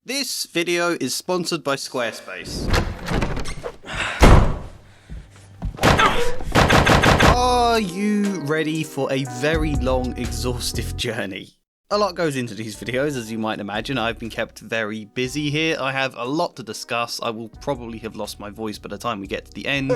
This video is sponsored by Squarespace. Are you ready for a very long, exhaustive journey? A lot goes into these videos, as you might imagine. I've been kept very busy here. I have a lot to discuss. I will probably have lost my voice by the time we get to the end.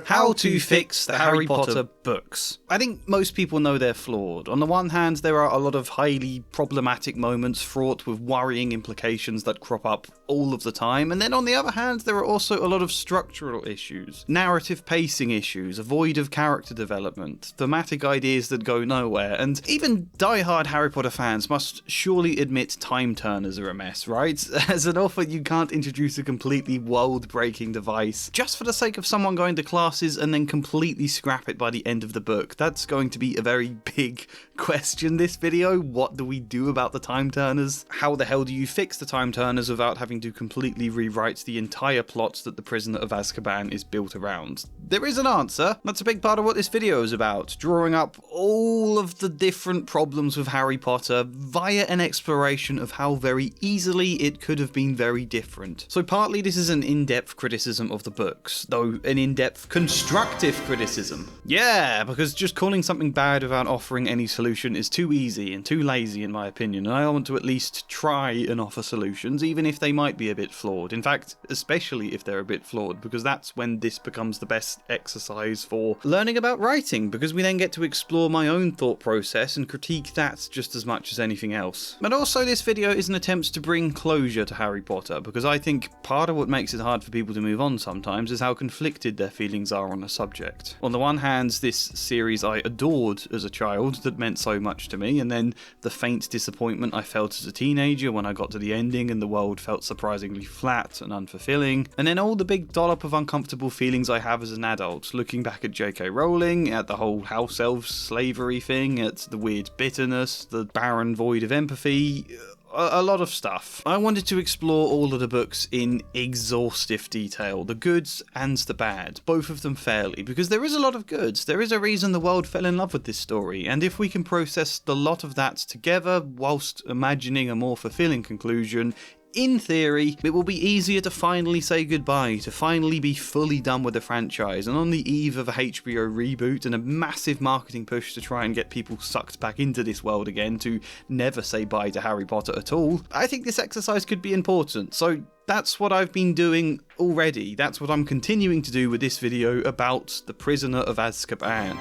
How to fix the Harry Potter books. I think most people know they're flawed. On the one hand, there are a lot of highly problematic moments fraught with worrying implications that crop up all of the time, and then on the other hand, there are also a lot of structural issues, narrative pacing issues, a void of character development, thematic ideas that go nowhere, and even die-hard Harry Potter fans must surely admit time turners are a mess, right? As an author, you can't introduce a completely world-breaking device just for the sake of someone going to classes and then completely scrap it by the end of the book. That's going to be a very big question this video. What do we do about the time turners? How the hell do you fix the time turners without having to completely rewrite the entire plot that the Prisoner of Azkaban is built around? There is an answer. That's a big part of what this video is about, drawing up all of the different problems with Harry Potter via an exploration of how very easily it could have been very different. So partly this is an in-depth criticism of the books, though an in-depth constructive criticism. Yeah, because just calling something bad without offering any solution is too easy and too lazy in my opinion, and I want to at least try and offer solutions, even if they might be a bit flawed. In fact, especially if they're a bit flawed, because that's when this becomes the best exercise for learning about writing, because we then get to explore my own thought process and critique that just as much as anything else. But also this video is an attempt to bring closure to Harry Potter, because I think part of what makes it hard for people to move on sometimes is how conflicted their feelings are on the subject. On the one hand, this series I adored as a child that meant so much to me, and then the faint disappointment I felt as a teenager when I got to the ending and the world felt surprisingly flat and unfulfilling, and then all the big dollop of uncomfortable feelings I have as an adult, looking back at J.K. Rowling, at the whole house elf slavery thing, at the weird bitterness, the barren void of empathy, a lot of stuff. I wanted to explore all of the books in exhaustive detail, the goods and the bad, both of them fairly, because there is a lot of goods. There is a reason the world fell in love with this story, and if we can process the lot of that together whilst imagining a more fulfilling conclusion, in theory, it will be easier to finally say goodbye, to finally be fully done with the franchise, and on the eve of a HBO reboot and a massive marketing push to try and get people sucked back into this world again to never say bye to Harry Potter at all, I think this exercise could be important. So that's what I've been doing already. That's what I'm continuing to do with this video about the Prisoner of Azkaban.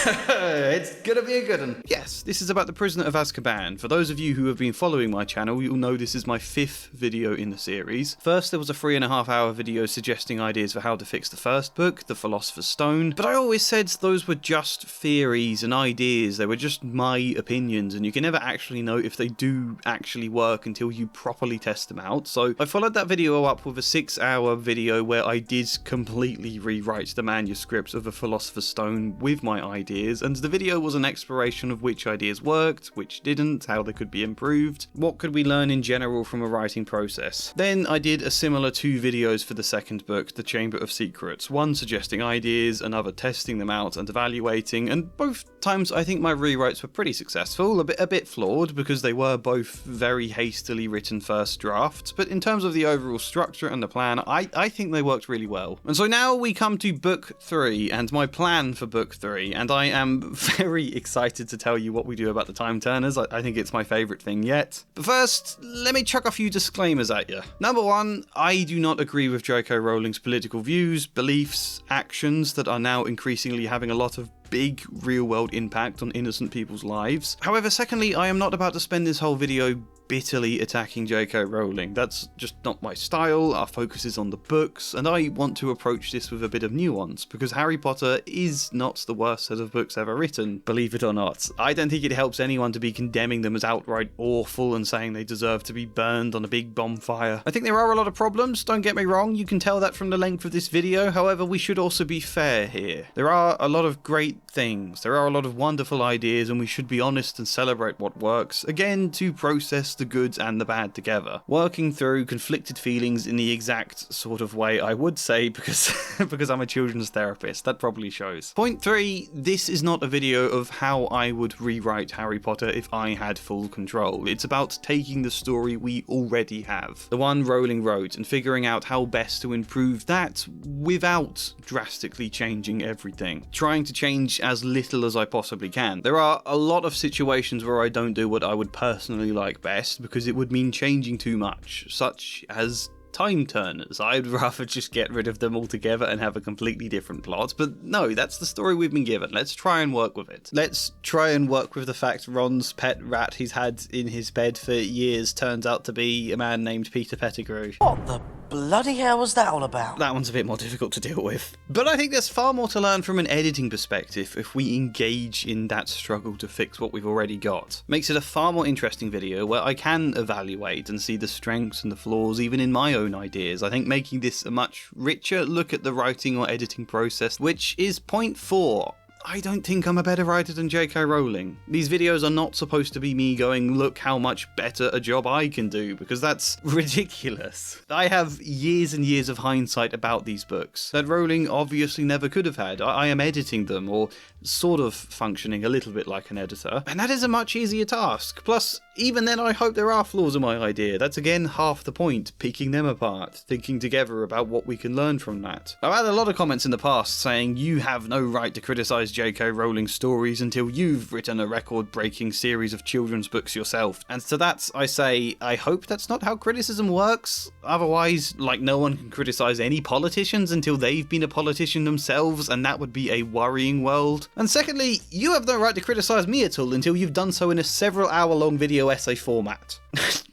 It's gonna be a good one. Yes, this is about the Prisoner of Azkaban. For those of you who have been following my channel, you'll know this is my 5th video in the series. First, there was a 3.5-hour video suggesting ideas for how to fix the first book, The Philosopher's Stone, but I always said those were just theories and ideas. They were just my opinions, and you can never actually know if they do actually work until you properly test them out. So I followed that video up with a 6-hour video where I did completely rewrite the manuscript of The Philosopher's Stone with my ideas, and the video was an exploration of which ideas worked, which didn't, how they could be improved, what could we learn in general from a writing process. Then I did a similar 2 videos for the second book, The Chamber of Secrets, one suggesting ideas, another testing them out and evaluating, and both times I think my rewrites were pretty successful, a bit flawed because they were both very hastily written first drafts, but in terms of the overall structure and the plan, I think they worked really well. And so now we come to book 3 and my plan for book 3, and I am very excited to tell you what we do about the time turners. I think it's my favourite thing yet. But first, let me chuck a few disclaimers at you. Number 1, I do not agree with J.K. Rowling's political views, beliefs, actions that are now increasingly having a lot of big real-world impact on innocent people's lives. However, secondly, I am not about to spend this whole video bitterly attacking J.K. Rowling. That's just not my style. Our focus is on the books, and I want to approach this with a bit of nuance, because Harry Potter is not the worst set of books ever written, believe it or not. I don't think it helps anyone to be condemning them as outright awful and saying they deserve to be burned on a big bonfire. I think there are a lot of problems, don't get me wrong, you can tell that from the length of this video. However, we should also be fair here. There are a lot of great great things. There are a lot of wonderful ideas, and we should be honest and celebrate what works, again, to process the good and the bad together. Working through conflicted feelings in the exact sort of way I would say, because I'm a children's therapist. That probably shows. Point 3, this is not a video of how I would rewrite Harry Potter if I had full control. It's about taking the story we already have, the one Rowling wrote, and figuring out how best to improve that without drastically changing everything. Trying to change as little as I possibly can. There are a lot of situations where I don't do what I would personally like best because it would mean changing too much, such as time turners. I'd rather just get rid of them altogether and have a completely different plot, but no, that's the story we've been given. Let's try and work with it. Let's try and work with the fact Ron's pet rat he's had in his bed for years turns out to be a man named Peter Pettigrew. What the bloody hell was that all about? That one's a bit more difficult to deal with. But I think there's far more to learn from an editing perspective if we engage in that struggle to fix what we've already got. Makes it a far more interesting video where I can evaluate and see the strengths and the flaws even in my own ideas. I think making this a much richer look at the writing or editing process, which is point 4. I don't think I'm a better writer than J.K. Rowling. These videos are not supposed to be me going, look how much better a job I can do, because that's ridiculous. I have years and years of hindsight about these books that Rowling obviously never could have had. I am editing them, or sort of functioning a little bit like an editor, and that is a much easier task. Plus, even then I hope there are flaws in my idea. That's again half the point, picking them apart, thinking together about what we can learn from that. I've had a lot of comments in the past saying you have no right to criticise J.K. Rowling's stories until you've written a record-breaking series of children's books yourself. And to that I say, I hope that's not how criticism works. Otherwise, like, no one can criticise any politicians until they've been a politician themselves, and that would be a worrying world. And secondly, you have no right to criticise me at all until you've done so in a several hour-long video essay format.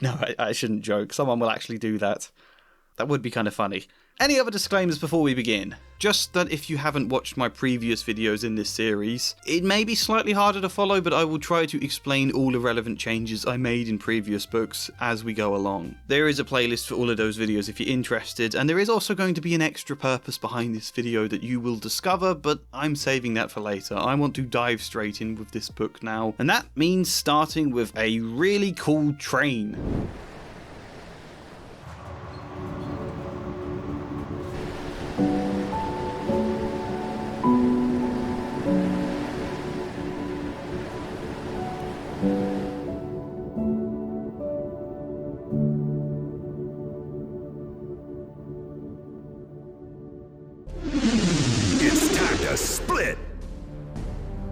No, I shouldn't joke. Someone will actually do that. That would be kind of funny. Any other disclaimers before we begin? Just that if you haven't watched my previous videos in this series, it may be slightly harder to follow, but I will try to explain all the relevant changes I made in previous books as we go along. There is a playlist for all of those videos if you're interested, and there is also going to be an extra purpose behind this video that you will discover, but I'm saving that for later. I want to dive straight in with this book now, and that means starting with a really cool train.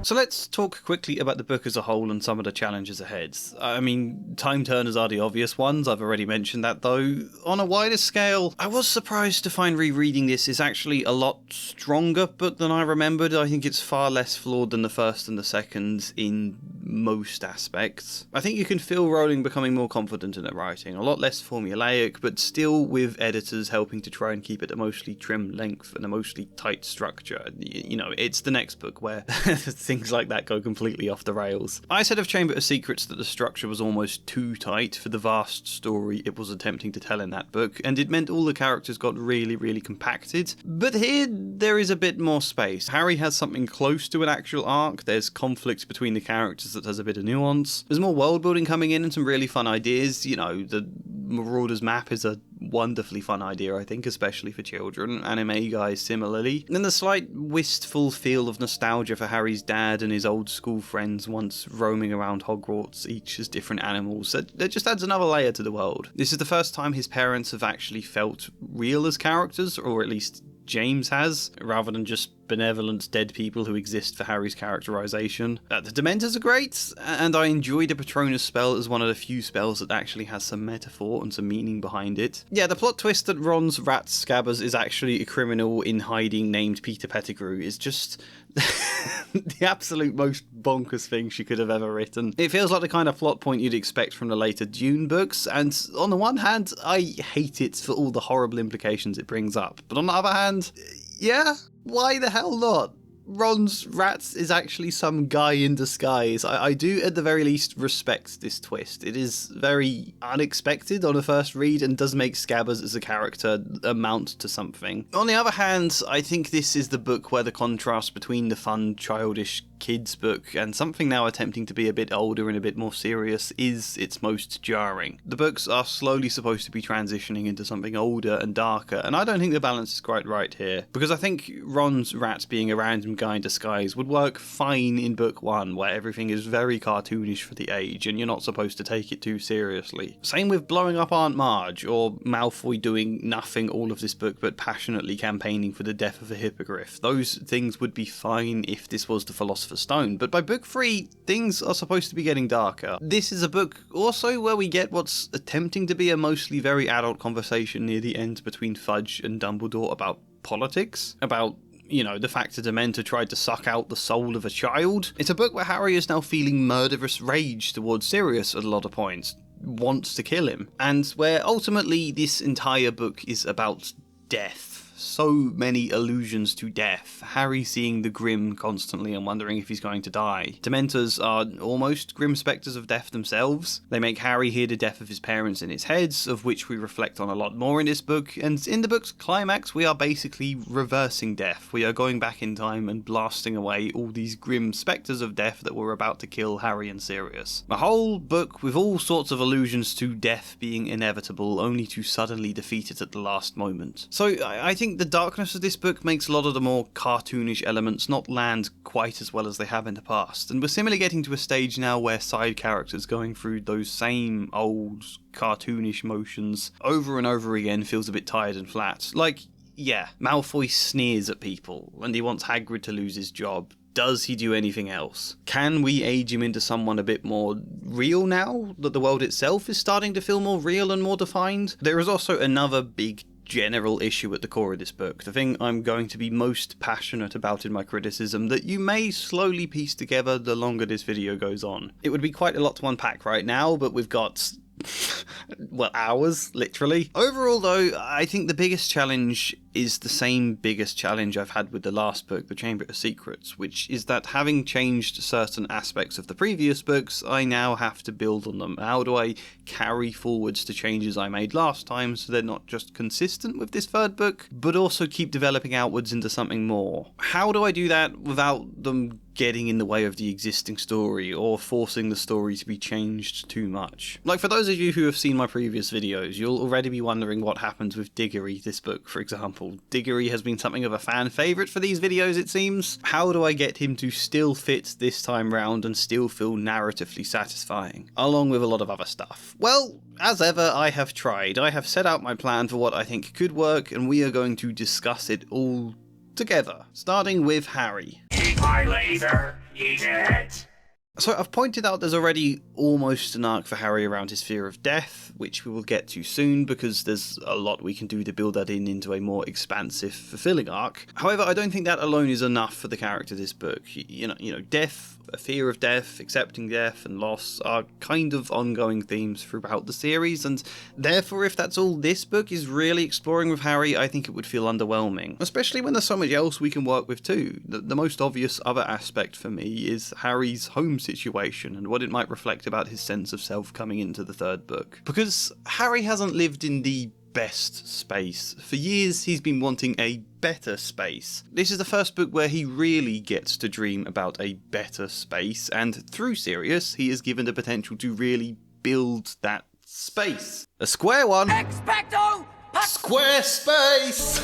So let's talk quickly about the book as a whole and some of the challenges ahead. I mean, time turners are the obvious ones, I've already mentioned that though. On a wider scale, I was surprised to find rereading this is actually a lot stronger book than I remembered. I think it's far less flawed than the first and the second in most aspects. I think you can feel Rowling becoming more confident in her writing, a lot less formulaic, but still with editors helping to try and keep it a mostly trim length and a mostly tight structure. You know, it's the next book where things like that go completely off the rails. I said of Chamber of Secrets that the structure was almost too tight for the vast story it was attempting to tell in that book, and it meant all the characters got really, really compacted. But here, there is a bit more space. Harry has something close to an actual arc, there's conflict between the characters that has a bit of nuance, there's more world building coming in and some really fun ideas. You know, the Marauders map is a wonderfully fun idea, I think, especially for children. Anime guys similarly. And the slight wistful feel of nostalgia for Harry's dad and his old school friends once roaming around Hogwarts, each as different animals. That just adds another layer to the world. This is the first time his parents have actually felt real as characters, or at least James has, rather than just benevolent dead people who exist for Harry's characterization. The Dementors are great, and I enjoy the Patronus spell as one of the few spells that actually has some metaphor and some meaning behind it. Yeah, the plot twist that Ron's rat Scabbers is actually a criminal in hiding named Peter Pettigrew is just the absolute most bonkers thing she could have ever written. It feels like the kind of plot point you'd expect from the later Dune books, and on the one hand, I hate it for all the horrible implications it brings up, but on the other hand, yeah, why the hell not? Ron's rats is actually some guy in disguise. I do, at the very least, respect this twist. It is very unexpected on a first read and does make Scabbers as a character amount to something. On the other hand, I think this is the book where the contrast between the fun, childish kids book and something now attempting to be a bit older and a bit more serious is its most jarring. The books are slowly supposed to be transitioning into something older and darker, and I don't think the balance is quite right here, because I think Ron's rat being a random guy in disguise would work fine in book 1, where everything is very cartoonish for the age and you're not supposed to take it too seriously. Same with blowing up Aunt Marge, or Malfoy doing nothing all of this book but passionately campaigning for the death of a hippogriff. Those things would be fine if this was the Philosopher's Stone, but by book 3, things are supposed to be getting darker. This is a book also where we get what's attempting to be a mostly very adult conversation near the end between Fudge and Dumbledore about politics, about the fact that Dementor tried to suck out the soul of a child. It's a book where Harry is now feeling murderous rage towards Sirius at a lot of points, wants to kill him, and where ultimately this entire book is about death. So many allusions to death. Harry seeing the Grim constantly and wondering if he's going to die. Dementors are almost grim spectres of death themselves. They make Harry hear the death of his parents in his head, of which we reflect on a lot more in this book, and in the book's climax we are basically reversing death. We are going back in time and blasting away all these grim spectres of death that were about to kill Harry and Sirius. A whole book with all sorts of allusions to death being inevitable, only to suddenly defeat it at the last moment. So I think the darkness of this book makes a lot of the more cartoonish elements not land quite as well as they have in the past, and we're similarly getting to a stage now where side characters going through those same old cartoonish motions over and over again feels a bit tired and flat. Like, yeah, Malfoy sneers at people, and he wants Hagrid to lose his job. Does he do anything else? Can we age him into someone a bit more real now that the world itself is starting to feel more real and more defined? There is also another big general issue at the core of this book, the thing I'm going to be most passionate about in my criticism, that you may slowly piece together the longer this video goes on. It would be quite a lot to unpack right now, but we've got well, hours, literally. Overall, though, I think the biggest challenge is the same biggest challenge I've had with the last book, The Chamber of Secrets, which is that having changed certain aspects of the previous books, I now have to build on them. How do I carry forwards the changes I made last time so they're not just consistent with this third book, but also keep developing outwards into something more? How do I do that without them getting in the way of the existing story, or forcing the story to be changed too much? Like, for those of you who have seen my previous videos, you'll already be wondering what happens with Diggory this book, for example. Diggory has been something of a fan favourite for these videos, it seems. How do I get him to still fit this time round and still feel narratively satisfying, along with a lot of other stuff? Well, as ever, I have tried. I have set out my plan for what I think could work, and we are going to discuss it all together, starting with Harry. Eat my laser, eat it! So I've pointed out there's already almost an arc for Harry around his fear of death, which we will get to soon because there's a lot we can do to build that into a more expansive, fulfilling arc. However, I don't think that alone is enough for the character of this book. You know, death, a fear of death, accepting death, and loss are kind of ongoing themes throughout the series, and therefore if that's all this book is really exploring with Harry, I think it would feel underwhelming, especially when there's so much else we can work with too. The most obvious other aspect for me is Harry's home situation and what it might reflect about his sense of self coming into the third book. Because Harry hasn't lived in the best space. For years he's been wanting a better space. This is the first book where he really gets to dream about a better space, and through Sirius he is given the potential to really build that space. A square one! Expecto Square space!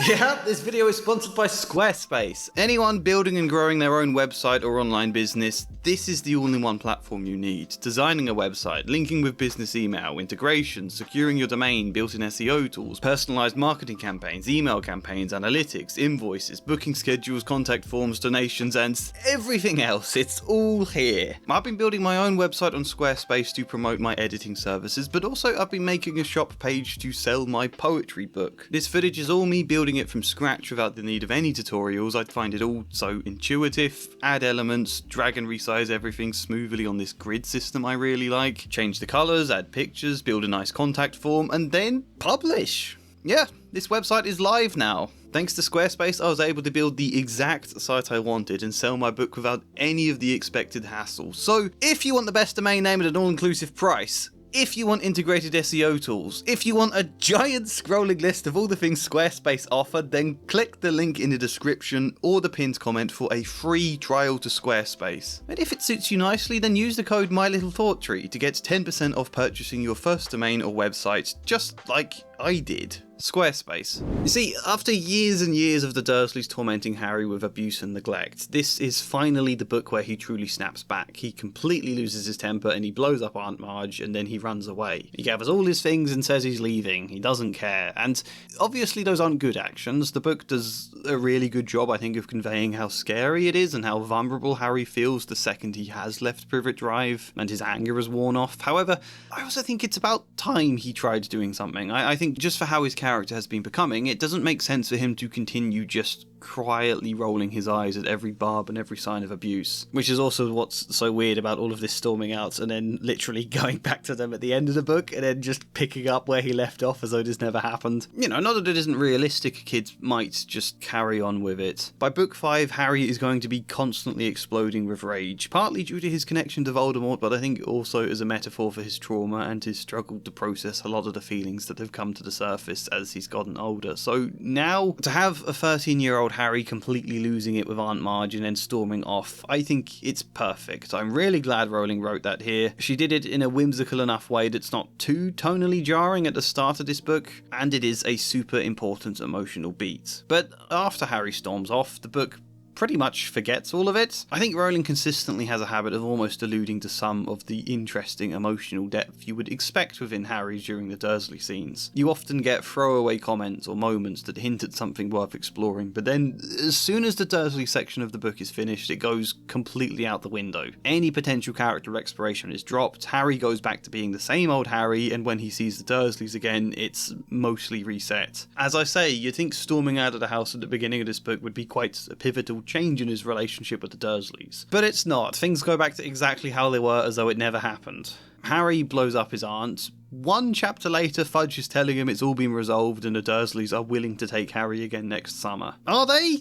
Yeah, this video is sponsored by Squarespace. Anyone building and growing their own website or online business, this is the all-in-one platform you need. Designing a website, linking with business email, integration, securing your domain, built-in SEO tools, personalized marketing campaigns, email campaigns, analytics, invoices, booking schedules, contact forms, donations, and everything else. It's all here. I've been building my own website on Squarespace to promote my editing services, but also I've been making a shop page to sell my poetry book. This footage is all me building it from scratch without the need of any tutorials. I'd find it all so intuitive, add elements, drag and resize everything smoothly on this grid system I really like, change the colours, add pictures, build a nice contact form, and then publish. Yeah, this website is live now. Thanks to Squarespace, I was able to build the exact site I wanted and sell my book without any of the expected hassle. So, if you want the best domain name at an all-inclusive price, if you want integrated SEO tools, if you want a giant scrolling list of all the things Squarespace offered, then click the link in the description or the pinned comment for a free trial to Squarespace. And if it suits you nicely, then use the code MyLittleThoughtTree to get 10% off purchasing your first domain or website, just like I did. Squarespace. You see, after years and years of the Dursleys tormenting Harry with abuse and neglect, this is finally the book where he truly snaps back. He completely loses his temper and he blows up Aunt Marge and then he runs away. He gathers all his things and says he's leaving. He doesn't care. And obviously those aren't good actions. The book does a really good job, I think, of conveying how scary it is and how vulnerable Harry feels the second he has left Privet Drive and his anger has worn off. However, I also think it's about time he tried doing something. I think just for how his character has been becoming, it doesn't make sense for him to continue just quietly rolling his eyes at every barb and every sign of abuse, which is also what's so weird about all of this storming out and then literally going back to them at the end of the book and then just picking up where he left off as though this never happened. You know, not that it isn't realistic, kids might just carry on with it. By book 5, Harry is going to be constantly exploding with rage, partly due to his connection to Voldemort, but I think also as a metaphor for his trauma and his struggle to process a lot of the feelings that have come to the surface as he's gotten older. So now, to have a 13-year-old Harry completely losing it with Aunt Marge and then storming off, I think it's perfect. I'm really glad Rowling wrote that here. She did it in a whimsical enough way that's not too tonally jarring at the start of this book, and it is a super important emotional beat. But after Harry storms off, the book pretty much forgets all of it. I think Rowling consistently has a habit of almost alluding to some of the interesting emotional depth you would expect within Harry during the Dursley scenes. You often get throwaway comments or moments that hint at something worth exploring, but then as soon as the Dursley section of the book is finished, it goes completely out the window. Any potential character exploration is dropped, Harry goes back to being the same old Harry, and when he sees the Dursleys again, it's mostly reset. As I say, you'd think storming out of the house at the beginning of this book would be quite a pivotal change in his relationship with the Dursleys. But it's not. Things go back to exactly how they were as though it never happened. Harry blows up his aunt. One chapter later, Fudge is telling him it's all been resolved and the Dursleys are willing to take Harry again next summer. Are they?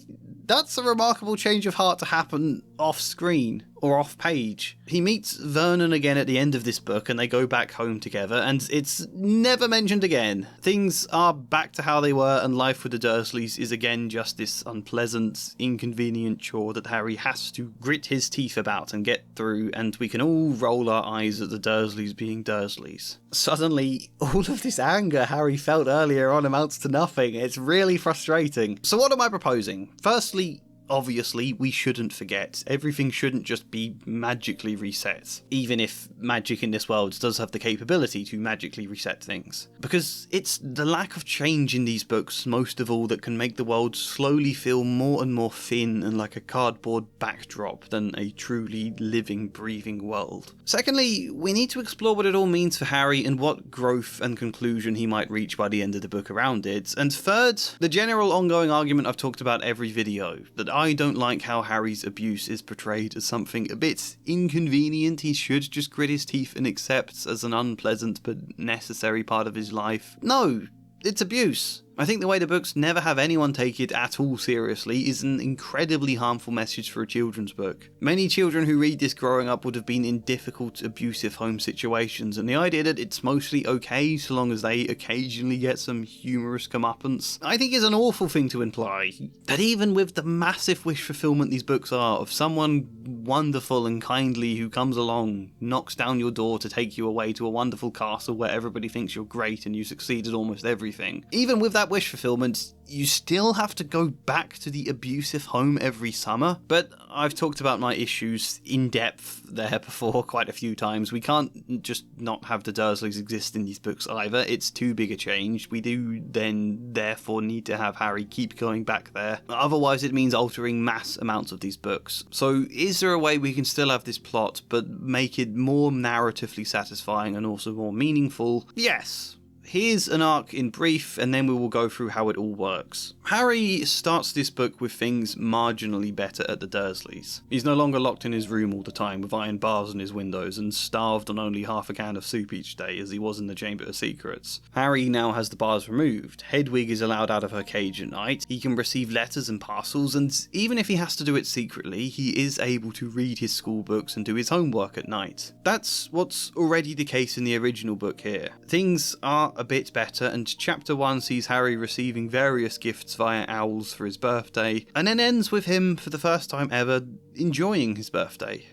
That's a remarkable change of heart to happen off-screen or off-page. He meets Vernon again at the end of this book and they go back home together and it's never mentioned again. Things are back to how they were and life with the Dursleys is again just this unpleasant, inconvenient chore that Harry has to grit his teeth about and get through, and we can all roll our eyes at the Dursleys being Dursleys. Suddenly, all of this anger Harry felt earlier on amounts to nothing. It's really frustrating. So what am I proposing? Firstly, obviously, we shouldn't forget. Everything shouldn't just be magically reset, even if magic in this world does have the capability to magically reset things. Because it's the lack of change in these books, most of all, that can make the world slowly feel more and more thin and like a cardboard backdrop than a truly living, breathing world. Secondly, we need to explore what it all means for Harry and what growth and conclusion he might reach by the end of the book around it. And third, the general ongoing argument I've talked about every video, that I don't like how Harry's abuse is portrayed as something a bit inconvenient he should just grit his teeth and accept as an unpleasant but necessary part of his life. No, it's abuse. I think the way the books never have anyone take it at all seriously is an incredibly harmful message for a children's book. Many children who read this growing up would have been in difficult, abusive home situations, and the idea that it's mostly okay so long as they occasionally get some humorous comeuppance, I think is an awful thing to imply. That even with the massive wish fulfillment these books are, of someone wonderful and kindly who comes along, knocks down your door to take you away to a wonderful castle where everybody thinks you're great and you succeed at almost everything, even with that wish fulfillment, you still have to go back to the abusive home every summer. But I've talked about my issues in depth there before quite a few times. We can't just not have the Dursleys exist in these books either. It's too big a change. We do then therefore need to have Harry keep going back there. Otherwise it means altering mass amounts of these books. So is there a way we can still have this plot but make it more narratively satisfying and also more meaningful? Yes. Here's an arc in brief, and then we will go through how it all works. Harry starts this book with things marginally better at the Dursleys. He's no longer locked in his room all the time with iron bars on his windows and starved on only half a can of soup each day as he was in the Chamber of Secrets. Harry now has the bars removed. Hedwig is allowed out of her cage at night. He can receive letters and parcels, and even if he has to do it secretly, he is able to read his school books and do his homework at night. That's what's already the case in the original book here. Things are a bit better, and chapter 1 sees Harry receiving various gifts via owls for his birthday, and then ends with him, for the first time ever, enjoying his birthday.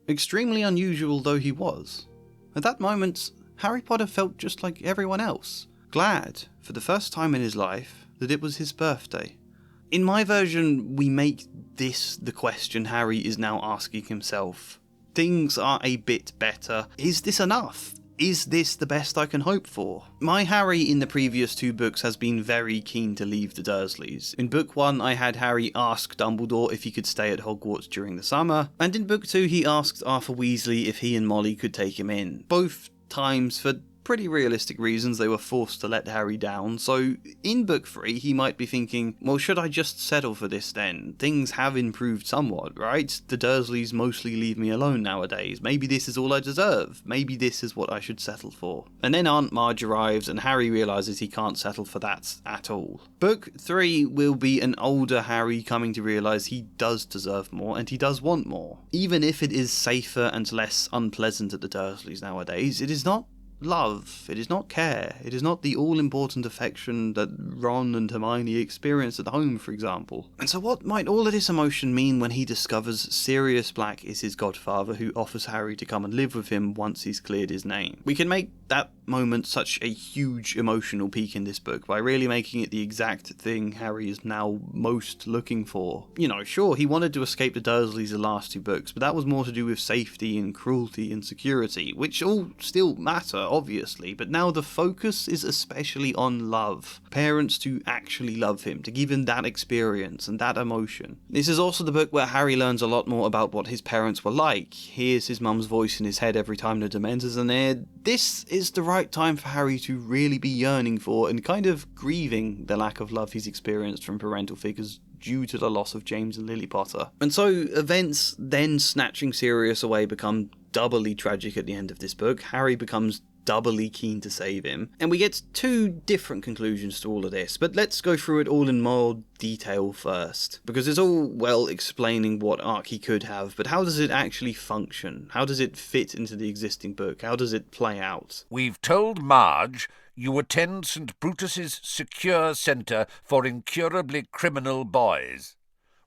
Extremely unusual though he was. At that moment, Harry Potter felt just like everyone else, glad, for the first time in his life, that it was his birthday. In my version, we make this the question Harry is now asking himself. Things are a bit better. Is this enough? Is this the best I can hope for? My Harry in the previous 2 books has been very keen to leave the Dursleys. In book 1 I had Harry ask Dumbledore if he could stay at Hogwarts during the summer, and in book 2 he asked Arthur Weasley if he and Molly could take him in. Both times for pretty realistic reasons they were forced to let Harry down, so in book 3 he might be thinking, well, should I just settle for this then? Things have improved somewhat, right? The Dursleys mostly leave me alone nowadays. Maybe this is all I deserve. Maybe this is what I should settle for. And then Aunt Marge arrives and Harry realises he can't settle for that at all. Book 3 will be an older Harry coming to realise he does deserve more and he does want more. Even if it is safer and less unpleasant at the Dursleys nowadays, it is not love, it is not care, it is not the all-important affection that Ron and Hermione experience at home, for example. And so what might all of this emotion mean when he discovers Sirius Black is his godfather who offers Harry to come and live with him once he's cleared his name? We can make that moment such a huge emotional peak in this book by really making it the exact thing Harry is now most looking for. You know, sure, he wanted to escape the Dursleys the last 2 books, but that was more to do with safety and cruelty and security, which all still matter, obviously, but now the focus is especially on love. Parents to actually love him, to give him that experience and that emotion. This is also the book where Harry learns a lot more about what his parents were like, hears his mum's voice in his head every time the Dementors are near. This is the right time for Harry to really be yearning for and kind of grieving the lack of love he's experienced from parental figures due to the loss of James and Lily Potter. And so events then snatching Sirius away become doubly tragic at the end of this book. Harry becomes doubly keen to save him. And we get 2 different conclusions to all of this, but let's go through it all in more detail first. Because it's all well explaining what arc he could have, but how does it actually function? How does it fit into the existing book? How does it play out? We've told Marge you attend St. Brutus's Secure Centre for Incurably Criminal Boys.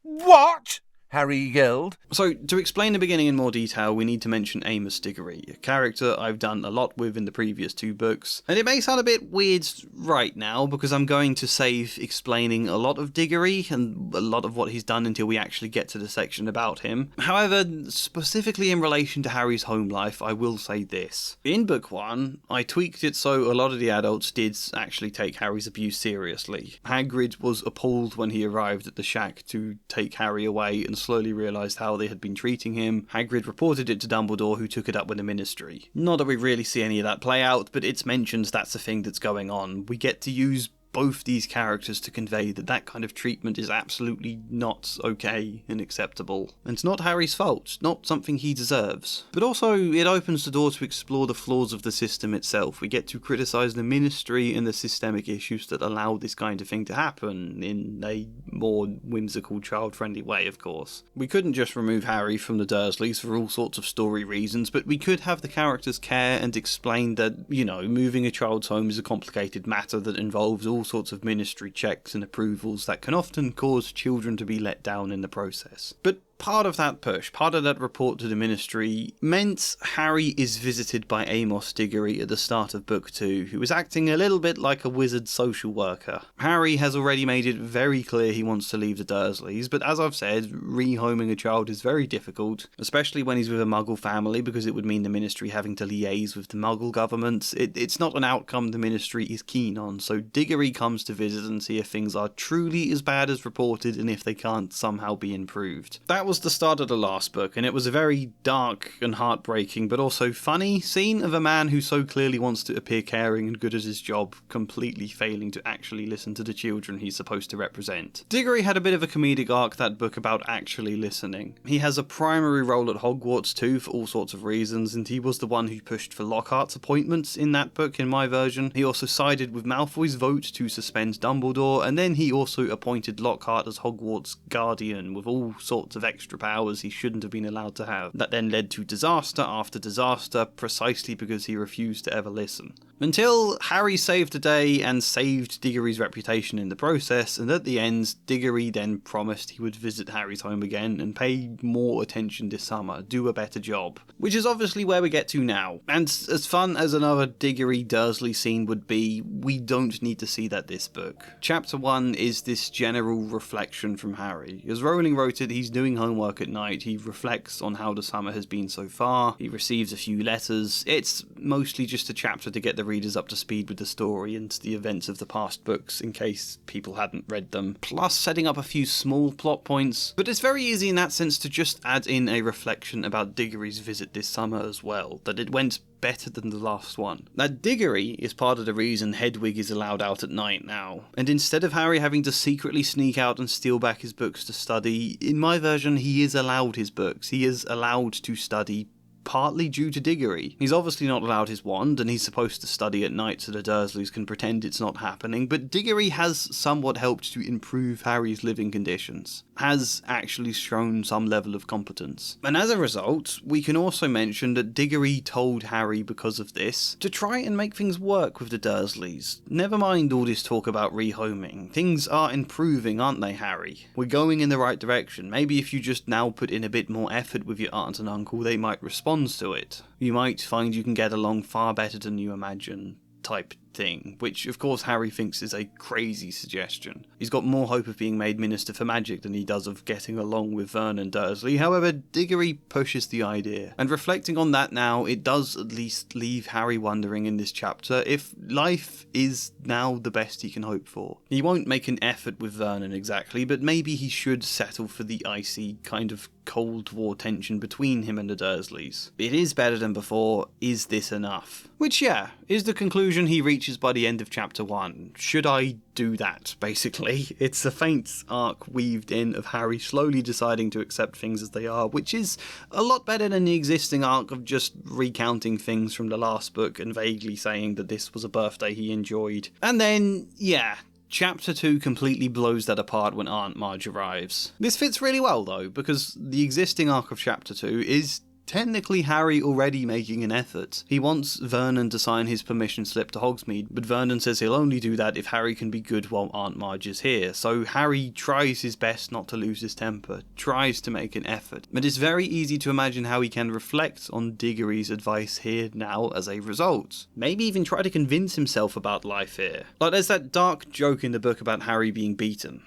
What? Harry yelled. So, to explain the beginning in more detail, we need to mention Amos Diggory, a character I've done a lot with in the previous 2 books. And it may sound a bit weird right now, because I'm going to save explaining a lot of Diggory and a lot of what he's done until we actually get to the section about him. However, specifically in relation to Harry's home life, I will say this. In book 1, I tweaked it so a lot of the adults did actually take Harry's abuse seriously. Hagrid was appalled when he arrived at the shack to take Harry away and slowly realised how they had been treating him. Hagrid reported it to Dumbledore, who took it up with the Ministry. Not that we really see any of that play out, but it's mentioned that's a thing that's going on. We get to use both these characters to convey that that kind of treatment is absolutely not okay and acceptable. And it's not Harry's fault, not something he deserves. But also, it opens the door to explore the flaws of the system itself. We get to criticise the Ministry and the systemic issues that allow this kind of thing to happen, in a more whimsical, child-friendly way, of course. We couldn't just remove Harry from the Dursleys for all sorts of story reasons, but we could have the characters care and explain that, you know, moving a child's home is a complicated matter that involves all sorts of ministry checks and approvals that can often cause children to be let down in the process. But part of that push, part of that report to the Ministry, meant Harry is visited by Amos Diggory at the start of Book 2, who is acting a little bit like a wizard social worker. Harry has already made it very clear he wants to leave the Dursleys, but as I've said, rehoming a child is very difficult, especially when he's with a Muggle family, because it would mean the Ministry having to liaise with the Muggle government. It's not an outcome the Ministry is keen on, so Diggory comes to visit and see if things are truly as bad as reported and if they can't somehow be improved. That was the start of the last book, and it was a very dark and heartbreaking, but also funny scene of a man who so clearly wants to appear caring and good at his job, completely failing to actually listen to the children he's supposed to represent. Diggory had a bit of a comedic arc that book about actually listening. He has a primary role at Hogwarts too, for all sorts of reasons, and he was the one who pushed for Lockhart's appointments in that book in my version. He also sided with Malfoy's vote to suspend Dumbledore, and then he also appointed Lockhart as Hogwarts Guardian, with all sorts of extra powers he shouldn't have been allowed to have. That then led to disaster after disaster, precisely because he refused to ever listen. Until Harry saved the day and saved Diggory's reputation in the process, and at the end, Diggory then promised he would visit Harry's home again and pay more attention this summer, do a better job. Which is obviously where we get to now. And as fun as another Diggory Dursley scene would be, we don't need to see that this book. Chapter 1 is this general reflection from Harry. As Rowling wrote it, he's doing homework at night, he reflects on how the summer has been so far, he receives a few letters. It's mostly just a chapter to get the readers up to speed with the story and the events of the past books, in case people hadn't read them, plus setting up a few small plot points. But it's very easy in that sense to just add in a reflection about Diggory's visit this summer as well, that it went better than the last one. That Diggory is part of the reason Hedwig is allowed out at night now, and instead of Harry having to secretly sneak out and steal back his books to study, in my version he is allowed his books, he is allowed to study partly due to Diggory. He's obviously not allowed his wand, and he's supposed to study at night so the Dursleys can pretend it's not happening, but Diggory has somewhat helped to improve Harry's living conditions, has actually shown some level of competence. And as a result, we can also mention that Diggory told Harry because of this to try and make things work with the Dursleys. Never mind all this talk about rehoming. Things are improving, aren't they, Harry? We're going in the right direction. Maybe if you just now put in a bit more effort with your aunt and uncle, they might respond to it. You might find you can get along far better than you imagine, type thing, which of course Harry thinks is a crazy suggestion. He's got more hope of being made Minister for Magic than he does of getting along with Vernon Dursley. However, Diggory pushes the idea, and reflecting on that now, it does at least leave Harry wondering in this chapter if life is now the best he can hope for. He won't make an effort with Vernon exactly, but maybe he should settle for the icy kind of Cold War tension between him and the Dursleys. It is better than before. Is this enough? Which, yeah, is the conclusion he reaches by the end of chapter 1. Should I do that, basically? It's a faint arc weaved in of Harry slowly deciding to accept things as they are, which is a lot better than the existing arc of just recounting things from the last book and vaguely saying that this was a birthday he enjoyed. And then, yeah, Chapter 2 completely blows that apart when Aunt Marge arrives. This fits really well though, because the existing arc of Chapter 2 is technically Harry already making an effort. He wants Vernon to sign his permission slip to Hogsmeade, but Vernon says he'll only do that if Harry can be good while Aunt Marge is here, so Harry tries his best not to lose his temper, tries to make an effort, but it's very easy to imagine how he can reflect on Diggory's advice here now as a result. Maybe even try to convince himself about life here. Like there's that dark joke in the book about Harry being beaten.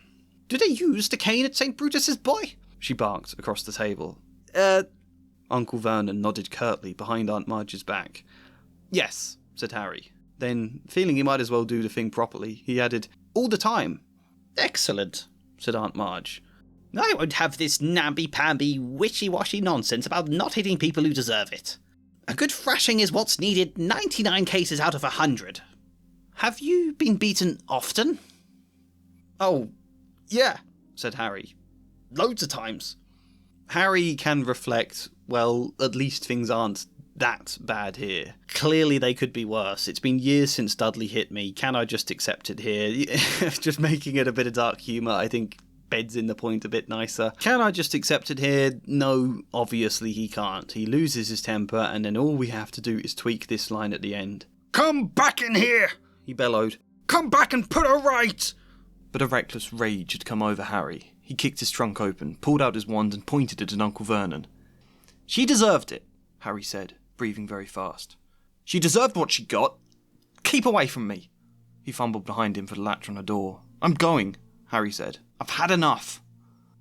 "Do they use the cane at St. Brutus's, boy?" she barked across the table. Uncle Vernon nodded curtly behind Aunt Marge's back. "Yes," said Harry. Then, feeling he might as well do the thing properly, he added, "All the time." "Excellent," said Aunt Marge. "I won't have this namby-pamby, wishy-washy nonsense about not hitting people who deserve it. A good thrashing is what's needed 99 cases out of 100. Have you been beaten often?" "Oh, yeah," said Harry. "Loads of times." Harry can reflect, well, at least things aren't that bad here. Clearly they could be worse. It's been years since Dudley hit me. Can I just accept it here? Just making it a bit of dark humour, I think, beds in the point a bit nicer. Can I just accept it here? No, obviously he can't. He loses his temper, and then all we have to do is tweak this line at the end. "Come back in here!" he bellowed. "Come back and put her right!" But a reckless rage had come over Harry. He kicked his trunk open, pulled out his wand and pointed it at Uncle Vernon. "She deserved it," Harry said, breathing very fast. "She deserved what she got. Keep away from me." He fumbled behind him for the latch on the door. "I'm going," Harry said. "I've had enough."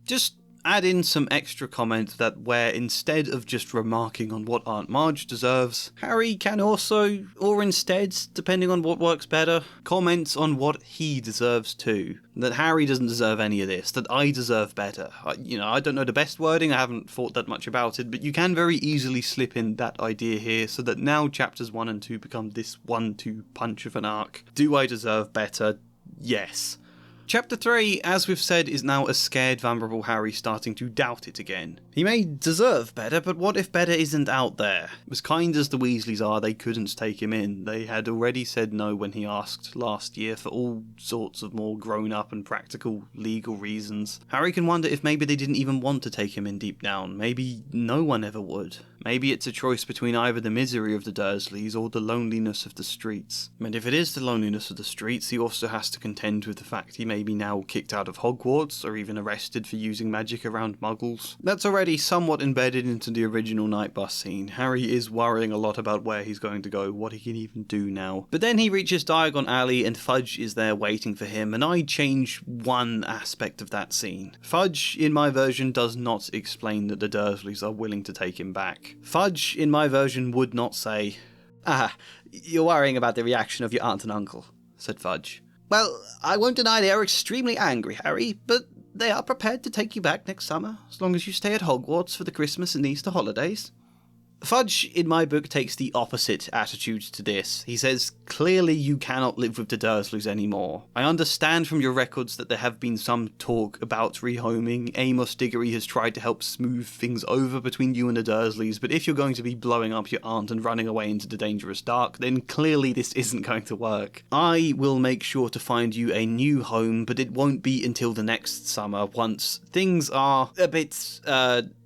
"Just add in some extra comment that where instead of just remarking on what Aunt Marge deserves, Harry can also, or instead, depending on what works better, comments on what he deserves too. That Harry doesn't deserve any of this, that I deserve better. I don't know the best wording, I haven't thought that much about it, but you can very easily slip in that idea here so that now chapters 1 and 2 become this 1-2 punch of an arc. Do I deserve better? Yes. Chapter 3, as we've said, is now a scared, vulnerable Harry starting to doubt it again. He may deserve better, but what if better isn't out there? As kind as the Weasleys are, they couldn't take him in. They had already said no when he asked last year for all sorts of more grown-up and practical legal reasons. Harry can wonder if maybe they didn't even want to take him in deep down. Maybe no one ever would. Maybe it's a choice between either the misery of the Dursleys or the loneliness of the streets. And if it is the loneliness of the streets, he also has to contend with the fact he may be now kicked out of Hogwarts, or even arrested for using magic around muggles. That's already somewhat embedded into the original night bus scene. Harry is worrying a lot about where he's going to go, what he can even do now. But then he reaches Diagon Alley and Fudge is there waiting for him, and I change one aspect of that scene. Fudge, in my version, does not explain that the Dursleys are willing to take him back. Fudge, in my version, would not say, you're worrying about the reaction of your aunt and uncle, said Fudge. Well, I won't deny they are extremely angry, Harry, but they are prepared to take you back next summer, as long as you stay at Hogwarts for the Christmas and Easter holidays. Fudge, in my book, takes the opposite attitude to this. He says, clearly you cannot live with the Dursleys anymore. I understand from your records that there have been some talk about rehoming. Amos Diggory has tried to help smooth things over between you and the Dursleys, but if you're going to be blowing up your aunt and running away into the dangerous dark, then clearly this isn't going to work. I will make sure to find you a new home, but it won't be until the next summer, once things are a bit,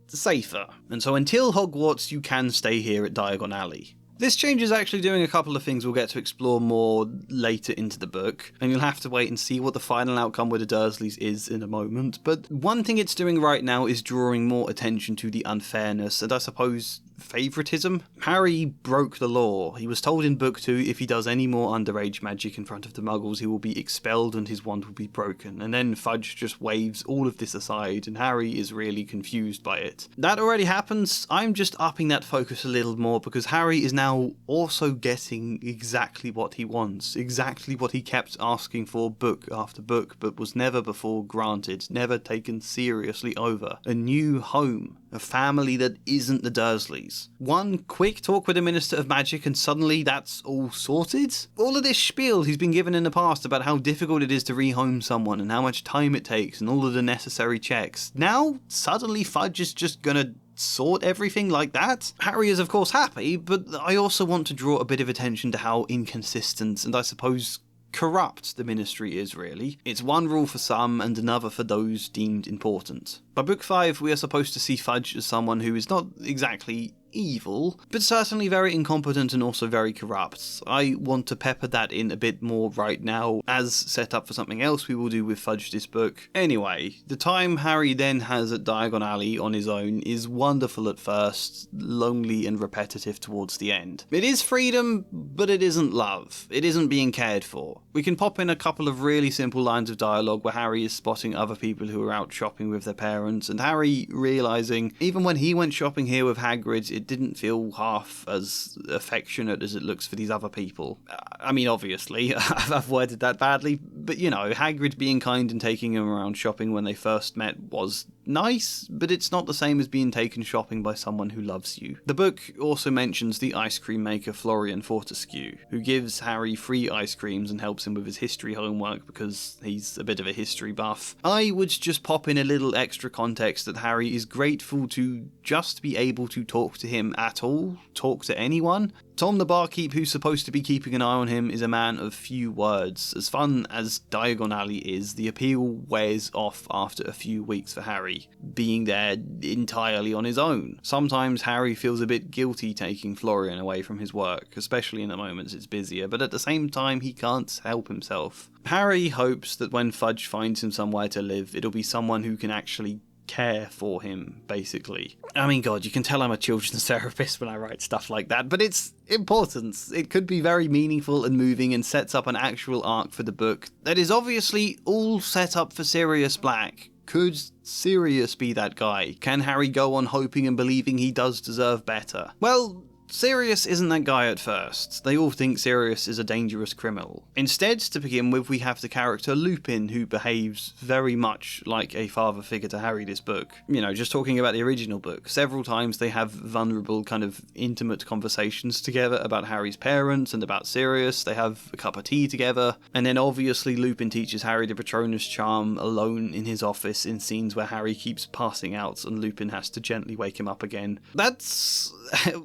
safer. And so until Hogwarts, you can stay here at Diagon Alley. This change is actually doing a couple of things we'll get to explore more later into the book, and you'll have to wait and see what the final outcome with the Dursleys is in a moment, but one thing it's doing right now is drawing more attention to the unfairness, and I suppose favouritism. Harry broke the law. He was told in Book 2 if he does any more underage magic in front of the Muggles, he will be expelled and his wand will be broken. And then Fudge just waves all of this aside, and Harry is really confused by it. That already happens. I'm just upping that focus a little more because Harry is now also getting exactly what he wants, exactly what he kept asking for book after book, but was never before granted, never taken seriously over. A new home. A family that isn't the Dursleys. One quick talk with the Minister of Magic and suddenly that's all sorted? All of this spiel he's been given in the past about how difficult it is to rehome someone and how much time it takes and all of the necessary checks. Now, suddenly Fudge is just gonna sort everything like that? Harry is of course happy, but I also want to draw a bit of attention to how inconsistent and I suppose corrupt the ministry is, really. It's one rule for some and another for those deemed important. By Book 5, we are supposed to see Fudge as someone who is not exactly evil, but certainly very incompetent and also very corrupt. I want to pepper that in a bit more right now, as set up for something else we will do with Fudge this book. Anyway, the time Harry then has at Diagon Alley on his own is wonderful at first, lonely and repetitive towards the end. It is freedom, but it isn't love. It isn't being cared for. We can pop in a couple of really simple lines of dialogue where Harry is spotting other people who are out shopping with their parents, and Harry realising, even when he went shopping here with Hagrid, it didn't feel half as affectionate as it looks for these other people. I mean, obviously, I've worded that badly, but you know, Hagrid being kind and taking him around shopping when they first met was nice, but it's not the same as being taken shopping by someone who loves you. The book also mentions the ice cream maker Florian Fortescue, who gives Harry free ice creams and helps him with his history homework because he's a bit of a history buff. I would just pop in a little extra context that Harry is grateful to just be able to talk to him at all, talk to anyone. Tom the barkeep, who's supposed to be keeping an eye on him, is a man of few words. As fun as Diagon Alley is, the appeal wears off after a few weeks for Harry, being there entirely on his own. Sometimes Harry feels a bit guilty taking Florian away from his work, especially in the moments it's busier, but at the same time he can't help himself. Harry hopes that when Fudge finds him somewhere to live, it'll be someone who can actually care for him, basically. I mean, God, you can tell I'm a children's therapist when I write stuff like that, but it's important. It could be very meaningful and moving and sets up an actual arc for the book that is obviously all set up for Sirius Black. Could Sirius be that guy? Can Harry go on hoping and believing he does deserve better? Well, Sirius isn't that guy at first. They all think Sirius is a dangerous criminal. Instead, to begin with, we have the character Lupin, who behaves very much like a father figure to Harry this book. You know, just talking about the original book, several times they have vulnerable, kind of intimate conversations together about Harry's parents and about Sirius. They have a cup of tea together. And then obviously Lupin teaches Harry the Patronus charm alone in his office in scenes where Harry keeps passing out and Lupin has to gently wake him up again. That's,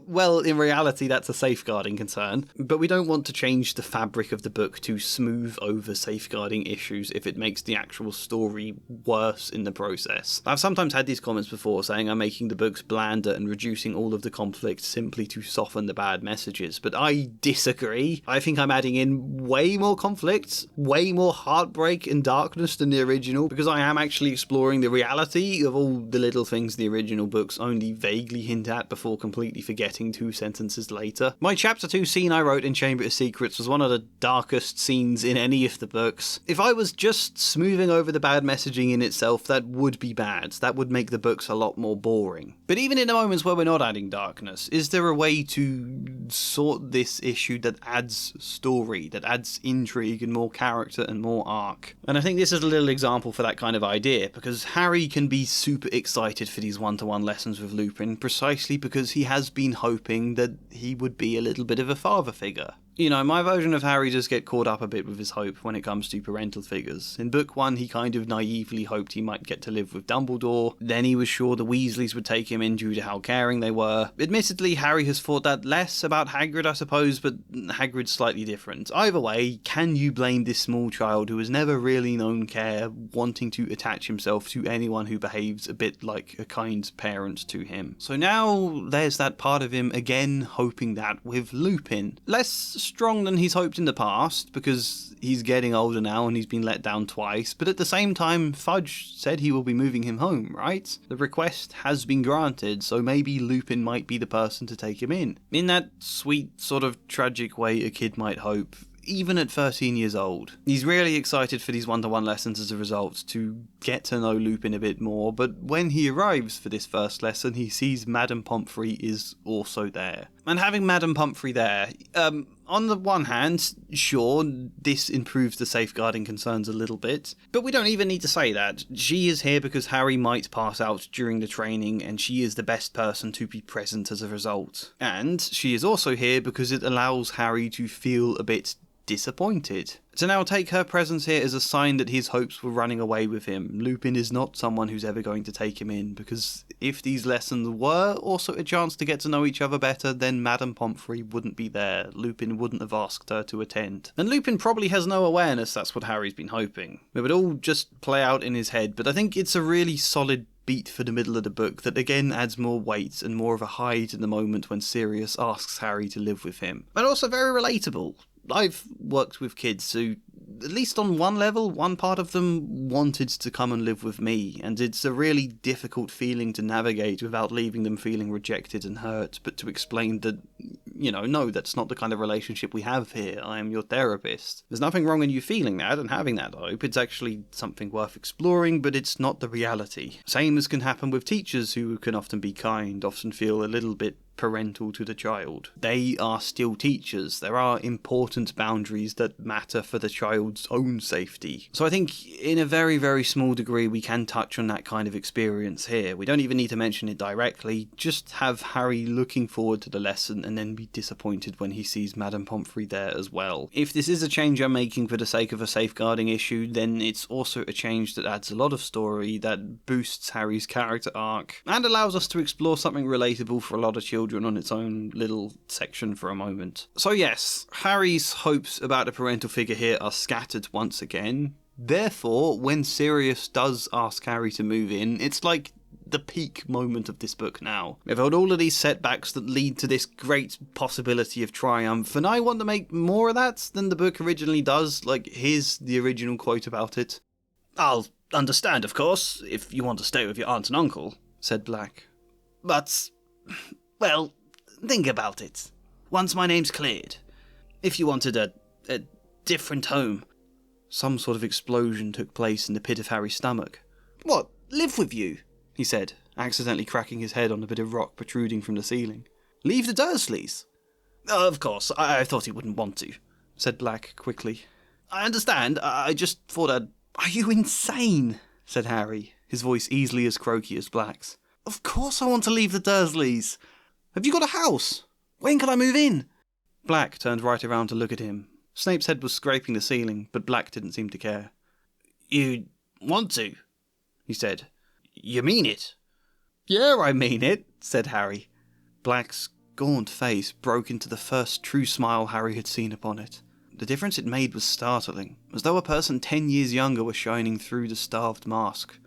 well, in reality, that's a safeguarding concern, but we don't want to change the fabric of the book to smooth over safeguarding issues if it makes the actual story worse in the process. I've sometimes had these comments before saying I'm making the books blander and reducing all of the conflict simply to soften the bad messages, but I disagree. I think I'm adding in way more conflict, way more heartbreak and darkness than the original, because I am actually exploring the reality of all the little things the original books only vaguely hint at before completely forgetting 2 sentences later. My chapter 2 scene I wrote in Chamber of Secrets was one of the darkest scenes in any of the books. If I was just smoothing over the bad messaging in itself, that would be bad. That would make the books a lot more boring. But even in the moments where we're not adding darkness, is there a way to sort this issue that adds story, that adds intrigue and more character and more arc? And I think this is a little example for that kind of idea, because Harry can be super excited for these one-to-one lessons with Lupin precisely because he has been hoping that he would be a little bit of a father figure. You know, my version of Harry does get caught up a bit with his hope when it comes to parental figures. In book 1, he kind of naively hoped he might get to live with Dumbledore. Then he was sure the Weasleys would take him in due to how caring they were. Admittedly, Harry has thought that less about Hagrid, I suppose, but Hagrid's slightly different. Either way, can you blame this small child who has never really known care, wanting to attach himself to anyone who behaves a bit like a kind parent to him? So now there's that part of him again hoping that with Lupin. Less strong than he's hoped in the past, because he's getting older now and he's been let down twice, but at the same time, Fudge said he will be moving him home, right? The request has been granted, so maybe Lupin might be the person to take him in that sweet, sort of tragic way a kid might hope, even at 13 years old. He's really excited for these one-to-one lessons as a result, to get to know Lupin a bit more, but when he arrives for this first lesson, he sees Madame Pomfrey is also there. And having Madame Pomfrey there, on the one hand, sure, this improves the safeguarding concerns a little bit, but we don't even need to say that. She is here because Harry might pass out during the training, and she is the best person to be present as a result. And she is also here because it allows Harry to feel a bit disappointed. To now take her presence here as a sign that his hopes were running away with him. Lupin is not someone who's ever going to take him in, because if these lessons were also a chance to get to know each other better, then Madame Pomfrey wouldn't be there. Lupin wouldn't have asked her to attend. And Lupin probably has no awareness that's what Harry's been hoping. It would all just play out in his head, but I think it's a really solid beat for the middle of the book that again adds more weight and more of a high to the moment when Sirius asks Harry to live with him. But also very relatable. I've worked with kids who, at least on one level, one part of them wanted to come and live with me, and it's a really difficult feeling to navigate without leaving them feeling rejected and hurt, but to explain that, you know, no, that's not the kind of relationship we have here. I am your therapist. There's nothing wrong in you feeling that and having that hope. It's actually something worth exploring, but it's not the reality. Same as can happen with teachers who can often be kind, often feel a little bit parental to the child. They are still teachers. There are important boundaries that matter for the child's own safety. So I think in a very, very small degree we can touch on that kind of experience here. We don't even need to mention it directly, just have Harry looking forward to the lesson and then be disappointed when he sees Madame Pomfrey there as well. If this is a change I'm making for the sake of a safeguarding issue, then it's also a change that adds a lot of story, that boosts Harry's character arc, and allows us to explore something relatable for a lot of children on its own little section for a moment. So yes, Harry's hopes about a parental figure here are scattered once again. Therefore, when Sirius does ask Harry to move in, it's like the peak moment of this book now. We've had all of these setbacks that lead to this great possibility of triumph, and I want to make more of that than the book originally does. Like, here's the original quote about it. "I'll understand, of course, if you want to stay with your aunt and uncle," said Black. "But, well, think about it. Once my name's cleared, if you wanted a different home..." Some sort of explosion took place in the pit of Harry's stomach. What, live with you? He said, accidentally cracking his head on a bit of rock protruding from the ceiling. Leave the Dursleys? Of course, I thought he wouldn't want to, said Black quickly. I understand, I just thought I'd... Are you insane? Said Harry, his voice easily as croaky as Black's. Of course I want to leave the Dursleys. Have you got a house? When can I move in? Black turned right around to look at him. Snape's head was scraping the ceiling, but Black didn't seem to care. You want to? He said. You mean it? Yeah, I mean it, said Harry. Black's gaunt face broke into the first true smile Harry had seen upon it. The difference it made was startling, as though a person 10 years younger were shining through the starved mask.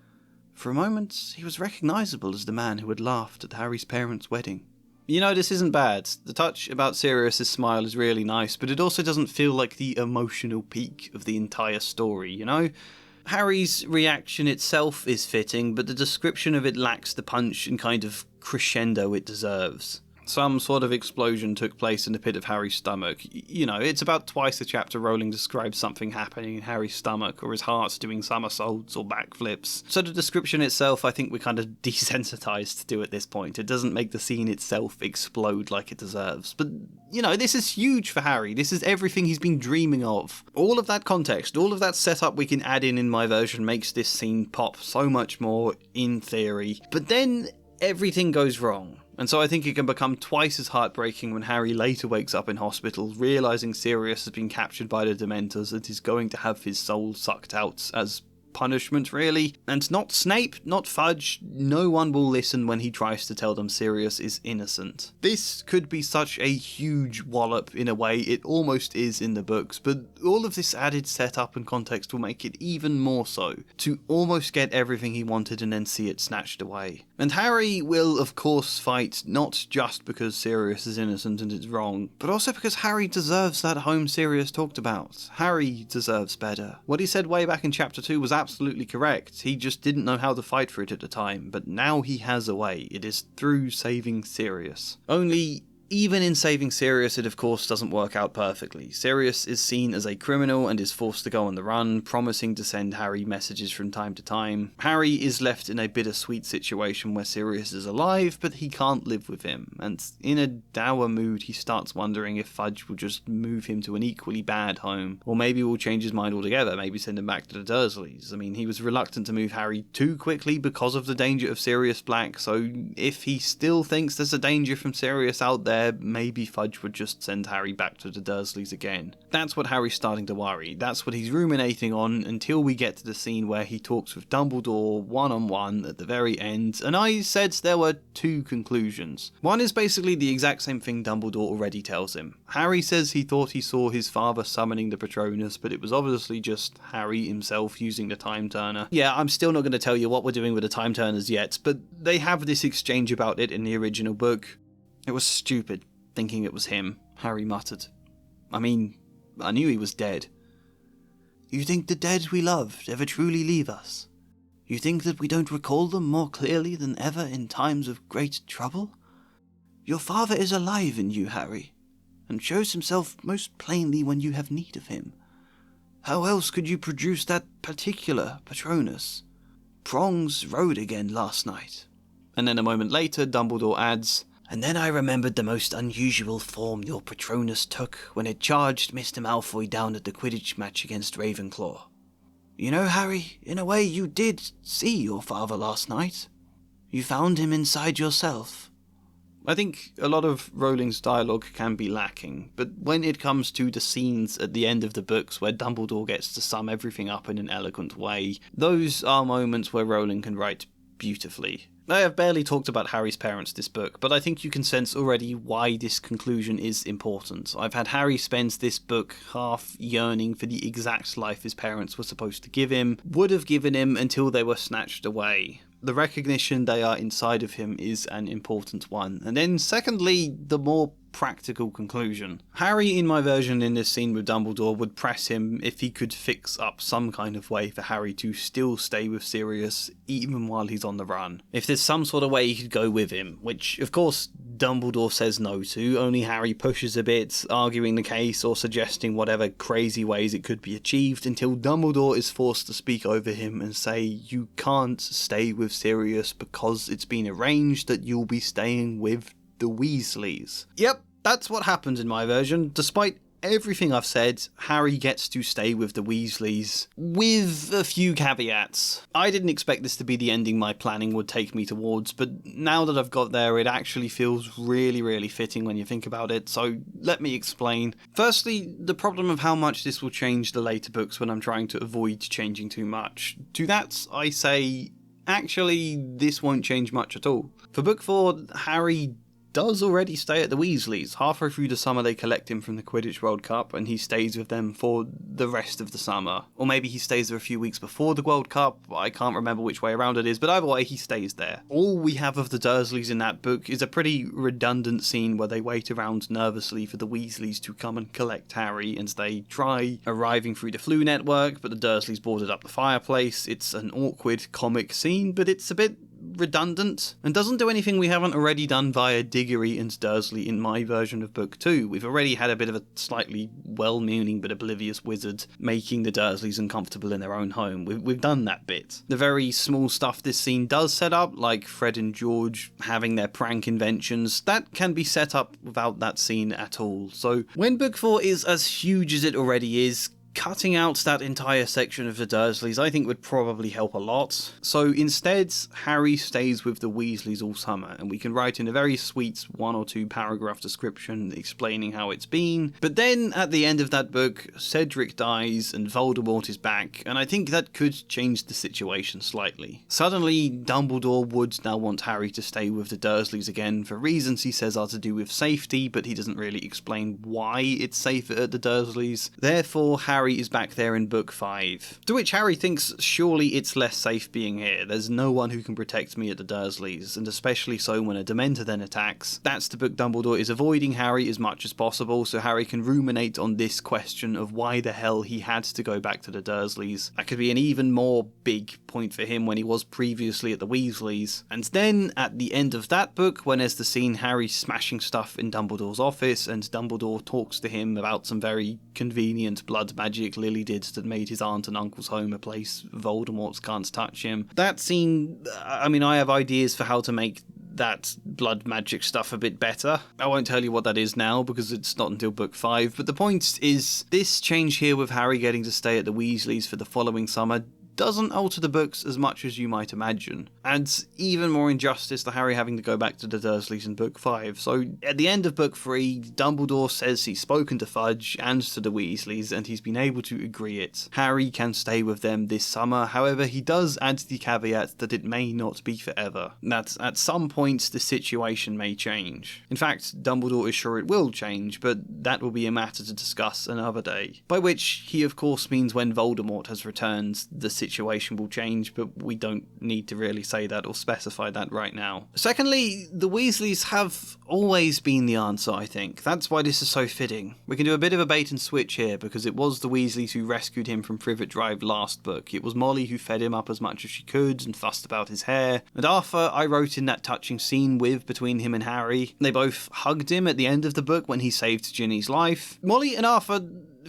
For a moment, he was recognisable as the man who had laughed at Harry's parents' wedding. You know, this isn't bad. The touch about Sirius's smile is really nice, but it also doesn't feel like the emotional peak of the entire story, you know? Harry's reaction itself is fitting, but the description of it lacks the punch and kind of crescendo it deserves. Some sort of explosion took place in the pit of Harry's stomach. You know, it's about twice a chapter Rowling describes something happening in Harry's stomach, or his heart doing somersaults or backflips. So the description itself, I think we're kind of desensitized to do at this point. It doesn't make the scene itself explode like it deserves. But, you know, this is huge for Harry. This is everything he's been dreaming of. All of that context, all of that setup we can add in my version makes this scene pop so much more, in theory. But then everything goes wrong. And so I think it can become twice as heartbreaking when Harry later wakes up in hospital, realising Sirius has been captured by the Dementors and is going to have his soul sucked out as punishment, really. And not Snape, not Fudge, no one will listen when he tries to tell them Sirius is innocent. This could be such a huge wallop in a way it almost is in the books, but all of this added setup and context will make it even more so, to almost get everything he wanted and then see it snatched away. And Harry will, of course, fight not just because Sirius is innocent and it's wrong, but also because Harry deserves that home Sirius talked about. Harry deserves better. What he said way back in Chapter 2 was absolutely correct. He just didn't know how to fight for it at the time, but now he has a way. It is through saving Sirius. Only, even in saving Sirius, it of course doesn't work out perfectly. Sirius is seen as a criminal and is forced to go on the run, promising to send Harry messages from time to time. Harry is left in a bittersweet situation where Sirius is alive, but he can't live with him, and in a dour mood he starts wondering if Fudge will just move him to an equally bad home, or maybe will change his mind altogether, maybe send him back to the Dursleys. I mean, he was reluctant to move Harry too quickly because of the danger of Sirius Black, so if he still thinks there's a danger from Sirius out there, maybe Fudge would just send Harry back to the Dursleys again. That's what Harry's starting to worry. That's what he's ruminating on until we get to the scene where he talks with Dumbledore one-on-one at the very end, and I said there were two conclusions. One is basically the exact same thing Dumbledore already tells him. Harry says he thought he saw his father summoning the Patronus, but it was obviously just Harry himself using the Time Turner. Yeah, I'm still not going to tell you what we're doing with the Time Turners yet, but they have this exchange about it in the original book. It was stupid, thinking it was him, Harry muttered. I mean, I knew he was dead. You think the dead we loved ever truly leave us? You think that we don't recall them more clearly than ever in times of great trouble? Your father is alive in you, Harry, and shows himself most plainly when you have need of him. How else could you produce that particular Patronus? Prongs rode again last night. And then a moment later, Dumbledore adds, and then I remembered the most unusual form your Patronus took when it charged Mr. Malfoy down at the Quidditch match against Ravenclaw. You know, Harry, in a way you did see your father last night. You found him inside yourself. I think a lot of Rowling's dialogue can be lacking, but when it comes to the scenes at the end of the books where Dumbledore gets to sum everything up in an eloquent way, those are moments where Rowling can write beautifully. I have barely talked about Harry's parents this book, but I think you can sense already why this conclusion is important. I've had Harry spend this book half yearning for the exact life his parents were supposed to give him, would have given him until they were snatched away. The recognition they are inside of him is an important one. And then secondly, the more practical conclusion. Harry, in my version in this scene with Dumbledore, would press him if he could fix up some kind of way for Harry to still stay with Sirius even while he's on the run. If there's some sort of way he could go with him, which of course Dumbledore says no to, only Harry pushes a bit, arguing the case or suggesting whatever crazy ways it could be achieved, until Dumbledore is forced to speak over him and say, you can't stay with Sirius because it's been arranged that you'll be staying with the Weasleys. Yep, that's what happens in my version. Despite everything I've said, Harry gets to stay with the Weasleys, with a few caveats. I didn't expect this to be the ending my planning would take me towards, but now that I've got there, it actually feels really, really fitting when you think about it, so let me explain. Firstly, the problem of how much this will change the later books when I'm trying to avoid changing too much. To that, I say, actually, this won't change much at all. For Book 4, Harry does already stay at the Weasleys. Halfway through the summer they collect him from the Quidditch World Cup and he stays with them for the rest of the summer. Or maybe he stays there a few weeks before the World Cup, I can't remember which way around it is, but either way he stays there. All we have of the Dursleys in that book is a pretty redundant scene where they wait around nervously for the Weasleys to come and collect Harry, and they try arriving through the Flu network, but the Dursleys boarded up the fireplace. It's an awkward comic scene, but it's a bit redundant and doesn't do anything we haven't already done via Diggory and Dursley in my version of Book 2. We've already had a bit of a slightly well-meaning but oblivious wizard making the Dursleys uncomfortable in their own home. We've done that bit. The very small stuff this scene does set up, like Fred and George having their prank inventions, that can be set up without that scene at all. So when Book 4 is as huge as it already is, cutting out that entire section of the Dursleys I think would probably help a lot. So instead, Harry stays with the Weasleys all summer, and we can write in a very sweet 1 or 2 paragraph description explaining how it's been. But then at the end of that book, Cedric dies and Voldemort is back, and I think that could change the situation slightly. Suddenly, Dumbledore would now want Harry to stay with the Dursleys again for reasons he says are to do with safety, but he doesn't really explain why it's safer at the Dursleys. Therefore, Harry is back there in Book 5. To which Harry thinks, surely it's less safe being here. There's no one who can protect me at the Dursleys, and especially so when a Dementor then attacks. That's the book Dumbledore is avoiding Harry as much as possible, so Harry can ruminate on this question of why the hell he had to go back to the Dursleys. That could be an even more big point for him when he was previously at the Weasleys. And then, at the end of that book, when there's the scene Harry smashing stuff in Dumbledore's office, and Dumbledore talks to him about some very convenient blood magic Lily did that made his aunt and uncle's home a place Voldemort can't touch him. That scene, I mean, I have ideas for how to make that blood magic stuff a bit better. I won't tell you what that is now because it's not until Book 5, but the point is, this change here with Harry getting to stay at the Weasleys for the following summer doesn't alter the books as much as you might imagine. Adds even more injustice to Harry having to go back to the Dursleys in Book 5. So at the end of Book 3, Dumbledore says he's spoken to Fudge and to the Weasleys and he's been able to agree it. Harry can stay with them this summer, however he does add the caveat that it may not be forever. That at some point the situation may change. In fact, Dumbledore is sure it will change, but that will be a matter to discuss another day. By which he of course means when Voldemort has returned, the situation will change, but we don't need to really say that or specify that right now. Secondly, the Weasleys have always been the answer, I think. That's why this is so fitting. We can do a bit of a bait and switch here, because it was the Weasleys who rescued him from Privet Drive last book. It was Molly who fed him up as much as she could and fussed about his hair. And Arthur, I wrote in that touching scene between him and Harry. They both hugged him at the end of the book when he saved Ginny's life. Molly and Arthur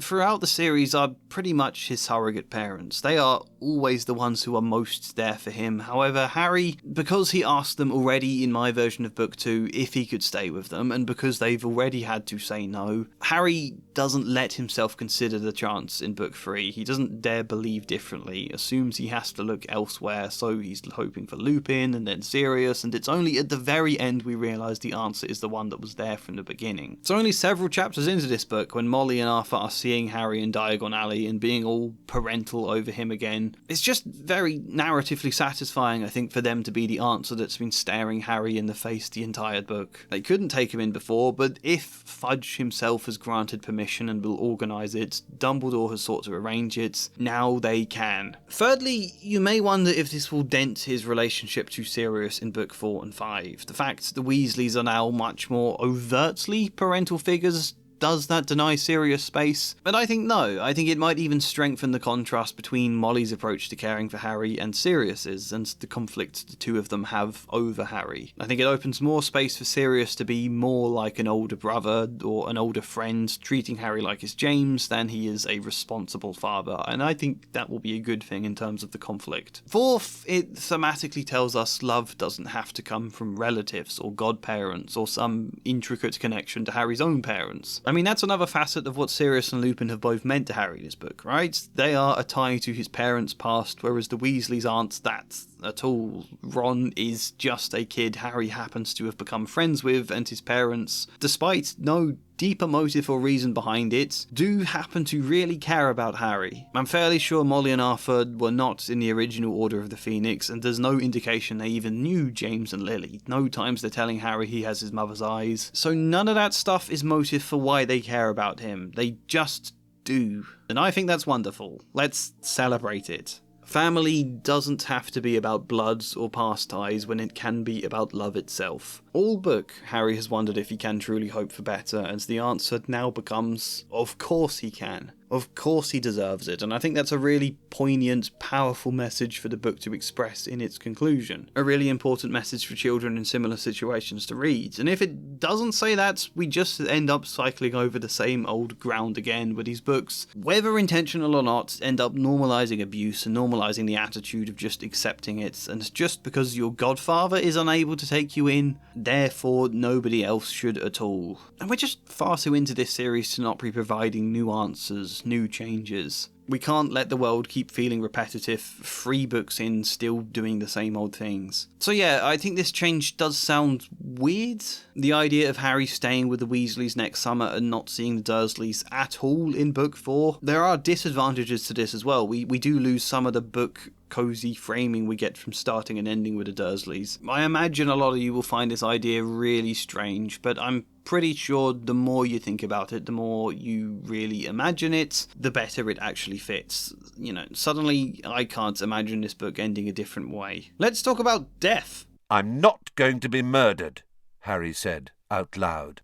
throughout the series are pretty much his surrogate parents. They are always the ones who are most there for him. However, Harry, because he asked them already in my version of Book 2 if he could stay with them, and because they've already had to say no, Harry doesn't let himself consider the chance in Book 3. He doesn't dare believe differently, assumes he has to look elsewhere, so he's hoping for Lupin and then Sirius, and it's only at the very end we realise the answer is the one that was there from the beginning. It's only several chapters into this book when Molly and Arthur are seeing Harry in Diagon Alley and being all parental over him again. It's just very narratively satisfying, I think, for them to be the answer that's been staring Harry in the face the entire book. They couldn't take him in before, but if Fudge himself has granted permission and will organise it, Dumbledore has sought to arrange it, now they can. Thirdly, you may wonder if this will dent his relationship to Sirius in Book 4 and 5. The fact the Weasleys are now much more overtly parental figures does that deny Sirius space? But I think no. I think it might even strengthen the contrast between Molly's approach to caring for Harry and Sirius's, and the conflict the two of them have over Harry. I think it opens more space for Sirius to be more like an older brother or an older friend, treating Harry like his James than he is a responsible father, and I think that will be a good thing in terms of the conflict. Fourth, it thematically tells us love doesn't have to come from relatives or godparents or some intricate connection to Harry's own parents. I mean, that's another facet of what Sirius and Lupin have both meant to Harry in this book, right? They are a tie to his parents' past, whereas the Weasleys aren't that at all. Ron is just a kid Harry happens to have become friends with, and his parents, despite no deeper motive or reason behind it, do happen to really care about Harry. I'm fairly sure Molly and Arthur were not in the original Order of the Phoenix, and there's no indication they even knew James and Lily. No times they're telling Harry he has his mother's eyes. So none of that stuff is motive for why they care about him. They just do. And I think that's wonderful. Let's celebrate it. Family doesn't have to be about bloods or past ties when it can be about love itself. All book, Harry has wondered if he can truly hope for better, and the answer now becomes, of course he can. Of course he deserves it, and I think that's a really poignant, powerful message for the book to express in its conclusion. A really important message for children in similar situations to read. And if it doesn't say that, we just end up cycling over the same old ground again, where these books, whether intentional or not, end up normalising abuse and normalising the attitude of just accepting it, and just because your godfather is unable to take you in, therefore nobody else should at all. And we're just far too into this series to not be providing new answers, new changes. We can't let the world keep feeling repetitive, 3 books in, still doing the same old things. So yeah, I think this change does sound weird. The idea of Harry staying with the Weasleys next summer and not seeing the Dursleys at all in book 4. There are disadvantages to this as well. We do lose some of the book cozy framing we get from starting and ending with the Dursleys. I imagine a lot of you will find this idea really strange, but I'm pretty sure the more you think about it, the more you really imagine it, the better it actually fits. You know, suddenly I can't imagine this book ending a different way. Let's talk about death. "I'm not going to be murdered," Harry said out loud.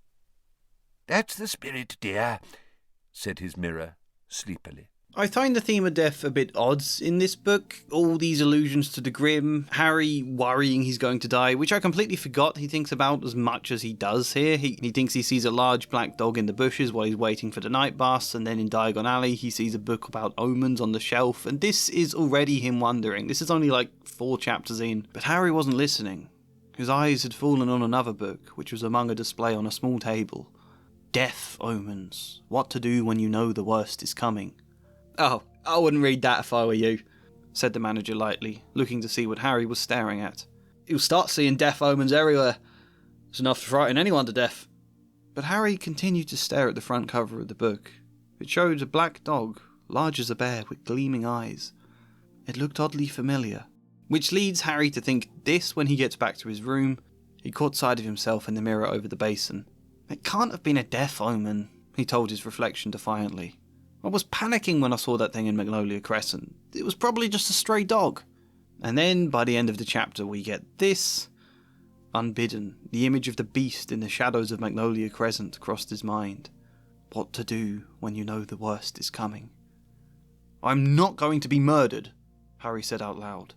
"That's the spirit, dear," said his mirror sleepily. I find the theme of death a bit odd in this book. All these allusions to the grim, Harry worrying he's going to die, which I completely forgot he thinks about as much as he does here. He thinks he sees a large black dog in the bushes while he's waiting for the night bus, and then in Diagon Alley he sees a book about omens on the shelf, and this is already him wondering. This is only like 4 chapters in, but Harry wasn't listening. His eyes had fallen on another book, which was among a display on a small table. Death omens. What to do when you know the worst is coming. "Oh, I wouldn't read that if I were you," said the manager lightly, looking to see what Harry was staring at. "You'll start seeing death omens everywhere. It's enough to frighten anyone to death." But Harry continued to stare at the front cover of the book. It showed a black dog, large as a bear, with gleaming eyes. It looked oddly familiar, which leads Harry to think this when he gets back to his room. He caught sight of himself in the mirror over the basin. "It can't have been a death omen," he told his reflection defiantly. "I was panicking when I saw that thing in Magnolia Crescent. It was probably just a stray dog." And then, by the end of the chapter, we get this. Unbidden, the image of the beast in the shadows of Magnolia Crescent crossed his mind. What to do when you know the worst is coming. "I'm not going to be murdered," Harry said out loud.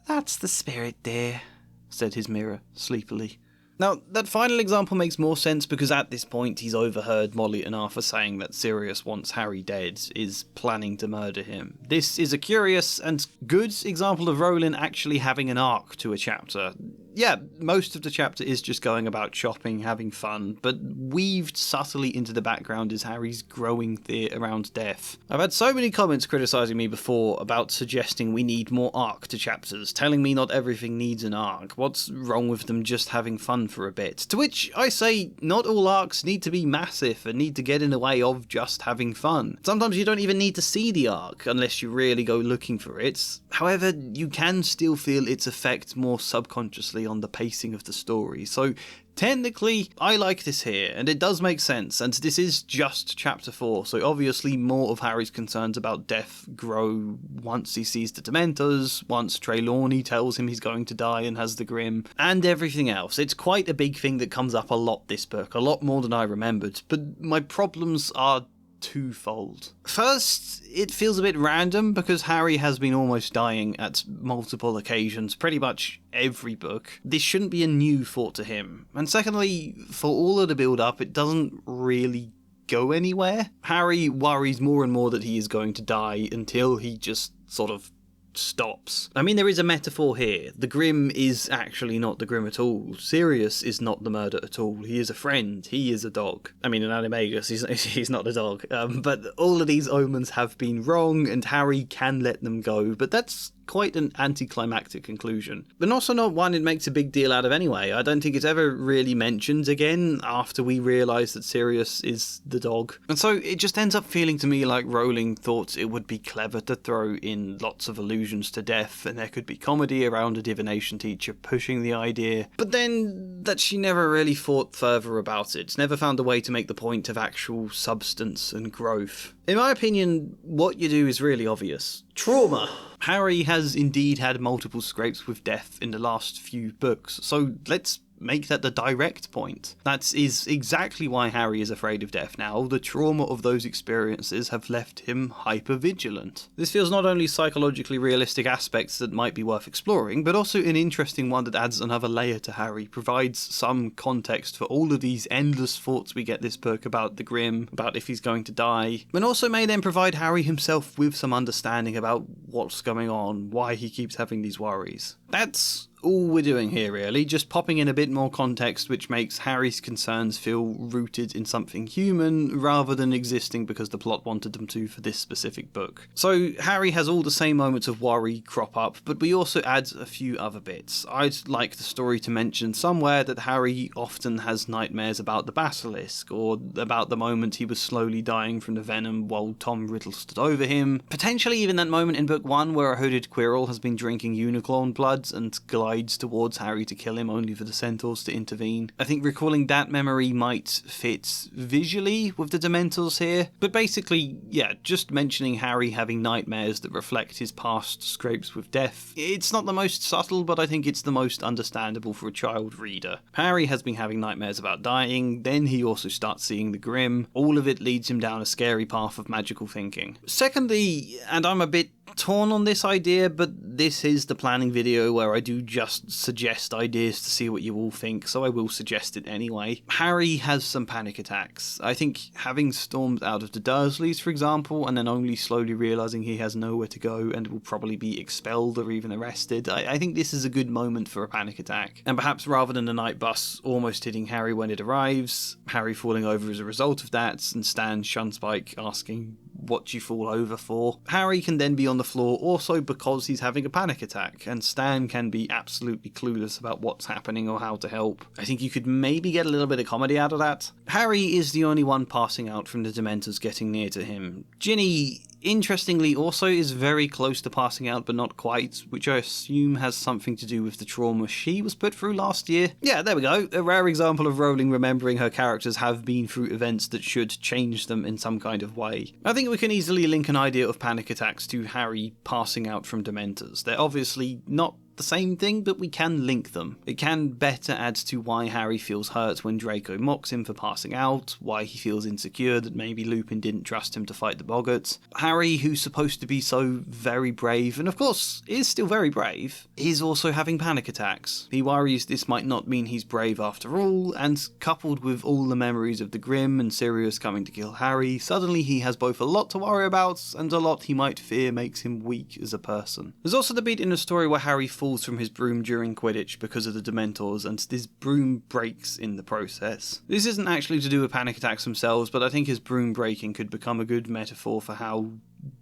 "That's the spirit, dear," said his mirror, sleepily. Now, that final example makes more sense because at this point he's overheard Molly and Arthur saying that Sirius wants Harry dead, is planning to murder him. This is a curious and good example of Rowling actually having an arc to a chapter. Yeah, most of the chapter is just going about shopping, having fun, but weaved subtly into the background is Harry's growing fear around death. I've had so many comments criticising me before about suggesting we need more arc to chapters, telling me not everything needs an arc. What's wrong with them just having fun for a bit? To which I say, not all arcs need to be massive and need to get in the way of just having fun. Sometimes you don't even need to see the arc unless you really go looking for it. However, you can still feel its effect more subconsciously on the pacing of the story. So Technically, I like this here, and it does make sense, and this is just chapter 4, so obviously more of Harry's concerns about death grow once he sees the Dementors, once Trelawney tells him he's going to die and has the Grim, and everything else. It's quite a big thing that comes up a lot this book, a lot more than I remembered, but my problems are twofold. First, it feels a bit random because Harry has been almost dying at multiple occasions, pretty much every book. This shouldn't be a new thought to him. And secondly, for all of the build-up, it doesn't really go anywhere. Harry worries more and more that he is going to die until he just sort of stops. I mean, there is a metaphor here. The Grim is actually not the Grim at all. Sirius is not the murder at all. He is a friend. He is a dog. I mean, in Animagus, he's not a dog. But all of these omens have been wrong, and Harry can let them go. But that's quite an anticlimactic conclusion. But also not one it makes a big deal out of anyway. I don't think it's ever really mentioned again after we realise that Sirius is the dog. And so it just ends up feeling to me like Rowling thought it would be clever to throw in lots of allusions to death, and there could be comedy around a divination teacher pushing the idea, but then that she never really thought further about it, never found a way to make the point of actual substance and growth. In my opinion, what you do is really obvious. Trauma. Harry has indeed had multiple scrapes with death in the last few books, so let's make that the direct point. That is exactly why Harry is afraid of death now. The trauma of those experiences have left him hyper-vigilant. This feels not only psychologically realistic aspects that might be worth exploring, but also an interesting one that adds another layer to Harry, provides some context for all of these endless thoughts we get this book about the Grim, about if he's going to die, and also may then provide Harry himself with some understanding about what's going on, why he keeps having these worries. That's all we're doing here really, just popping in a bit more context which makes Harry's concerns feel rooted in something human rather than existing because the plot wanted them to for this specific book. So Harry has all the same moments of worry crop up, but we also add a few other bits. I'd like the story to mention somewhere that Harry often has nightmares about the basilisk, or about the moment he was slowly dying from the venom while Tom Riddle stood over him. Potentially even that moment in book 1 where a hooded Quirrell has been drinking unicorn blood and glides towards Harry to kill him only for the centaurs to intervene. I think recalling that memory might fit visually with the Dementors here, but basically, yeah, just mentioning Harry having nightmares that reflect his past scrapes with death. It's not the most subtle, but I think it's the most understandable for a child reader. Harry has been having nightmares about dying, then he also starts seeing the Grim. All of it leads him down a scary path of magical thinking. Secondly, and I'm a bit torn on this idea, but this is the planning video where I do just suggest ideas to see what you all think, so I will suggest it anyway. Harry has some panic attacks. I think having stormed out of the Dursleys, for example, and then only slowly realising he has nowhere to go and will probably be expelled or even arrested, I think this is a good moment for a panic attack. And perhaps rather than the night bus almost hitting Harry when it arrives, Harry falling over as a result of that, and Stan Shunspike asking what you fall over for, Harry can then be on the floor also because he's having a panic attack, and Stan can be absolutely clueless about what's happening or how to help. I think you could maybe get a little bit of comedy out of that. Harry is the only one passing out from the Dementors getting near to him. Ginny, interestingly, also is very close to passing out, but not quite, which I assume has something to do with the trauma she was put through last year. Yeah, there we go. A rare example of Rowling remembering her characters have been through events that should change them in some kind of way. I think we can easily link an idea of panic attacks to Harry passing out from Dementors. They're obviously not the same thing, but we can link them. It can better add to why Harry feels hurt when Draco mocks him for passing out, why he feels insecure that maybe Lupin didn't trust him to fight the Boggarts. Harry, who's supposed to be so very brave, and of course is still very brave, is also having panic attacks. He worries this might not mean he's brave after all, and coupled with all the memories of the Grim and Sirius coming to kill Harry, suddenly he has both a lot to worry about and a lot he might fear makes him weak as a person. There's also the beat in the story where Harry falls from his broom during Quidditch because of the Dementors, and his broom breaks in the process. This isn't actually to do with panic attacks themselves, but I think his broom breaking could become a good metaphor for how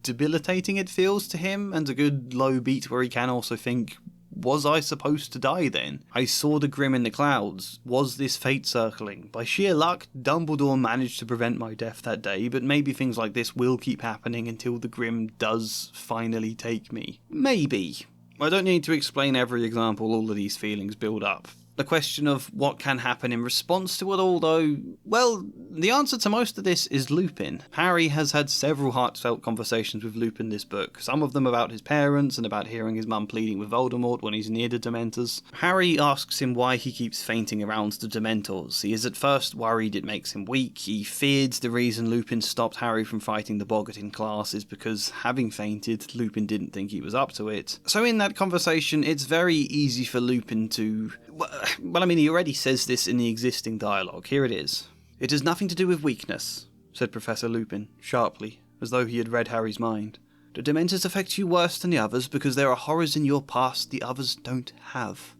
debilitating it feels to him, and a good low beat where he can also think, was I supposed to die then? I saw the Grim in the clouds. Was this fate circling? By sheer luck, Dumbledore managed to prevent my death that day, but maybe things like this will keep happening until the Grim does finally take me. Maybe. I don't need to explain every example all of these feelings build up. The question of what can happen in response to it all, though, well, the answer to most of this is Lupin. Harry has had several heartfelt conversations with Lupin this book, some of them about his parents and about hearing his mum pleading with Voldemort when he's near the Dementors. Harry asks him why he keeps fainting around the Dementors. He is at first worried it makes him weak. He feared the reason Lupin stopped Harry from fighting the Boggart in class is because, having fainted, Lupin didn't think he was up to it. So in that conversation, it's very easy for Lupin to... Well, I mean, he already says this in the existing dialogue. Here it is. "It has nothing to do with weakness," said Professor Lupin, sharply, as though he had read Harry's mind. "The Dementors affect you worse than the others because there are horrors in your past the others don't have."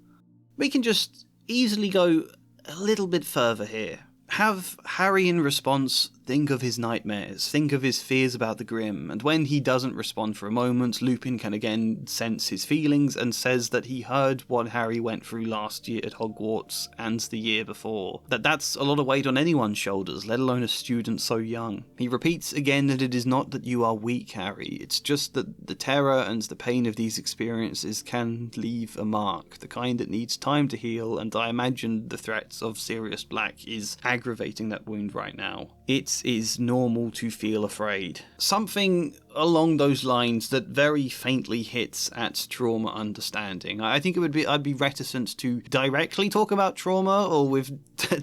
We can just easily go a little bit further here. Have Harry in response think of his nightmares, think of his fears about the Grim, and when he doesn't respond for a moment, Lupin can again sense his feelings and says that he heard what Harry went through last year at Hogwarts and the year before. That's a lot of weight on anyone's shoulders, let alone a student so young. He repeats again that it is not that you are weak, Harry, it's just that the terror and the pain of these experiences can leave a mark, the kind that needs time to heal, and I imagine the threats of Sirius Black is aggravating that wound right now. It is normal to feel afraid. Something along those lines that very faintly hits at trauma understanding. I think I'd be reticent to directly talk about trauma or with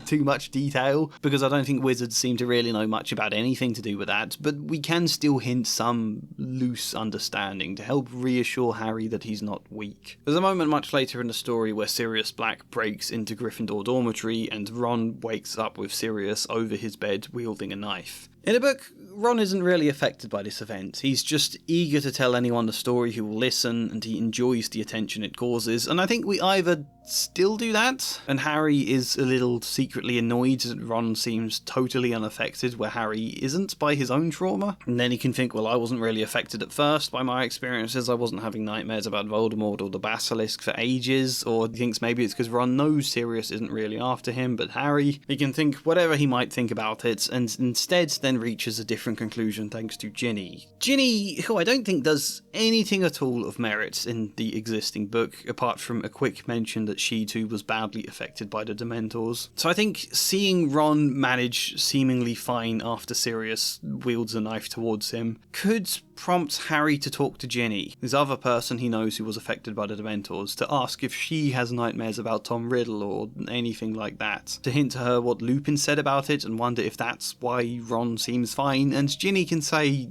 too much detail, because I don't think wizards seem to really know much about anything to do with that, but we can still hint some loose understanding to help reassure Harry that he's not weak. There's a moment much later in the story where Sirius Black breaks into Gryffindor dormitory and Ron wakes up with Sirius over his bed wielding a knife. In the book, Ron isn't really affected by this event. He's just eager to tell anyone the story who will listen, and he enjoys the attention it causes, and I think we either still do that, and Harry is a little secretly annoyed that Ron seems totally unaffected where Harry isn't by his own trauma, and then he can think, well, I wasn't really affected at first by my experiences, I wasn't having nightmares about Voldemort or the Basilisk for ages, or he thinks maybe it's because Ron knows Sirius isn't really after him, but Harry, he can think whatever he might think about it, and instead then reaches a different conclusion thanks to Ginny. Ginny, who I don't think does anything at all of merit in the existing book, apart from a quick mention that she too was badly affected by the Dementors. So I think seeing Ron manage seemingly fine after Sirius wields a knife towards him could prompt Harry to talk to Ginny, this other person he knows who was affected by the Dementors, to ask if she has nightmares about Tom Riddle or anything like that, to hint to her what Lupin said about it and wonder if that's why Ron seems fine, and Ginny can say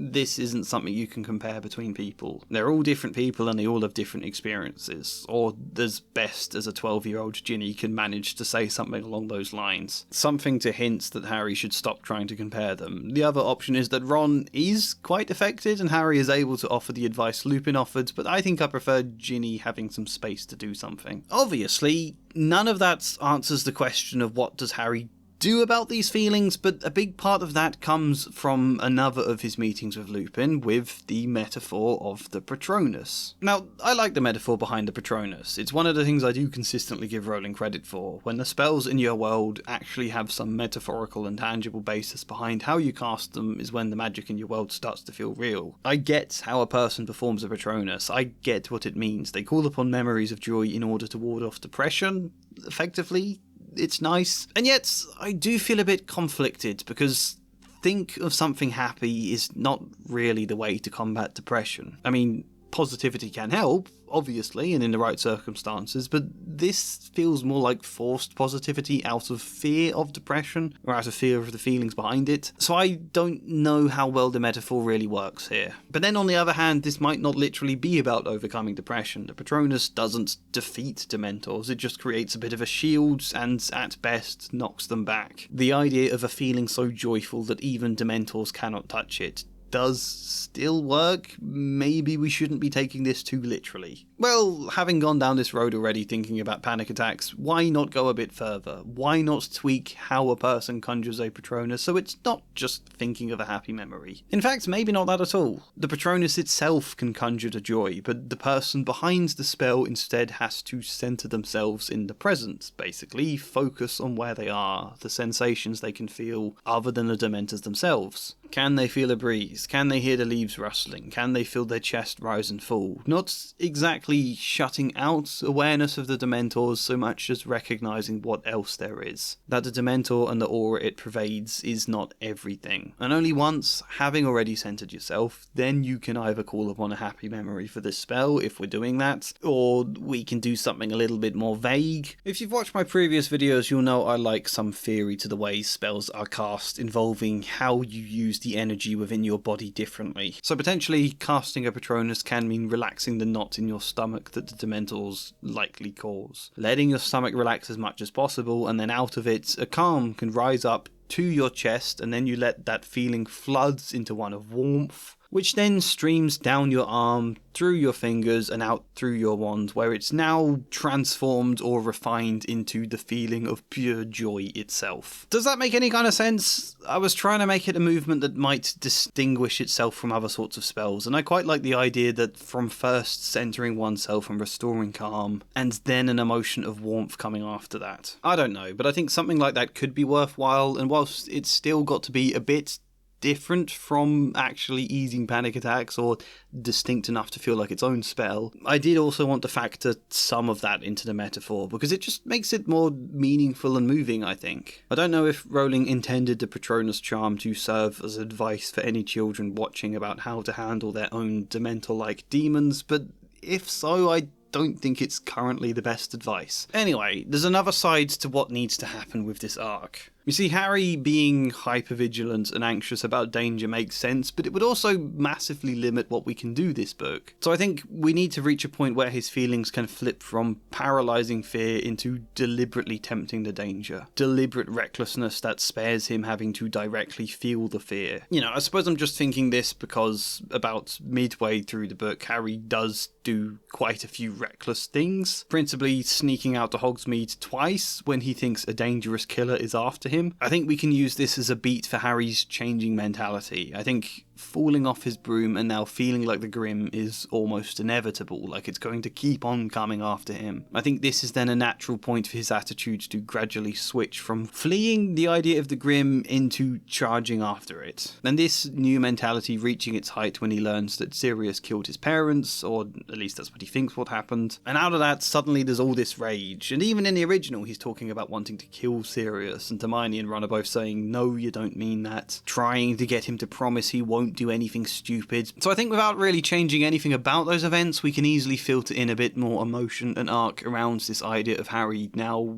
this isn't something you can compare between people. They're all different people and they all have different experiences, or as best as a 12-year-old Ginny can manage to say something along those lines. Something to hint that Harry should stop trying to compare them. The other option is that Ron is quite affected and Harry is able to offer the advice Lupin offered, but I think I prefer Ginny having some space to do something. Obviously, none of that answers the question of what does Harry do about these feelings, but a big part of that comes from another of his meetings with Lupin, with the metaphor of the Patronus. Now, I like the metaphor behind the Patronus. It's one of the things I do consistently give Rowling credit for. When the spells in your world actually have some metaphorical and tangible basis behind how you cast them is when the magic in your world starts to feel real. I get how a person performs a Patronus. I get what it means. They call upon memories of joy in order to ward off depression, effectively. It's nice. And yet, I do feel a bit conflicted, because think of something happy is not really the way to combat depression. I mean, positivity can help, obviously, and in the right circumstances, but this feels more like forced positivity out of fear of depression, or out of fear of the feelings behind it. So I don't know how well the metaphor really works here. But then on the other hand, this might not literally be about overcoming depression. The Patronus doesn't defeat Dementors, it just creates a bit of a shield and, at best, knocks them back. The idea of a feeling so joyful that even Dementors cannot touch it does still work. Maybe we shouldn't be taking this too literally. Well, having gone down this road already thinking about panic attacks, why not go a bit further? Why not tweak how a person conjures a Patronus so it's not just thinking of a happy memory? In fact, maybe not that at all. The Patronus itself can conjure the joy, but the person behind the spell instead has to center themselves in the present, basically focus on where they are, the sensations they can feel other than the Dementors themselves. Can they feel a breeze? Can they hear the leaves rustling? Can they feel their chest rise and fall? Not exactly shutting out awareness of the Dementors so much as recognising what else there is. That the Dementor and the aura it pervades is not everything. And only once, having already centred yourself, then you can either call upon a happy memory for this spell, if we're doing that, or we can do something a little bit more vague. If you've watched my previous videos, you'll know I like some theory to the way spells are cast, involving how you use the energy within your body differently. So potentially casting a Patronus can mean relaxing the knot in your stomach that the Dementors likely cause. Letting your stomach relax as much as possible, and then out of it, a calm can rise up to your chest, and then you let that feeling floods into one of warmth, which then streams down your arm, through your fingers, and out through your wand, where it's now transformed or refined into the feeling of pure joy itself. Does that make any kind of sense? I was trying to make it a movement that might distinguish itself from other sorts of spells, and I quite like the idea that from first centering oneself and restoring calm, and then an emotion of warmth coming after that. I don't know, but I think something like that could be worthwhile, and whilst it's still got to be a bit different from actually easing panic attacks or distinct enough to feel like its own spell, I did also want to factor some of that into the metaphor because it just makes it more meaningful and moving, I think. I don't know if Rowling intended the Patronus charm to serve as advice for any children watching about how to handle their own Dementor-like demons, but if so, I don't think it's currently the best advice. Anyway, there's another side to what needs to happen with this arc. You see, Harry being hyper-vigilant and anxious about danger makes sense, but it would also massively limit what we can do this book. So I think we need to reach a point where his feelings can flip from paralysing fear into deliberately tempting the danger. Deliberate recklessness that spares him having to directly feel the fear. You know, I suppose I'm just thinking this because about midway through the book, Harry does do quite a few reckless things, principally sneaking out to Hogsmeade twice when he thinks a dangerous killer is after him. I think we can use this as a beat for Harry's changing mentality. I think falling off his broom and now feeling like the Grim is almost inevitable, like it's going to keep on coming after him. I think this is then a natural point for his attitude to gradually switch from fleeing the idea of the Grim into charging after it. And this new mentality reaching its height when he learns that Sirius killed his parents, or at least that's what he thinks what happened. And out of that, suddenly there's all this rage. And even in the original, he's talking about wanting to kill Sirius, and Hermione and Ron are both saying, no, you don't mean that, trying to get him to promise he won't do anything stupid. So I think without really changing anything about those events, we can easily filter in a bit more emotion and arc around this idea of Harry now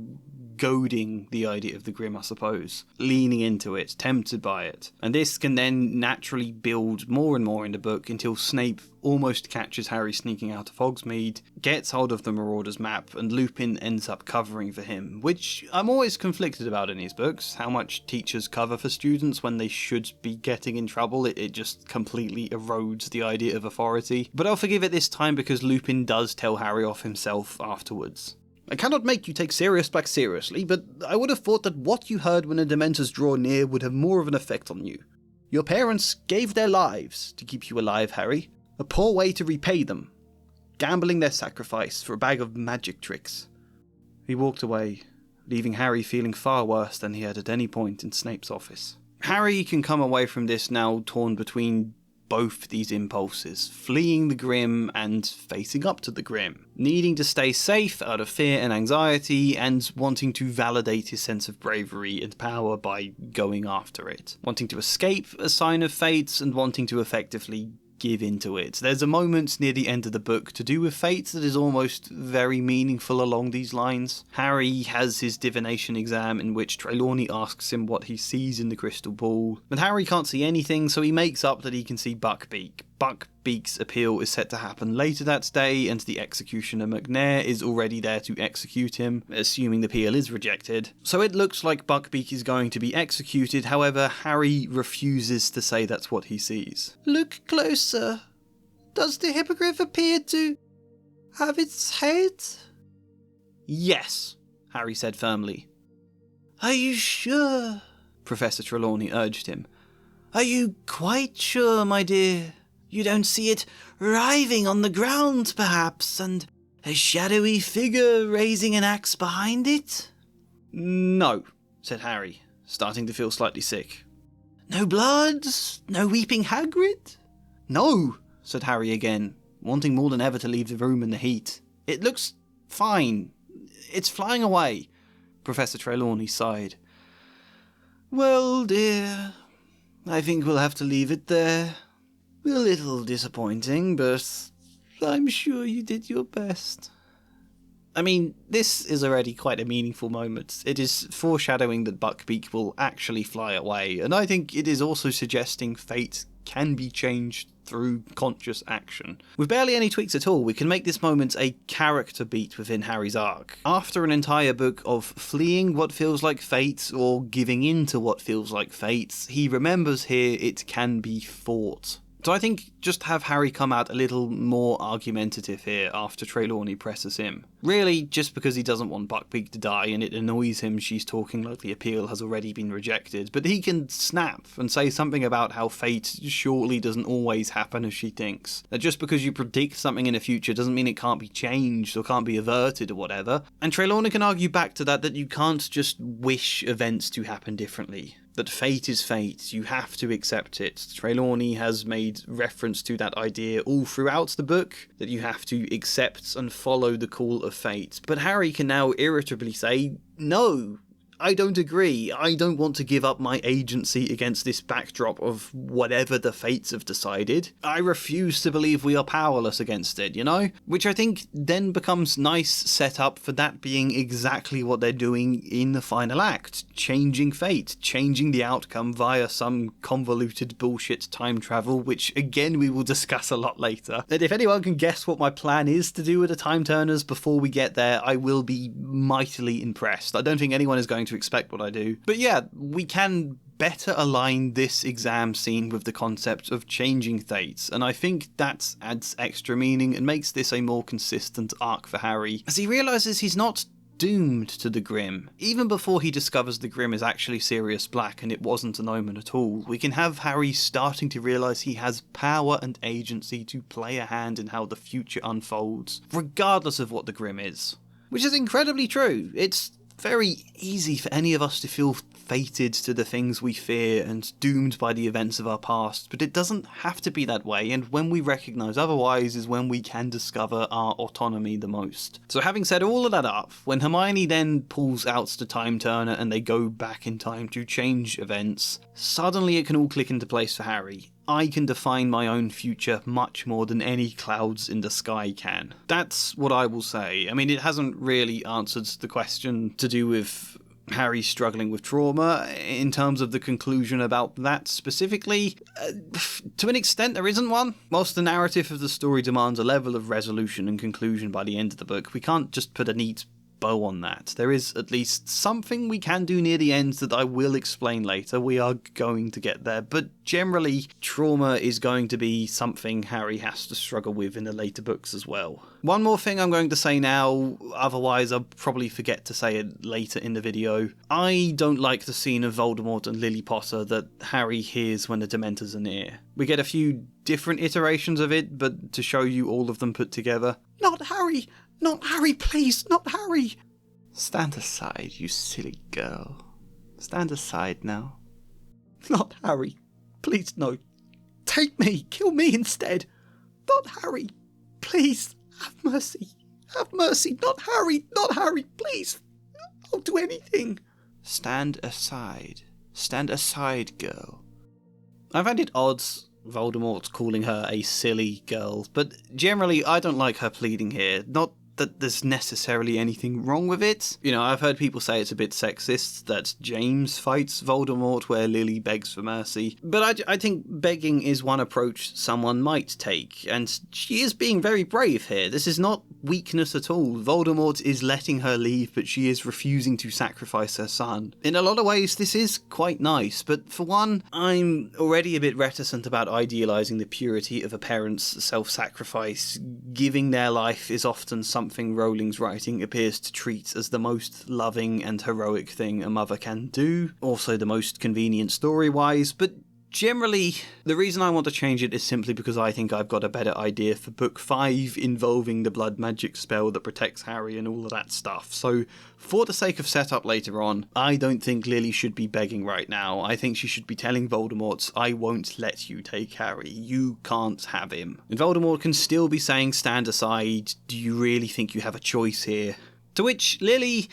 goading the idea of the Grim, I suppose, leaning into it, tempted by it. And this can then naturally build more and more in the book until Snape almost catches Harry sneaking out of Hogsmeade, gets hold of the Marauders map, and Lupin ends up covering for him, which I'm always conflicted about in these books, how much teachers cover for students when they should be getting in trouble. It just completely erodes the idea of authority. But I'll forgive it this time because Lupin does tell Harry off himself afterwards. I cannot make you take Sirius Black seriously, but I would have thought that what you heard when the Dementors draw near would have more of an effect on you. Your parents gave their lives to keep you alive, Harry. A poor way to repay them. Gambling their sacrifice for a bag of magic tricks. He walked away, leaving Harry feeling far worse than he had at any point in Snape's office. Harry can come away from this now torn between both these impulses, fleeing the Grim and facing up to the Grim, needing to stay safe out of fear and anxiety, and wanting to validate his sense of bravery and power by going after it, wanting to escape a sign of fate and wanting to effectively give into it. There's a moment near the end of the book to do with fate that is almost very meaningful along these lines. Harry has his divination exam in which Trelawney asks him what he sees in the crystal ball, but Harry can't see anything, so he makes up that he can see Buckbeak. Buckbeak's appeal is set to happen later that day, and the executioner McNair is already there to execute him, assuming the appeal is rejected. So it looks like Buckbeak is going to be executed, however, Harry refuses to say that's what he sees. Look closer. Does the hippogriff appear to have its head? Yes, Harry said firmly. Are you sure? Professor Trelawney urged him. Are you quite sure, my dear? You don't see it writhing on the ground, perhaps, and a shadowy figure raising an axe behind it? No, said Harry, starting to feel slightly sick. No blood? No weeping Hagrid? No, said Harry again, wanting more than ever to leave the room in the heat. It looks fine. It's flying away. Professor Trelawney sighed. Well, dear, I think we'll have to leave it there. A little disappointing, but I'm sure you did your best. I mean, this is already quite a meaningful moment. It is foreshadowing that Buckbeak will actually fly away, and I think it is also suggesting fate can be changed through conscious action. With barely any tweaks at all, we can make this moment a character beat within Harry's arc. After an entire book of fleeing what feels like fate, or giving in to what feels like fate, he remembers here it can be fought. So I think just have Harry come out a little more argumentative here after Trelawney presses him. Really, just because he doesn't want Buckbeak to die and it annoys him she's talking like the appeal has already been rejected, but he can snap and say something about how fate surely doesn't always happen as she thinks. That just because you predict something in the future doesn't mean it can't be changed or can't be averted or whatever. And Trelawney can argue back to that you can't just wish events to happen differently. That fate is fate, you have to accept it. Trelawney has made reference to that idea all throughout the book, that you have to accept and follow the call of fate. But Harry can now irritably say, no, I don't agree. I don't want to give up my agency against this backdrop of whatever the fates have decided. I refuse to believe we are powerless against it, you know? Which I think then becomes nice setup for that being exactly what they're doing in the final act. Changing fate, changing the outcome via some convoluted bullshit time travel, which again we will discuss a lot later. And if anyone can guess what my plan is to do with the Time Turners before we get there, I will be mightily impressed. I don't think anyone is going to expect what I do. But yeah, we can better align this exam scene with the concept of changing fates, and I think that adds extra meaning and makes this a more consistent arc for Harry, as he realises he's not doomed to the Grim. Even before he discovers the Grim is actually Sirius Black and it wasn't an omen at all, we can have Harry starting to realise he has power and agency to play a hand in how the future unfolds, regardless of what the Grim is. Which is incredibly true. It's very easy for any of us to feel fated to the things we fear and doomed by the events of our past, but it doesn't have to be that way, and when we recognise otherwise is when we can discover our autonomy the most. So having said all of that up, when Hermione then pulls out the Time Turner and they go back in time to change events, suddenly it can all click into place for Harry. I can define my own future much more than any clouds in the sky can. That's what I will say. I mean, it hasn't really answered the question to do with Harry struggling with trauma in terms of the conclusion about that specifically. To an extent, there isn't one. Whilst the narrative of the story demands a level of resolution and conclusion by the end of the book, we can't just put a neat bow on that. There is at least something we can do near the end that I will explain later. We are going to get there, but generally trauma is going to be something Harry has to struggle with in the later books as well. One more thing I'm going to say now, otherwise I'll probably forget to say it later in the video. I don't like the scene of Voldemort and Lily Potter that Harry hears when the Dementors are near. We get a few different iterations of it, but to show you all of them put together. Not Harry! Not Harry, please! Not Harry! Stand aside, you silly girl. Stand aside now. Not Harry. Please, no. Take me! Kill me instead! Not Harry! Please! Have mercy! Have mercy! Not Harry! Not Harry! Please! I'll do anything! Stand aside. Stand aside, girl. I find it odd Voldemort calling her a silly girl, but generally I don't like her pleading here. Not that there's necessarily anything wrong with it. You know, I've heard people say it's a bit sexist that James fights Voldemort where Lily begs for mercy, but I think begging is one approach someone might take, and she is being very brave here. This is not weakness at all. Voldemort is letting her leave, but she is refusing to sacrifice her son. In a lot of ways, this is quite nice, but for one, I'm already a bit reticent about idealising the purity of a parent's self-sacrifice. Giving their life is often something Rowling's writing appears to treat as the most loving and heroic thing a mother can do, also the most convenient story-wise, but Generally, the reason I want to change it is simply because I think I've got a better idea for book 5 involving the blood magic spell that protects Harry and all of that stuff. So, for the sake of setup later on, I don't think Lily should be begging right now. I think she should be telling Voldemort, I won't let you take Harry. You can't have him. And Voldemort can still be saying, stand aside. Do you really think you have a choice here? To which Lily,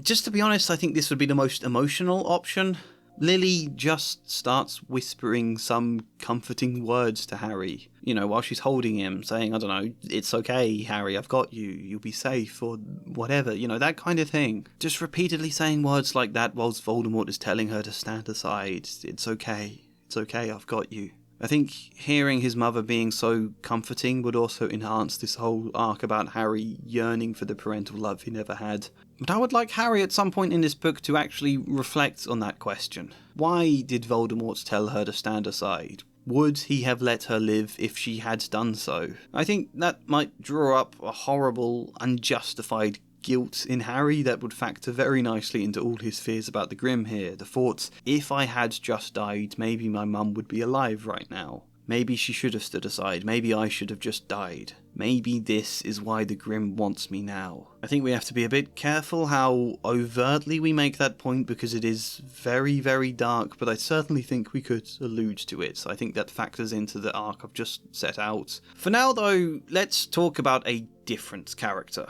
just to be honest, I think this would be the most emotional option. Lily just starts whispering some comforting words to Harry, while she's holding him, saying, I don't know, it's okay, Harry, I've got you, you'll be safe, or whatever, that kind of thing. Just repeatedly saying words like that whilst Voldemort is telling her to stand aside. It's okay, I've got you. I think hearing his mother being so comforting would also enhance this whole arc about Harry yearning for the parental love he never had. But I would like Harry at some point in this book to actually reflect on that question. Why did Voldemort tell her to stand aside? Would he have let her live if she had done so? I think that might draw up a horrible, unjustified guilt in Harry that would factor very nicely into all his fears about the Grim here. The thoughts, if I had just died, maybe my mum would be alive right now. Maybe she should have stood aside. Maybe I should have just died. Maybe this is why the Grim wants me now. I think we have to be a bit careful how overtly we make that point because it is very, very dark, but I certainly think we could allude to it. I think that factors into the arc I've just set out. For now, though, let's talk about a different character.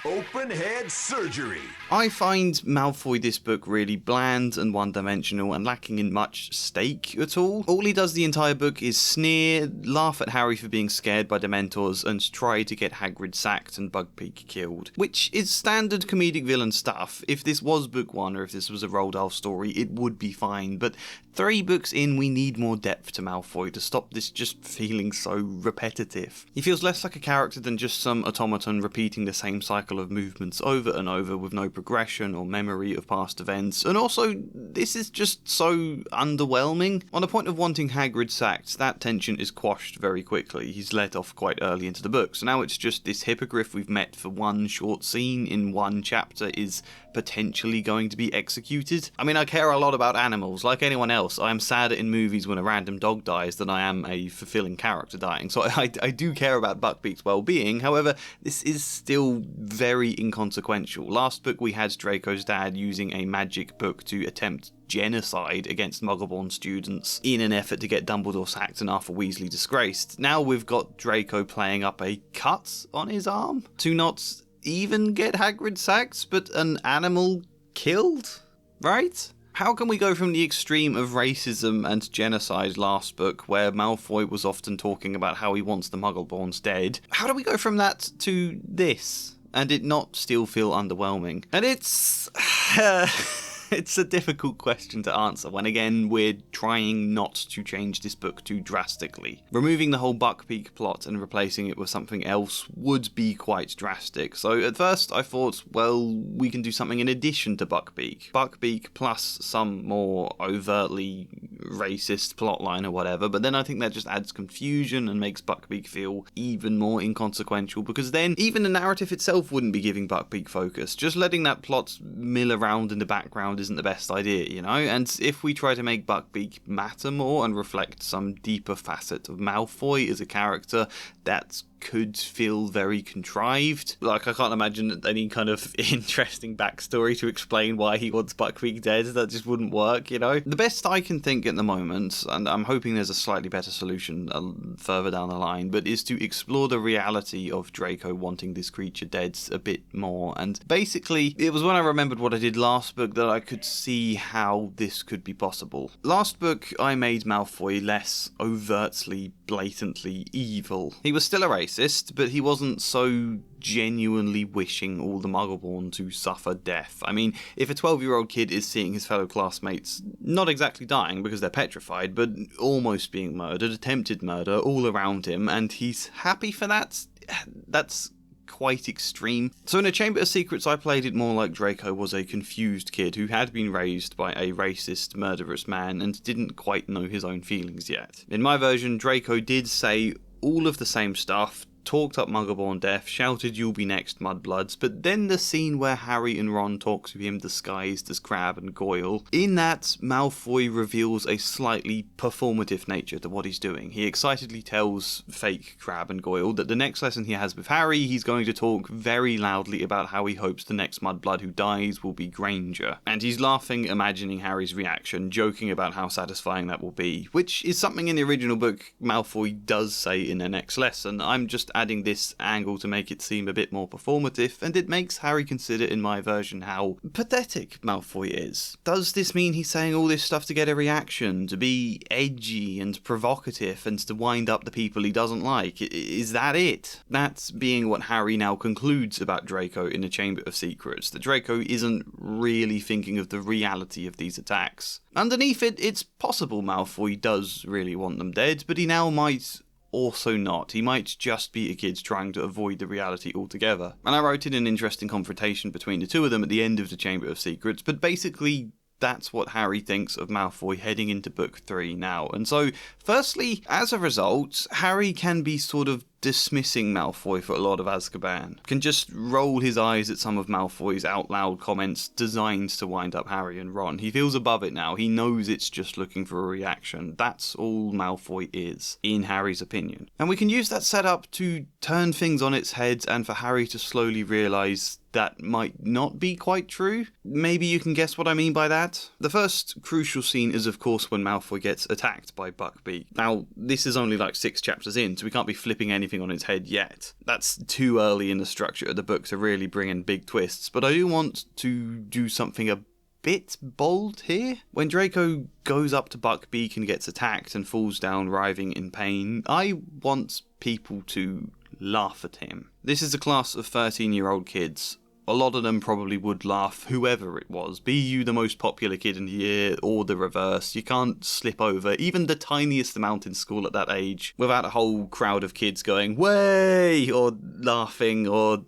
Open head surgery. I find Malfoy this book really bland and one-dimensional and lacking in much stake at all. All he does the entire book is sneer, laugh at Harry for being scared by Dementors, and try to get Hagrid sacked and Buckbeak killed. Which is standard comedic villain stuff. If this was book 1 or if this was a Roald Dahl story, it would be fine, but 3 books in, we need more depth to Malfoy to stop this just feeling so repetitive. He feels less like a character than just some automaton repeating the same cycle of movements over and over with no progression or memory of past events, and also, this is just so underwhelming. On the point of wanting Hagrid sacked, that tension is quashed very quickly. He's let off quite early into the book, so now it's just this hippogriff we've met for one short scene in one chapter is potentially going to be executed. I mean, I care a lot about animals. Like anyone else, I am sadder in movies when a random dog dies than I am a fulfilling character dying, so I do care about Buckbeak's well-being. However, this is still very inconsequential. Last book we had Draco's dad using a magic book to attempt genocide against Muggle-born students in an effort to get Dumbledore sacked and Arthur Weasley disgraced. Now we've got Draco playing up a cut on his arm to not even get Hagrid sacked, but an animal killed, right? How can we go from the extreme of racism and genocide last book, where Malfoy was often talking about how he wants the Muggle-borns dead, how do we go from that to this, and it not still feel underwhelming? And it's it's a difficult question to answer when, again, we're trying not to change this book too drastically. Removing the whole Buckbeak plot and replacing it with something else would be quite drastic. So at first I thought, well, we can do something in addition to Buckbeak. Buckbeak plus some more overtly racist plotline or whatever, but then I think that just adds confusion and makes Buckbeak feel even more inconsequential, because then even the narrative itself wouldn't be giving Buckbeak focus. Just letting that plot mill around in the background isn't the best idea, And if we try to make Buckbeak matter more and reflect some deeper facet of Malfoy as a character, that could feel very contrived. Like, I can't imagine any kind of interesting backstory to explain why he wants Buckbeak dead. That just wouldn't work, The best I can think at the moment, and I'm hoping there's a slightly better solution further down the line, but is to explore the reality of Draco wanting this creature dead a bit more. And basically, it was when I remembered what I did last book that I could see how this could be possible. Last book, I made Malfoy less overtly, blatantly evil. He was still a racist, but he wasn't so genuinely wishing all the Muggleborn to suffer death. I mean, if a 12-year-old kid is seeing his fellow classmates not exactly dying because they're petrified, but almost being murdered, attempted murder all around him, and he's happy for that, that's quite extreme. So in A Chamber of Secrets, I played it more like Draco was a confused kid who had been raised by a racist, murderous man and didn't quite know his own feelings yet. In my version, Draco did say all of the same stuff, talked up Muggleborn Death, shouted "You'll be next, Mudbloods," but then the scene where Harry and Ron talk to him disguised as Crabbe and Goyle, in that Malfoy reveals a slightly performative nature to what he's doing. He excitedly tells fake Crabbe and Goyle that the next lesson he has with Harry, he's going to talk very loudly about how he hopes the next Mudblood who dies will be Granger. And he's laughing, imagining Harry's reaction, joking about how satisfying that will be, which is something in the original book Malfoy does say in the next lesson. I'm just adding this angle to make it seem a bit more performative, and it makes Harry consider in my version how pathetic Malfoy is. Does this mean he's saying all this stuff to get a reaction, to be edgy and provocative, and to wind up the people he doesn't like? Is that it? That's being what Harry now concludes about Draco in the Chamber of Secrets, that Draco isn't really thinking of the reality of these attacks. Underneath it, it's possible Malfoy does really want them dead, but he now might also not. He might just be a kid trying to avoid the reality altogether. And I wrote in an interesting confrontation between the two of them at the end of the Chamber of Secrets, but basically that's what Harry thinks of Malfoy heading into Book 3 now. And so, firstly, as a result, Harry can be sort of dismissing Malfoy for a lot of Azkaban, can just roll his eyes at some of Malfoy's out loud comments designed to wind up Harry and Ron. He feels above it now. He knows it's just looking for a reaction. That's all Malfoy is, in Harry's opinion. And we can use that setup to turn things on its head and for Harry to slowly realise that might not be quite true. Maybe you can guess what I mean by that. The first crucial scene is, of course, when Malfoy gets attacked by Buckbeak. Now, this is only like 6 chapters in, so we can't be flipping anything on its head yet. That's too early in the structure of the book to really bring in big twists, but I do want to do something a bit bold here. When Draco goes up to Buckbeak and gets attacked and falls down writhing in pain, I want people to laugh at him. This is a class of 13-year-old kids. A lot of them probably would laugh, whoever it was. Be you the most popular kid in the year, or the reverse. You can't slip over even the tiniest amount in school at that age without a whole crowd of kids going, "Way!" or laughing, or,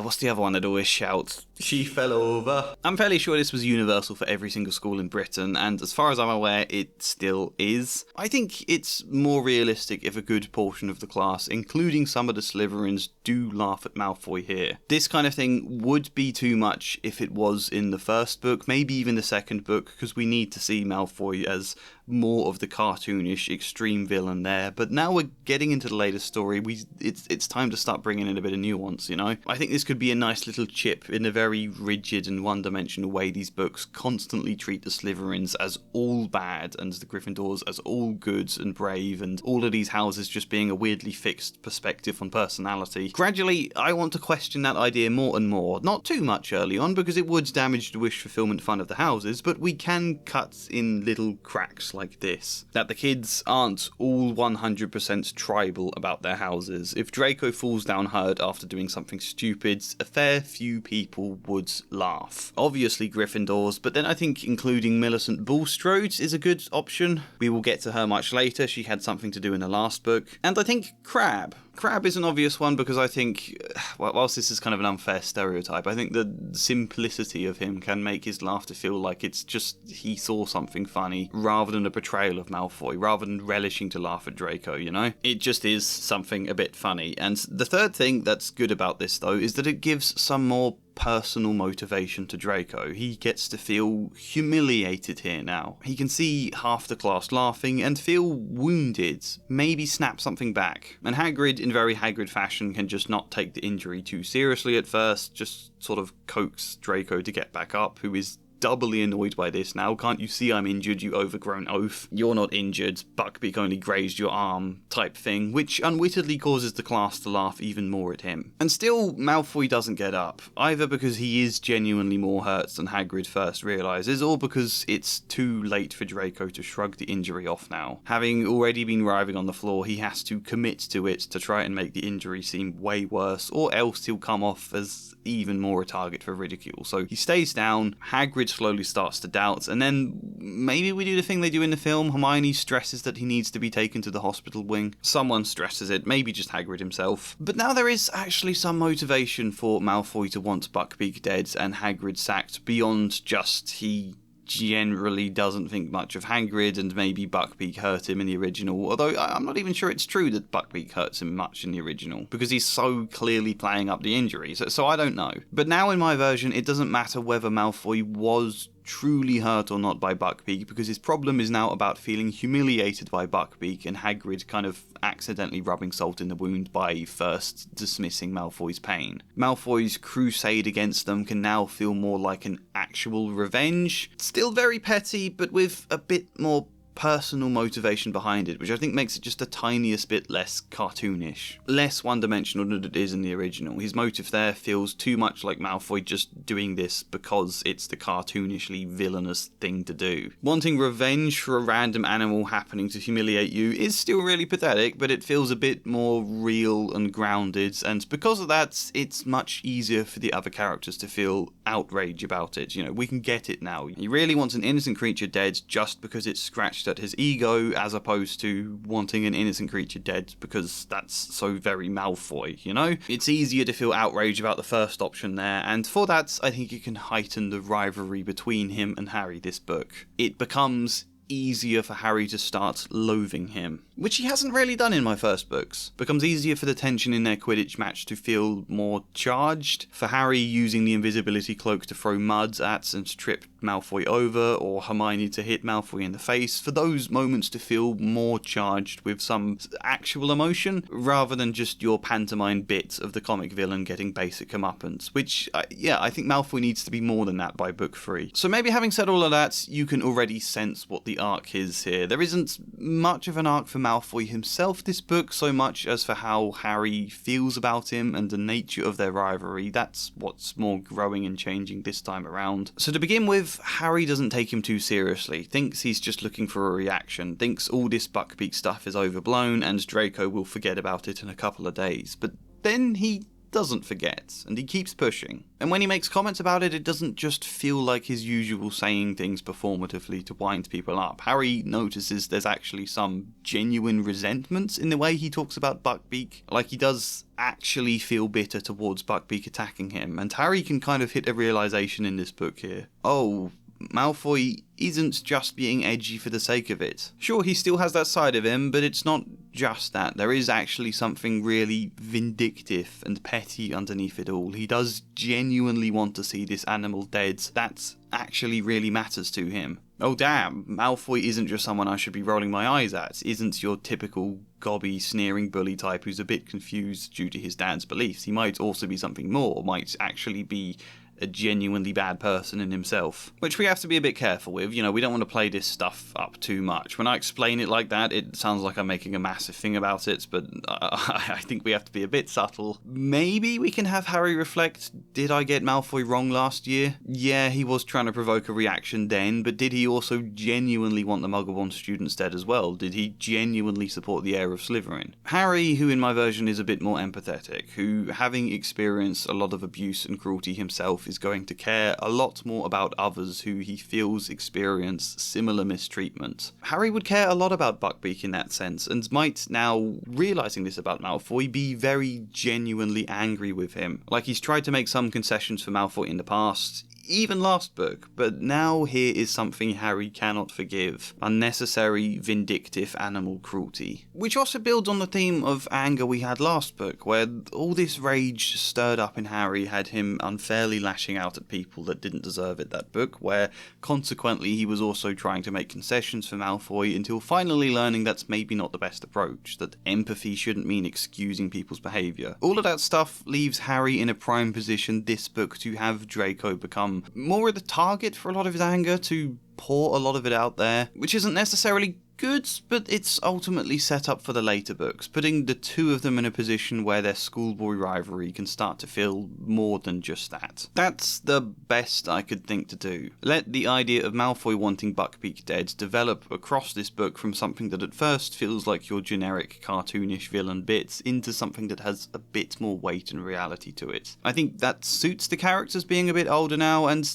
what's the other one that always shouts? "She fell over." I'm fairly sure this was universal for every single school in Britain, and as far as I'm aware, it still is. I think it's more realistic if a good portion of the class, including some of the Slytherins, do laugh at Malfoy here. This kind of thing would be too much if it was in the first book, maybe even the second book, because we need to see Malfoy as more of the cartoonish extreme villain there. But now we're getting into the latest story, it's time to start bringing in a bit of nuance, you know? I think this could be a nice little chip in the very rigid and one-dimensional way these books constantly treat the Slytherins as all bad and the Gryffindors as all good and brave, and all of these houses just being a weirdly fixed perspective on personality. Gradually, I want to question that idea more and more. Not too much early on, because it would damage the wish fulfillment fun of the houses, but we can cut in little cracks like this. That the kids aren't all 100% tribal about their houses. If Draco falls down hurt after doing something stupid, a fair few people would laugh. Obviously Gryffindors, but then I think including Millicent Bulstrode is a good option. We will get to her much later, she had something to do in the last book. And I think Crabbe. Crabbe is an obvious one because I think, whilst this is kind of an unfair stereotype, I think the simplicity of him can make his laughter feel like it's just he saw something funny, rather than a portrayal of Malfoy, rather than relishing to laugh at Draco, you know? It just is something a bit funny. And the third thing that's good about this, though, is that it gives some more personal motivation to Draco. He gets to feel humiliated here now. He can see half the class laughing and feel wounded, maybe snap something back. And Hagrid, in very Hagrid fashion, can just not take the injury too seriously at first, just sort of coax Draco to get back up, who is doubly annoyed by this now. "Can't you see I'm injured, you overgrown oaf? You're not injured, Buckbeak only grazed your arm," type thing, which unwittingly causes the class to laugh even more at him. And still, Malfoy doesn't get up, either because he is genuinely more hurt than Hagrid first realises, or because it's too late for Draco to shrug the injury off now. Having already been writhing on the floor, he has to commit to it to try and make the injury seem way worse, or else he'll come off as even more a target for ridicule. So he stays down, Hagrid slowly starts to doubt, and then maybe we do the thing they do in the film. Hermione stresses that he needs to be taken to the hospital wing. Someone stresses it, maybe just Hagrid himself. But now there is actually some motivation for Malfoy to want Buckbeak dead and Hagrid sacked beyond just he generally doesn't think much of Hagrid, and maybe Buckbeak hurt him in the original, although I'm not even sure it's true that Buckbeak hurts him much in the original, because he's so clearly playing up the injury, so I don't know. But now in my version, it doesn't matter whether Malfoy was truly hurt or not by Buckbeak, because his problem is now about feeling humiliated by Buckbeak and Hagrid kind of accidentally rubbing salt in the wound by first dismissing Malfoy's pain. Malfoy's crusade against them can now feel more like an actual revenge. Still very petty, but with a bit more personal motivation behind it, which I think makes it just the tiniest bit less cartoonish. Less one-dimensional than it is in the original. His motive there feels too much like Malfoy just doing this because it's the cartoonishly villainous thing to do. Wanting revenge for a random animal happening to humiliate you is still really pathetic, but it feels a bit more real and grounded, and because of that, it's much easier for the other characters to feel outrage about it. You know, we can get it now. He really wants an innocent creature dead just because it's scratched at his ego, as opposed to wanting an innocent creature dead because that's so very Malfoy, you know? It's easier to feel outrage about the first option there, and for that, I think it can heighten the rivalry between him and Harry this book. It becomes easier for Harry to start loathing him, which he hasn't really done in my first books. Becomes easier for the tension in their Quidditch match to feel more charged, for Harry using the invisibility cloak to throw mud at and trip Malfoy over, or Hermione to hit Malfoy in the face, for those moments to feel more charged with some actual emotion, rather than just your pantomime bit of the comic villain getting basic comeuppance, which, I think Malfoy needs to be more than that by book 3. So maybe having said all of that, you can already sense what the arc is here. There isn't much of an arc for Malfoy himself this book, so much as for how Harry feels about him and the nature of their rivalry. That's what's more growing and changing this time around. So to begin with, Harry doesn't take him too seriously, thinks he's just looking for a reaction, thinks all this Buckbeak stuff is overblown and Draco will forget about it in a couple of days. But then he doesn't forget, and he keeps pushing. And when he makes comments about it, it doesn't just feel like his usual saying things performatively to wind people up. Harry notices there's actually some genuine resentment in the way he talks about Buckbeak, like he does actually feel bitter towards Buckbeak attacking him, and Harry can kind of hit a realization in this book here. Oh, Malfoy isn't just being edgy for the sake of it. Sure, he still has that side of him, but it's not just that. There is actually something really vindictive and petty underneath it all. He does genuinely want to see this animal dead. That actually really matters to him. Oh damn, Malfoy isn't just someone I should be rolling my eyes at, isn't your typical gobby, sneering bully type who's a bit confused due to his dad's beliefs. He might also be something more, might actually be a genuinely bad person in himself, which we have to be a bit careful with. You know, we don't want to play this stuff up too much. When I explain it like that, it sounds like I'm making a massive thing about it, but I think we have to be a bit subtle. Maybe we can have Harry reflect, did I get Malfoy wrong last year? Yeah, he was trying to provoke a reaction then, but did he also genuinely want the Muggle-born students dead as well? Did he genuinely support the heir of Slytherin? Harry, who in my version is a bit more empathetic, who, having experienced a lot of abuse and cruelty himself, is going to care a lot more about others who he feels experience similar mistreatment. Harry would care a lot about Buckbeak in that sense, and might now, realising this about Malfoy, be very genuinely angry with him. Like he's tried to make some concessions for Malfoy in the past, even last book, but now here is something Harry cannot forgive. Unnecessary, vindictive animal cruelty. Which also builds on the theme of anger we had last book, where all this rage stirred up in Harry had him unfairly lashing out at people that didn't deserve it that book, where consequently he was also trying to make concessions for Malfoy until finally learning that's maybe not the best approach, that empathy shouldn't mean excusing people's behaviour. All of that stuff leaves Harry in a prime position this book to have Draco become more of the target for a lot of his anger, to pour a lot of it out there, which isn't necessarily good, but it's ultimately set up for the later books, putting the two of them in a position where their schoolboy rivalry can start to feel more than just that. That's the best I could think to do. Let the idea of Malfoy wanting Buckbeak dead develop across this book from something that at first feels like your generic cartoonish villain bits into something that has a bit more weight and reality to it. I think that suits the characters being a bit older now, and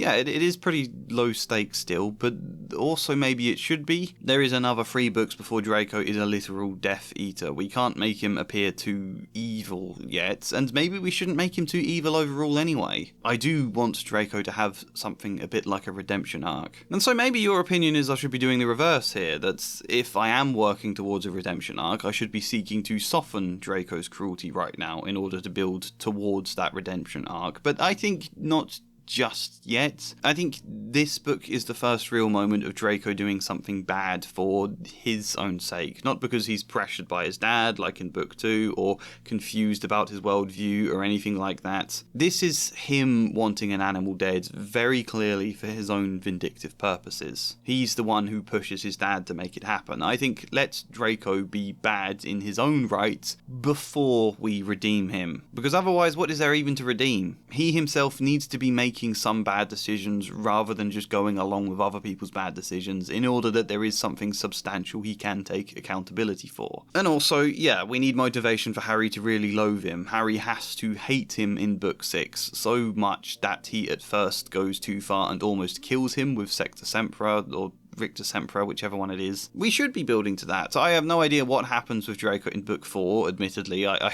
yeah, it is pretty low stakes still, but also maybe it should be. There is another 3 books before Draco is a literal Death Eater. We can't make him appear too evil yet, and maybe we shouldn't make him too evil overall anyway. I do want Draco to have something a bit like a redemption arc. And so maybe your opinion is I should be doing the reverse here, that if I am working towards a redemption arc, I should be seeking to soften Draco's cruelty right now in order to build towards that redemption arc. But I think not just yet. I think this book is the first real moment of Draco doing something bad for his own sake, not because he's pressured by his dad like in book 2 or confused about his worldview or anything like that. This is him wanting an animal dead very clearly for his own vindictive purposes. He's the one who pushes his dad to make it happen. I think let Draco be bad in his own right before we redeem him, because otherwise what is there even to redeem? He himself needs to be making some bad decisions rather than just going along with other people's bad decisions in order that there is something substantial he can take accountability for. And also, yeah, we need motivation for Harry to really loathe him. Harry has to hate him in book 6 so much that he at first goes too far and almost kills him with Sector Sempra, or Victor Sempra, whichever one it is. We should be building to that. I have no idea what happens with Draco in book 4, admittedly. I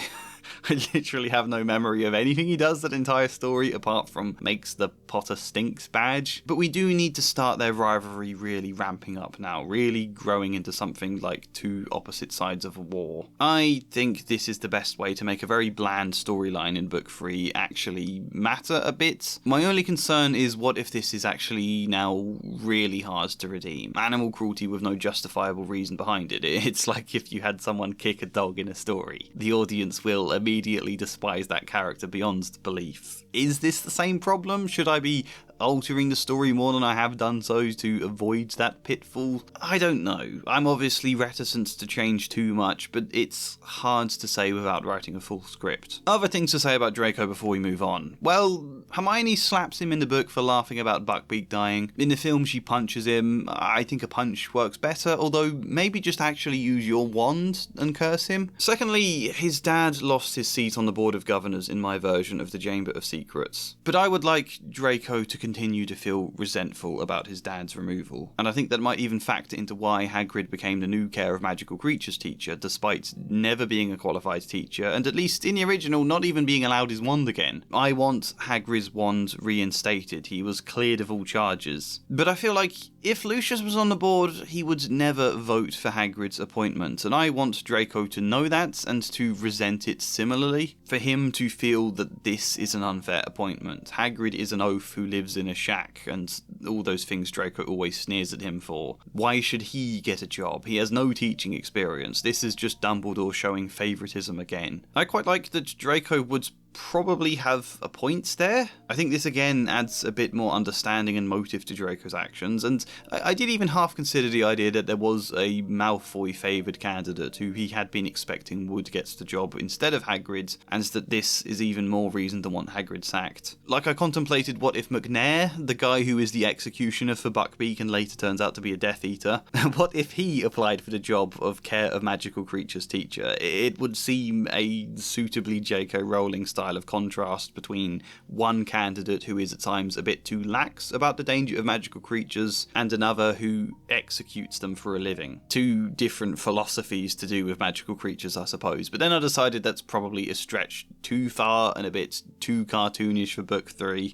literally have no memory of anything he does that entire story apart from makes the Potter stinks badge. But we do need to start their rivalry really ramping up now, really growing into something like 2 opposite sides of a war. I think this is the best way to make a very bland storyline in book 3 actually matter a bit. My only concern is what if this is actually now really hard to redeem? Animal cruelty with no justifiable reason behind it. It's like if you had someone kick a dog in a story. The audience will immediately despise that character beyond belief. Is this the same problem? Should I be altering the story more than I have done so to avoid that pitfall? I don't know. I'm obviously reticent to change too much, but it's hard to say without writing a full script. Other things to say about Draco before we move on. Well, Hermione slaps him in the book for laughing about Buckbeak dying. In the film she punches him. I think a punch works better, although maybe just actually use your wand and curse him. Secondly, his dad lost his seat on the Board of Governors in my version of the Chamber of Secrets. But I would like Draco to continue to feel resentful about his dad's removal, and I think that might even factor into why Hagrid became the new Care of Magical Creatures teacher, despite never being a qualified teacher, and at least in the original not even being allowed his wand again. I want Hagrid's wand reinstated. He was cleared of all charges. But I feel like if Lucius was on the board, he would never vote for Hagrid's appointment, and I want Draco to know that and to resent it similarly, for him to feel that this is an unfair appointment. Hagrid is an oaf who lives in a shack, and all those things Draco always sneers at him for. Why should he get a job? He has no teaching experience. This is just Dumbledore showing favouritism again. I quite like that Draco would probably have a point there. I think this again adds a bit more understanding and motive to Draco's actions, and I did even half consider the idea that there was a Malfoy favoured candidate who he had been expecting would get the job instead of Hagrid, and that this is even more reason to want Hagrid sacked. Like I contemplated what if McNair, the guy who is the executioner for Buckbeak and later turns out to be a Death Eater, what if he applied for the job of Care of Magical Creatures teacher? It would seem a suitably J.K. Rowling style of contrast between one candidate who is at times a bit too lax about the danger of magical creatures and another who executes them for a living. 2 different philosophies to do with magical creatures, I suppose, but then I decided that's probably a stretch too far and a bit too cartoonish for book 3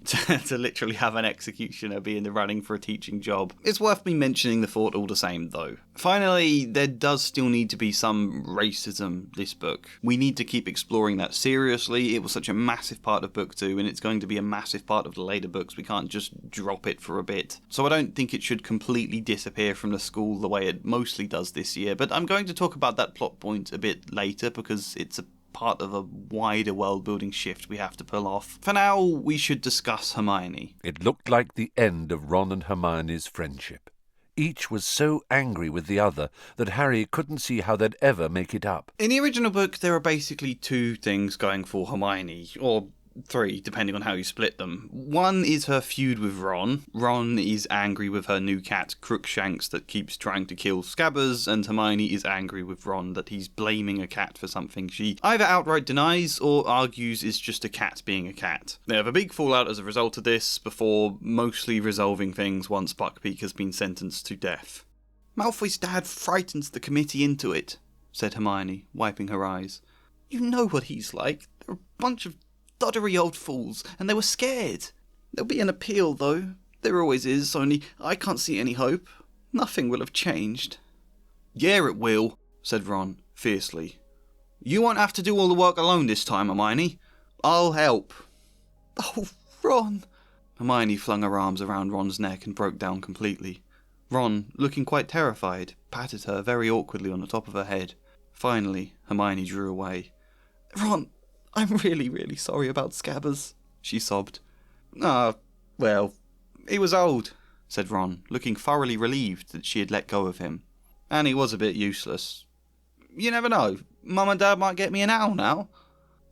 to literally have an executioner be in the running for a teaching job. It's worth me mentioning the thought all the same though. Finally, there does still need to be some racism this book. We need to keep exploring that seriously. It was such a massive part of book 2 and it's going to be a massive part of the later books. We can't just drop it for a bit. So I don't think it should completely disappear from the school the way it mostly does this year, but I'm going to talk about that plot point a bit later because it's a part of a wider world-building shift we have to pull off. For now, we should discuss Hermione. It looked like the end of Ron and Hermione's friendship. Each was so angry with the other that Harry couldn't see how they'd ever make it up. In the original book, there are basically 2 things going for Hermione, or three, depending on how you split them. One is her feud with Ron. Ron is angry with her new cat, Crookshanks, that keeps trying to kill Scabbers, and Hermione is angry with Ron that he's blaming a cat for something she either outright denies or argues is just a cat being a cat. They have a big fallout as a result of this, before mostly resolving things once Buckbeak has been sentenced to death. "Malfoy's dad frightens the committee into it," said Hermione, wiping her eyes. "You know what he's like. They're a bunch of doddery old fools, and they were scared. There'll be an appeal, though. There always is, only I can't see any hope. Nothing will have changed." "Yeah, it will," said Ron, fiercely. "You won't have to do all the work alone this time, Hermione. I'll help." "Oh, Ron!" Hermione flung her arms around Ron's neck and broke down completely. Ron, looking quite terrified, patted her very awkwardly on the top of her head. Finally, Hermione drew away. "Ron, I'm really, really sorry about Scabbers," she sobbed. "Ah, well, he was old," said Ron, looking thoroughly relieved that she had let go of him. "And he was a bit useless. You never know. Mum and Dad might get me an owl now."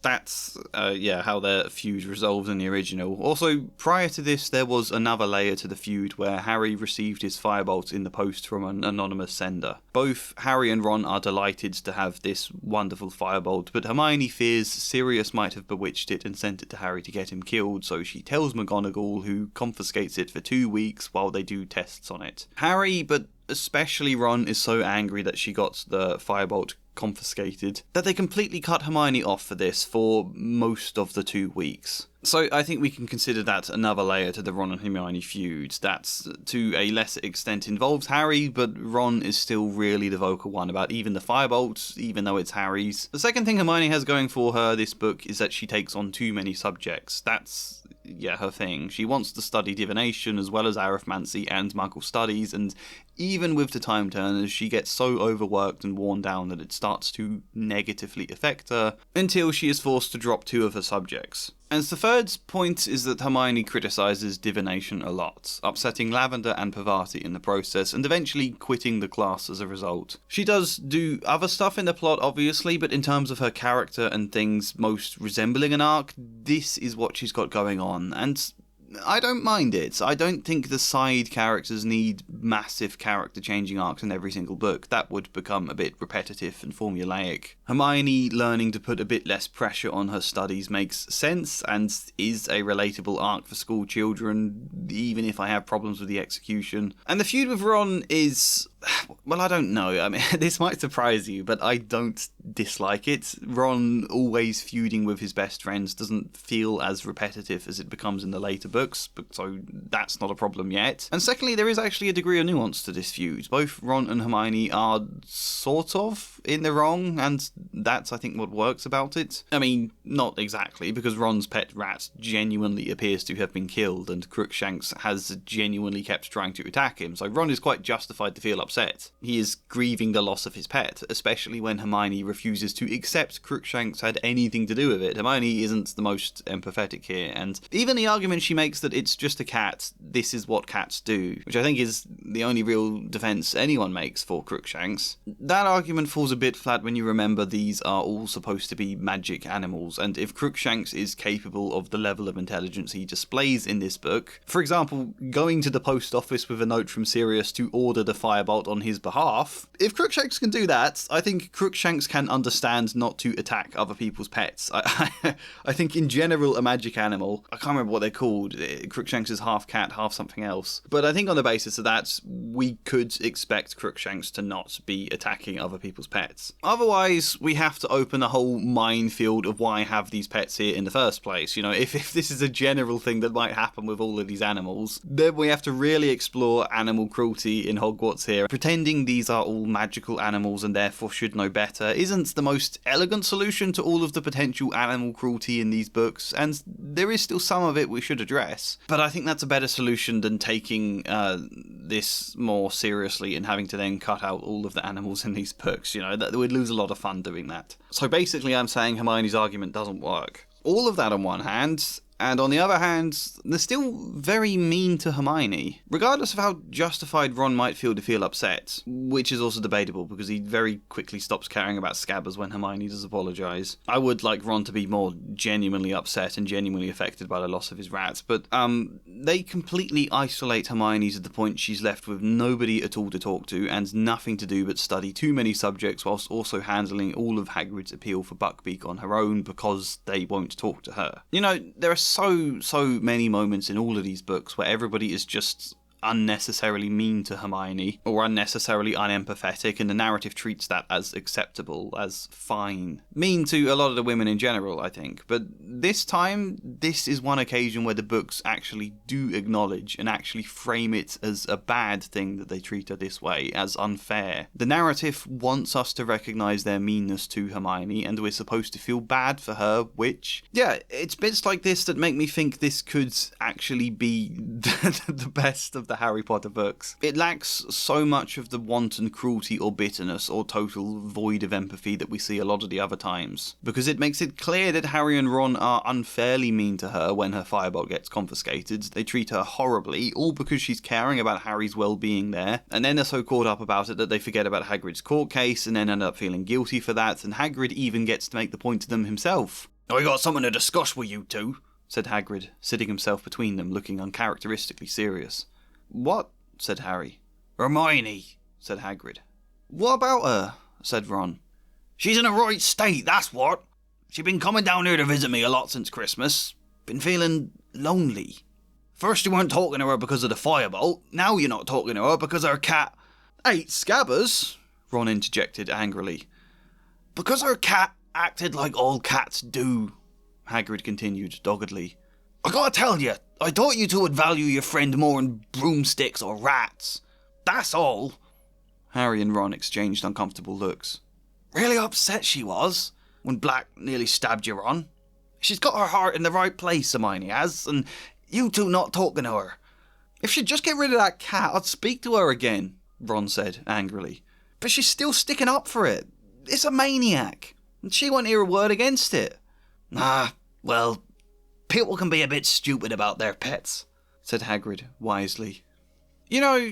That's, how their feud resolved in the original. Also, prior to this, there was another layer to the feud where Harry received his firebolt in the post from an anonymous sender. Both Harry and Ron are delighted to have this wonderful firebolt, but Hermione fears Sirius might have bewitched it and sent it to Harry to get him killed, so she tells McGonagall, who confiscates it for 2 weeks while they do tests on it. Harry, but especially Ron, is so angry that she got the firebolt confiscated that they completely cut Hermione off for this for most of the 2 weeks. So I think we can consider that another layer to the Ron and Hermione feud. That's, to a lesser extent, involves Harry, but Ron is still really the vocal one about even the firebolt, even though it's Harry's. The second thing Hermione has going for her this book is that she takes on too many subjects. That's her thing. She wants to study divination as well as arithmancy and Muggle studies, and even with the time turners, she gets so overworked and worn down that it starts to negatively affect her until she is forced to drop 2 of her subjects. And the third point is that Hermione criticises divination a lot, upsetting Lavender and Parvati in the process, and eventually quitting the class as a result. She does do other stuff in the plot, obviously, but in terms of her character and things most resembling an arc, this is what she's got going on, and I don't mind it. I don't think the side characters need massive character-changing arcs in every single book. That would become a bit repetitive and formulaic. Hermione learning to put a bit less pressure on her studies makes sense and is a relatable arc for school children, even if I have problems with the execution. And the feud with Ron is, well, I don't know. I mean, this might surprise you, but I don't dislike it. Ron always feuding with his best friends doesn't feel as repetitive as it becomes in the later books, so that's not a problem yet. And secondly, there is actually a degree of nuance to this feud. Both Ron and Hermione are sort of in the wrong, and that's, I think, what works about it. I mean, not exactly, because Ron's pet rat genuinely appears to have been killed, and Crookshanks has genuinely kept trying to attack him, so Ron is quite justified to feel upset. He is grieving the loss of his pet, especially when Hermione refuses to accept Crookshanks had anything to do with it. Hermione isn't the most empathetic here, and even the argument she makes that it's just a cat, this is what cats do, which I think is the only real defense anyone makes for Crookshanks. That argument falls a bit flat when you remember these are all supposed to be magic animals, and if Crookshanks is capable of the level of intelligence he displays in this book, for example, going to the post office with a note from Sirius to order the firebolt on his behalf, if Crookshanks can do that, I think Crookshanks can understand not to attack other people's pets. I think in general a magic animal, I can't remember what they're called, Crookshanks is half cat, half something else, but I think on the basis of that, we could expect Crookshanks to not be attacking other people's pets. Otherwise, we have to open a whole minefield of why have these pets here in the first place. You know, if this is a general thing that might happen with all of these animals, then we have to really explore animal cruelty in Hogwarts here. Pretending these are all magical animals and therefore should know better isn't the most elegant solution to all of the potential animal cruelty in these books, and there is still some of it we should address. But I think that's a better solution than taking this more seriously and having to then cut out all of the animals in these books. You know, that we'd lose a lot of fun doing that. So basically I'm saying Hermione's argument doesn't work. All of that on one hand, And on the other hand, they're still very mean to Hermione. Regardless of how justified Ron might feel to feel upset, which is also debatable because he very quickly stops caring about scabbers when Hermione does apologise. I would like Ron to be more genuinely upset and genuinely affected by the loss of his rat, but they completely isolate Hermione to the point she's left with nobody at all to talk to and nothing to do but study too many subjects whilst also handling all of Hagrid's appeal for Buckbeak on her own because they won't talk to her. You know, there are so many moments in all of these books where everybody is just unnecessarily mean to Hermione or unnecessarily unempathetic, and the narrative treats that as acceptable, as fine. Mean to a lot of the women in general, I think, but this time, this is one occasion where the books actually do acknowledge and actually frame it as a bad thing that they treat her this way, as unfair. The narrative wants us to recognise their meanness to Hermione, and we're supposed to feel bad for her, which, yeah, it's bits like this that make me think this could actually be the best of the Harry Potter books. It lacks so much of the wanton cruelty or bitterness or total void of empathy that we see a lot of the other times, because it makes it clear that Harry and Ron are unfairly mean to her when her firebolt gets confiscated. They treat her horribly, all because she's caring about Harry's well-being there, and then they're so caught up about it that they forget about Hagrid's court case and then end up feeling guilty for that, and Hagrid even gets to make the point to them himself. "I got something to discuss with you two," said Hagrid, sitting himself between them, looking uncharacteristically serious. "What?" said Harry. "Hermione," said Hagrid. "What about her?" said Ron. "She's in a right state, that's what. She's been coming down here to visit me a lot since Christmas. Been feeling lonely. First you weren't talking to her because of the firebolt, now you're not talking to her because her cat—" "Ate scabbers," Ron interjected angrily. "Because her cat acted like all cats do," Hagrid continued doggedly. "I gotta tell you, I thought you two would value your friend more than broomsticks or rats. That's all." Harry and Ron exchanged uncomfortable looks. "Really upset she was, when Black nearly stabbed you, Ron. She's got her heart in the right place, Hermione has, and you two not talking to her." "If she'd just get rid of that cat, I'd speak to her again," Ron said angrily. "But she's still sticking up for it. It's a maniac, and she won't hear a word against it." "Ah, well, people can be a bit stupid about their pets," said Hagrid wisely. "You know,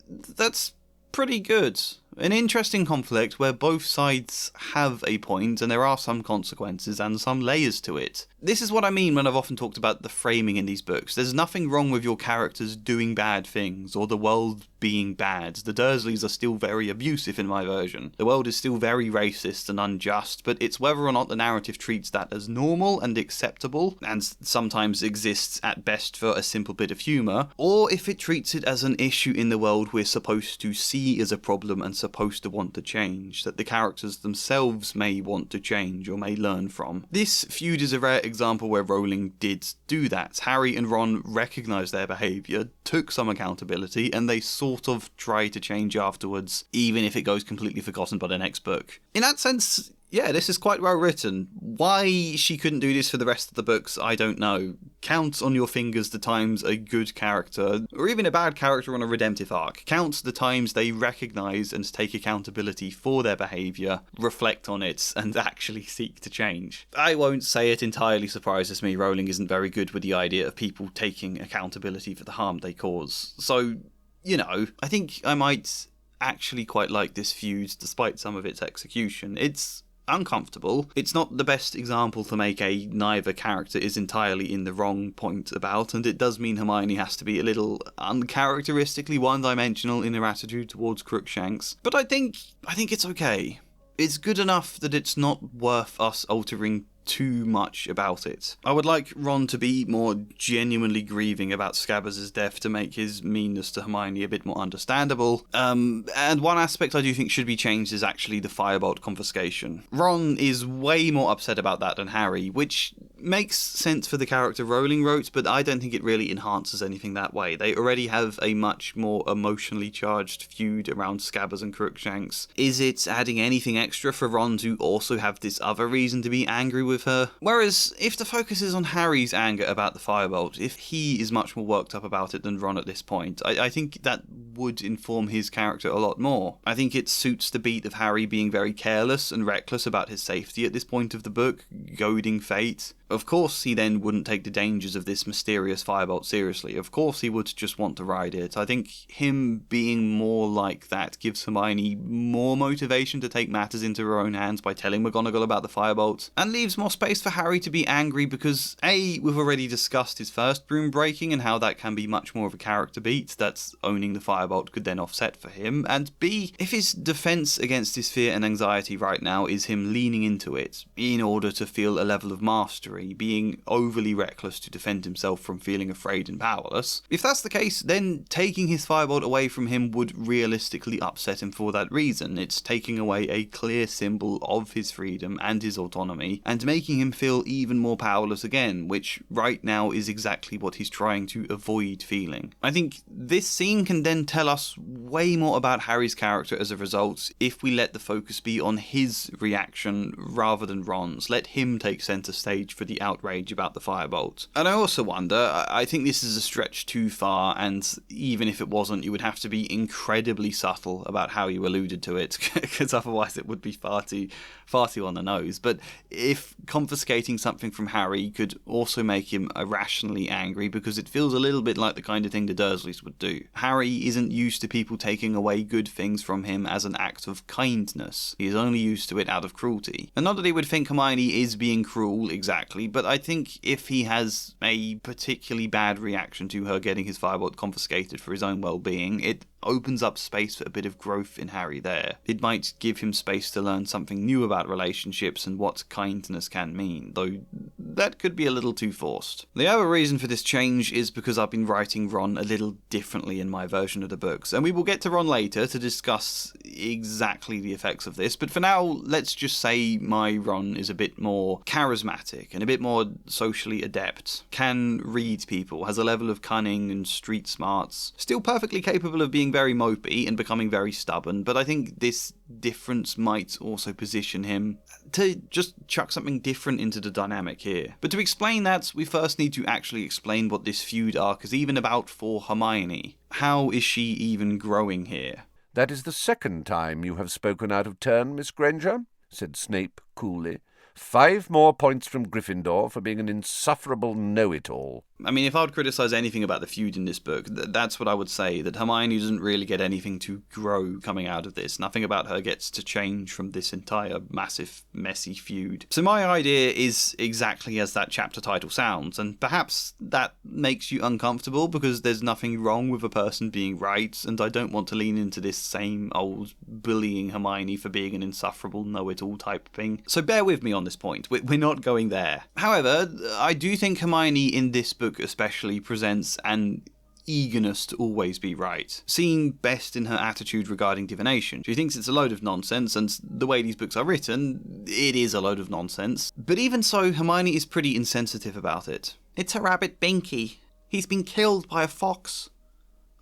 that's pretty good. An interesting conflict where both sides have a point and there are some consequences and some layers to it. This is what I mean when I've often talked about the framing in these books. There's nothing wrong with your characters doing bad things or the world being bad. The Dursleys are still very abusive in my version. The world is still very racist and unjust, but it's whether or not the narrative treats that as normal and acceptable, and sometimes exists at best for a simple bit of humour, or if it treats it as an issue in the world we're supposed to see as a problem and supposed to want to change, that the characters themselves may want to change or may learn from. This feud is a rare example where Rowling did do that. Harry and Ron recognised their behaviour, took some accountability, and they sort of try to change afterwards, even if it goes completely forgotten by the next book. In that sense, yeah, this is quite well written. Why she couldn't do this for the rest of the books, I don't know. Count on your fingers the times a good character, or even a bad character on a redemptive arc. Count the times they recognise and take accountability for their behaviour, reflect on it, and actually seek to change. I won't say it entirely surprises me Rowling isn't very good with the idea of people taking accountability for the harm they cause. So, you know, I think I might actually quite like this feud despite some of its execution. It's uncomfortable. It's not the best example to make a neither character is entirely in the wrong point about, and it does mean Hermione has to be a little uncharacteristically one-dimensional in her attitude towards Crookshanks. But I think it's okay. It's good enough that it's not worth us altering too much about it. I would like Ron to be more genuinely grieving about Scabbers' death to make his meanness to Hermione a bit more understandable. And one aspect I do think should be changed is actually the firebolt confiscation. Ron is way more upset about that than Harry, which makes sense for the character Rowling wrote, but I don't think it really enhances anything that way. They already have a much more emotionally charged feud around Scabbers and Crookshanks. Is it adding anything extra for Ron to also have this other reason to be angry with her? Whereas, if the focus is on Harry's anger about the firebolt, if he is much more worked up about it than Ron at this point, I think that would inform his character a lot more. I think it suits the beat of Harry being very careless and reckless about his safety at this point of the book, goading fate. Of course he then wouldn't take the dangers of this mysterious firebolt seriously. Of course he would just want to ride it. I think him being more like that gives Hermione more motivation to take matters into her own hands by telling McGonagall about the firebolt, and leaves more space for Harry to be angry because A, we've already discussed his first broom breaking and how that can be much more of a character beat that owning the firebolt could then offset for him, and B, if his defense against his fear and anxiety right now is him leaning into it in order to feel a level of mastery, being overly reckless to defend himself from feeling afraid and powerless. If that's the case, then taking his firebolt away from him would realistically upset him for that reason. It's taking away a clear symbol of his freedom and his autonomy, and making him feel even more powerless again, which right now is exactly what he's trying to avoid feeling. I think this scene can then tell us way more about Harry's character as a result if we let the focus be on his reaction rather than Ron's. Let him take centre stage for the outrage about the firebolt. And I also wonder, I think this is a stretch too far, and even if it wasn't, you would have to be incredibly subtle about how you alluded to it, because otherwise it would be far too on the nose. But if confiscating something from Harry could also make him irrationally angry, because it feels a little bit like the kind of thing the Dursleys would do. Harry isn't used to people taking away good things from him as an act of kindness. He is only used to it out of cruelty. And not that he would think Hermione is being cruel exactly, but I think if he has a particularly bad reaction to her getting his firebolt confiscated for his own well-being, it opens up space for a bit of growth in Harry there. It might give him space to learn something new about relationships and what kindness can mean, though that could be a little too forced. The other reason for this change is because I've been writing Ron a little differently in my version of the books, and we will get to Ron later to discuss exactly the effects of this, but for now, let's just say my Ron is a bit more charismatic and a bit more socially adept, can read people, has a level of cunning and street smarts, still perfectly capable of being very mopey and becoming very stubborn, but I think this difference might also position him to just chuck something different into the dynamic here. But to explain that, we first need to actually explain what this feud arc is even about for Hermione. How is she even growing here? "That is the second time you have spoken out of turn, Miss Granger," said Snape coolly. 5 more points from Gryffindor for being an insufferable know-it-all. I mean, if I would criticise anything about the feud in this book, that's what I would say, that Hermione doesn't really get anything to grow coming out of this. Nothing about her gets to change from this entire massive, messy feud. So my idea is exactly as that chapter title sounds, and perhaps that makes you uncomfortable because there's nothing wrong with a person being right, and I don't want to lean into this same old bullying Hermione for being an insufferable know-it-all type thing. So bear with me on this point. We're not going there. However, I do think Hermione in this book especially presents an eagerness to always be right, seen best in her attitude regarding divination. She thinks it's a load of nonsense, and the way these books are written, it is a load of nonsense. But even so, Hermione is pretty insensitive about it. "It's a rabbit Binky. He's been killed by a fox."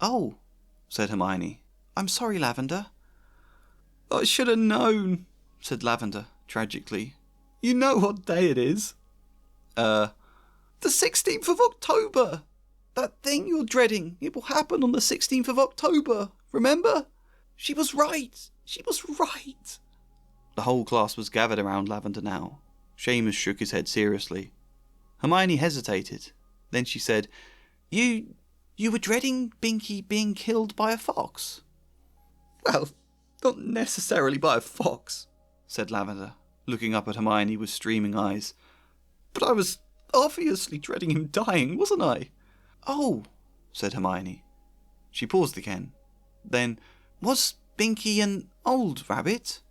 "Oh," said Hermione. "I'm sorry, Lavender." "I should have known," said Lavender, tragically. "You know what day it is." The 16th of October! That thing you're dreading, it will happen on the 16th of October, remember? She was right! She was right! The whole class was gathered around Lavender now. Seamus shook his head seriously. Hermione hesitated. Then she said, You were dreading Binky being killed by a fox?" "Well, not necessarily by a fox," said Lavender, looking up at Hermione with streaming eyes. "But I was obviously dreading him dying, wasn't I?" "Oh," said Hermione. She paused again. Then, "Was Binky an old rabbit?"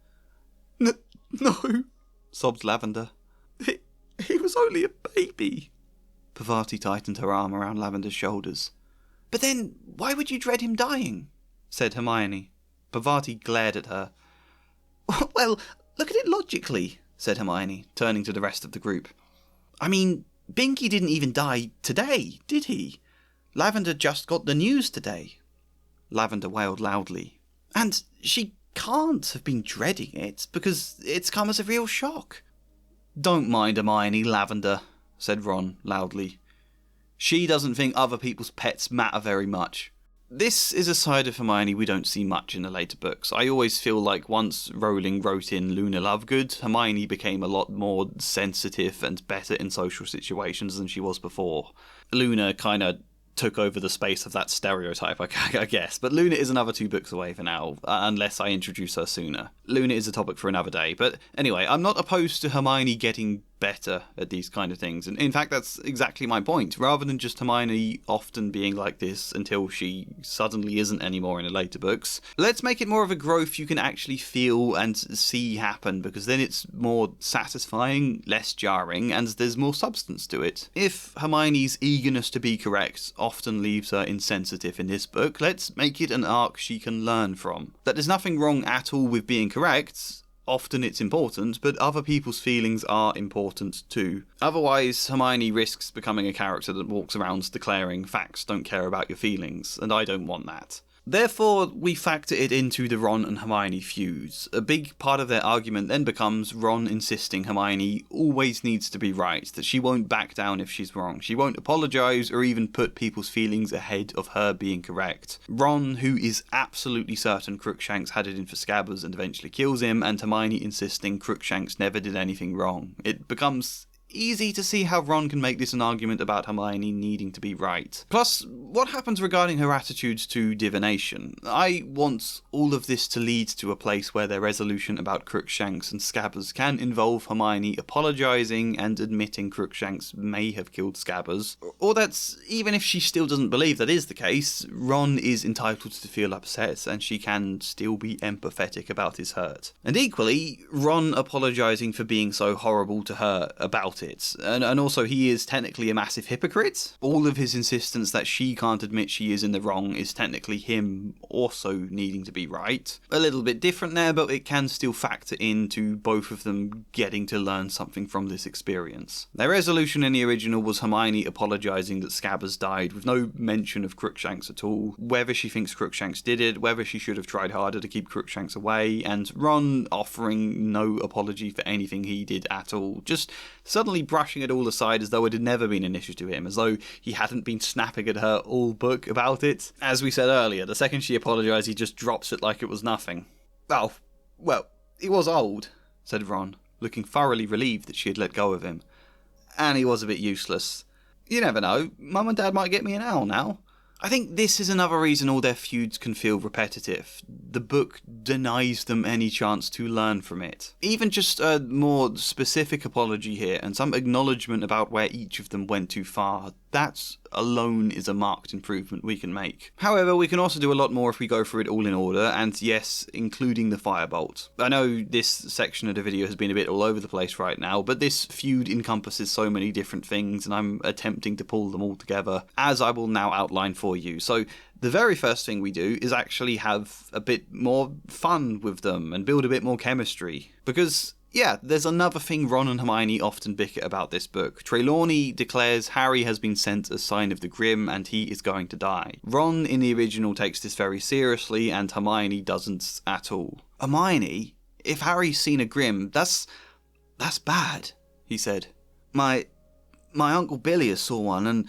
No, sobbed Lavender. He was only a baby." Parvati tightened her arm around Lavender's shoulders. "But then, why would you dread him dying?" said Hermione. Parvati glared at her. "Well, look at it logically," said Hermione, turning to the rest of the group. "I mean, Binky didn't even die today, did he? Lavender just got the news today." Lavender wailed loudly. "And she can't have been dreading it, because it's come as a real shock." "Don't mind Hermione, Lavender," said Ron loudly. "She doesn't think other people's pets matter very much. This is a side of Hermione we don't see much in the later books. I always feel like once Rowling wrote in Luna Lovegood, Hermione became a lot more sensitive and better in social situations than she was before. Luna kind of took over the space of that stereotype, I guess. But Luna is another 2 books away for now, unless I introduce her sooner. Luna is a topic for another day. But anyway, I'm not opposed to Hermione getting better at these kind of things. And in fact, that's exactly my point. Rather than just Hermione often being like this until she suddenly isn't anymore in the later books, let's make it more of a growth you can actually feel and see happen, because then it's more satisfying, less jarring, and there's more substance to it. If Hermione's eagerness to be correct often leaves her insensitive in this book, let's make it an arc she can learn from. That there's nothing wrong at all with being correct. Often it's important, but other people's feelings are important too. Otherwise, Hermione risks becoming a character that walks around declaring facts don't care about your feelings, and I don't want that. Therefore, we factor it into the Ron and Hermione feuds. A big part of their argument then becomes Ron insisting Hermione always needs to be right, that she won't back down if she's wrong. She won't apologise or even put people's feelings ahead of her being correct. Ron, who is absolutely certain Crookshanks had it in for Scabbers and eventually kills him, and Hermione insisting Crookshanks never did anything wrong. It becomes easy to see how Ron can make this an argument about Hermione needing to be right. Plus, what happens regarding her attitudes to divination? I want all of this to lead to a place where their resolution about Crookshanks and Scabbers can involve Hermione apologising and admitting Crookshanks may have killed Scabbers, or that even if she still doesn't believe that is the case, Ron is entitled to feel upset and she can still be empathetic about his hurt. And equally, Ron apologising for being so horrible to her about it. And also he is technically a massive hypocrite. All of his insistence that she can't admit she is in the wrong is technically him also needing to be right. A little bit different there, but it can still factor into both of them getting to learn something from this experience. Their resolution in the original was Hermione apologising that Scabbers died with no mention of Crookshanks at all, whether she thinks Crookshanks did it, whether she should have tried harder to keep Crookshanks away, and Ron offering no apology for anything he did at all, just suddenly brushing it all aside as though it had never been an issue to him, as though he hadn't been snapping at her all book about it. As we said earlier, the second she apologised, he just drops it like it was nothing. Oh, well, he was old, said Ron, looking thoroughly relieved that she had let go of him. And he was a bit useless. You never know, Mum and Dad might get me an owl now. I think this is another reason all their feuds can feel repetitive. The book denies them any chance to learn from it. Even just a more specific apology here and some acknowledgement about where each of them went too far, that alone is a marked improvement we can make. However, we can also do a lot more if we go through it all in order, and yes, including the firebolt. I know this section of the video has been a bit all over the place right now, but this feud encompasses so many different things, and I'm attempting to pull them all together, as I will now outline for you. So the very first thing we do is actually have a bit more fun with them and build a bit more chemistry. Because, yeah, there's another thing Ron and Hermione often bicker about this book. Trelawney declares Harry has been sent a sign of the Grim and he is going to die. Ron in the original takes this very seriously and Hermione doesn't at all. Hermione, if Harry's seen a Grim, that's bad, he said. My Uncle Billy saw one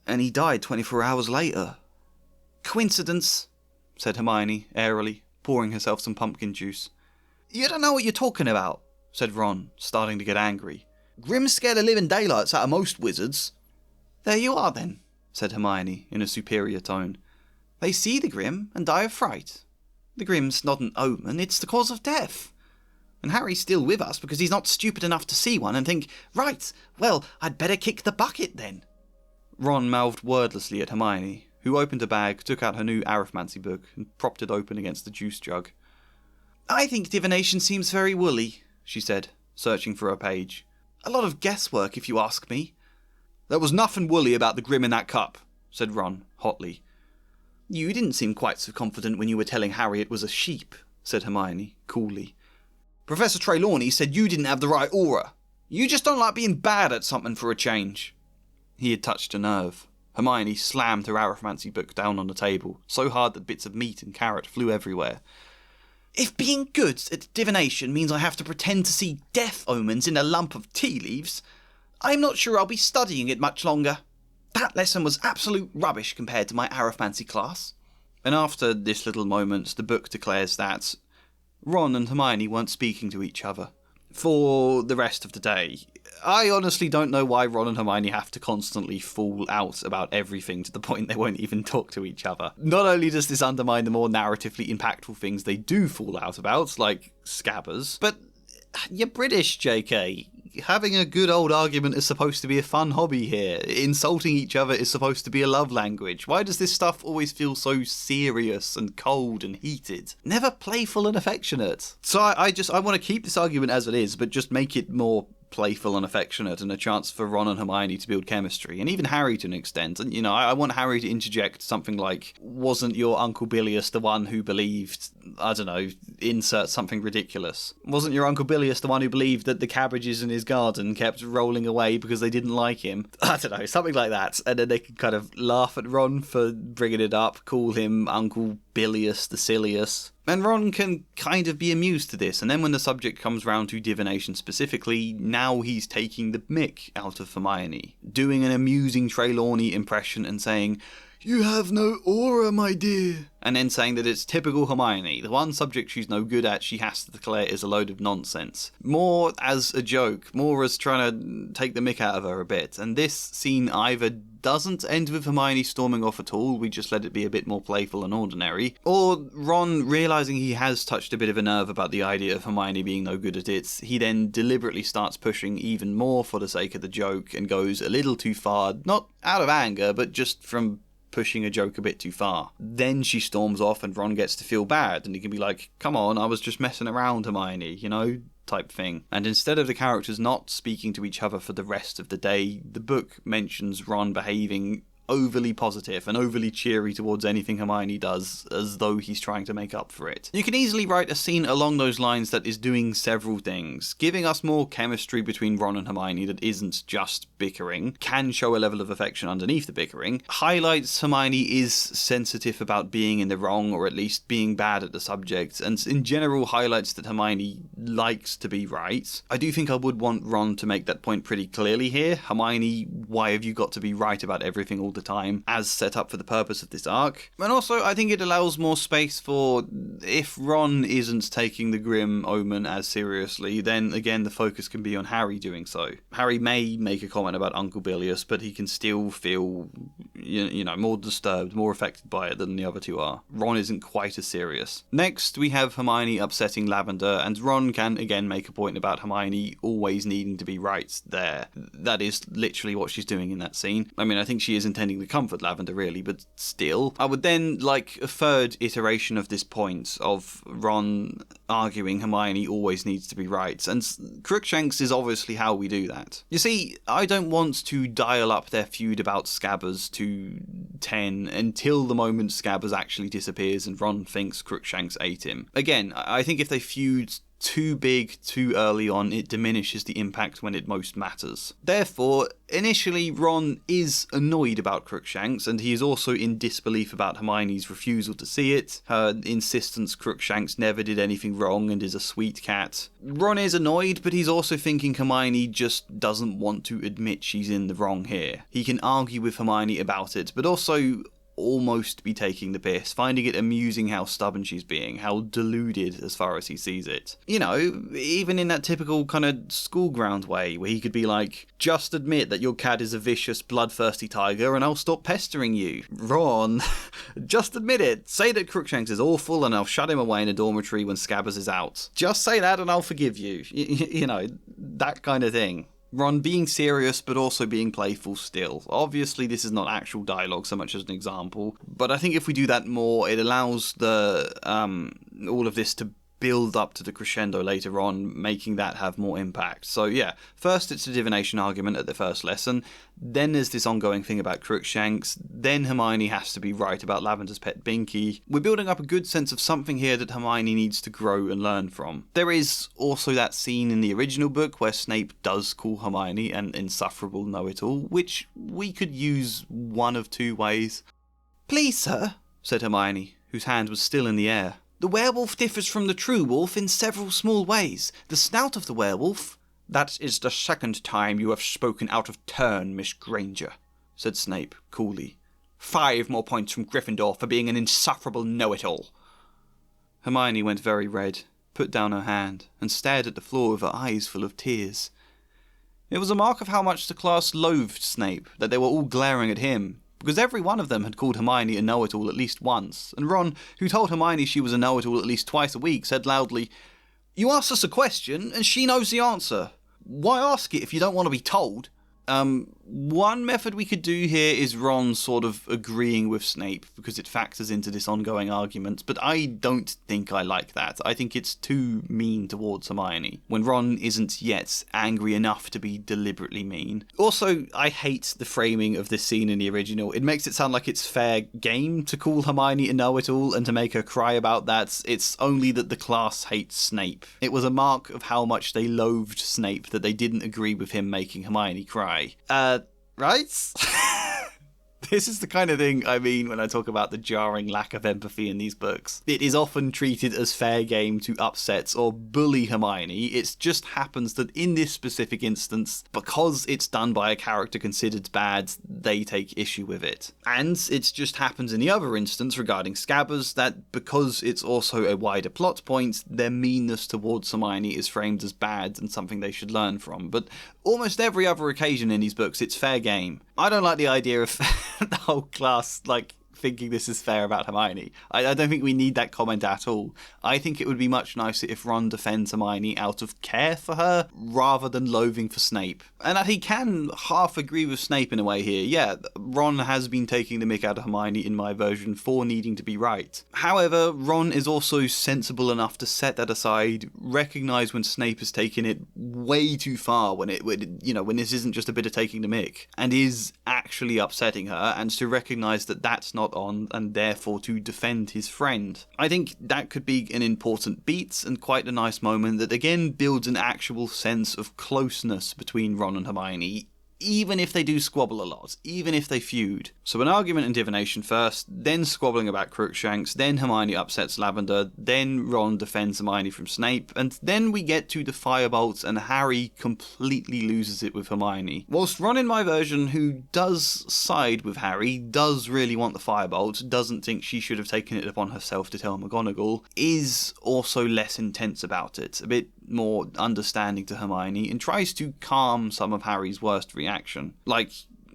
and he died 24 hours later. Coincidence, said Hermione airily, pouring herself some pumpkin juice. You don't know what you're talking about, said Ron, starting to get angry. Grim's scare the living daylights out of most wizards. There you are then, said Hermione in a superior tone. They see the Grim and die of fright. The Grim's not an omen, it's the cause of death. And Harry's still with us because he's not stupid enough to see one and think, right, well, I'd better kick the bucket then. Ron mouthed wordlessly at Hermione, who opened a bag, took out her new arithmancy book, and propped it open against the juice jug. I think divination seems very woolly, she said, searching for a page. A lot of guesswork, if you ask me. There was nothing woolly about the Grim in that cup, said Ron, hotly. You didn't seem quite so confident when you were telling Harry it was a sheep, said Hermione, coolly. Professor Trelawney said you didn't have the right aura. You just don't like being bad at something for a change. He had touched a nerve. Hermione slammed her arithmancy book down on the table, so hard that bits of meat and carrot flew everywhere. If being good at divination means I have to pretend to see death omens in a lump of tea leaves, I'm not sure I'll be studying it much longer. That lesson was absolute rubbish compared to my arithmancy class. And after this little moment, the book declares that Ron and Hermione weren't speaking to each other for the rest of the day. I honestly don't know why Ron and Hermione have to constantly fall out about everything to the point they won't even talk to each other. Not only does this undermine the more narratively impactful things they do fall out about, like scabbers, but you're British, JK. Having a good old argument is supposed to be a fun hobby here. Insulting each other is supposed to be a love language. Why does this stuff always feel so serious and cold and heated? Never playful and affectionate. So I want to keep this argument as it is, but just make it more playful and affectionate and a chance for Ron and Hermione to build chemistry, and even Harry to an extent. And, I want Harry to interject something like, wasn't your Uncle Bilius the one who believed, I don't know, insert something ridiculous. Wasn't your Uncle Bilius the one who believed that the cabbages in his garden kept rolling away because they didn't like him? I don't know, something like that. And then they can kind of laugh at Ron for bringing it up, call him Uncle Bilius the Silius. And Ron can kind of be amused to this, and then when the subject comes round to divination specifically, now he's taking the mick out of Hermione, doing an amusing Trelawney impression and saying, "You have no aura, my dear," and then saying that it's typical Hermione, the one subject she's no good at she has to declare is a load of nonsense. More as a joke, more as trying to take the mick out of her a bit, and this scene either doesn't end with Hermione storming off at all, we just let it be a bit more playful and ordinary, or Ron realising he has touched a bit of a nerve about the idea of Hermione being no good at it, he then deliberately starts pushing even more for the sake of the joke and goes a little too far, not out of anger, but just from pushing a joke a bit too far. Then she storms off and Ron gets to feel bad, and he can be like, come on, I was just messing around, Hermione, type thing. And instead of the characters not speaking to each other for the rest of the day, the book mentions Ron behaving overly positive and overly cheery towards anything Hermione does, as though he's trying to make up for it. You can easily write a scene along those lines that is doing several things. Giving us more chemistry between Ron and Hermione that isn't just bickering, can show a level of affection underneath the bickering, highlights Hermione is sensitive about being in the wrong, or at least being bad at the subject, and in general highlights that Hermione likes to be right. I do think I would want Ron to make that point pretty clearly here. Hermione, why have you got to be right about everything all the time, as set up for the purpose of this arc? And also, I think it allows more space for, if Ron isn't taking the grim omen as seriously, then again the focus can be on Harry doing so. Harry may make a comment about Uncle Bilius, but he can still feel, more disturbed, more affected by it than the other two are. Ron isn't quite as serious. Next, we have Hermione upsetting Lavender, and Ron can again make a point about Hermione always needing to be right there. That is literally what she's doing in that scene. I mean, I think she is intending to comfort Lavender, really, but still. I would then like a third iteration of this point of Ron arguing Hermione always needs to be right, and Crookshanks is obviously how we do that. You see, I don't want to dial up their feud about Scabbers to 10 until the moment Scabbers actually disappears and Ron thinks Crookshanks ate him. Again, I think if they feud too big too early on, it diminishes the impact when it most matters. Therefore, initially Ron is annoyed about Crookshanks, and he is also in disbelief about Hermione's refusal to see it, her insistence Crookshanks never did anything wrong and is a sweet cat. Ron is annoyed, but he's also thinking Hermione just doesn't want to admit she's in the wrong here. He can argue with Hermione about it, but also almost be taking the piss, finding it amusing how stubborn she's being, how deluded as far as he sees it. Even in that typical kind of schoolground way, where he could be like, just admit that your cat is a vicious, bloodthirsty tiger and I'll stop pestering you. Ron, just admit it. Say that Crookshanks is awful and I'll shut him away in a dormitory when Scabbers is out. Just say that and I'll forgive you. That kind of thing. Ron being serious but also being playful still. Obviously this is not actual dialogue so much as an example, but I think if we do that more, it allows the all of this to build up to the crescendo later on, making that have more impact. So yeah, first it's a divination argument at the first lesson, then there's this ongoing thing about Crookshanks, then Hermione has to be right about Lavender's pet Binky. We're building up a good sense of something here that Hermione needs to grow and learn from. There is also that scene in the original book where Snape does call Hermione an insufferable know-it-all, which we could use one of two ways. "Please, sir," said Hermione, whose hand was still in the air. "The werewolf differs from the true wolf in several small ways. The snout of the werewolf—" "That is the second time you have spoken out of turn, Miss Granger," said Snape coolly. 5 more points from Gryffindor for being an insufferable know-it-all. Hermione went very red, put down her hand, and stared at the floor with her eyes full of tears. It was a mark of how much the class loathed Snape, that they were all glaring at him, because every one of them had called Hermione a know-it-all at least once, and Ron, who told Hermione she was a know-it-all at least twice a week, said loudly, "You asked us a question, and she knows the answer. Why ask it if you don't want to be told?" One method we could do here is Ron sort of agreeing with Snape, because it factors into this ongoing argument, but I don't think I like that. I think it's too mean towards Hermione, when Ron isn't yet angry enough to be deliberately mean. Also, I hate the framing of this scene in the original. It makes it sound like it's fair game to call Hermione a know-it-all and to make her cry about that. It's only that the class hates Snape. It was a mark of how much they loathed Snape that they didn't agree with him making Hermione cry. Right? This is the kind of thing I mean when I talk about the jarring lack of empathy in these books. It is often treated as fair game to upset or bully Hermione. It just happens that in this specific instance, because it's done by a character considered bad, they take issue with it. And it just happens in the other instance regarding scabbers that because it's also a wider plot point, their meanness towards Hermione is framed as bad and something they should learn from. But almost every other occasion in these books, it's fair game. I don't like the idea of the whole class, thinking this is fair about Hermione. I don't think we need that comment at all. I think it would be much nicer if Ron defends Hermione out of care for her, rather than loathing for Snape. And he can half agree with Snape in a way here. Yeah, Ron has been taking the mick out of Hermione in my version for needing to be right. However, Ron is also sensible enough to set that aside, recognise when Snape has taken it way too far, when this isn't just a bit of taking the mick, and is actually upsetting her, and to recognise that that's not on, and therefore to defend his friend. I think that could be an important beat and quite a nice moment that again builds an actual sense of closeness between Ron and Hermione, even if they do squabble a lot, even if they feud. So an argument and divination first, then squabbling about Crookshanks, then Hermione upsets Lavender, then Ron defends Hermione from Snape, and then we get to the firebolt and Harry completely loses it with Hermione. Whilst Ron in my version, who does side with Harry, does really want the firebolt, doesn't think she should have taken it upon herself to tell McGonagall, is also less intense about it, a bit more understanding to Hermione, and tries to calm some of Harry's worst reaction.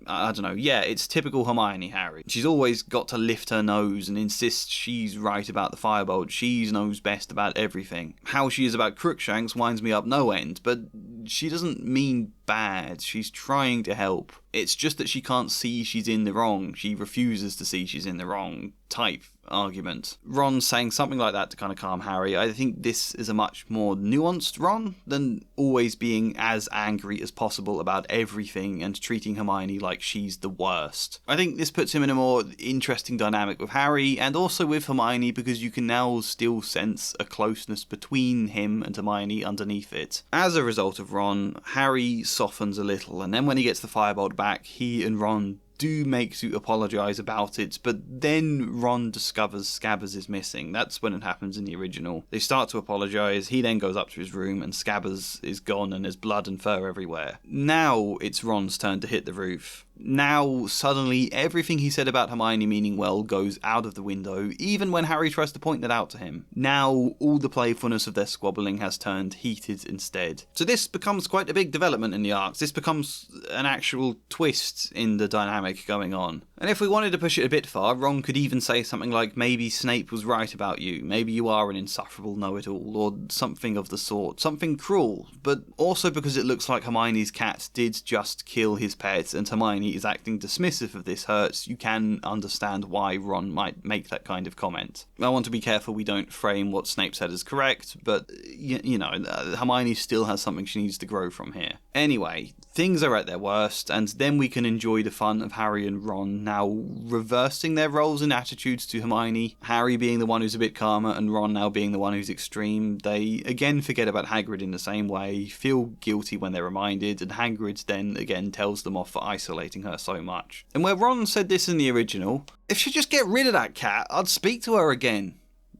I don't know, yeah, it's typical Hermione, Harry. She's always got to lift her nose and insist she's right about the firebolt, she knows best about everything. How she is about Crookshanks winds me up no end, but she doesn't mean bad, she's trying to help. It's just that she can't see she's in the wrong, she refuses to see she's in the wrong type argument. Ron saying something like that to kind of calm Harry. I think this is a much more nuanced Ron than always being as angry as possible about everything and treating Hermione like she's the worst. I think this puts him in a more interesting dynamic with Harry and also with Hermione, because you can now still sense a closeness between him and Hermione underneath it. As a result of Ron, Harry softens a little, and then when he gets the firebolt back, he and Ron do make to apologise about it, but then Ron discovers Scabbers is missing. That's when it happens in the original. They start to apologise, he then goes up to his room and Scabbers is gone and there's blood and fur everywhere. Now it's Ron's turn to hit the roof. Now, suddenly, everything he said about Hermione meaning well goes out of the window, even when Harry tries to point that out to him. Now, all the playfulness of their squabbling has turned heated instead. So this becomes quite a big development in the arcs. This becomes an actual twist in the dynamic going on. And if we wanted to push it a bit far, Ron could even say something like, maybe Snape was right about you, maybe you are an insufferable know-it-all, or something of the sort, something cruel. But also because it looks like Hermione's cat did just kill his pet, and Hermione is acting dismissive of this hurts, you can understand why Ron might make that kind of comment. I want to be careful we don't frame what Snape said as correct, but, Hermione still has something she needs to grow from here. Anyway, things are at their worst, and then we can enjoy the fun of Harry and Ron now reversing their roles and attitudes to Hermione. Harry being the one who's a bit calmer, and Ron now being the one who's extreme. They again forget about Hagrid in the same way, feel guilty when they're reminded, and Hagrid then again tells them off for isolating her so much. And where Ron said this in the original, if she'd just get rid of that cat, I'd speak to her again,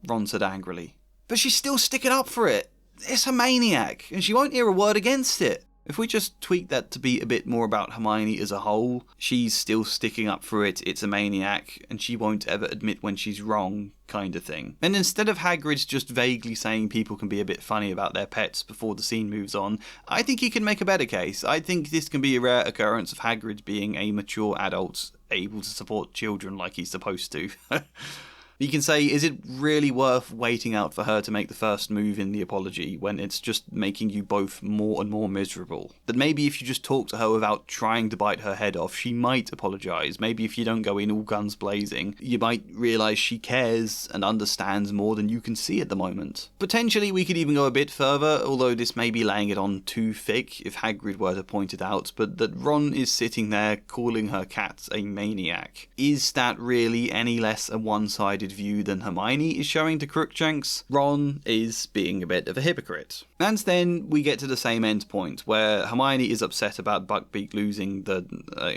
Ron said angrily. But she's still sticking up for it. It's a maniac, and she won't hear a word against it. If we just tweak that to be a bit more about Hermione as a whole, she's still sticking up for it, it's a maniac, and she won't ever admit when she's wrong, kind of thing. And instead of Hagrid just vaguely saying people can be a bit funny about their pets before the scene moves on, I think he can make a better case. I think this can be a rare occurrence of Hagrid being a mature adult able to support children like he's supposed to. You can say, is it really worth waiting out for her to make the first move in the apology when it's just making you both more and more miserable? That maybe if you just talk to her without trying to bite her head off, she might apologise. Maybe if you don't go in all guns blazing, you might realise she cares and understands more than you can see at the moment. Potentially we could even go a bit further, although this may be laying it on too thick if Hagrid were to point it out, but that Ron is sitting there calling her cat a maniac. Is that really any less a one-sided view than Hermione is showing to Crookshanks? Ron is being a bit of a hypocrite. And then we get to the same end point, where Hermione is upset about Buckbeak losing the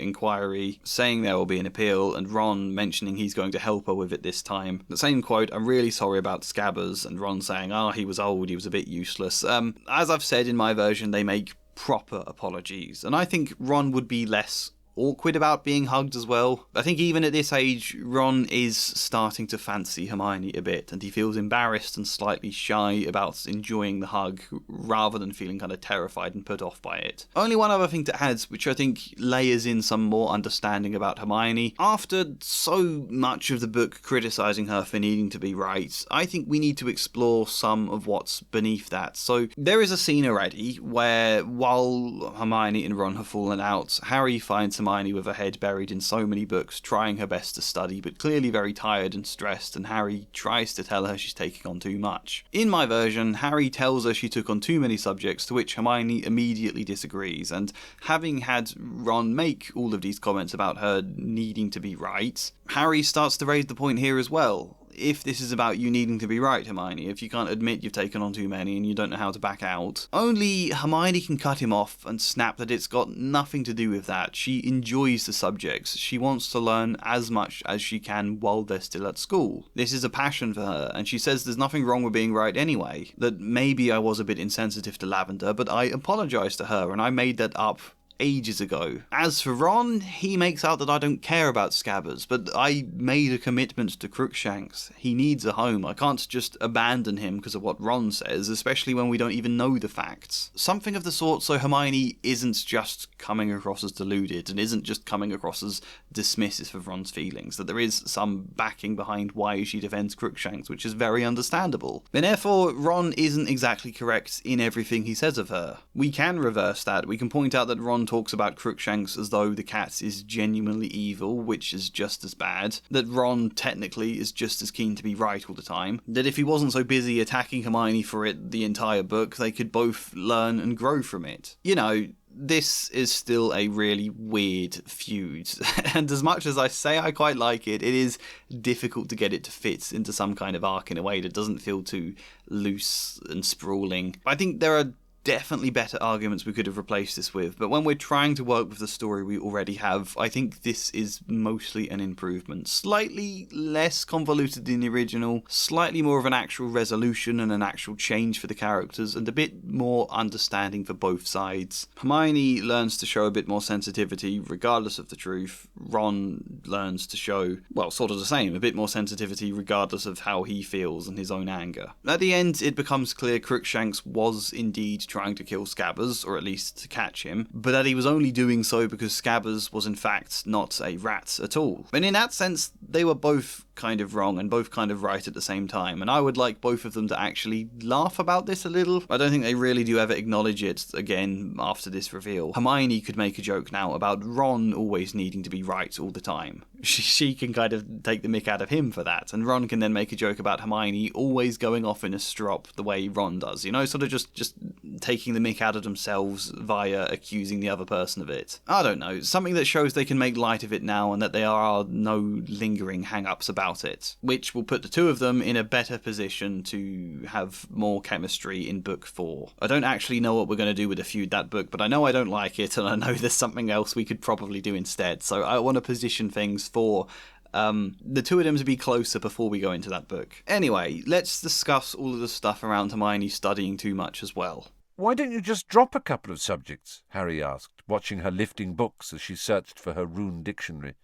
inquiry, saying there will be an appeal, and Ron mentioning he's going to help her with it this time. The same quote, I'm really sorry about Scabbers, and Ron saying, he was old, he was a bit useless. As I've said in my version, they make proper apologies, and I think Ron would be less awkward about being hugged as well. I think even at this age, Ron is starting to fancy Hermione a bit, and he feels embarrassed and slightly shy about enjoying the hug, rather than feeling kind of terrified and put off by it. Only one other thing to add, which I think layers in some more understanding about Hermione. After so much of the book criticising her for needing to be right, I think we need to explore some of what's beneath that. So there is a scene already where, while Hermione and Ron have fallen out, Harry finds Hermione with her head buried in so many books, trying her best to study, but clearly very tired and stressed, and Harry tries to tell her she's taking on too much. In my version, Harry tells her she took on too many subjects, to which Hermione immediately disagrees, and having had Ron make all of these comments about her needing to be right, Harry starts to raise the point here as well. If this is about you needing to be right, Hermione, if you can't admit you've taken on too many and you don't know how to back out, only Hermione can cut him off and snap that it's got nothing to do with that. She enjoys the subjects. She wants to learn as much as she can while they're still at school. This is a passion for her, and she says there's nothing wrong with being right anyway. That maybe I was a bit insensitive to Lavender, but I apologised to her and I made that up ages ago. As for Ron, he makes out that I don't care about Scabbers, but I made a commitment to Crookshanks. He needs a home. I can't just abandon him because of what Ron says, especially when we don't even know the facts. Something of the sort so Hermione isn't just coming across as deluded and isn't just coming across as dismissive of Ron's feelings, that there is some backing behind why she defends Crookshanks, which is very understandable. And therefore, Ron isn't exactly correct in everything he says of her. We can reverse that. We can point out that Ron talks about Crookshanks as though the cat is genuinely evil, which is just as bad, that Ron technically is just as keen to be right all the time, that if he wasn't so busy attacking Hermione for it the entire book, they could both learn and grow from it. You know, this is still a really weird feud, and as much as I say I quite like it, it is difficult to get it to fit into some kind of arc in a way that doesn't feel too loose and sprawling. I think there are definitely better arguments we could have replaced this with, but when we're trying to work with the story we already have, I think this is mostly an improvement. Slightly less convoluted than the original, slightly more of an actual resolution and an actual change for the characters, and a bit more understanding for both sides. Hermione learns to show a bit more sensitivity regardless of the truth. Ron learns to show, well, sort of the same, a bit more sensitivity regardless of how he feels and his own anger. At the end, it becomes clear Crookshanks was indeed trying to kill Scabbers, or at least to catch him, but that he was only doing so because Scabbers was in fact not a rat at all. And in that sense, they were both kind of wrong and both kind of right at the same time, and I would like both of them to actually laugh about this a little. I don't think they really do ever acknowledge it again after this reveal. Hermione could make a joke now about Ron always needing to be right all the time. She can kind of take the mick out of him for that, and Ron can then make a joke about Hermione always going off in a strop the way Ron does, you know, sort of just taking the mick out of themselves via accusing the other person of it. I don't know, something that shows they can make light of it now and that there are no lingering hang-ups about it, which will put the two of them in a better position to have more chemistry in book 4. I don't actually know what we're going to do with the feud that book, but I know I don't like it, and I know there's something else we could probably do instead, so I want to position things for the two of them to be closer before we go into that book. Anyway, let's discuss all of the stuff around Hermione studying too much as well. Why don't you just drop a couple of subjects? Harry asked, watching her lifting books as she searched for her rune dictionary.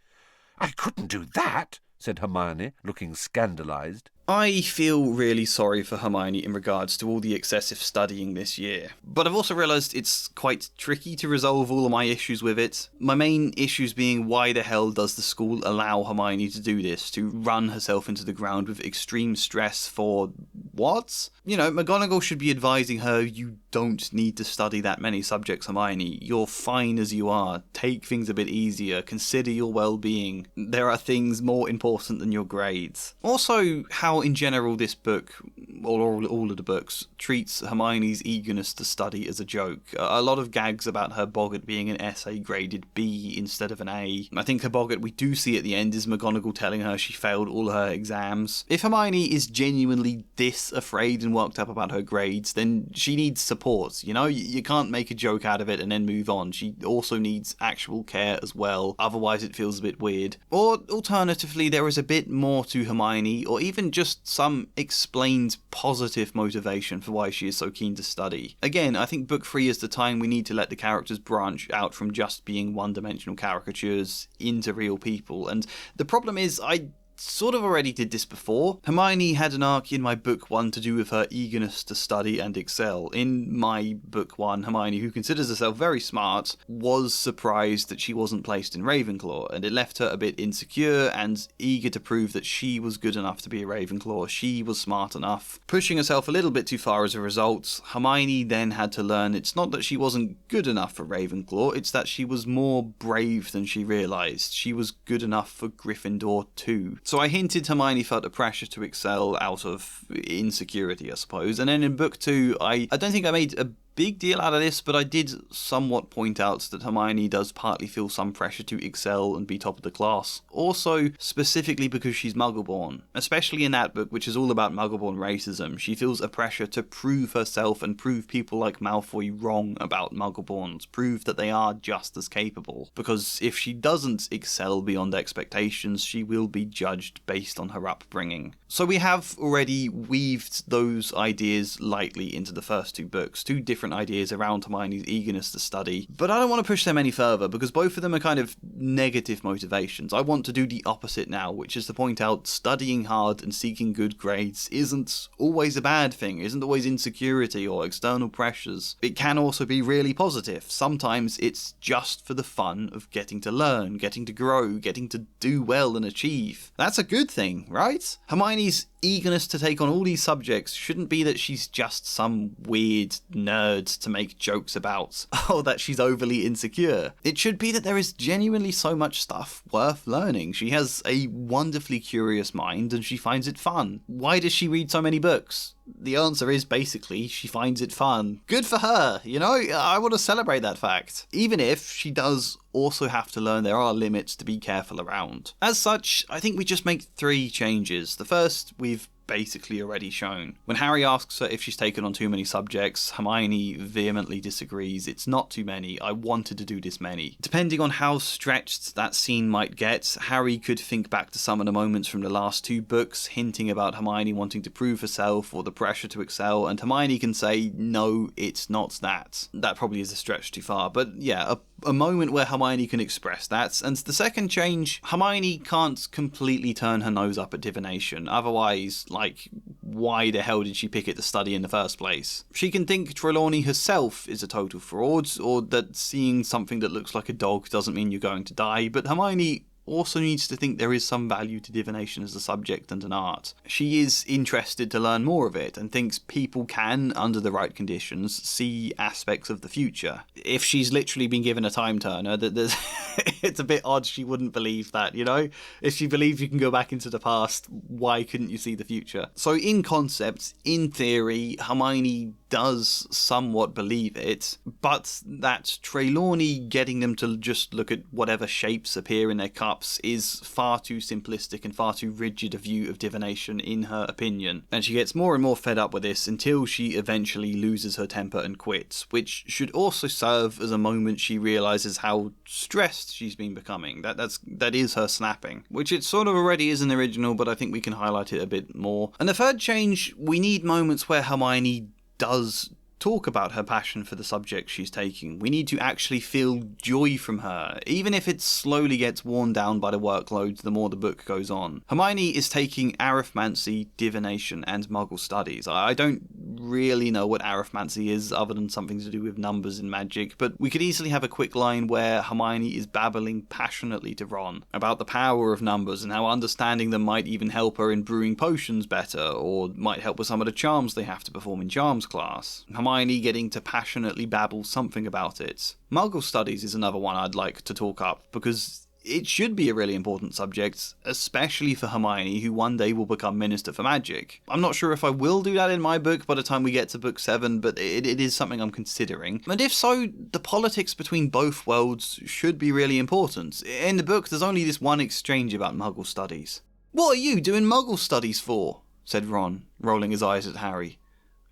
I couldn't do that, said Hermione, looking scandalised. I feel really sorry for Hermione in regards to all the excessive studying this year, but I've also realised it's quite tricky to resolve all of my issues with it. My main issues being, why the hell does the school allow Hermione to do this, to run herself into the ground with extreme stress for what? You know, McGonagall should be advising her, you don't need to study that many subjects, Hermione. You're fine as you are. Take things a bit easier. Consider your well-being. There are things more important than your grades. Also, how in general this book, or all of the books, treats Hermione's eagerness to study as a joke. A lot of gags about her boggart being an essay graded B instead of an A. I think her boggart we do see at the end is McGonagall telling her she failed all her exams. If Hermione is genuinely this afraid and worked up about her grades, then she needs support, you know? You can't make a joke out of it and then move on. She also needs actual care as well, otherwise it feels a bit weird. Or alternatively, there is a bit more to Hermione, or even just some explained positive motivation for why she is so keen to study. Again, I think book 3 is the time we need to let the characters branch out from just being one-dimensional caricatures into real people, and the problem is, I sort of already did this before. Hermione had an arc in my book 1 to do with her eagerness to study and excel. In my book 1, Hermione, who considers herself very smart, was surprised that she wasn't placed in Ravenclaw, and it left her a bit insecure and eager to prove that she was good enough to be a Ravenclaw. She was smart enough. Pushing herself a little bit too far as a result, Hermione then had to learn it's not that she wasn't good enough for Ravenclaw, it's that she was more brave than she realised. She was good enough for Gryffindor too. So I hinted Hermione felt a pressure to excel out of insecurity, I suppose. And then in book 2, I don't think I made a big deal out of this, but I did somewhat point out that Hermione does partly feel some pressure to excel and be top of the class. Also, specifically because she's Muggleborn. Especially in that book, which is all about Muggleborn racism, she feels a pressure to prove herself and prove people like Malfoy wrong about Muggleborns, prove that they are just as capable. Because if she doesn't excel beyond expectations, she will be judged based on her upbringing. So we have already weaved those ideas lightly into the first 2 books, 2 different ideas around Hermione's eagerness to study, but I don't want to push them any further because both of them are kind of negative motivations. I want to do the opposite now, which is to point out studying hard and seeking good grades isn't always a bad thing, isn't always insecurity or external pressures. It can also be really positive. Sometimes it's just for the fun of getting to learn, getting to grow, getting to do well and achieve. That's a good thing, right? Hermione's eagerness to take on all these subjects shouldn't be that she's just some weird nerd to make jokes about, or that she's overly insecure. It should be that there is genuinely so much stuff worth learning. She has a wonderfully curious mind and she finds it fun. Why does she read so many books? The answer is basically she finds it fun. Good for her, you know? I want to celebrate that fact. Even if she does also have to learn there are limits to be careful around. As such, I think we just make 3 changes. The first we've basically already shown. When Harry asks her if she's taken on too many subjects, Hermione vehemently disagrees. It's not too many. I wanted to do this many. Depending on how stretched that scene might get, Harry could think back to some of the moments from the last 2 books, hinting about Hermione wanting to prove herself or the pressure to excel, and Hermione can say, no, it's not that. That probably is a stretch too far, but yeah, a moment where Hermione can express that. And the second change, Hermione can't completely turn her nose up at divination. Otherwise, like, why the hell did she pick it to study in the first place? She can think Trelawney herself is a total fraud, or that seeing something that looks like a dog doesn't mean you're going to die, but Hermione also needs to think there is some value to divination as a subject and an art. She is interested to learn more of it and thinks people can, under the right conditions, see aspects of the future. If she's literally been given a time turner, it's a bit odd she wouldn't believe that, you know? If she believes you can go back into the past, why couldn't you see the future? So in concept, in theory, Hermione does somewhat believe it, but that Trelawney getting them to just look at whatever shapes appear in their cups is far too simplistic and far too rigid a view of divination in her opinion. And she gets more and more fed up with this until she eventually loses her temper and quits, which should also serve as a moment she realises how stressed she's been becoming. That is her snapping, which it sort of already is in the original, but I think we can highlight it a bit more. And the third change, we need moments where Hermione does talk about her passion for the subject she's taking. We need to actually feel joy from her, even if it slowly gets worn down by the workload the more the book goes on. Hermione is taking arithmancy, divination, and muggle studies. I don't really know what arithmancy is other than something to do with numbers in magic, but we could easily have a quick line where Hermione is babbling passionately to Ron about the power of numbers and how understanding them might even help her in brewing potions better, or might help with some of the charms they have to perform in charms class. Hermione getting to passionately babble something about it. Muggle studies is another one I'd like to talk up, because it should be a really important subject, especially for Hermione, who one day will become Minister for Magic. I'm not sure if I will do that in my book by the time we get to book 7, but it is something I'm considering. And if so, the politics between both worlds should be really important. In the book, there's only this one exchange about Muggle studies. "What are you doing Muggle studies for?" said Ron, rolling his eyes at Harry.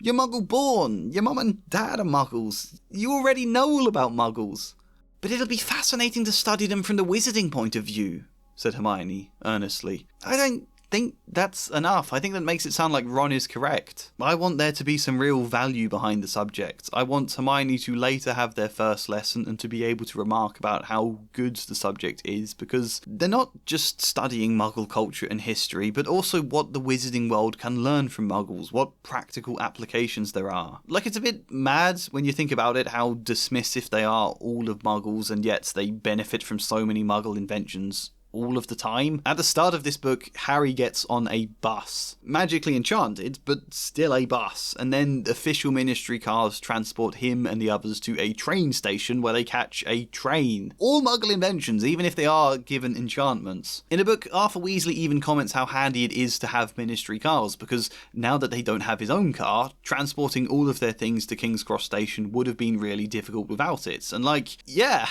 "You're Muggle born. Your mum and dad are Muggles. You already know all about Muggles." "But it'll be fascinating to study them from the wizarding point of view," said Hermione, earnestly. "I don't think that's enough. I think that makes it sound like Ron is correct. I want there to be some real value behind the subject. I want Hermione to later have their first lesson and to be able to remark about how good the subject is, because they're not just studying Muggle culture and history, but also what the wizarding world can learn from Muggles, what practical applications there are. Like, it's a bit mad when you think about it, how dismissive they are all of Muggles, and yet they benefit from so many Muggle inventions all of the time. At the start of this book, Harry gets on a bus. Magically enchanted, but still a bus. And then official ministry cars transport him and the others to a train station where they catch a train. All Muggle inventions, even if they are given enchantments. In the book, Arthur Weasley even comments how handy it is to have ministry cars, because now that they don't have his own car, transporting all of their things to King's Cross Station would have been really difficult without it. And yeah,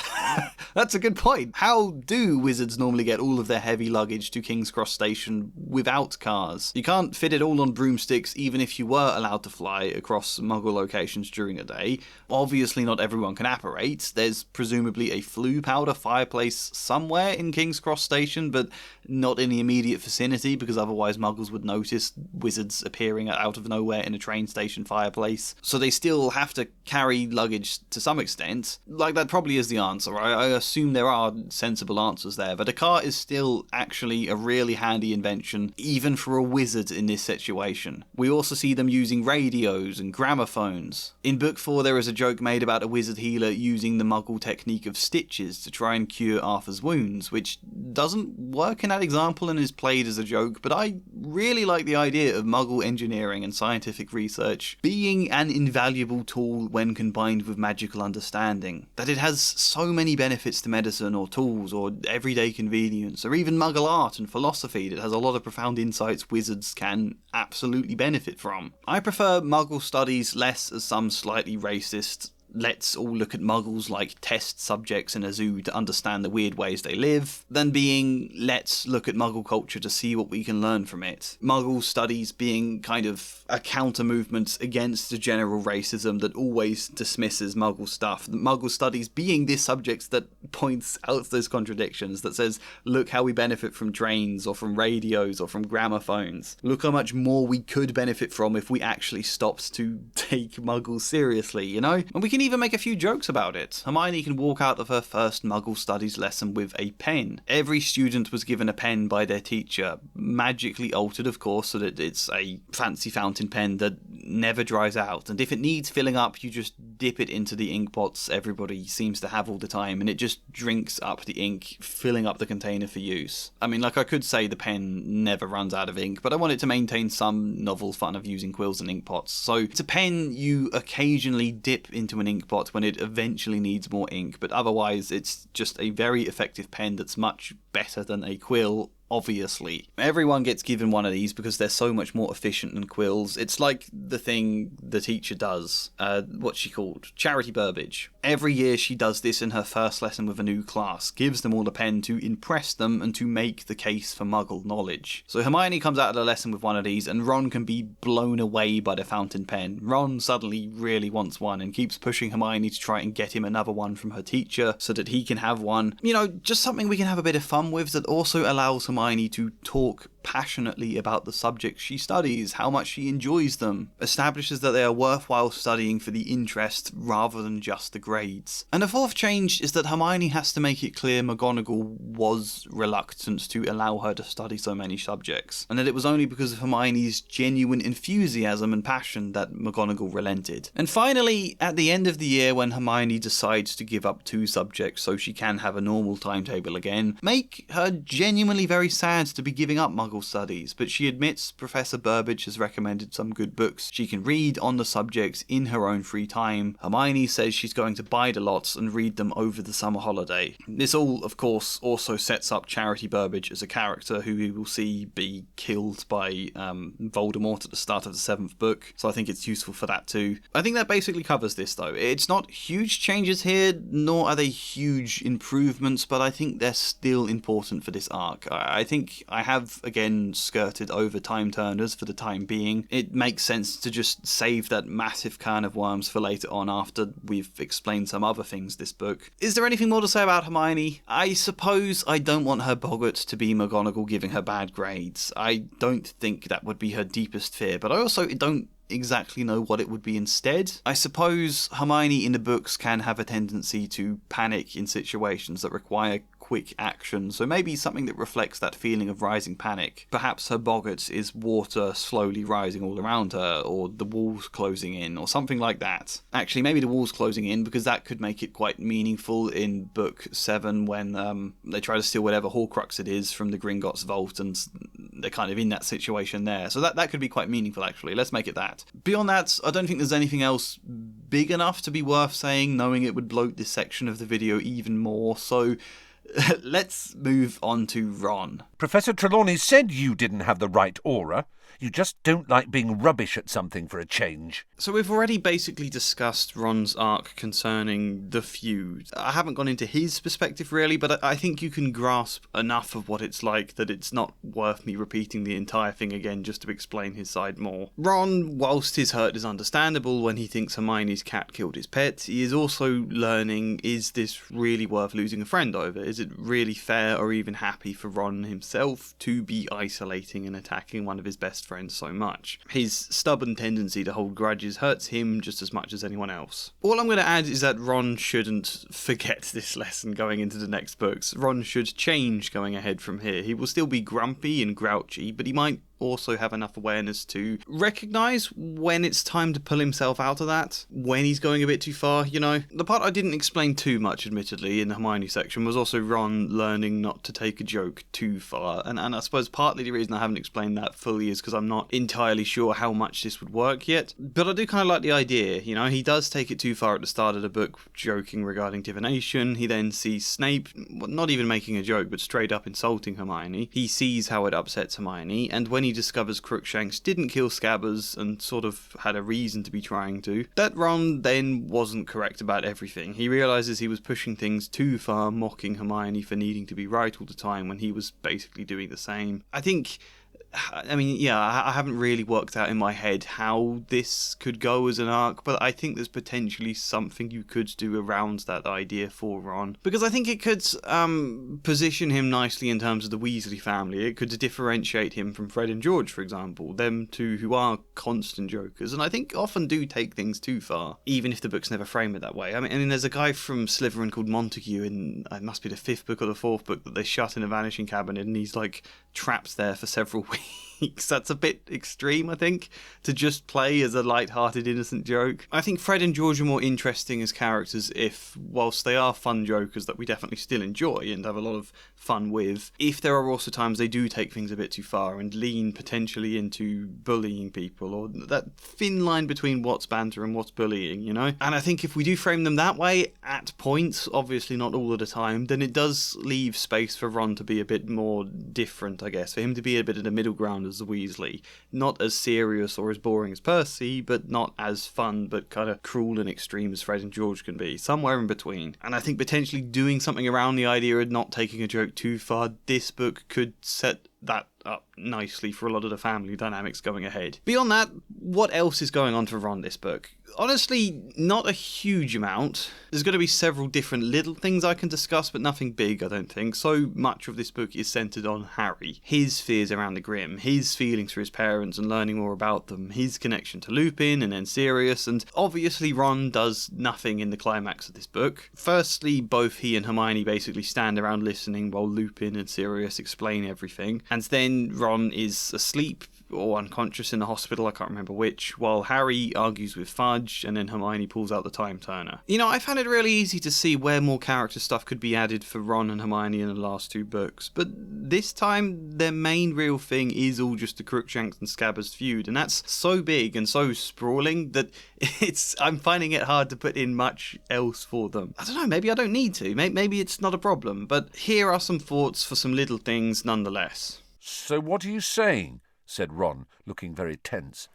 that's a good point. How do wizards normally get all of their heavy luggage to King's Cross Station without cars? You can't fit it all on broomsticks, even if you were allowed to fly across Muggle locations during a day. Obviously not everyone can apparate. There's presumably a flue powder fireplace somewhere in King's Cross Station, but not in the immediate vicinity, because otherwise Muggles would notice wizards appearing out of nowhere in a train station fireplace. So they still have to carry luggage to some extent. That probably is the answer. I assume there are sensible answers there, but a car is still actually a really handy invention, even for a wizard in this situation. We also see them using radios and gramophones. In book 4, there is a joke made about a wizard healer using the Muggle technique of stitches to try and cure Arthur's wounds, which doesn't work in that example and is played as a joke, but I really like the idea of Muggle engineering and scientific research being an invaluable tool when combined with magical understanding. That it has so many benefits to medicine or tools or everyday convenience, or even Muggle art and philosophy that has a lot of profound insights wizards can absolutely benefit from. I prefer Muggle studies less as some slightly racist let's all look at Muggles like test subjects in a zoo to understand the weird ways they live, than being let's look at Muggle culture to see what we can learn from it. Muggle studies being kind of a counter movement against the general racism that always dismisses Muggle stuff. Muggle studies being this subject that points out those contradictions, that says look how we benefit from trains or from radios or from gramophones. Look how much more we could benefit from if we actually stopped to take Muggles seriously, you know? And we can even make a few jokes about it. Hermione can walk out of her first Muggle studies lesson with a pen. Every student was given a pen by their teacher, magically altered of course so that it's a fancy fountain pen that never dries out, and if it needs filling up you just dip it into the ink pots everybody seems to have all the time and it just drinks up the ink, filling up the container for use. I mean, I could say the pen never runs out of ink, but I want it to maintain some novel fun of using quills and ink pots. So it's a pen you occasionally dip into an ink pot when it eventually needs more ink, but otherwise it's just a very effective pen that's much better than a quill. Obviously. Everyone gets given one of these because they're so much more efficient than quills. It's like the thing the teacher does. What's she called? Charity Burbage. Every year she does this in her first lesson with a new class, gives them all a pen to impress them and to make the case for Muggle knowledge. So Hermione comes out of the lesson with one of these and Ron can be blown away by the fountain pen. Ron suddenly really wants one and keeps pushing Hermione to try and get him another one from her teacher so that he can have one. You know, just something we can have a bit of fun with that also allows Hermione to talk passionately about the subjects she studies, how much she enjoys them, establishes that they are worthwhile studying for the interest rather than just the grades. And the fourth change is that Hermione has to make it clear McGonagall was reluctant to allow her to study so many subjects, and that it was only because of Hermione's genuine enthusiasm and passion that McGonagall relented. And finally, at the end of the year when Hermione decides to give up 2 subjects so she can have a normal timetable again, make her genuinely very sad to be giving up Muggle studies, but she admits Professor Burbage has recommended some good books she can read on the subjects in her own free time. Hermione says she's going to buy the lots and read them over the summer holiday. This all, of course, also sets up Charity Burbage as a character who we will see be killed by Voldemort at the start of the 7th book, so I think it's useful for that too. I think that basically covers this though. It's not huge changes here, nor are they huge improvements, but I think they're still important for this arc. I think I have, again, skirted over time turners for the time being. It makes sense to just save that massive can of worms for later on after we've explained some other things this book. Is there anything more to say about Hermione? I suppose I don't want her boggart to be McGonagall giving her bad grades. I don't think that would be her deepest fear, but I also don't exactly know what it would be instead. I suppose Hermione in the books can have a tendency to panic in situations that require quick action, so maybe something that reflects that feeling of rising panic. Perhaps her boggart is water slowly rising all around her, or the walls closing in, or something like that. Actually, maybe the walls closing in, because that could make it quite meaningful in book 7 when they try to steal whatever Horcrux it is from the Gringotts vault, and they're kind of in that situation there. So that could be quite meaningful, actually. Let's make it that. Beyond that, I don't think there's anything else big enough to be worth saying, knowing it would bloat this section of the video even more, so let's move on to Ron. Professor Trelawney said you didn't have the right aura. You just don't like being rubbish at something for a change. So we've already basically discussed Ron's arc concerning the feud. I haven't gone into his perspective really, but I think you can grasp enough of what it's like that it's not worth me repeating the entire thing again just to explain his side more. Ron, whilst his hurt is understandable when he thinks Hermione's cat killed his pet, he is also learning, is this really worth losing a friend over? Is it really fair or even happy for Ron himself to be isolating and attacking one of his best friends so much? His stubborn tendency to hold grudges hurts him just as much as anyone else. All I'm going to add is that Ron shouldn't forget this lesson going into the next books. Ron should change going ahead from here. He will still be grumpy and grouchy, but he might also have enough awareness to recognise when it's time to pull himself out of that, when he's going a bit too far, you know. The part I didn't explain too much, admittedly, in the Hermione section was also Ron learning not to take a joke too far, and I suppose partly the reason I haven't explained that fully is because I'm not entirely sure how much this would work yet, but I do kind of like the idea, you know. He does take it too far at the start of the book, joking regarding divination. He then sees Snape, not even making a joke, but straight up insulting Hermione. He sees how it upsets Hermione, and when he discovers Crookshanks didn't kill Scabbers and sort of had a reason to be trying to, that Ron then wasn't correct about everything. He realises he was pushing things too far, mocking Hermione for needing to be right all the time when he was basically doing the same. I haven't really worked out in my head how this could go as an arc, but I think there's potentially something you could do around that idea for Ron, because I think it could position him nicely in terms of the Weasley family. It could differentiate him from Fred and George, for example, them two who are constant jokers, and I think often do take things too far, even if the books never frame it that way. I mean, there's a guy from Slytherin called Montague in, it must be the 5th book or the 4th book, that they shut in a vanishing cabinet, and he's like trapped there for several weeks. That's a bit extreme, I think, to just play as a light-hearted, innocent joke. I think Fred and George are more interesting as characters if, whilst they are fun jokers that we definitely still enjoy and have a lot of fun with, if there are also times they do take things a bit too far and lean potentially into bullying people, or that thin line between what's banter and what's bullying, you know? And I think if we do frame them that way, at points, obviously not all of the time, then it does leave space for Ron to be a bit more different, I guess, for him to be a bit of the middle ground as a Weasley. Not as serious or as boring as Percy, but not as fun but kind of cruel and extreme as Fred and George can be. Somewhere in between. And I think potentially doing something around the idea of not taking a joke too far, this book could set that up nicely for a lot of the family dynamics going ahead. Beyond that, what else is going on for Ron this book? Honestly, not a huge amount. There's going to be several different little things I can discuss, but nothing big, I don't think. So much of this book is centred on Harry, his fears around the Grim, his feelings for his parents and learning more about them, his connection to Lupin and then Sirius, and obviously Ron does nothing in the climax of this book. Firstly, both he and Hermione basically stand around listening while Lupin and Sirius explain everything, and then Ron is asleep or unconscious in the hospital, I can't remember which, while Harry argues with Fudge and then Hermione pulls out the time turner. You know, I found it really easy to see where more character stuff could be added for Ron and Hermione in the last two books, but this time their main real thing is all just the Crookshanks and Scabbers feud, and that's so big and so sprawling that I'm finding it hard to put in much else for them. I don't know, maybe I don't need to, maybe it's not a problem, but here are some thoughts for some little things nonetheless. So what are you saying? Said Ron, looking very tense.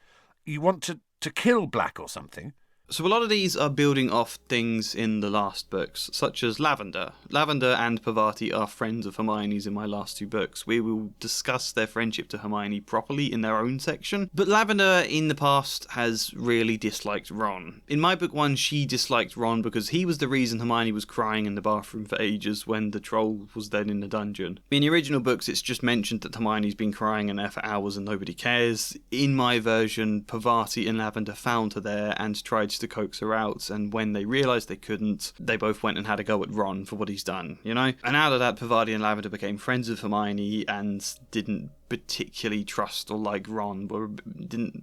You want to kill Black or something? So a lot of these are building off things in the last books, such as Lavender. Lavender and Parvati are friends of Hermione's in my last two books. We will discuss their friendship to Hermione properly in their own section. But Lavender in the past has really disliked Ron. In my book one, she disliked Ron because he was the reason Hermione was crying in the bathroom for ages when the troll was then in the dungeon. In the original books, it's just mentioned that Hermione's been crying in there for hours and nobody cares. In my version, Parvati and Lavender found her there and tried to coax her out, and when they realised they couldn't, they both went and had a go at Ron for what he's done, you know? And out of that, Parvati and Lavender became friends with Hermione and didn't particularly trust or like Ron, or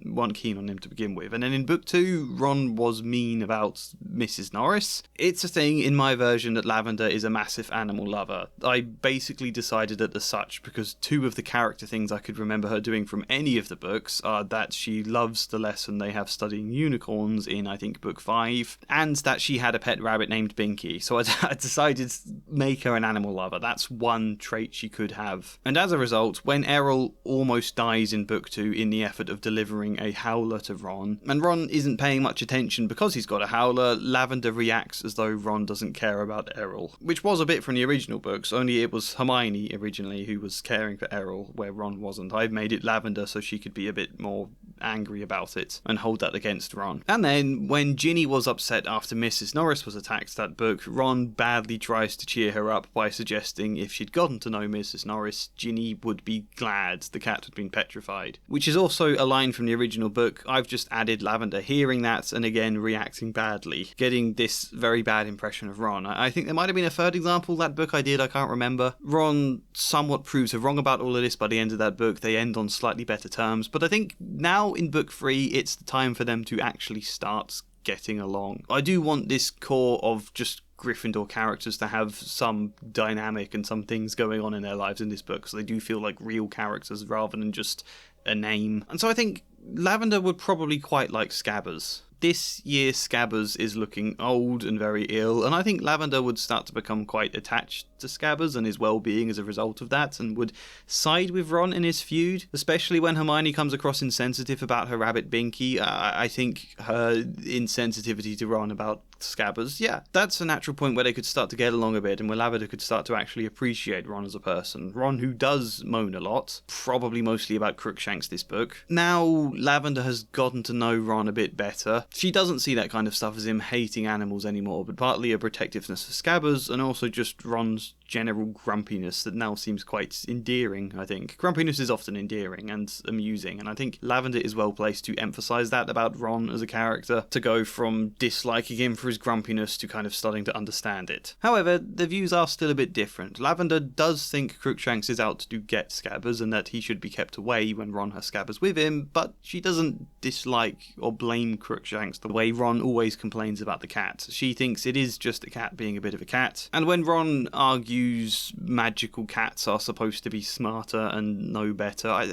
weren't keen on him to begin with. And then in book 2, Ron was mean about Mrs. Norris. It's a thing in my version that Lavender is a massive animal lover. I basically decided it as such because two of the character things I could remember her doing from any of the books are that she loves the lesson they have studying unicorns in, I think, book 5, and that she had a pet rabbit named Binky. So I decided to make her an animal lover. That's one trait she could have. And as a result, when Errol almost dies in book 2 in the effort of delivering a howler to Ron, and Ron isn't paying much attention because he's got a howler, Lavender reacts as though Ron doesn't care about Errol, which was a bit from the original books, only it was Hermione originally who was caring for Errol where Ron wasn't. I've made it Lavender so she could be a bit more angry about it and hold that against Ron. And then when Ginny was upset after Mrs. Norris was attacked that book, Ron badly tries to cheer her up by suggesting if she'd gotten to know Mrs. Norris, Ginny would be glad the cat had been petrified, which is also a line from the original book. I've just added Lavender hearing that and again reacting badly, getting this very bad impression of Ron. I think there might have been a third example that book I did, I can't remember. Ron somewhat proves her wrong about all of this by the end of that book. They end on slightly better terms, but I think now in book 3 it's the time for them to actually start getting along. I do want this core of just Gryffindor characters to have some dynamic and some things going on in their lives in this book, so they do feel like real characters rather than just a name. And so I think Lavender would probably quite like Scabbers. This year Scabbers is looking old and very ill, and I think Lavender would start to become quite attached to Scabbers and his well-being as a result of that, and would side with Ron in his feud, especially when Hermione comes across insensitive about her rabbit Binky. I think her insensitivity to Ron about Scabbers, yeah, that's a natural point where they could start to get along a bit, and where Lavender could start to actually appreciate Ron as a person. Ron, who does moan a lot, probably mostly about Crookshanks this book. Now Lavender has gotten to know Ron a bit better. She doesn't see that kind of stuff as him hating animals anymore, but partly a protectiveness for Scabbers, and also just Ron's general grumpiness that now seems quite endearing, I think. Grumpiness is often endearing and amusing, and I think Lavender is well placed to emphasise that about Ron as a character, to go from disliking him for his grumpiness to kind of starting to understand it. However, the views are still a bit different. Lavender does think Crookshanks is out to get Scabbers and that he should be kept away when Ron has Scabbers with him, but she doesn't dislike or blame Crookshanks the way Ron always complains about the cat. She thinks it is just a cat being a bit of a cat, and when Ron argues magical cats are supposed to be smarter and know better,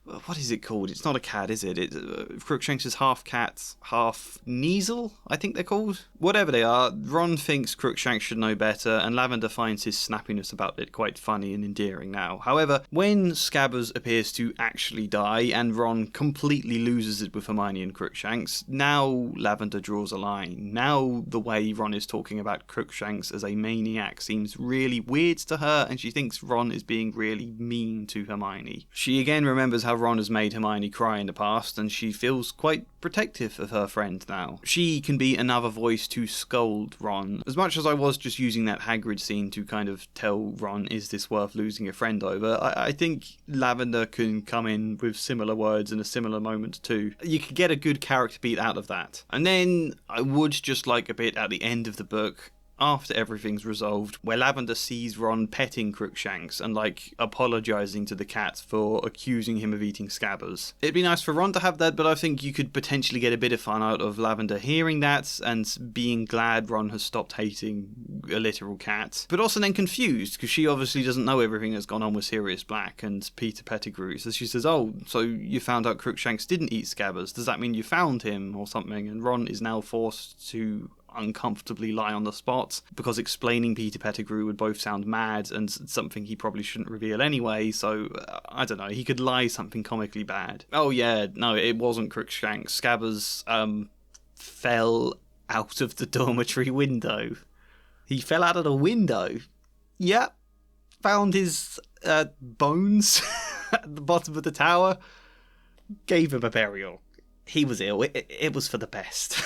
what is it called? It's not a cat, is it? Crookshanks is half cat, half Kneasel, I think they're called. Whatever they are, Ron thinks Crookshanks should know better, and Lavender finds his snappiness about it quite funny and endearing now. However, when Scabbers appears to actually die, and Ron completely loses it with Hermione and Crookshanks, now Lavender draws a line. Now the way Ron is talking about Crookshanks as a maniac seems really weird to her, and she thinks Ron is being really mean to Hermione. She again remembers how Ron has made Hermione cry in the past, and she feels quite protective of her friend now. She can be another voice to scold Ron. As much as I was just using that Hagrid scene to kind of tell Ron, is this worth losing a friend over, I think Lavender can come in with similar words in a similar moment too. You could get a good character beat out of that. And then I would just like a bit at the end of the book, after everything's resolved, where Lavender sees Ron petting Crookshanks and, apologising to the cat for accusing him of eating scabbers. It'd be nice for Ron to have that, but I think you could potentially get a bit of fun out of Lavender hearing that and being glad Ron has stopped hating a literal cat. But also then confused, because she obviously doesn't know everything that's gone on with Sirius Black and Peter Pettigrew. So she says, oh, so you found out Crookshanks didn't eat scabbers. Does that mean you found him or something? And Ron is now forced to uncomfortably lie on the spot, because explaining Peter Pettigrew would both sound mad and something he probably shouldn't reveal anyway, so I don't know, he could lie something comically bad. Oh yeah, no, it wasn't Crookshanks. Scabbers fell out of the dormitory window. He fell out of the window. Yep. Found his bones at the bottom of the tower. Gave him a burial. He was ill. It was for the best.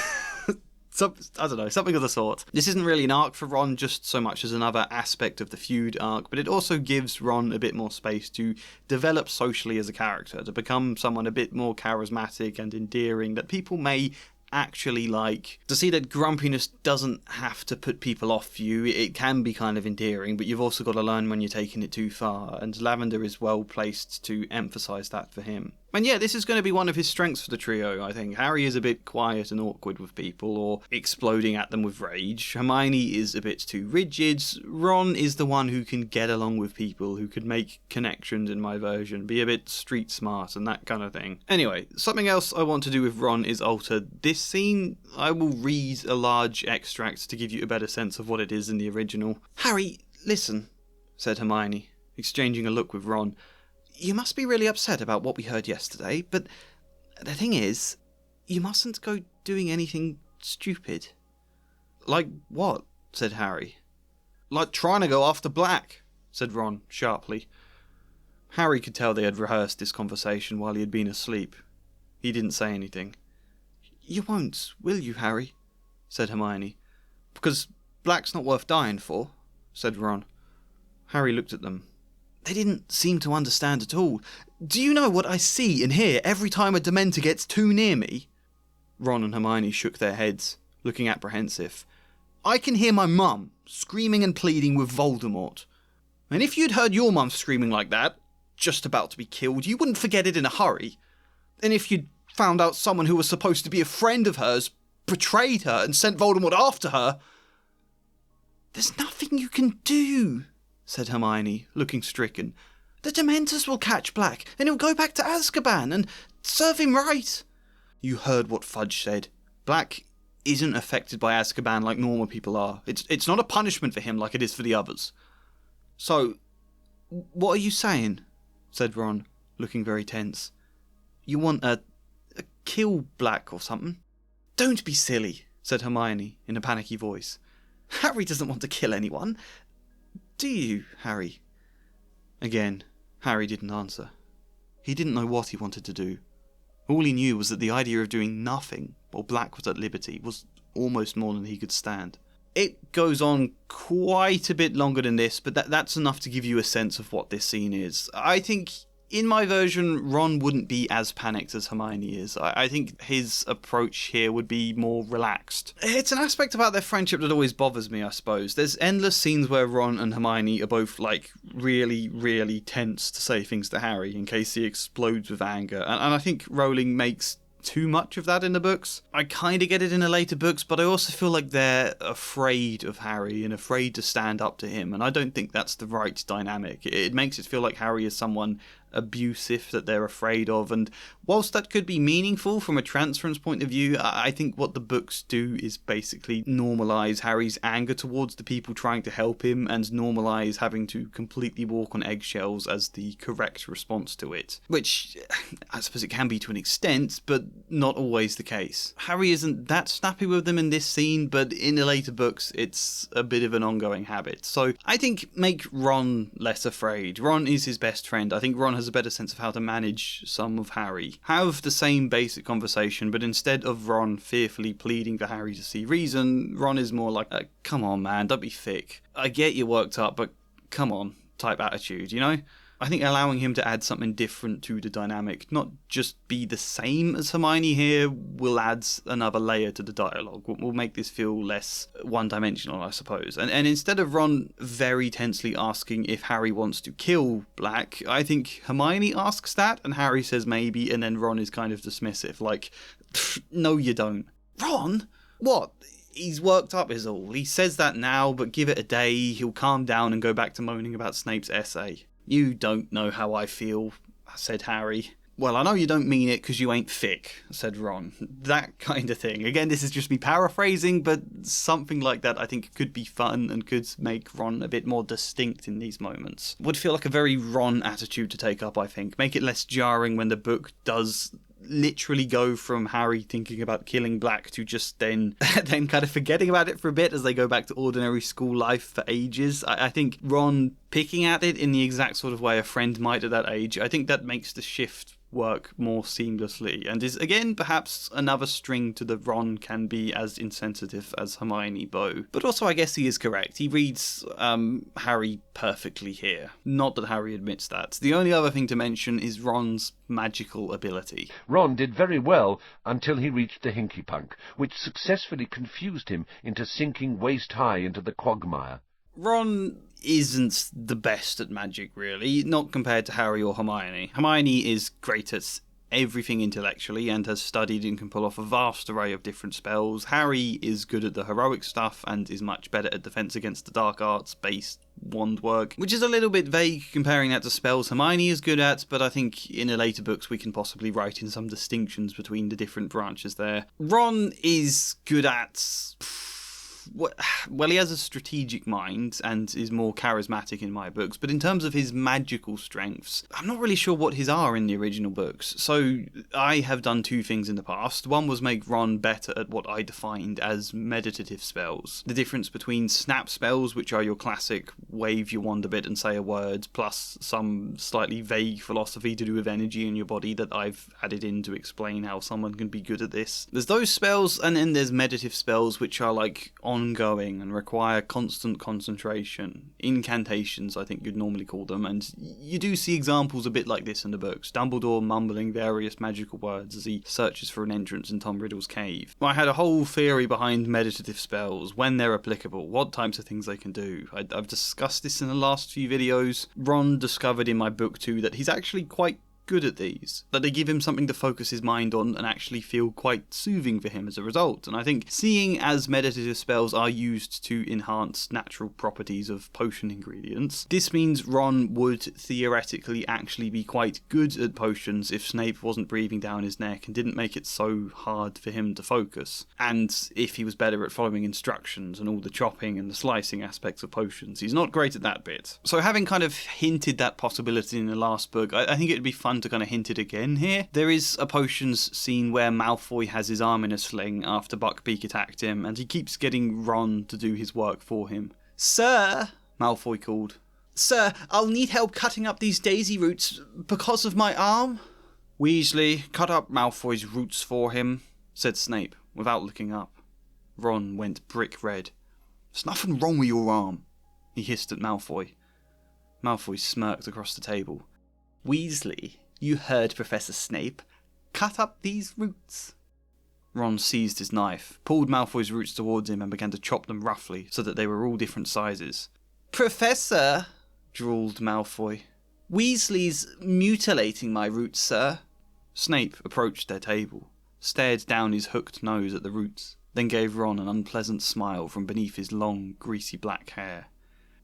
I don't know, something of the sort. This isn't really an arc for Ron just so much as another aspect of the feud arc, but it also gives Ron a bit more space to develop socially as a character, to become someone a bit more charismatic and endearing that people may actually like. To see that grumpiness doesn't have to put people off you, it can be kind of endearing, but you've also got to learn when you're taking it too far, and Lavender is well placed to emphasise that for him. And yeah, this is going to be one of his strengths for the trio, I think. Harry is a bit quiet and awkward with people, or exploding at them with rage. Hermione is a bit too rigid. Ron is the one who can get along with people, who could make connections in my version, be a bit street smart and that kind of thing. Anyway, something else I want to do with Ron is alter this scene. I will read a large extract to give you a better sense of what it is in the original. Harry, listen, said Hermione, exchanging a look with Ron. You must be really upset about what we heard yesterday, but the thing is, you mustn't go doing anything stupid. Like what? Said Harry. Like trying to go after Black, said Ron sharply. Harry could tell they had rehearsed this conversation while he had been asleep. He didn't say anything. You won't, will you, Harry? Said Hermione. Because Black's not worth dying for, said Ron. Harry looked at them. They didn't seem to understand at all. Do you know what I see and hear every time a Dementor gets too near me? Ron and Hermione shook their heads, looking apprehensive. I can hear my mum screaming and pleading with Voldemort. And if you'd heard your mum screaming like that, just about to be killed, you wouldn't forget it in a hurry. And if you'd found out someone who was supposed to be a friend of hers betrayed her and sent Voldemort after her... There's nothing you can do, said Hermione, looking stricken. The Dementors will catch Black, and he'll go back to Azkaban, and serve him right. You heard what Fudge said. Black isn't affected by Azkaban like normal people are. It's not a punishment for him like it is for the others. So, what are you saying? Said Ron, looking very tense. You want a kill Black or something? Don't be silly, said Hermione in a panicky voice. Harry doesn't want to kill anyone. Do you, Harry? Again, Harry didn't answer. He didn't know what he wanted to do. All he knew was that the idea of doing nothing while Black was at liberty was almost more than he could stand. It goes on quite a bit longer than this, but that's enough to give you a sense of what this scene is. I think in my version, Ron wouldn't be as panicked as Hermione is. I think his approach here would be more relaxed. It's an aspect about their friendship that always bothers me, I suppose. There's endless scenes where Ron and Hermione are both, really, really tense to say things to Harry in case he explodes with anger. And I think Rowling makes too much of that in the books. I kind of get it in the later books, but I also feel like they're afraid of Harry and afraid to stand up to him, and I don't think that's the right dynamic. It makes it feel like Harry is someone abusive that they're afraid of. And whilst that could be meaningful from a transference point of view, I think what the books do is basically normalise Harry's anger towards the people trying to help him and normalise having to completely walk on eggshells as the correct response to it. Which, I suppose it can be to an extent, but not always the case. Harry isn't that snappy with them in this scene, but in the later books it's a bit of an ongoing habit. So I think make Ron less afraid. Ron is his best friend. I think Ron has a better sense of how to manage some of Harry. Have the same basic conversation, but instead of Ron fearfully pleading for Harry to see reason, Ron is more like, come on man, don't be thick. I get you worked up, but come on, type attitude, you know? I think allowing him to add something different to the dynamic, not just be the same as Hermione here, will add another layer to the dialogue. Will make this feel less one-dimensional, I suppose. And instead of Ron very tensely asking if Harry wants to kill Black, I think Hermione asks that, and Harry says maybe, and then Ron is kind of dismissive, like, no you don't. Ron? What? He's worked up is all. He says that now, but give it a day, he'll calm down and go back to moaning about Snape's essay. You don't know how I feel, said Harry. Well, I know you don't mean it because you ain't thick, said Ron. That kind of thing. Again, this is just me paraphrasing, but something like that I think could be fun and could make Ron a bit more distinct in these moments. Would feel like a very Ron attitude to take up, I think. Make it less jarring when the book does literally go from Harry thinking about killing Black to just then kind of forgetting about it for a bit as they go back to ordinary school life for ages. I think Ron picking at it in the exact sort of way a friend might at that age, I think that makes the shift work more seamlessly and is again perhaps another string to the Ron can be as insensitive as Hermione bow. But also I guess he is correct. He reads Harry perfectly here. Not that Harry admits that. The only other thing to mention is Ron's magical ability. Ron did very well until he reached the Hinky Punk, which successfully confused him into sinking waist-high into the quagmire. Ron isn't the best at magic, really, not compared to Harry or Hermione. Hermione is great at everything intellectually and has studied and can pull off a vast array of different spells. Harry is good at the heroic stuff and is much better at defense against the dark arts-based wand work, which is a little bit vague comparing that to spells Hermione is good at, but I think in the later books we can possibly write in some distinctions between the different branches there. Ron is good at... well, he has a strategic mind and is more charismatic in my books, but in terms of his magical strengths, I'm not really sure what his are in the original books. So I have done two things in the past. One was make Ron better at what I defined as meditative spells. The difference between snap spells, which are your classic wave your wand a bit and say a word, plus some slightly vague philosophy to do with energy in your body that I've added in to explain how someone can be good at this. There's those spells, and then there's meditative spells, which are like ongoing and require constant concentration. Incantations, I think you'd normally call them, and you do see examples a bit like this in the books. Dumbledore mumbling various magical words as he searches for an entrance in Tom Riddle's cave. I had a whole theory behind meditative spells, when they're applicable, what types of things they can do. I've discussed this in the last few videos. Ron discovered in my book too that he's actually quite good at these, that they give him something to focus his mind on and actually feel quite soothing for him as a result. And I think seeing as meditative spells are used to enhance natural properties of potion ingredients, this means Ron would theoretically actually be quite good at potions if Snape wasn't breathing down his neck and didn't make it so hard for him to focus, and if he was better at following instructions and all the chopping and the slicing aspects of potions. He's not great at that bit. So having kind of hinted that possibility in the last book, I think it would be fun to kind of hint it again here. There is a potions scene where Malfoy has his arm in a sling after Buckbeak attacked him, and he keeps getting Ron to do his work for him. "Sir," Malfoy called. "Sir, I'll need help cutting up these daisy roots because of my arm." "Weasley, cut up Malfoy's roots for him," said Snape, without looking up. Ron went brick red. "There's nothing wrong with your arm," he hissed at Malfoy. Malfoy smirked across the table. "Weasley, you heard Professor Snape. Cut up these roots." Ron seized his knife, pulled Malfoy's roots towards him and began to chop them roughly so that they were all different sizes. "Professor," drawled Malfoy. "Weasley's mutilating my roots, sir." Snape approached their table, stared down his hooked nose at the roots, then gave Ron an unpleasant smile from beneath his long, greasy black hair.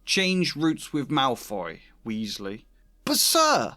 "Change roots with Malfoy, Weasley." "But sir!"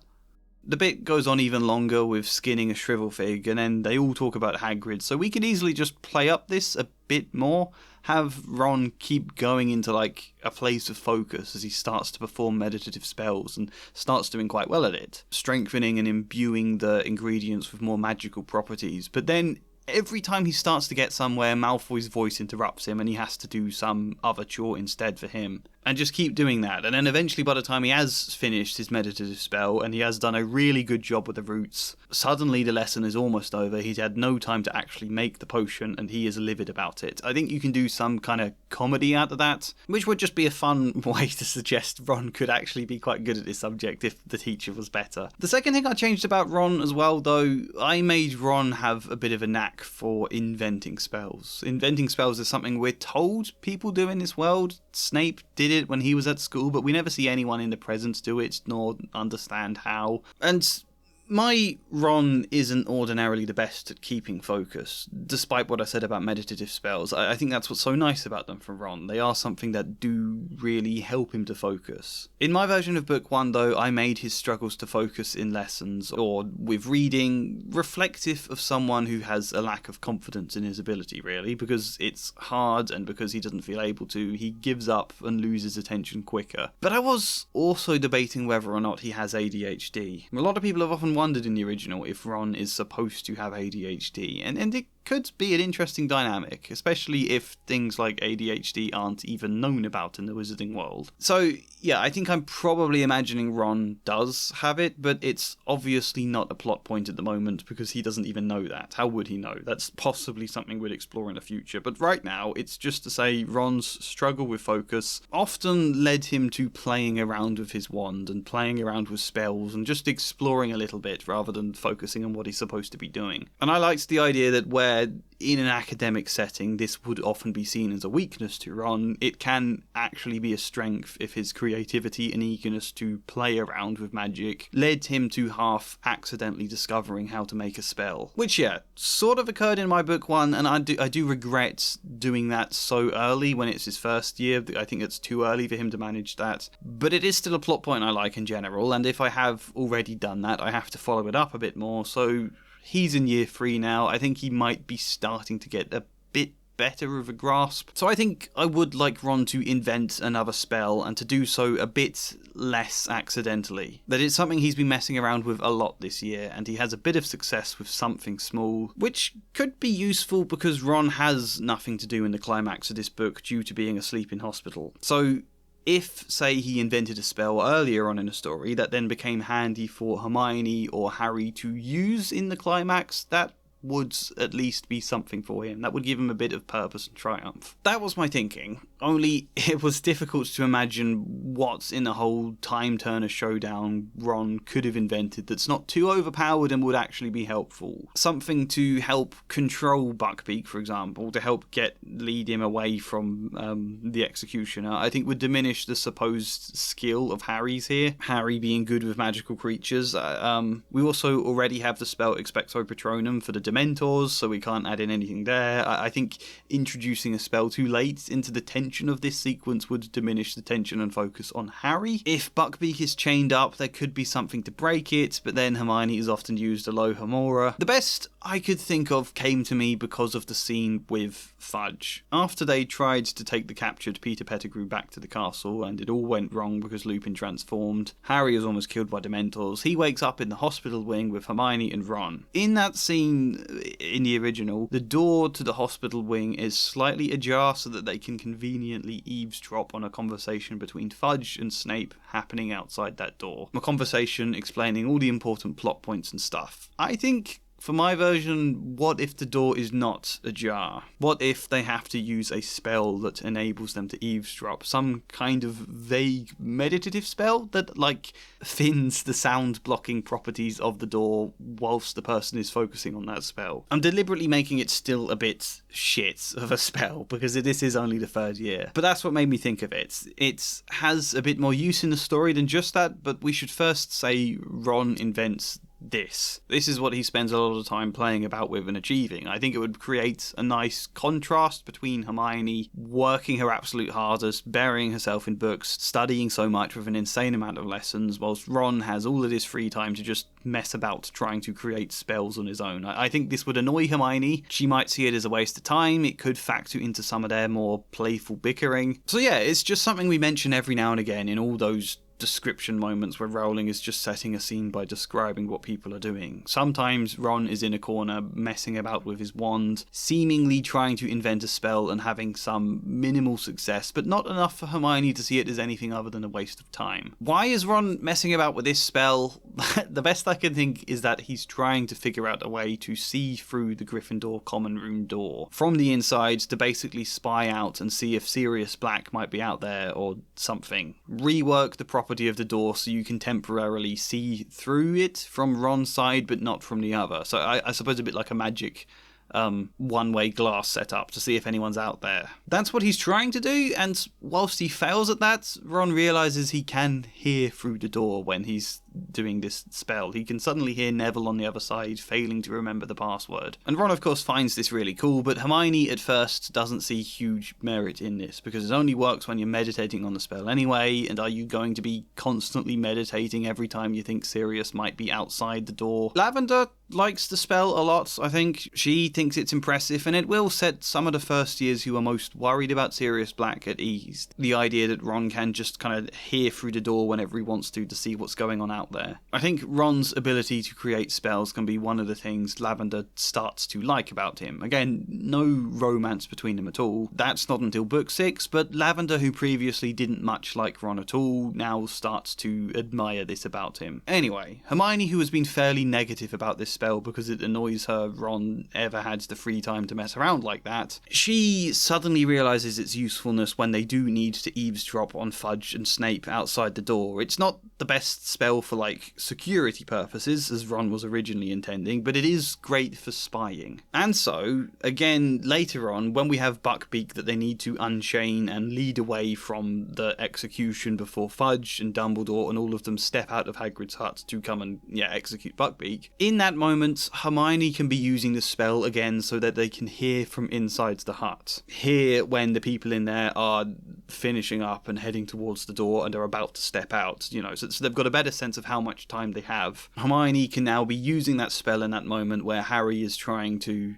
The bit goes on even longer with skinning a shrivel fig, and then they all talk about Hagrid, so we could easily just play up this a bit more, have Ron keep going into like a place of focus as he starts to perform meditative spells and starts doing quite well at it, strengthening and imbuing the ingredients with more magical properties. But then every time he starts to get somewhere, Malfoy's voice interrupts him and he has to do some other chore instead for him. And just keep doing that. And then eventually, by the time he has finished his meditative spell and he has done a really good job with the roots, suddenly the lesson is almost over. He's had no time to actually make the potion and he is livid about it. I think you can do some kind of comedy out of that, which would just be a fun way to suggest Ron could actually be quite good at this subject if the teacher was better. The second thing I changed about Ron as well, though, I made Ron have a bit of a knack for inventing spells. Inventing spells is something we're told people do in this world. Snape did it when he was at school, but we never see anyone in the present do it, nor understand how. And my Ron isn't ordinarily the best at keeping focus, despite what I said about meditative spells. I think that's what's so nice about them for Ron. They are something that do really help him to focus. In my version of book 1, though, I made his struggles to focus in lessons or with reading reflective of someone who has a lack of confidence in his ability, really, because it's hard and because he doesn't feel able to, he gives up and loses attention quicker. But I was also debating whether or not he has ADHD. A lot of people have often wondered in the original if Ron is supposed to have ADHD, and it could be an interesting dynamic, especially if things like ADHD aren't even known about in the wizarding world. So yeah, I think I'm probably imagining Ron does have it, but it's obviously not a plot point at the moment because he doesn't even know that. How would he know? That's possibly something we'd explore in the future, but right now it's just to say Ron's struggle with focus often led him to playing around with his wand and playing around with spells and just exploring a little bit rather than focusing on what he's supposed to be doing. And I liked the idea that where in an academic setting this would often be seen as a weakness to Ron, it can actually be a strength if his creativity and eagerness to play around with magic led him to half accidentally discovering how to make a spell. Which, yeah, sort of occurred in my book 1, and I do regret doing that so early when it's his first year. I think it's too early for him to manage that. But it is still a plot point I like in general, and if I have already done that, I have to follow it up a bit more, so he's in year 3 now. I think he might be starting to get a bit better of a grasp. So I think I would like Ron to invent another spell and to do so a bit less accidentally. That it's something he's been messing around with a lot this year, and he has a bit of success with something small, which could be useful because Ron has nothing to do in the climax of this book due to being asleep in hospital. So if, say, he invented a spell earlier on in a story that then became handy for Hermione or Harry to use in the climax, that would at least be something for him. That would give him a bit of purpose and triumph. That was my thinking, only it was difficult to imagine what's in the whole Time Turner showdown Ron could have invented that's not too overpowered and would actually be helpful. Something to help control Buckbeak, for example, to help lead him away from the Executioner, I think would diminish the supposed skill of Harry's here. Harry being good with magical creatures. We also already have the spell Expecto Patronum for the Dementors, so we can't add in anything there. I think introducing a spell too late into the tension of this sequence would diminish the tension and focus on Harry. If Buckbeak is chained up, there could be something to break it, but then Hermione has often used Alohomora. The best I could think of came to me because of the scene with Fudge. After they tried to take the captured Peter Pettigrew back to the castle, and it all went wrong because Lupin transformed, Harry is almost killed by Dementors. He wakes up in the hospital wing with Hermione and Ron. In that scene, in the original, the door to the hospital wing is slightly ajar so that they can conveniently eavesdrop on a conversation between Fudge and Snape happening outside that door. A conversation explaining all the important plot points and stuff. I think, for my version, what if the door is not ajar? What if they have to use a spell that enables them to eavesdrop? Some kind of vague meditative spell that, like, thins the sound blocking properties of the door whilst the person is focusing on that spell. I'm deliberately making it still a bit shit of a spell because this is only the 3rd year. But that's what made me think of it. It has a bit more use in the story than just that, but we should first say Ron invents this. This is what he spends a lot of time playing about with and achieving. I think it would create a nice contrast between Hermione working her absolute hardest, burying herself in books, studying so much with an insane amount of lessons, whilst Ron has all of this free time to just mess about trying to create spells on his own. I think this would annoy Hermione. She might see it as a waste of time. It could factor into some of their more playful bickering. So yeah, it's just something we mention every now and again in all those description moments where Rowling is just setting a scene by describing what people are doing. Sometimes Ron is in a corner messing about with his wand, seemingly trying to invent a spell and having some minimal success, but not enough for Hermione to see it as anything other than a waste of time. Why is Ron messing about with this spell? The best I can think is that he's trying to figure out a way to see through the Gryffindor common room door from the inside to basically spy out and see if Sirius Black might be out there or something. Rework the property of the door so you can temporarily see through it from Ron's side but not from the other. So I suppose a bit like a magic one-way glass setup to see if anyone's out there. That's what he's trying to do, and whilst he fails at that, Ron realises he can hear through the door when he's doing this spell. He can suddenly hear Neville on the other side failing to remember the password. And Ron of course finds this really cool, but Hermione at first doesn't see huge merit in this because it only works when you're meditating on the spell anyway, and are you going to be constantly meditating every time you think Sirius might be outside the door? Lavender likes the spell a lot, I think. She thinks it's impressive, and it will set some of the first years who are most worried about Sirius Black at ease. The idea that Ron can just kind of hear through the door whenever he wants to see what's going on out there. I think Ron's ability to create spells can be one of the things Lavender starts to like about him. Again, no romance between them at all. That's not until book 6, but Lavender, who previously didn't much like Ron at all, now starts to admire this about him. Anyway, Hermione, who has been fairly negative about this spell because it annoys her Ron ever had the free time to mess around like that, she suddenly realises its usefulness when they do need to eavesdrop on Fudge and Snape outside the door. It's not the best spell for like security purposes, as Ron was originally intending, but it is great for spying. And so, again, later on, when we have Buckbeak that they need to unchain and lead away from the execution before Fudge and Dumbledore and all of them step out of Hagrid's hut to come and, execute Buckbeak, in that moment, Hermione can be using the spell again so that they can hear from inside the hut. Hear when the people in there are finishing up and heading towards the door and are about to step out, so they've got a better sense of how much time they have. Hermione can now be using that spell in that moment where Harry is trying to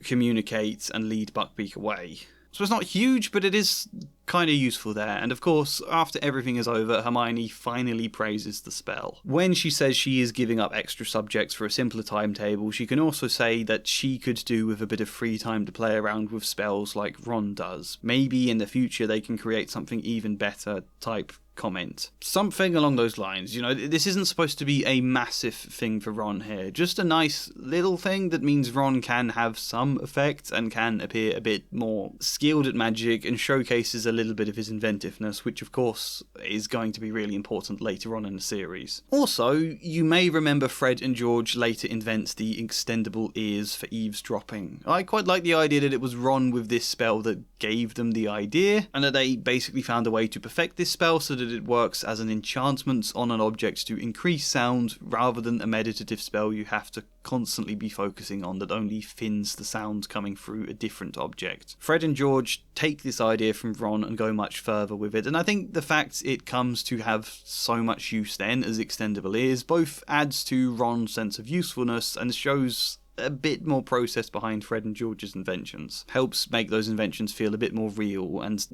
communicate and lead Buckbeak away. So it's not huge, but it is kind of useful there. And of course, after everything is over, Hermione finally praises the spell. When she says she is giving up extra subjects for a simpler timetable, she can also say that she could do with a bit of free time to play around with spells like Ron does. Maybe in the future they can create something even better type comment. Something along those lines. This isn't supposed to be a massive thing for Ron here. Just a nice little thing that means Ron can have some effect and can appear a bit more skilled at magic and showcases a little bit of his inventiveness, which of course is going to be really important later on in the series. Also, you may remember Fred and George later invent the extendable ears for eavesdropping. I quite like the idea that it was Ron with this spell that gave them the idea, and that they basically found a way to perfect this spell so that it works as an enchantment on an object to increase sound rather than a meditative spell you have to constantly be focusing on that only thins the sound coming through a different object. Fred and George take this idea from Ron and go much further with it, and I think the fact it comes to have so much use then as extendable ears both adds to Ron's sense of usefulness and shows a bit more process behind Fred and George's inventions. Helps make those inventions feel a bit more real, and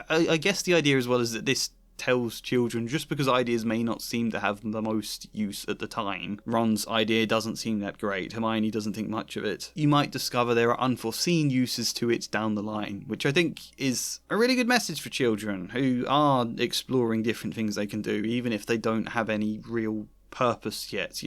I guess the idea as well is that this tells children just because ideas may not seem to have the most use at the time. Ron's idea doesn't seem that great. Hermione doesn't think much of it. You might discover there are unforeseen uses to it down the line, which I think is a really good message for children who are exploring different things they can do, even if they don't have any real purpose yet.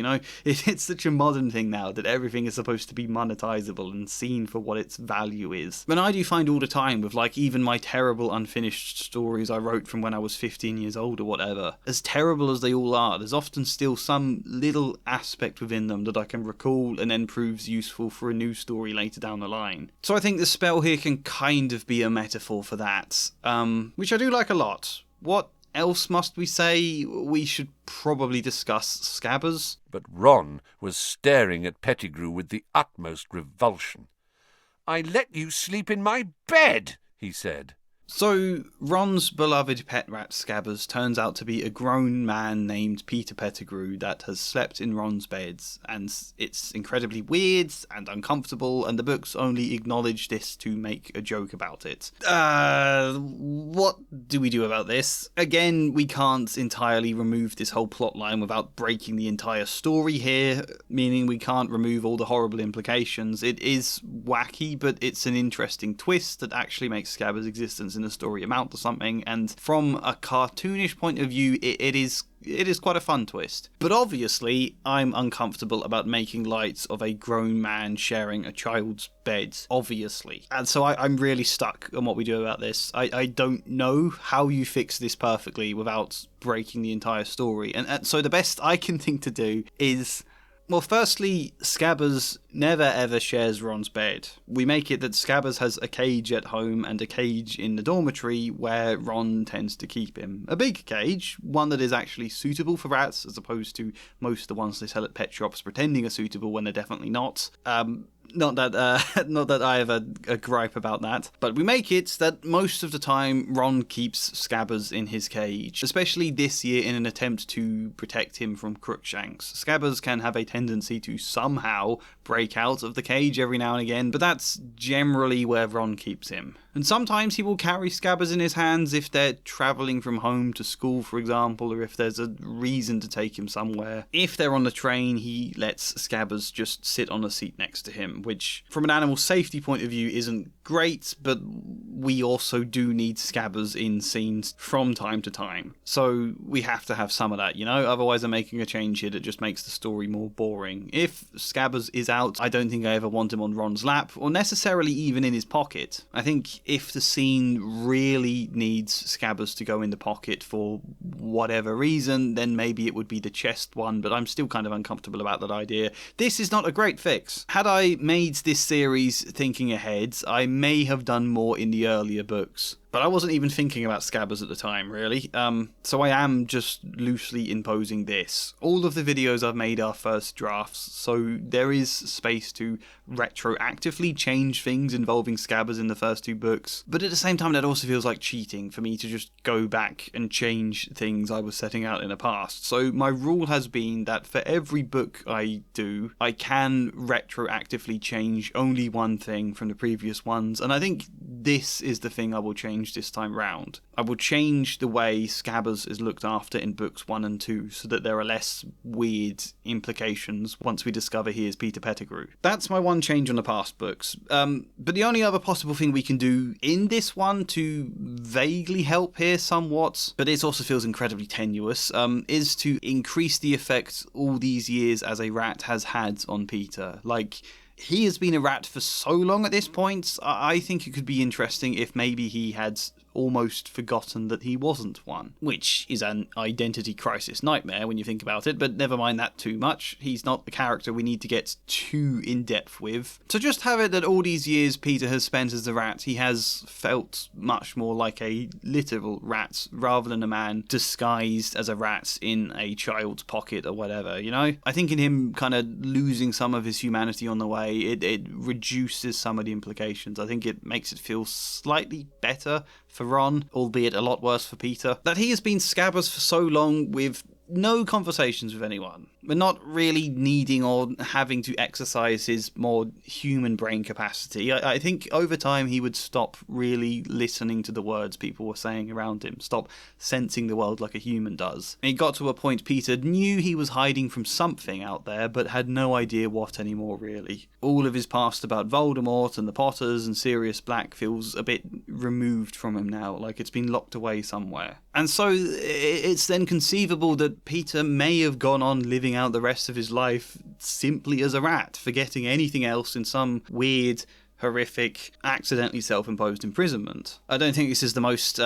It's such a modern thing now that everything is supposed to be monetizable and seen for what its value is. And I do find all the time with even my terrible unfinished stories I wrote from when I was 15 years old or whatever, as terrible as they all are, there's often still some little aspect within them that I can recall and then proves useful for a new story later down the line. So I think the spell here can kind of be a metaphor for that, which I do like a lot. What else must we say? We should probably discuss scabbers. But Ron was staring at Pettigrew with the utmost revulsion. "I let you sleep in my bed," he said. So, Ron's beloved pet rat Scabbers turns out to be a grown man named Peter Pettigrew that has slept in Ron's beds, and it's incredibly weird and uncomfortable, and the books only acknowledge this to make a joke about it. What do we do about this? Again, we can't entirely remove this whole plotline without breaking the entire story here, meaning we can't remove all the horrible implications. It is wacky, but it's an interesting twist that actually makes Scabbers' existence in the story amount to something, and from a cartoonish point of view, it is quite a fun twist. But obviously, I'm uncomfortable about making light of a grown man sharing a child's bed, obviously. And so I'm really stuck on what we do about this. I don't know how you fix this perfectly without breaking the entire story. And so the best I can think to do is... Well, firstly, Scabbers never ever shares Ron's bed. We make it that Scabbers has a cage at home and a cage in the dormitory where Ron tends to keep him. A big cage, one that is actually suitable for rats, as opposed to most of the ones they sell at pet shops pretending are suitable when they're definitely not. Not that I have a gripe about that, but we make it that most of the time Ron keeps Scabbers in his cage, especially this year in an attempt to protect him from Crookshanks. Scabbers can have a tendency to somehow break out of the cage every now and again, but that's generally where Ron keeps him. And sometimes he will carry Scabbers in his hands if they're travelling from home to school, for example, or if there's a reason to take him somewhere. If they're on the train, he lets Scabbers just sit on a seat next to him, which, from an animal safety point of view, isn't great, but we also do need Scabbers in scenes from time to time. So we have to have some of that, you know? Otherwise I'm making a change here that just makes the story more boring. If Scabbers is out, I don't think I ever want him on Ron's lap, or necessarily even in his pocket. I think if the scene really needs Scabbers to go in the pocket for whatever reason, then maybe it would be the chest one, but I'm still kind of uncomfortable about that idea. This is not a great fix. Had I made this series thinking ahead, I may have done more in the earlier books. But I wasn't even thinking about Scabbers at the time, really. So I am just loosely imposing this. All of the videos I've made are first drafts, so there is space to retroactively change things involving Scabbers in the first two books. But at the same time, that also feels like cheating for me to just go back and change things I was setting out in the past. So my rule has been that for every book I do, I can retroactively change only one thing from the previous ones, and I think this is the thing I will change this time round. I will change the way Scabbers is looked after in books 1 and 2 so that there are less weird implications once we discover he is Peter Pettigrew. That's my one change on the past books. But the only other possible thing we can do in this one to vaguely help here somewhat, but it also feels incredibly tenuous, is to increase the effect all these years as a rat has had on Peter. Like, he has been a rat for so long at this point, I think it could be interesting if maybe he had almost forgotten that he wasn't one, which is an identity crisis nightmare when you think about it, but never mind that too much. He's not the character we need to get too in-depth with. So just have it that all these years Peter has spent as a rat, he has felt much more like a literal rat rather than a man disguised as a rat in a child's pocket or whatever, you know? I think in him kind of losing some of his humanity on the way, it reduces some of the implications. I think it makes it feel slightly better for Ron, albeit a lot worse for Peter, that he has been Scabbers for so long with no conversations with anyone. We're not really needing or having to exercise his more human brain capacity. I think over time he would stop really listening to the words people were saying around him, stop sensing the world like a human does. It got to a point Peter knew he was hiding from something out there, but had no idea what anymore, really. All of his past about Voldemort and the Potters and Sirius Black feels a bit removed from him now, like it's been locked away somewhere. And so it's then conceivable that Peter may have gone on living out the rest of his life simply as a rat, forgetting anything else in some weird, horrific, accidentally self-imposed imprisonment. I don't think this is the most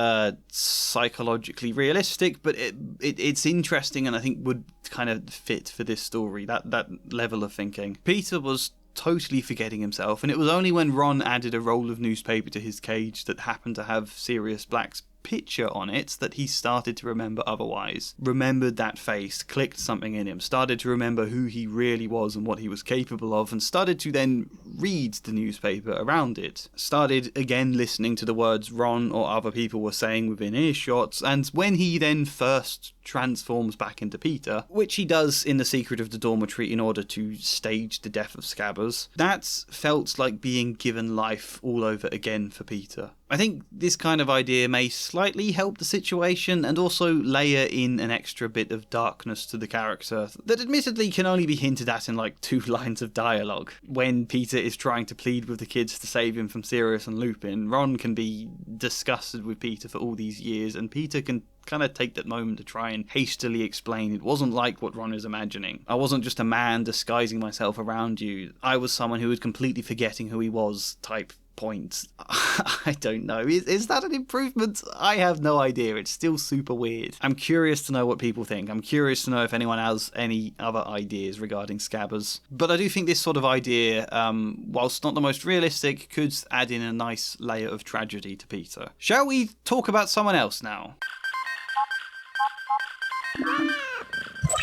psychologically realistic, but it's interesting and I think would kind of fit for this story, that level of thinking. Peter was totally forgetting himself, and it was only when Ron added a roll of newspaper to his cage that happened to have Sirius Black's picture on it that he started to remember otherwise. Remembered that face, clicked something in him, started to remember who he really was and what he was capable of, and started to then read the newspaper around it. Started again listening to the words Ron or other people were saying within earshot, and when he then first transforms back into Peter, which he does in the secret of the dormitory in order to stage the death of Scabbers, that felt like being given life all over again for Peter. I think this kind of idea may slightly help the situation and also layer in an extra bit of darkness to the character that admittedly can only be hinted at in like 2 lines of dialogue. When Peter is trying to plead with the kids to save him from Sirius and Lupin, Ron can be disgusted with Peter for all these years, and Peter can kind of take that moment to try and hastily explain it wasn't like what Ron is imagining. I wasn't just a man disguising myself around you. I was someone who was completely forgetting who he was type point. I don't know. Is that an improvement? I have no idea. It's still super weird. I'm curious to know what people think. I'm curious to know if anyone has any other ideas regarding Scabbers. But I do think this sort of idea, whilst not the most realistic, could add in a nice layer of tragedy to Peter. Shall we talk about someone else now?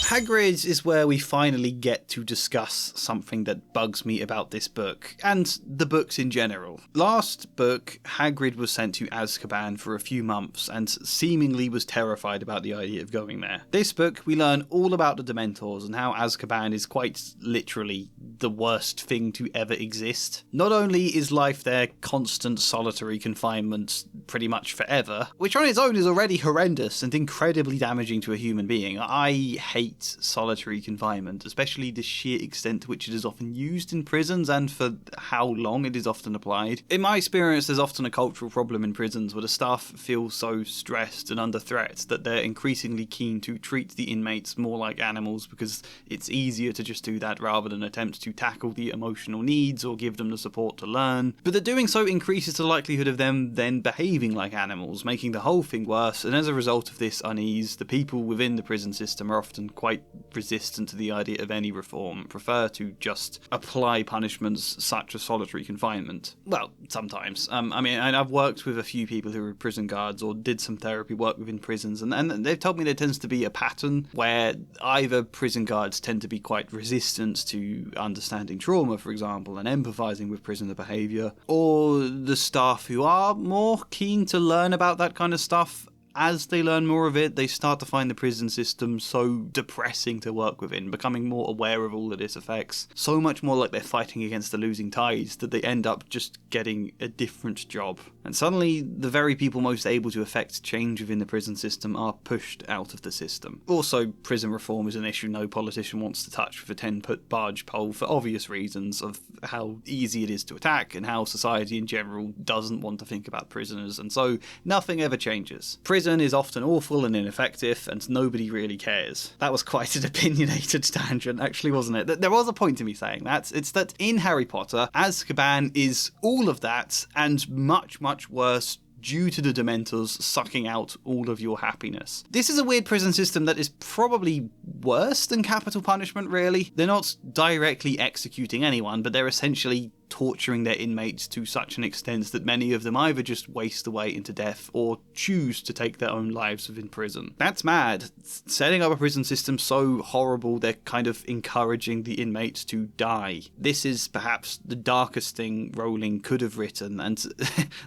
Hagrid is where we finally get to discuss something that bugs me about this book, and the books in general. Last book, Hagrid was sent to Azkaban for a few months, and seemingly was terrified about the idea of going there. This book, we learn all about the Dementors and how Azkaban is quite literally the worst thing to ever exist. Not only is life there constant solitary confinement pretty much forever, which on its own is already horrendous and incredibly damaging to a human being. I hate solitary confinement, especially the sheer extent to which it is often used in prisons and for how long it is often applied. In my experience, there's often a cultural problem in prisons where the staff feel so stressed and under threat that they're increasingly keen to treat the inmates more like animals because it's easier to just do that rather than attempt to tackle the emotional needs or give them the support to learn. But that doing so increases the likelihood of them then behaving like animals, making the whole thing worse, and as a result of this unease, the people within the prison system are often quite resistant to the idea of any reform, prefer to just apply punishments such as solitary confinement. Well, sometimes. I've worked with a few people who were prison guards or did some therapy work within prisons, and they've told me there tends to be a pattern where either prison guards tend to be quite resistant to understanding trauma, for example, and empathising with prisoner behaviour, or the staff who are more keen to learn about that kind of stuff. As they learn more of it, they start to find the prison system so depressing to work within, becoming more aware of all of its effects, so much more like they're fighting against the losing tides that they end up just getting a different job. And suddenly, the very people most able to affect change within the prison system are pushed out of the system. Also, prison reform is an issue no politician wants to touch with a 10-foot barge pole for obvious reasons of how easy it is to attack and how society in general doesn't want to think about prisoners, and so nothing ever changes. Prison is often awful and ineffective, and nobody really cares. That was quite an opinionated tangent, actually, wasn't it? There was a point to me saying that. It's that in Harry Potter, Azkaban is all of that, and much, much worse due to the Dementors sucking out all of your happiness. This is a weird prison system that is probably worse than capital punishment, really. They're not directly executing anyone, but they're essentially torturing their inmates to such an extent that many of them either just waste away into death or choose to take their own lives within prison. That's mad. Setting up a prison system so horrible they're kind of encouraging the inmates to die. This is perhaps the darkest thing Rowling could have written, and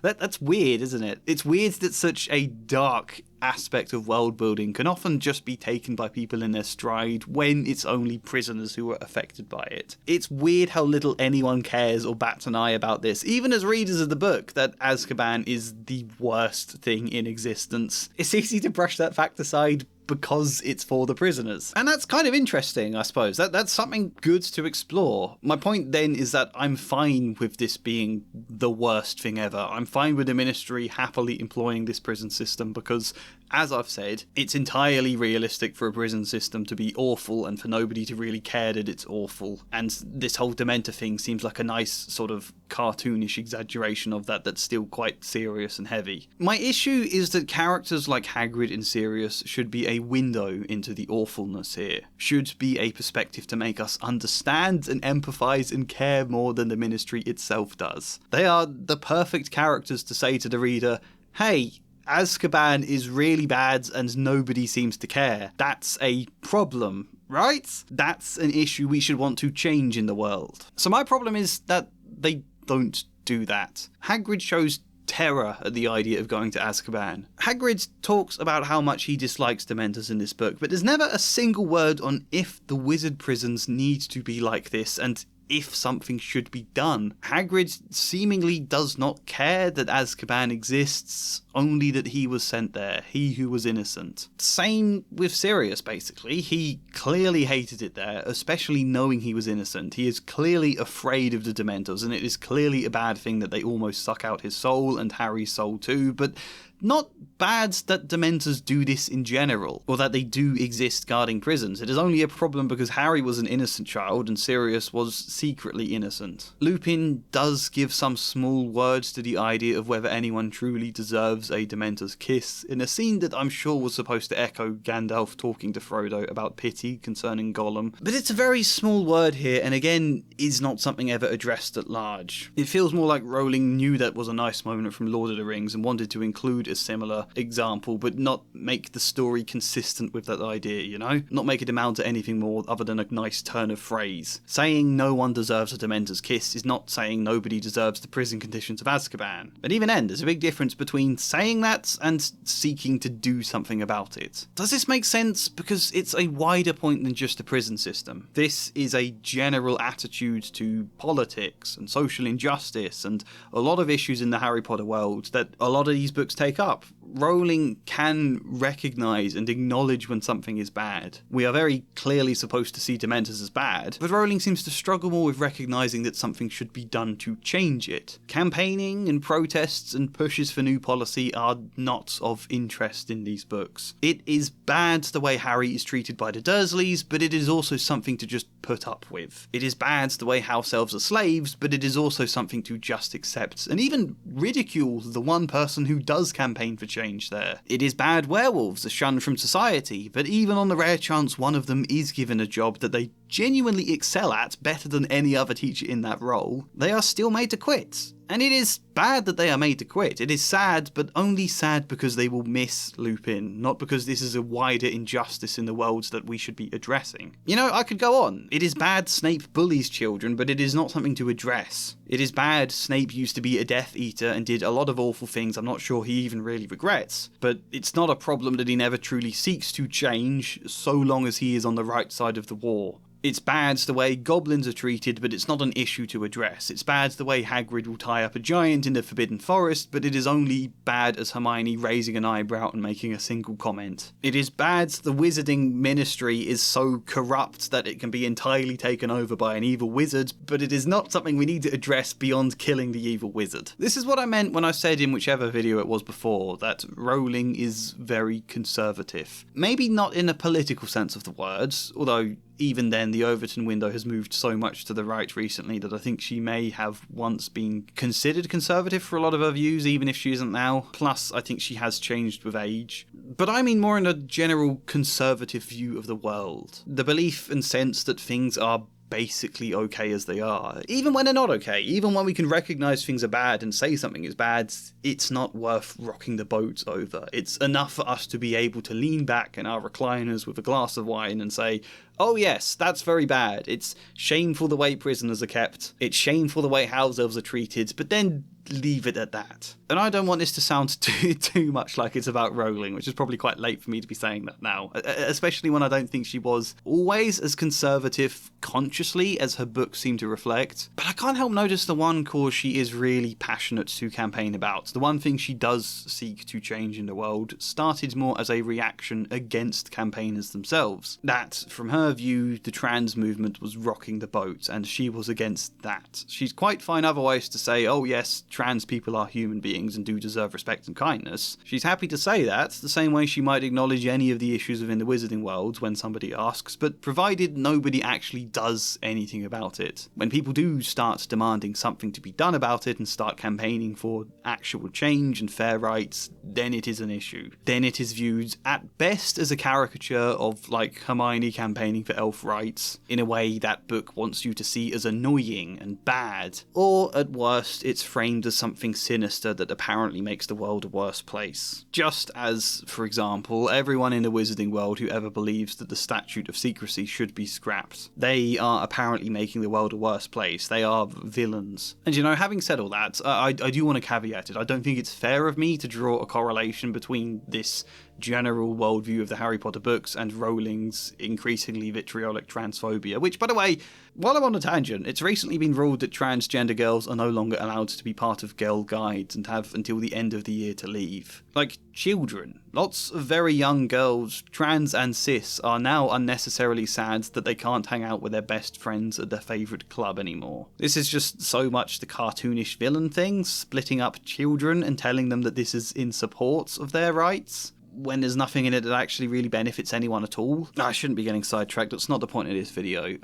that's weird, isn't it? It's weird that such a dark aspect of world building can often just be taken by people in their stride when it's only prisoners who are affected by it. It's weird how little anyone cares or bats an eye about this, even as readers of the book, that Azkaban is the worst thing in existence. It's easy to brush that fact aside because it's for the prisoners. And that's kind of interesting, I suppose. That's something good to explore. My point then is that I'm fine with this being the worst thing ever. I'm fine with the Ministry happily employing this prison system because, as I've said, it's entirely realistic for a prison system to be awful and for nobody to really care that it's awful. And this whole Dementor thing seems like a nice sort of cartoonish exaggeration of that that's still quite serious and heavy. My issue is that characters like Hagrid and Sirius should be a window into the awfulness here. Should be a perspective to make us understand and empathise and care more than the Ministry itself does. They are the perfect characters to say to the reader, hey, Azkaban is really bad and nobody seems to care. That's a problem, right? That's an issue we should want to change in the world. So my problem is that they don't do that. Hagrid shows terror at the idea of going to Azkaban. Hagrid talks about how much he dislikes Dementors in this book, but there's never a single word on if the wizard prisons need to be like this and if something should be done. Hagrid seemingly does not care that Azkaban exists, only that he was sent there, he who was innocent. Same with Sirius, basically. He clearly hated it there, especially knowing he was innocent. He is clearly afraid of the Dementors, and it is clearly a bad thing that they almost suck out his soul, and Harry's soul too, but not bad that Dementors do this in general, or that they do exist guarding prisons. It is only a problem because Harry was an innocent child and Sirius was secretly innocent. Lupin does give some small words to the idea of whether anyone truly deserves a Dementor's kiss, in a scene that I'm sure was supposed to echo Gandalf talking to Frodo about pity concerning Gollum. But it's a very small word here, and again, is not something ever addressed at large. It feels more like Rowling knew that was a nice moment from Lord of the Rings and wanted to include a similar example, but not make the story consistent with that idea, you know? Not make it amount to anything more other than a nice turn of phrase. Saying no one deserves a Dementor's kiss is not saying nobody deserves the prison conditions of Azkaban. But even then, there's a big difference between saying that and seeking to do something about it. Does this make sense? Because it's a wider point than just the prison system. This is a general attitude to politics and social injustice and a lot of issues in the Harry Potter world that a lot of these books take up. Rowling can recognise and acknowledge when something is bad. We are very clearly supposed to see Dementors as bad, but Rowling seems to struggle more with recognising that something should be done to change it. Campaigning and protests and pushes for new policy are not of interest in these books. It is bad the way Harry is treated by the Dursleys, but it is also something to just put up with. It is bad the way house elves are slaves, but it is also something to just accept and even ridicule the one person who does campaign for change there. It is bad werewolves are shunned from society, but even on the rare chance one of them is given a job that they genuinely excel at better than any other teacher in that role, they are still made to quit. And it is bad that they are made to quit. It is sad, but only sad because they will miss Lupin, not because this is a wider injustice in the world that we should be addressing. You know, I could go on. It is bad Snape bullies children, but it is not something to address. It is bad Snape used to be a Death Eater and did a lot of awful things I'm not sure he even really regrets, but it's not a problem that he never truly seeks to change, so long as he is on the right side of the war. It's bad the way goblins are treated, but it's not an issue to address. It's bad the way Hagrid will tie up a giant in the Forbidden Forest, but it is only bad as Hermione raising an eyebrow and making a single comment. It is bad the wizarding ministry is so corrupt that it can be entirely taken over by an evil wizard, but it is not something we need to address beyond killing the evil wizard. This is what I meant when I said in whichever video it was before, that Rowling is very conservative. Maybe not in a political sense of the words, although even then, the Overton window has moved so much to the right recently that I think she may have once been considered conservative for a lot of her views, even if she isn't now. Plus, I think she has changed with age. But I mean more in a general conservative view of the world. The belief and sense that things are basically okay as they are. Even when they're not okay, even when we can recognise things are bad and say something is bad, it's not worth rocking the boat over. It's enough for us to be able to lean back in our recliners with a glass of wine and say, oh yes, that's very bad. It's shameful the way prisoners are kept. It's shameful the way house elves are treated, but then leave it at that. And I don't want this to sound too much like it's about Rowling, which is probably quite late for me to be saying that now, especially when I don't think she was always as conservative consciously as her books seem to reflect. But I can't help notice the one cause she is really passionate to campaign about, the one thing she does seek to change in the world, started more as a reaction against campaigners themselves. That, from her view, the trans movement was rocking the boat, and she was against that. She's quite fine otherwise to say, oh yes, trans people are human beings and do deserve respect and kindness. She's happy to say that, the same way she might acknowledge any of the issues within the wizarding world when somebody asks, but provided nobody actually does anything about it. When people do start demanding something to be done about it and start campaigning for actual change and fair rights, then it is an issue. Then it is viewed at best as a caricature of like Hermione campaigning for elf rights in a way that book wants you to see as annoying and bad, or at worst it's framed does something sinister that apparently makes the world a worse place. Just as, for example, everyone in the wizarding world who ever believes that the statute of secrecy should be scrapped. They are apparently making the world a worse place. They are villains. And having said all that, I do want to caveat it. I don't think it's fair of me to draw a correlation between this general worldview of the Harry Potter books and Rowling's increasingly vitriolic transphobia, which, by the way, while I'm on a tangent, it's recently been ruled that transgender girls are no longer allowed to be part of girl guides and have until the end of the year to leave. Like, children. Lots of very young girls, trans and cis, are now unnecessarily sad that they can't hang out with their best friends at their favourite club anymore. This is just so much the cartoonish villain thing, splitting up children and telling them that this is in support of their rights, when there's nothing in it that actually really benefits anyone at all. I shouldn't be getting sidetracked, that's not the point of this video.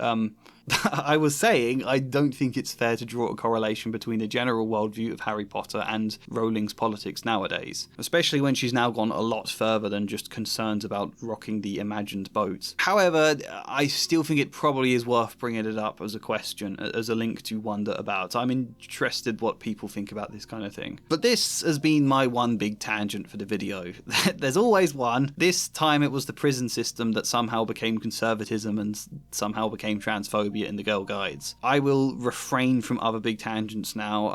I was saying, I don't think it's fair to draw a correlation between the general worldview of Harry Potter and Rowling's politics nowadays, especially when she's now gone a lot further than just concerns about rocking the imagined boat. However, I still think it probably is worth bringing it up as a question, as a link to wonder about. I'm interested what people think about this kind of thing. But this has been my one big tangent for the video. There's always one. This time it was the prison system that somehow became conservatism and somehow became transphobia in the girl guides. I will refrain from other big tangents now.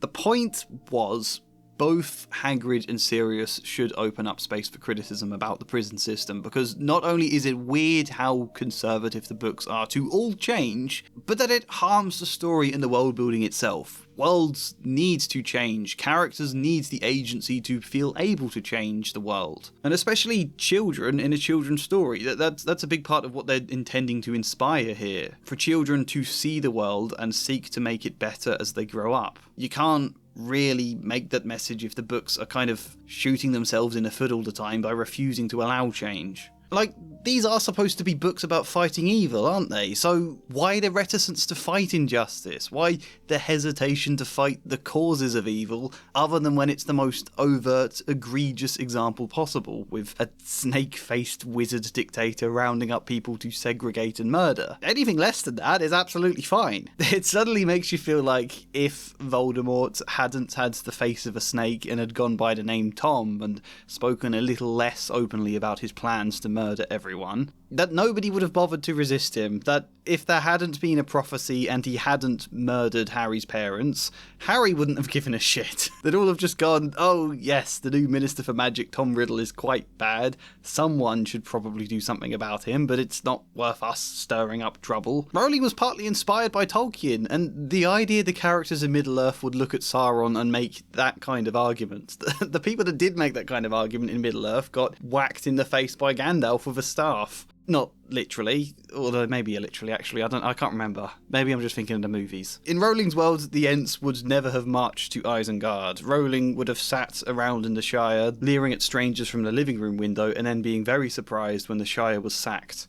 The point was, both Hagrid and Sirius should open up space for criticism about the prison system, because not only is it weird how conservative the books are to all change, but that it harms the story and the world building itself. Worlds need to change. Characters need the agency to feel able to change the world. And especially children in a children's story. That's a big part of what they're intending to inspire here. For children to see the world and seek to make it better as they grow up. You can't really make that message if the books are kind of shooting themselves in the foot all the time by refusing to allow change. Like, these are supposed to be books about fighting evil, aren't they? So why the reticence to fight injustice? Why the hesitation to fight the causes of evil, other than when it's the most overt, egregious example possible, with a snake-faced wizard dictator rounding up people to segregate and murder? Anything less than that is absolutely fine. It suddenly makes you feel like if Voldemort hadn't had the face of a snake and had gone by the name Tom and spoken a little less openly about his plans to murder everyone, that nobody would have bothered to resist him, that if there hadn't been a prophecy and he hadn't murdered Harry's parents, Harry wouldn't have given a shit. They'd all have just gone, oh yes, the new Minister for Magic, Tom Riddle, is quite bad. Someone should probably do something about him, but it's not worth us stirring up trouble. Rowling was partly inspired by Tolkien, and the idea the characters in Middle-earth would look at Sauron and make that kind of argument. The people that did make that kind of argument in Middle-earth got whacked in the face by Gandalf with a staff. Not literally, although maybe literally, actually, I can't remember. Maybe I'm just thinking of the movies. In Rowling's world, the Ents would never have marched to Isengard. Rowling would have sat around in the Shire, leering at strangers from the living room window, and then being very surprised when the Shire was sacked.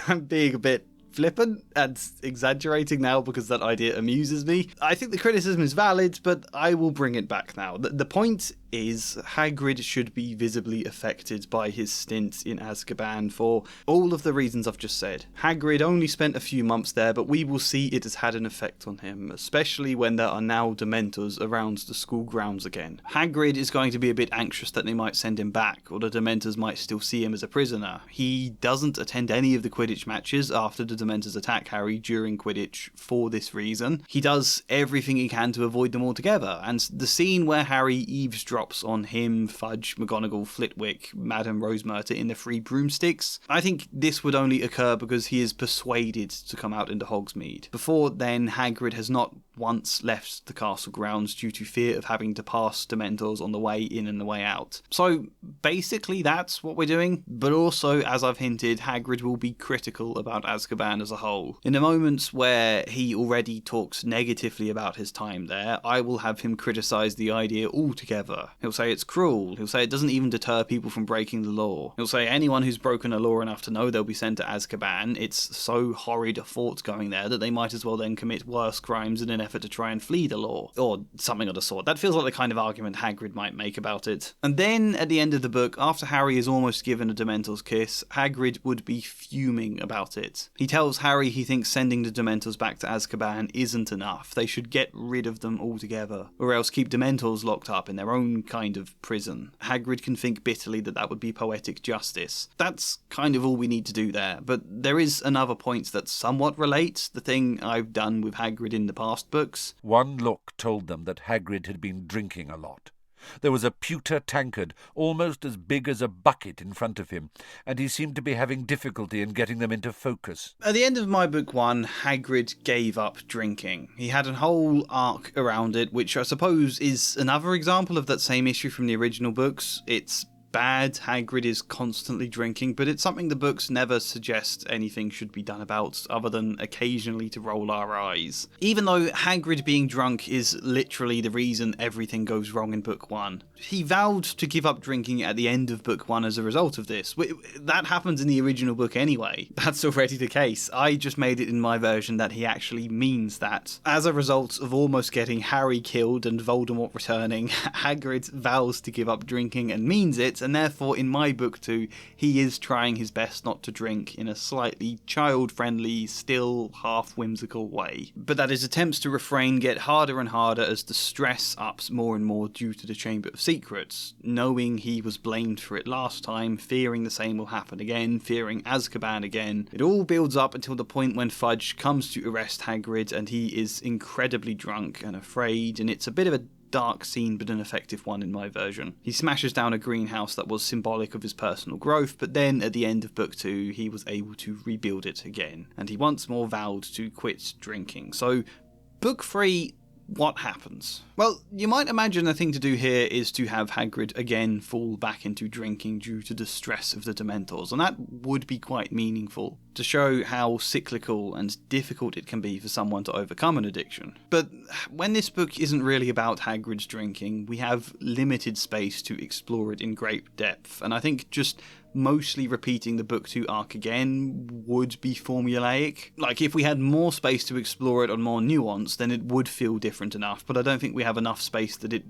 I'm being a bit flippant and exaggerating now because that idea amuses me. I think the criticism is valid, but I will bring it back now. The point is, Hagrid should be visibly affected by his stint in Azkaban for all of the reasons I've just said. Hagrid only spent a few months there, but we will see it has had an effect on him, especially when there are now Dementors around the school grounds again. Hagrid is going to be a bit anxious that they might send him back, or the Dementors might still see him as a prisoner. He doesn't attend any of the Quidditch matches after the Dementors attack Harry during Quidditch for this reason. He does everything he can to avoid them altogether, and the scene where Harry eavesdrops on him, Fudge, McGonagall, Flitwick, Madame Rosemerta in the Three Broomsticks, I think this would only occur because he is persuaded to come out into Hogsmeade. Before then, Hagrid has not once left the castle grounds due to fear of having to pass Dementors on the way in and the way out. So basically that's what we're doing, but also, as I've hinted, Hagrid will be critical about Azkaban as a whole. In the moments where he already talks negatively about his time there, I will have him criticise the idea altogether. He'll say it's cruel, he'll say it doesn't even deter people from breaking the law. He'll say anyone who's broken a law enough to know they'll be sent to Azkaban, it's so horrid a thought going there that they might as well then commit worse crimes in an effort to try and flee the law, or something of the sort. That feels like the kind of argument Hagrid might make about it. And then, at the end of the book, after Harry is almost given a Dementor's kiss, Hagrid would be fuming about it. He tells Harry he thinks sending the Dementors back to Azkaban isn't enough. They should get rid of them altogether, or else keep Dementors locked up in their own kind of prison. Hagrid can think bitterly that that would be poetic justice. That's kind of all we need to do there, but there is another point that somewhat relates, the thing I've done with Hagrid in the past books. One look told them that Hagrid had been drinking a lot. There was a pewter tankard, almost as big as a bucket, in front of him, and he seemed to be having difficulty in getting them into focus. At the end of my book 1, Hagrid gave up drinking. He had a whole arc around it, which I suppose is another example of that same issue from the original books. It's bad Hagrid is constantly drinking, but it's something the books never suggest anything should be done about, other than occasionally to roll our eyes. Even though Hagrid being drunk is literally the reason everything goes wrong in book 1. He vowed to give up drinking at the end of book 1 as a result of this. That happens in the original book anyway. That's already the case. I just made it in my version that he actually means that. As a result of almost getting Harry killed and Voldemort returning, Hagrid vows to give up drinking and means it, and therefore in my book 2 he is trying his best not to drink in a slightly child-friendly, still half-whimsical way. But that his attempts to refrain get harder and harder as the stress ups more and more due to the Chamber of Secrets, knowing he was blamed for it last time, fearing the same will happen again, fearing Azkaban again. It all builds up until the point when Fudge comes to arrest Hagrid and he is incredibly drunk and afraid, and it's a bit of a dark scene but an effective one in my version. He smashes down a greenhouse that was symbolic of his personal growth, but then at the end of book 2 he was able to rebuild it again, and he once more vowed to quit drinking. So book 3, what happens? Well, you might imagine the thing to do here is to have Hagrid again fall back into drinking due to the stress of the Dementors, and that would be quite meaningful, to show how cyclical and difficult it can be for someone to overcome an addiction. But when this book isn't really about Hagrid's drinking, we have limited space to explore it in great depth, and I think just mostly repeating the book 2 arc again would be formulaic. Like, if we had more space to explore it on more nuance, then it would feel different enough, but I don't think we have enough space that it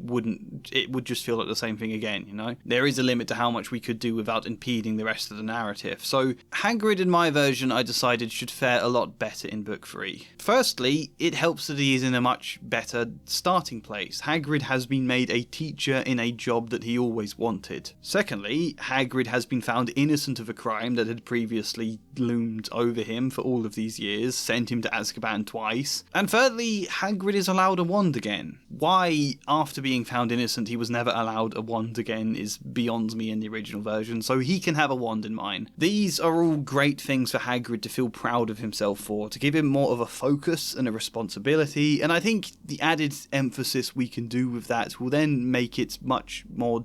would just feel like the same thing again, you know? There is a limit to how much we could do without impeding the rest of the narrative. So Hagrid in my version I decided should fare a lot better in book 3. Firstly, it helps that he is in a much better starting place. Hagrid has been made a teacher in a job that he always wanted. Secondly, Hagrid has been found innocent of a crime that had previously loomed over him for all of these years, sent him to Azkaban twice. And thirdly, Hagrid is allowed a wand again. Why, after being found innocent, he was never allowed a wand again is beyond me in the original version, so he can have a wand in mine. These are all great things for Hagrid to feel proud of himself for, to give him more of a focus and a responsibility, and I think the added emphasis we can do with that will then make it much more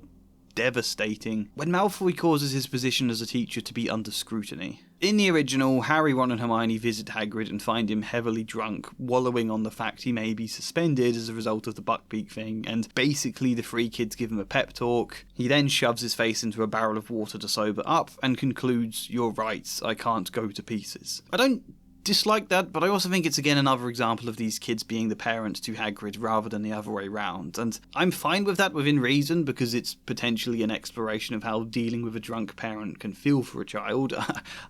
devastating when Malfoy causes his position as a teacher to be under scrutiny. In the original, Harry, Ron and Hermione visit Hagrid and find him heavily drunk, wallowing on the fact he may be suspended as a result of the Buckbeak thing, and basically the three kids give him a pep talk. He then shoves his face into a barrel of water to sober up, and concludes, "You're right, I can't go to pieces." I don't dislike that, but I also think it's again another example of these kids being the parents to Hagrid rather than the other way round, and I'm fine with that within reason because it's potentially an exploration of how dealing with a drunk parent can feel for a child.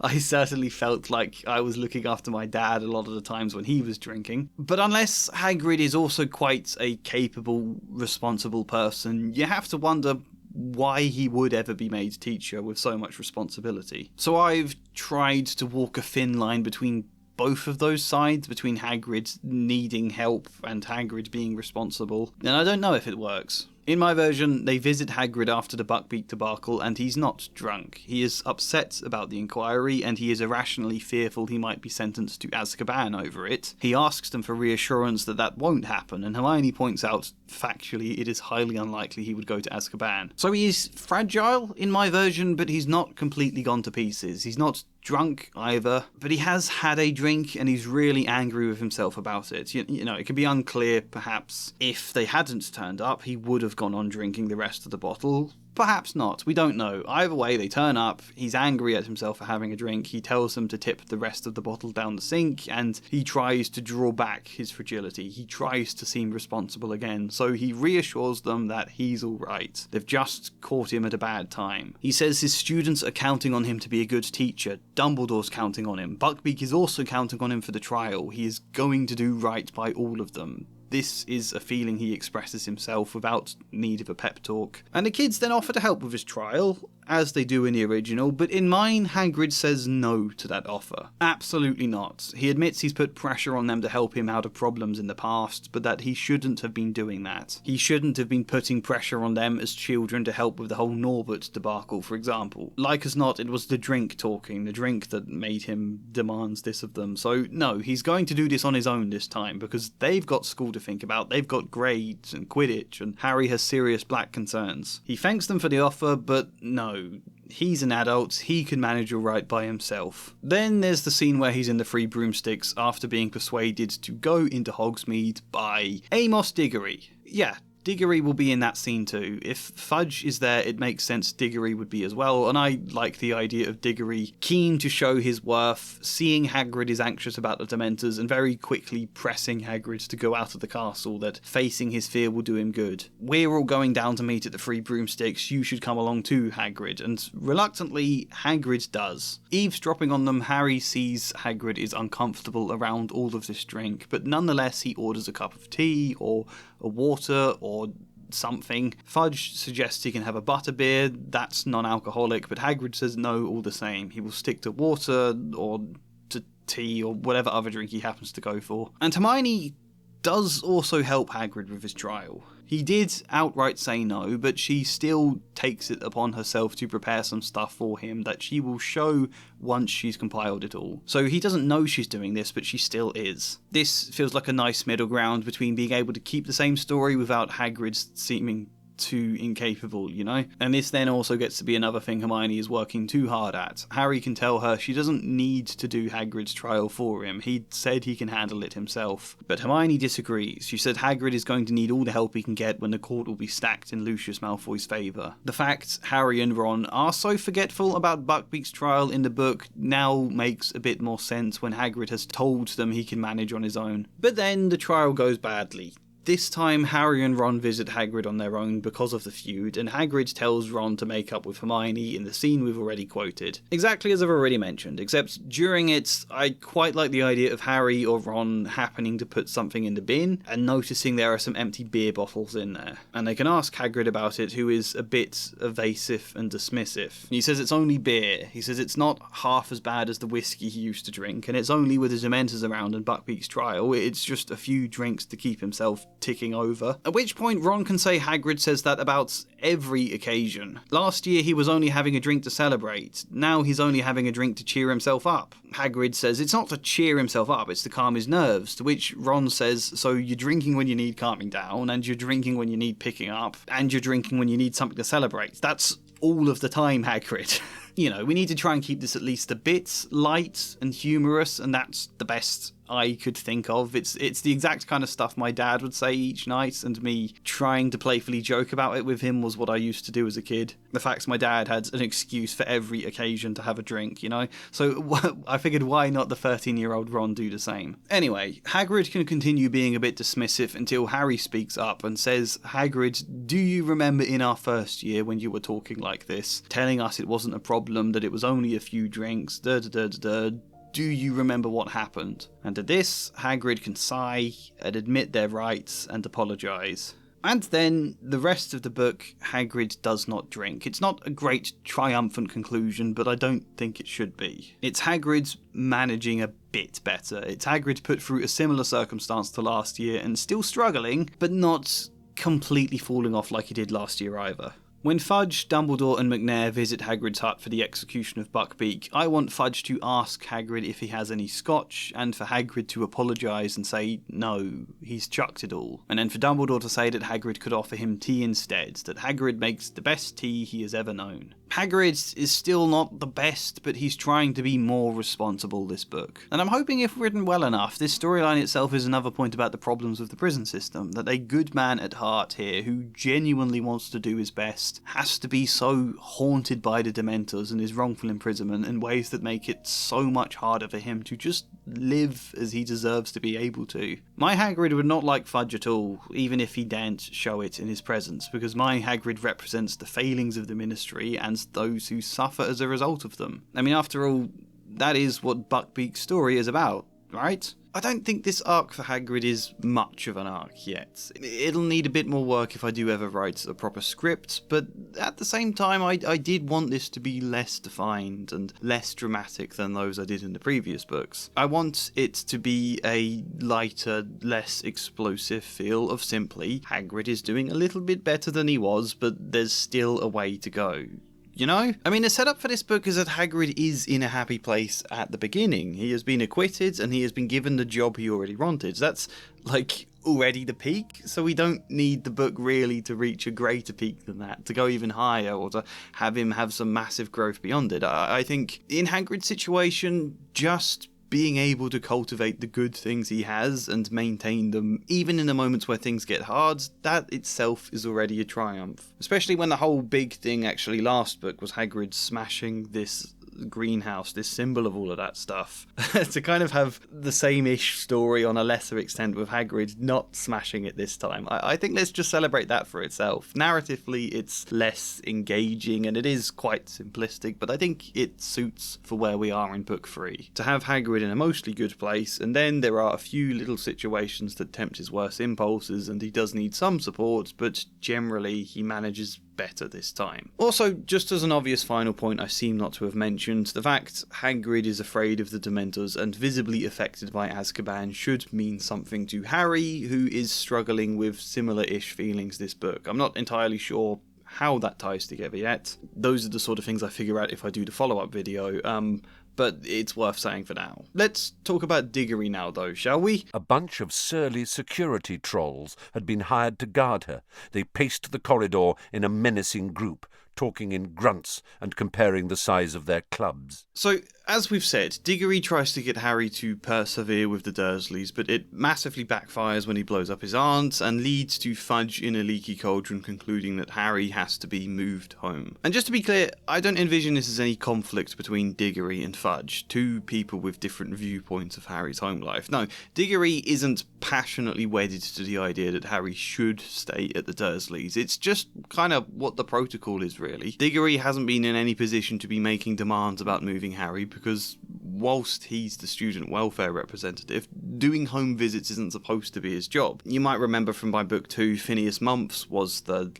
I certainly felt like I was looking after my dad a lot of the times when he was drinking, but unless Hagrid is also quite a capable, responsible person, you have to wonder why he would ever be made teacher with so much responsibility. So I've tried to walk a thin line between both of those sides, between Hagrid needing help and Hagrid being responsible, and I don't know if it works. In my version, they visit Hagrid after the Buckbeak debacle, and he's not drunk. He is upset about the inquiry, and he is irrationally fearful he might be sentenced to Azkaban over it. He asks them for reassurance that that won't happen, and Hermione points out, factually, it is highly unlikely he would go to Azkaban. So he is fragile in my version, but he's not completely gone to pieces. He's not drunk either, but he has had a drink and he's really angry with himself about it. You know, it can be unclear, perhaps, if they hadn't turned up, he would have gone on drinking the rest of the bottle. Perhaps not, we don't know. Either way, they turn up, he's angry at himself for having a drink, he tells them to tip the rest of the bottle down the sink, and he tries to draw back his fragility. He tries to seem responsible again, so he reassures them that he's alright. They've just caught him at a bad time. He says his students are counting on him to be a good teacher, Dumbledore's counting on him, Buckbeak is also counting on him for the trial, he is going to do right by all of them. This is a feeling he expresses himself without need of a pep talk. And the kids then offer to help with his trial, as they do in the original, but in mine, Hagrid says no to that offer. Absolutely not. He admits he's put pressure on them to help him out of problems in the past, but that he shouldn't have been doing that. He shouldn't have been putting pressure on them as children to help with the whole Norbert debacle, for example. Like as not, it was the drink talking, the drink that made him demand this of them. So no, he's going to do this on his own this time, because they've got school to think about, they've got grades and Quidditch, and Harry has serious black concerns. He thanks them for the offer, but no, he's an adult, he can manage alright by himself. Then there's the scene where he's in the Three Broomsticks after being persuaded to go into Hogsmeade by Amos Diggory. Yeah, Diggory will be in that scene too. If Fudge is there, it makes sense Diggory would be as well, and I like the idea of Diggory keen to show his worth, seeing Hagrid is anxious about the Dementors, and very quickly pressing Hagrid to go out of the castle, that facing his fear will do him good. We're all going down to meet at the Three Broomsticks, you should come along too, Hagrid, and reluctantly, Hagrid does. Eavesdropping on them, Harry sees Hagrid is uncomfortable around all of this drink, but nonetheless he orders a cup of tea, or a water, or something. Fudge suggests he can have a butterbeer, that's non-alcoholic, but Hagrid says no all the same. He will stick to water, or to tea, or whatever other drink he happens to go for. And Hermione does also help Hagrid with his trial. He did outright say no, but she still takes it upon herself to prepare some stuff for him that she will show once she's compiled it all. So he doesn't know she's doing this, but she still is. This feels like a nice middle ground between being able to keep the same story without Hagrid seeming too incapable, you know? And this then also gets to be another thing Hermione is working too hard at. Harry can tell her she doesn't need to do Hagrid's trial for him. He said he can handle it himself. But Hermione disagrees. She said Hagrid is going to need all the help he can get when the court will be stacked in Lucius Malfoy's favour. The fact Harry and Ron are so forgetful about Buckbeak's trial in the book now makes a bit more sense when Hagrid has told them he can manage on his own. But then the trial goes badly. This time, Harry and Ron visit Hagrid on their own because of the feud, and Hagrid tells Ron to make up with Hermione in the scene we've already quoted. Exactly as I've already mentioned, except during it, I quite like the idea of Harry or Ron happening to put something in the bin, and noticing there are some empty beer bottles in there. And they can ask Hagrid about it, who is a bit evasive and dismissive. He says it's only beer. He says it's not half as bad as the whiskey he used to drink, and it's only with the Dementors around and Buckbeak's trial, it's just a few drinks to keep himself ticking over. At which point Ron can say Hagrid says that about every occasion. Last year he was only having a drink to celebrate. Now he's only having a drink to cheer himself up. Hagrid says it's not to cheer himself up, it's to calm his nerves, to which Ron says, so you're drinking when you need calming down, and you're drinking when you need picking up, and you're drinking when you need something to celebrate. That's all of the time, Hagrid. You know, we need to try and keep this at least a bit light and humorous, and that's the best I could think of. It's the exact kind of stuff my dad would say each night, and me trying to playfully joke about it with him was what I used to do as a kid. The fact my dad had an excuse for every occasion to have a drink, you know? So I figured why not the 13-year-old Ron do the same? Anyway, Hagrid can continue being a bit dismissive until Harry speaks up and says, Hagrid, do you remember in our first year when you were talking like this, telling us it wasn't a problem, that it was only a few drinks, do you remember what happened? And to this, Hagrid can sigh and admit their rights and apologise. And then, the rest of the book, Hagrid does not drink. It's not a great triumphant conclusion, but I don't think it should be. It's Hagrid managing a bit better. It's Hagrid put through a similar circumstance to last year and still struggling, but not completely falling off like he did last year either. When Fudge, Dumbledore and McNair visit Hagrid's hut for the execution of Buckbeak, I want Fudge to ask Hagrid if he has any scotch, and for Hagrid to apologise and say no, he's chucked it all. And then for Dumbledore to say that Hagrid could offer him tea instead, that Hagrid makes the best tea he has ever known. Hagrid is still not the best, but he's trying to be more responsible this book. And I'm hoping if written well enough, this storyline itself is another point about the problems of the prison system, that a good man at heart here, who genuinely wants to do his best, has to be so haunted by the Dementors and his wrongful imprisonment in ways that make it so much harder for him to just live as he deserves to be able to. My Hagrid would not like Fudge at all, even if he daren't show it in his presence, because my Hagrid represents the failings of the Ministry and those who suffer as a result of them. I mean, after all, that is what Buckbeak's story is about, right? I don't think this arc for Hagrid is much of an arc yet. It'll need a bit more work if I do ever write a proper script, but at the same time I did want this to be less defined and less dramatic than those I did in the previous books. I want it to be a lighter, less explosive feel of simply Hagrid is doing a little bit better than he was, but there's still a way to go. You know? I mean, the setup for this book is that Hagrid is in a happy place at the beginning. He has been acquitted and he has been given the job he already wanted. That's, like, already the peak, so we don't need the book really to reach a greater peak than that, to go even higher, or to have him have some massive growth beyond it. I think in Hagrid's situation, just being able to cultivate the good things he has and maintain them, even in the moments where things get hard, that itself is already a triumph. Especially when the whole big thing actually last book was Hagrid smashing this greenhouse, this symbol of all of that stuff. To kind of have the same-ish story on a lesser extent with Hagrid not smashing it this time. I think let's just celebrate that for itself. Narratively, it's less engaging and it is quite simplistic, but I think it suits for where we are in book 3. To have Hagrid in a mostly good place, and then there are a few little situations that tempt his worst impulses, and he does need some support, but generally he manages better this time. Also, just as an obvious final point I seem not to have mentioned, the fact Hagrid is afraid of the Dementors and visibly affected by Azkaban should mean something to Harry, who is struggling with similar-ish feelings this book. I'm not entirely sure how that ties together yet. Those are the sort of things I figure out if I do the follow-up video, but it's worth saying for now. Let's talk about Diggory now, though, shall we? A bunch of surly security trolls had been hired to guard her. They paced the corridor in a menacing group, talking in grunts and comparing the size of their clubs. So, as we've said, Diggory tries to get Harry to persevere with the Dursleys, but it massively backfires when he blows up his aunt and leads to Fudge in a leaky cauldron concluding that Harry has to be moved home. And just to be clear, I don't envision this as any conflict between Diggory and Fudge, two people with different viewpoints of Harry's home life. No, Diggory isn't passionately wedded to the idea that Harry should stay at the Dursleys. It's just kind of what the protocol is, really. Diggory hasn't been in any position to be making demands about moving Harry because whilst he's the student welfare representative, doing home visits isn't supposed to be his job. You might remember from my book 2, Phineas Mumps was the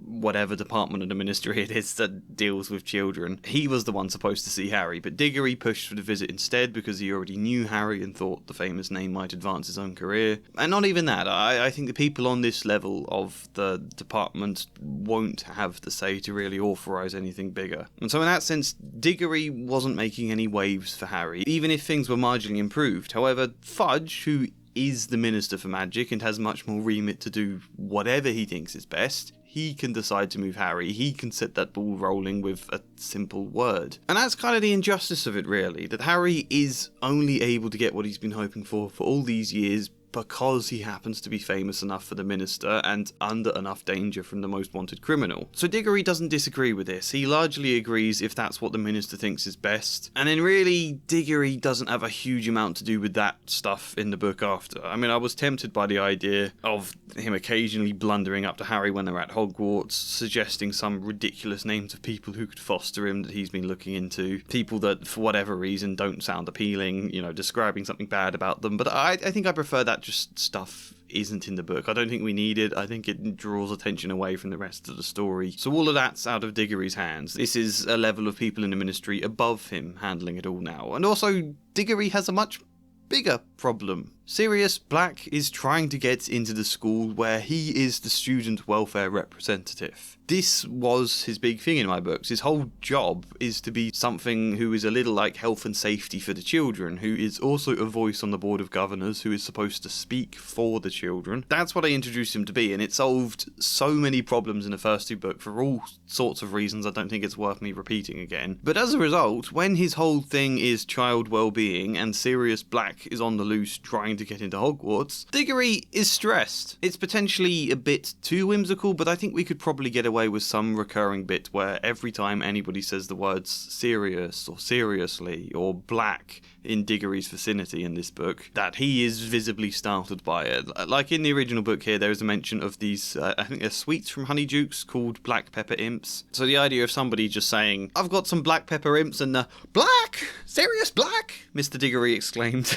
whatever department of the ministry it is that deals with children. He was the one supposed to see Harry, but Diggory pushed for the visit instead because he already knew Harry and thought the famous name might advance his own career. And not even that, I think the people on this level of the department won't have the say to really authorise anything bigger. And so in that sense, Diggory wasn't making any waves for Harry, even if things were marginally improved. However, Fudge, who is the Minister for Magic and has much more remit to do whatever he thinks is best, he can decide to move Harry. He can set that ball rolling with a simple word. And that's kind of the injustice of it, really, that Harry is only able to get what he's been hoping for all these years because he happens to be famous enough for the Minister and under enough danger from the most wanted criminal. So Diggory doesn't disagree with this. He largely agrees if that's what the Minister thinks is best. And then really, Diggory doesn't have a huge amount to do with that stuff in the book after. I mean, I was tempted by the idea of him occasionally blundering up to Harry when they're at Hogwarts, suggesting some ridiculous names of people who could foster him that he's been looking into. People that, for whatever reason, don't sound appealing, you know, describing something bad about them. But I think I prefer that just stuff isn't in the book. I don't think we need it. I think it draws attention away from the rest of the story. So all of that's out of Diggory's hands. This is a level of people in the ministry above him handling it all now. And also, Diggory has a much bigger problem Sirius Black is trying to get into the school where he is the student welfare representative. This was his big thing in my books. His whole job is to be something who is a little like health and safety for the children, who is also a voice on the board of governors, who is supposed to speak for the children. That's what I introduced him to be, and it solved so many problems in the first 2 books for all sorts of reasons I don't think it's worth me repeating again. But as a result, when his whole thing is child well-being and Sirius Black is on the loose trying to get into Hogwarts, Diggory is stressed. It's potentially a bit too whimsical, but I think we could probably get away with some recurring bit where every time anybody says the words serious or seriously or black in Diggory's vicinity in this book, that he is visibly startled by it. Like in the original book here, there is a mention of these, I think they're sweets from Honeydukes called black pepper imps. So the idea of somebody just saying, I've got some black pepper imps and black! Sirius Black! Mr. Diggory exclaimed,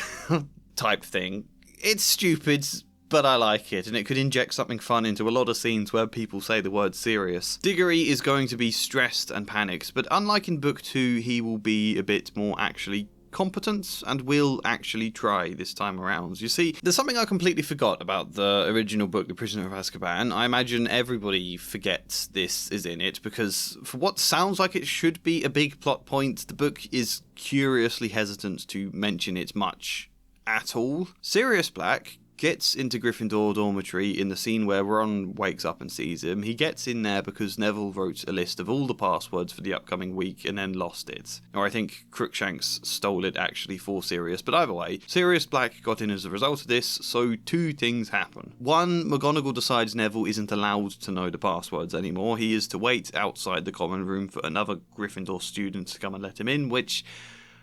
type thing. It's stupid, but I like it, and it could inject something fun into a lot of scenes where people say the word serious. Diggory is going to be stressed and panicked, but unlike in book 2, he will be a bit more actually competent and will actually try this time around. You see, there's something I completely forgot about the original book, The Prisoner of Azkaban. I imagine everybody forgets this is in it, because for what sounds like it should be a big plot point, the book is curiously hesitant to mention it much at all. Sirius Black gets into Gryffindor dormitory in the scene where Ron wakes up and sees him. He gets in there because Neville wrote a list of all the passwords for the upcoming week and then lost it. Or I think Crookshanks stole it actually for Sirius, but either way, Sirius Black got in as a result of this, so 2 things happen. 1, McGonagall decides Neville isn't allowed to know the passwords anymore. He is to wait outside the common room for another Gryffindor student to come and let him in, which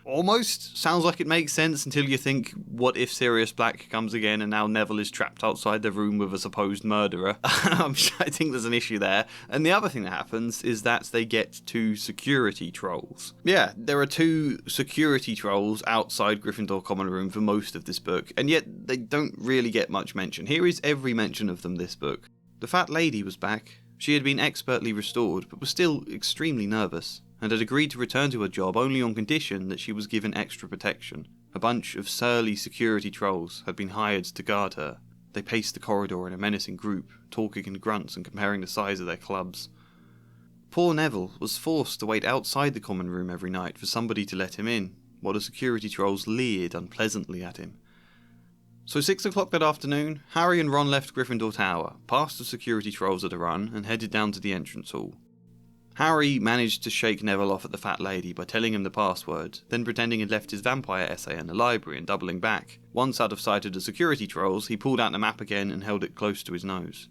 almost sounds like it makes sense until you think, what if Sirius Black comes again and now Neville is trapped outside the room with a supposed murderer? I think there's an issue there. And the other thing that happens is that they get 2 security trolls. Yeah, there are 2 security trolls outside Gryffindor common room for most of this book, and yet they don't really get much mention. Here is every mention of them this book. The fat lady was back. She had been expertly restored, but was still extremely nervous, and had agreed to return to her job only on condition that she was given extra protection. A bunch of surly security trolls had been hired to guard her. They paced the corridor in a menacing group, talking in grunts and comparing the size of their clubs. Poor Neville was forced to wait outside the common room every night for somebody to let him in, while the security trolls leered unpleasantly at him. So 6 o'clock that afternoon, Harry and Ron left Gryffindor Tower, past the security trolls at a run, and headed down to the entrance hall. Harry managed to shake Neville off at the fat lady by telling him the password, then pretending he'd left his vampire essay in the library and doubling back. Once out of sight of the security trolls, he pulled out the map again and held it close to his nose.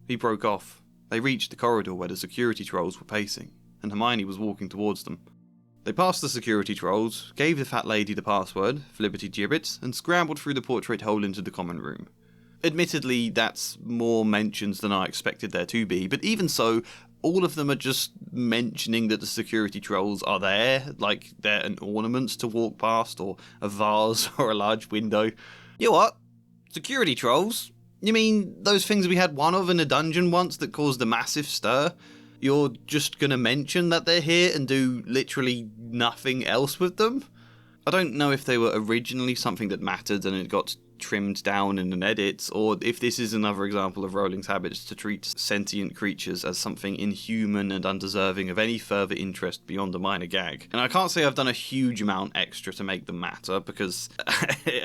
He broke off. They reached the corridor where the security trolls were pacing, and Hermione was walking towards them. They passed the security trolls, gave the fat lady the password, Flippity-Gibbet, and scrambled through the portrait hole into the common room. Admittedly, that's more mentions than I expected there to be, but even so, all of them are just mentioning that the security trolls are there, like they're an ornament to walk past, or a vase, or a large window. You know what? Security trolls? You mean those things we had one of in a dungeon once that caused a massive stir? You're just gonna mention that they're here and do literally nothing else with them? I don't know if they were originally something that mattered and it got trimmed down in an edit, or if this is another example of Rowling's habits to treat sentient creatures as something inhuman and undeserving of any further interest beyond a minor gag. And I can't say I've done a huge amount extra to make them matter, because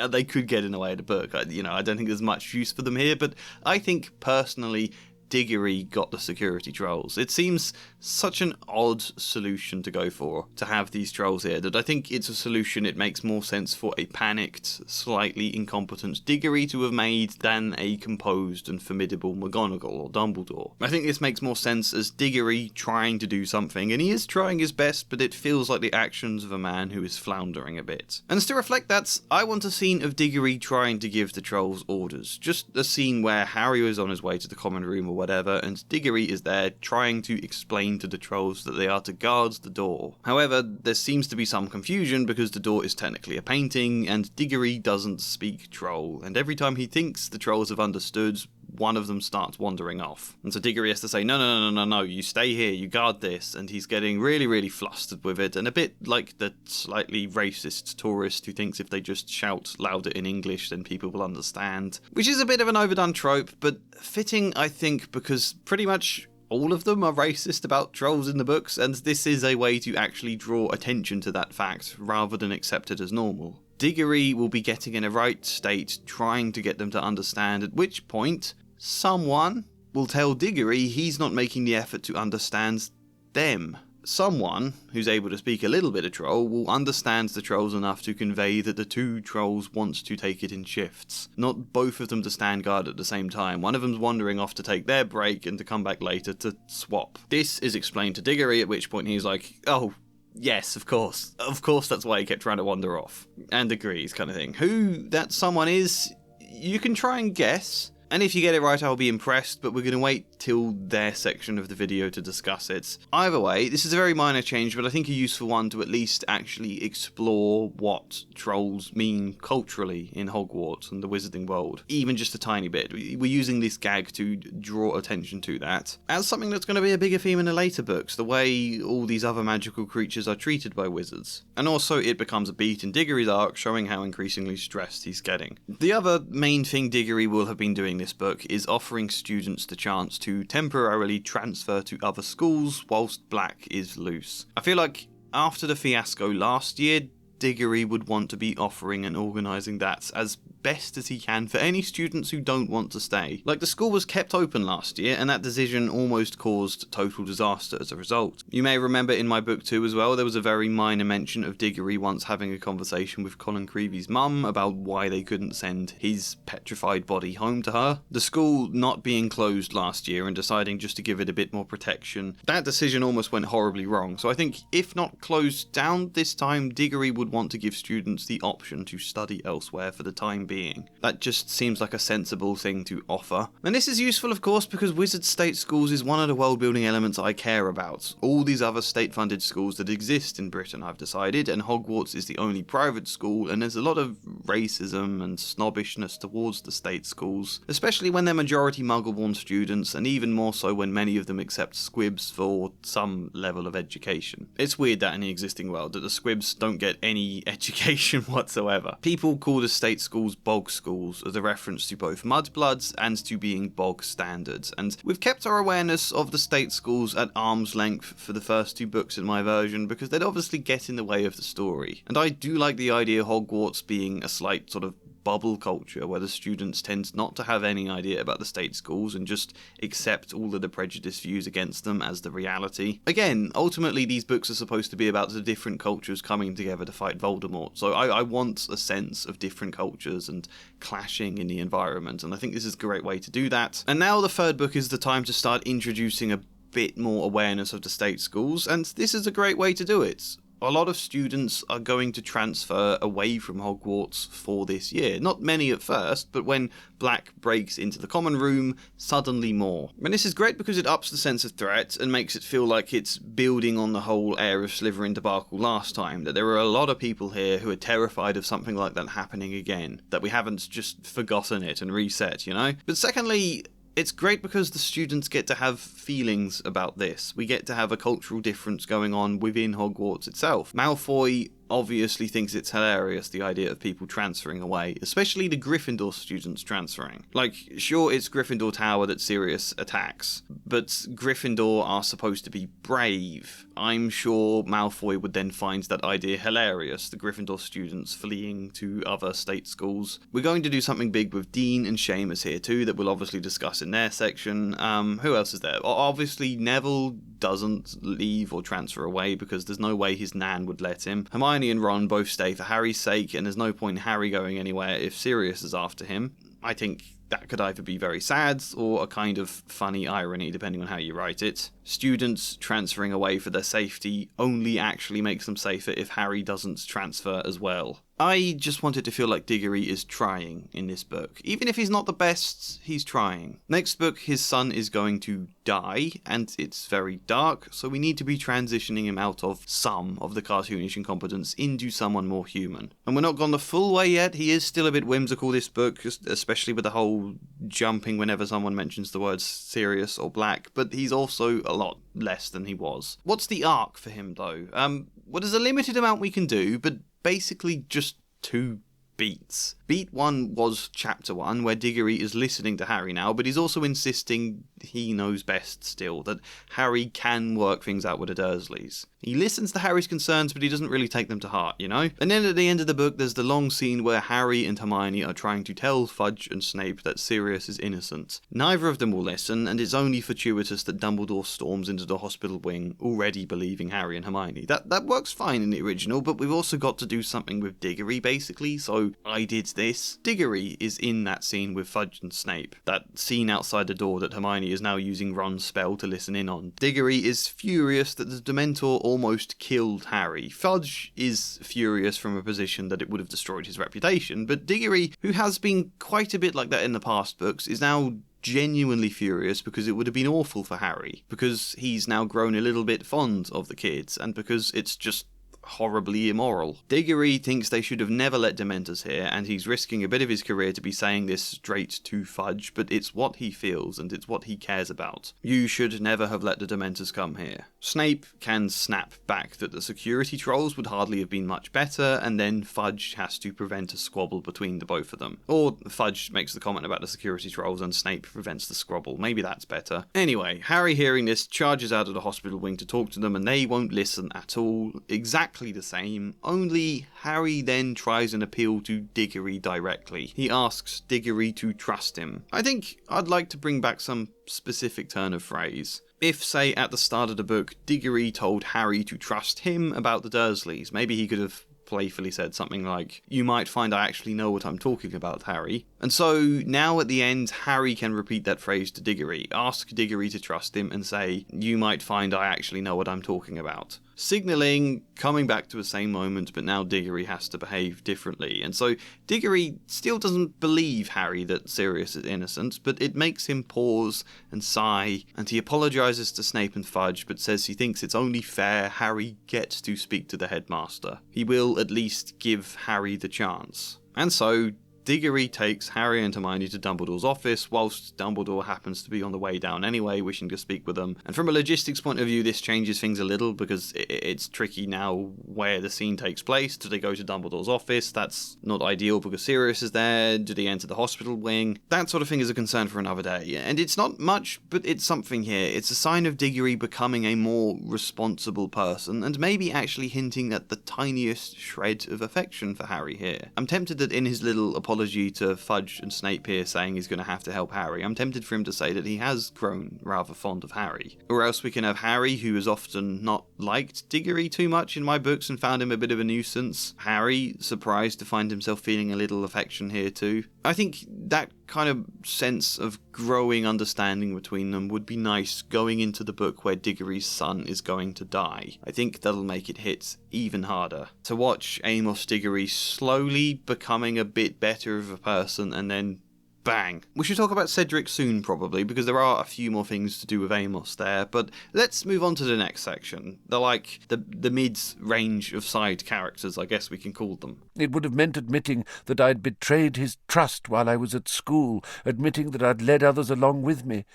they could get in the way of the book. I don't think there's much use for them here, but I think personally Diggory got the security trolls. It seems such an odd solution to go for, to have these trolls here, that I think it's a solution it makes more sense for a panicked, slightly incompetent Diggory to have made than a composed and formidable McGonagall or Dumbledore. I think this makes more sense as Diggory trying to do something, and he is trying his best, but it feels like the actions of a man who is floundering a bit. And to reflect that, I want a scene of Diggory trying to give the trolls orders. Just a scene where Harry is on his way to the common room or whatever, and Diggory is there trying to explain to the trolls that they are to guard the door. However, there seems to be some confusion because the door is technically a painting, and Diggory doesn't speak troll, and every time he thinks the trolls have understood, one of them starts wandering off. And so Diggory has to say, no, you stay here, you guard this. And he's getting really, really flustered with it, and a bit like the slightly racist tourist who thinks if they just shout louder in English, then people will understand. Which is a bit of an overdone trope, but fitting, I think, because pretty much all of them are racist about trolls in the books, and this is a way to actually draw attention to that fact rather than accept it as normal. Diggory will be getting in a right state, trying to get them to understand, at which point someone will tell Diggory he's not making the effort to understand them. Someone who's able to speak a little bit of troll will understand the trolls enough to convey that the two trolls want to take it in shifts, not both of them to stand guard at the same time. One of them's wandering off to take their break and to come back later to swap. This is explained to Diggory, at which point he's like, oh, yes, of course. Of course that's why he kept trying to wander off. And agrees, kind of thing. Who that someone is, you can try and guess. And if you get it right, I'll be impressed, but we're going to wait till their section of the video to discuss it. Either way, this is a very minor change, but I think a useful one to at least actually explore what trolls mean culturally in Hogwarts and the Wizarding World. Even just a tiny bit. We're using this gag to draw attention to that. As something that's going to be a bigger theme in the later books, the way all these other magical creatures are treated by wizards. And also it becomes a beat in Diggory's arc, showing how increasingly stressed he's getting. The other main thing Diggory will have been doing this book is offering students the chance to temporarily transfer to other schools whilst Black is loose. I feel like after the fiasco last year, Diggory would want to be offering and organising that as best as he can for any students who don't want to stay. Like, the school was kept open last year, and that decision almost caused total disaster as a result. You may remember in my book 2 as well, there was a very minor mention of Diggory once having a conversation with Colin Creevey's mum about why they couldn't send his petrified body home to her. The school not being closed last year and deciding just to give it a bit more protection, that decision almost went horribly wrong. So I think if not closed down this time, Diggory would want to give students the option to study elsewhere for the time being. That just seems like a sensible thing to offer. And this is useful, of course, because Wizard State Schools is one of the world-building elements I care about. All these other state-funded schools that exist in Britain, I've decided, and Hogwarts is the only private school, and there's a lot of racism and snobbishness towards the state schools, especially when they're majority Muggle-born students, and even more so when many of them accept squibs for some level of education. It's weird that in the existing world, that the squibs don't get any education whatsoever. People call the state schools bog schools as a reference to both mudbloods and to being bog standards, and we've kept our awareness of the state schools at arm's length for the first 2 books in my version because they'd obviously get in the way of the story. And I do like the idea of Hogwarts being a slight sort of bubble culture where the students tend not to have any idea about the state schools and just accept all of the prejudiced views against them as the reality. Again, ultimately these books are supposed to be about the different cultures coming together to fight Voldemort, so I want a sense of different cultures and clashing in the environment, and I think this is a great way to do that. And now the 3rd book is the time to start introducing a bit more awareness of the state schools, and this is a great way to do it. A lot of students are going to transfer away from Hogwarts for this year. Not many at first, but when Black breaks into the common room, suddenly more. And this is great because it ups the sense of threat and makes it feel like it's building on the whole air of Slytherin debacle last time, that there are a lot of people here who are terrified of something like that happening again, that we haven't just forgotten it and reset, you know? But secondly, it's great because the students get to have feelings about this. We get to have a cultural difference going on within Hogwarts itself. Malfoy obviously thinks it's hilarious, the idea of people transferring away, especially the Gryffindor students transferring. Like, sure, it's Gryffindor Tower that Sirius attacks, but Gryffindor are supposed to be brave. I'm sure Malfoy would then find that idea hilarious, the Gryffindor students fleeing to other state schools. We're going to do something big with Dean and Seamus here too, that we'll obviously discuss in their section. Who else is there? Obviously, Neville doesn't leave or transfer away because there's no way his nan would let him. Hermione and Ron both stay for Harry's sake, and there's no point in Harry going anywhere if Sirius is after him. I think that could either be very sad or a kind of funny irony, depending on how you write it. Students transferring away for their safety only actually makes them safer if Harry doesn't transfer as well. I just wanted to feel like Diggory is trying in this book. Even if he's not the best, he's trying. Next book, his son is going to die, and it's very dark, so we need to be transitioning him out of some of the cartoonish incompetence into someone more human. And we're not gone the full way yet. He is still a bit whimsical, this book, especially with the whole jumping whenever someone mentions the words Sirius or black, but he's also a lot less than he was. What's the arc for him, though? Well, there's a limited amount we can do, but basically just 2 beats. Beat 1 was chapter 1, where Diggory is listening to Harry now, but he's also insisting he knows best still, that Harry can work things out with the Dursleys. He listens to Harry's concerns, but he doesn't really take them to heart, you know? And then at the end of the book, there's the long scene where Harry and Hermione are trying to tell Fudge and Snape that Sirius is innocent. Neither of them will listen, and it's only fortuitous that Dumbledore storms into the hospital wing, already believing Harry and Hermione. That works fine in the original, but we've also got to do something with Diggory, basically, so I did this. Diggory is in that scene with Fudge and Snape, that scene outside the door that Hermione is now using Ron's spell to listen in on. Diggory is furious that the Dementor almost killed Harry. Fudge is furious from a position that it would have destroyed his reputation, but Diggory, who has been quite a bit like that in the past books, is now genuinely furious because it would have been awful for Harry, because he's now grown a little bit fond of the kids, and because it's just horribly immoral. Diggory thinks they should have never let Dementors here, and he's risking a bit of his career to be saying this straight to Fudge, but it's what he feels, and it's what he cares about. You should never have let the Dementors come here. Snape can snap back that the security trolls would hardly have been much better, and then Fudge has to prevent a squabble between the both of them. Or Fudge makes the comment about the security trolls, and Snape prevents the squabble. Maybe that's better. Anyway, Harry, hearing this, charges out of the hospital wing to talk to them, and they won't listen at all. Exactly the same, only Harry then tries an appeal to Diggory directly. He asks Diggory to trust him. I think I'd like to bring back some specific turn of phrase. If, say, at the start of the book, Diggory told Harry to trust him about the Dursleys, maybe he could have playfully said something like, "You might find I actually know what I'm talking about, Harry." And so now at the end, Harry can repeat that phrase to Diggory, ask Diggory to trust him, and say, "You might find I actually know what I'm talking about." Signalling coming back to the same moment, but now Diggory has to behave differently. And so Diggory still doesn't believe Harry that Sirius is innocent, but it makes him pause and sigh, and he apologises to Snape and Fudge, but says he thinks it's only fair Harry gets to speak to the headmaster. He will at least give Harry the chance. And so Diggory takes Harry and Hermione to Dumbledore's office, whilst Dumbledore happens to be on the way down anyway, wishing to speak with them. And from a logistics point of view, this changes things a little, because it's tricky now where the scene takes place. Do they go to Dumbledore's office? That's not ideal because Sirius is there. Do they enter the hospital wing? That sort of thing is a concern for another day. And it's not much, but it's something here. It's a sign of Diggory becoming a more responsible person, and maybe actually hinting at the tiniest shred of affection for Harry here. I'm tempted that in his little apology to Fudge and Snape here saying he's going to have to help Harry, I'm tempted for him to say that he has grown rather fond of Harry. Or else we can have Harry, who has often not liked Diggory too much in my books and found him a bit of a nuisance. Harry, surprised to find himself feeling a little affection here too. I think that kind of sense of growing understanding between them would be nice going into the book where Diggory's son is going to die. I think that'll make it hit even harder. To watch Amos Diggory slowly becoming a bit better of a person, and then bang. We should talk about Cedric soon, probably, because there are a few more things to do with Amos there, but let's move on to the next section. They're like the mid-range of side characters, I guess we can call them. It would have meant admitting that I'd betrayed his trust while I was at school, admitting that I'd led others along with me.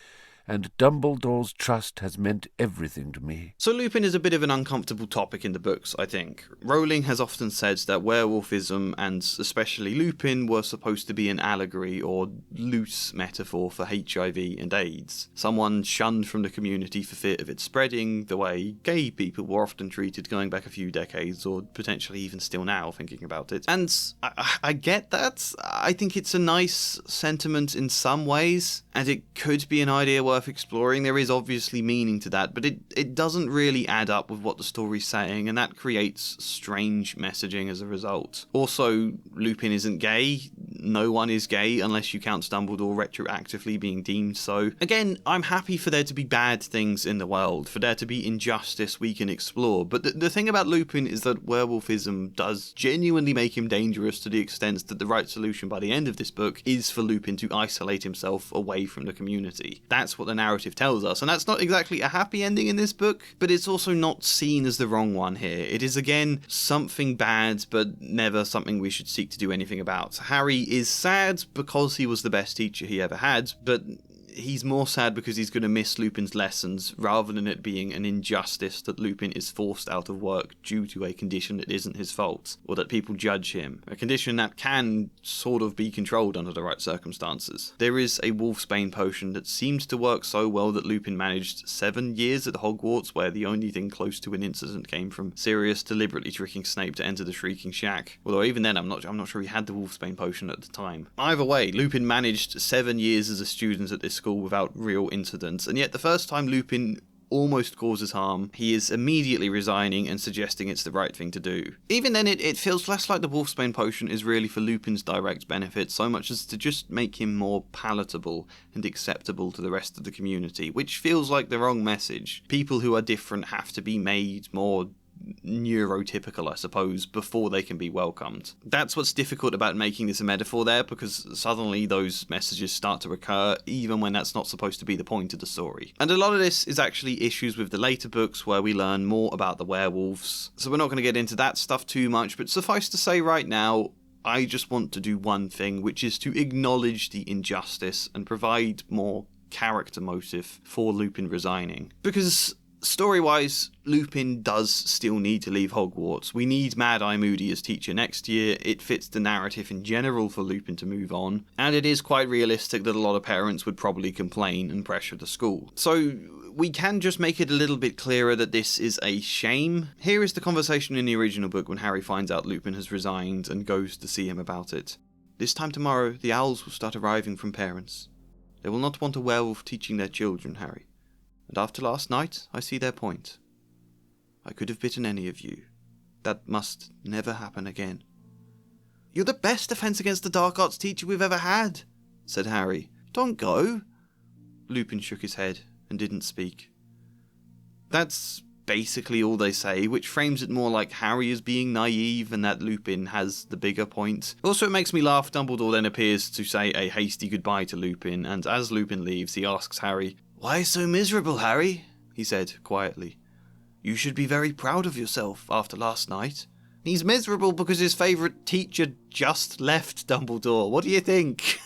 And Dumbledore's trust has meant everything to me. So Lupin is a bit of an uncomfortable topic in the books, I think. Rowling has often said that werewolfism, and especially Lupin, were supposed to be an allegory or loose metaphor for HIV and AIDS. Someone shunned from the community for fear of it spreading, the way gay people were often treated going back a few decades, or potentially even still now, thinking about it. And I get that. I think it's a nice sentiment in some ways, and it could be an idea worth worth exploring. There is obviously meaning to that, but it doesn't really add up with what the story's saying, and that creates strange messaging as a result. Also, Lupin isn't gay. No one is gay unless you count Dumbledore retroactively being deemed so. Again, I'm happy for there to be bad things in the world, for there to be injustice we can explore, but the thing about Lupin is that werewolfism does genuinely make him dangerous to the extent that the right solution by the end of this book is for Lupin to isolate himself away from the community. That's what the narrative tells us, and that's not exactly a happy ending in this book, but it's also not seen as the wrong one here. It is again something bad, but never something we should seek to do anything about. Harry is sad because he was the best teacher he ever had, but he's more sad because he's going to miss Lupin's lessons, rather than it being an injustice that Lupin is forced out of work due to a condition that isn't his fault, or that people judge him. A condition that can sort of be controlled under the right circumstances. There is a wolfsbane potion that seemed to work so well that Lupin managed 7 years at Hogwarts, where the only thing close to an incident came from Sirius deliberately tricking Snape to enter the Shrieking Shack. Although even then, I'm not sure he had the wolfsbane potion at the time. Either way, Lupin managed 7 years as a student at this school without real incidents, and yet the first time Lupin almost causes harm, he is immediately resigning and suggesting it's the right thing to do. Even then, it feels less like the wolfsbane potion is really for Lupin's direct benefit, so much as to just make him more palatable and acceptable to the rest of the community, which feels like the wrong message. People who are different have to be made more neurotypical, I suppose, before they can be welcomed. That's what's difficult about making this a metaphor there, because suddenly those messages start to recur, even when that's not supposed to be the point of the story. And a lot of this is actually issues with the later books, where we learn more about the werewolves, so we're not going to get into that stuff too much, but suffice to say right now, I just want to do one thing, which is to acknowledge the injustice and provide more character motive for Lupin resigning. Because story-wise, Lupin does still need to leave Hogwarts. We need Mad-Eye Moody as teacher next year. It fits the narrative in general for Lupin to move on, and it is quite realistic that a lot of parents would probably complain and pressure the school. So we can just make it a little bit clearer that this is a shame. Here is the conversation in the original book when Harry finds out Lupin has resigned and goes to see him about it. This time tomorrow, the owls will start arriving from parents. They will not want a werewolf teaching their children, Harry. And after last night, I see their point. I could have bitten any of you. That must never happen again. You're the best defense against the dark arts teacher we've ever had, said Harry. Don't go. Lupin shook his head and didn't speak. That's basically all they say, which frames it more like Harry is being naive and that Lupin has the bigger point. Also, it makes me laugh. Dumbledore then appears to say a hasty goodbye to Lupin, and as Lupin leaves, he asks Harry, "Why so miserable, Harry?" he said quietly. "You should be very proud of yourself after last night." He's miserable because his favourite teacher just left, Dumbledore. What do you think?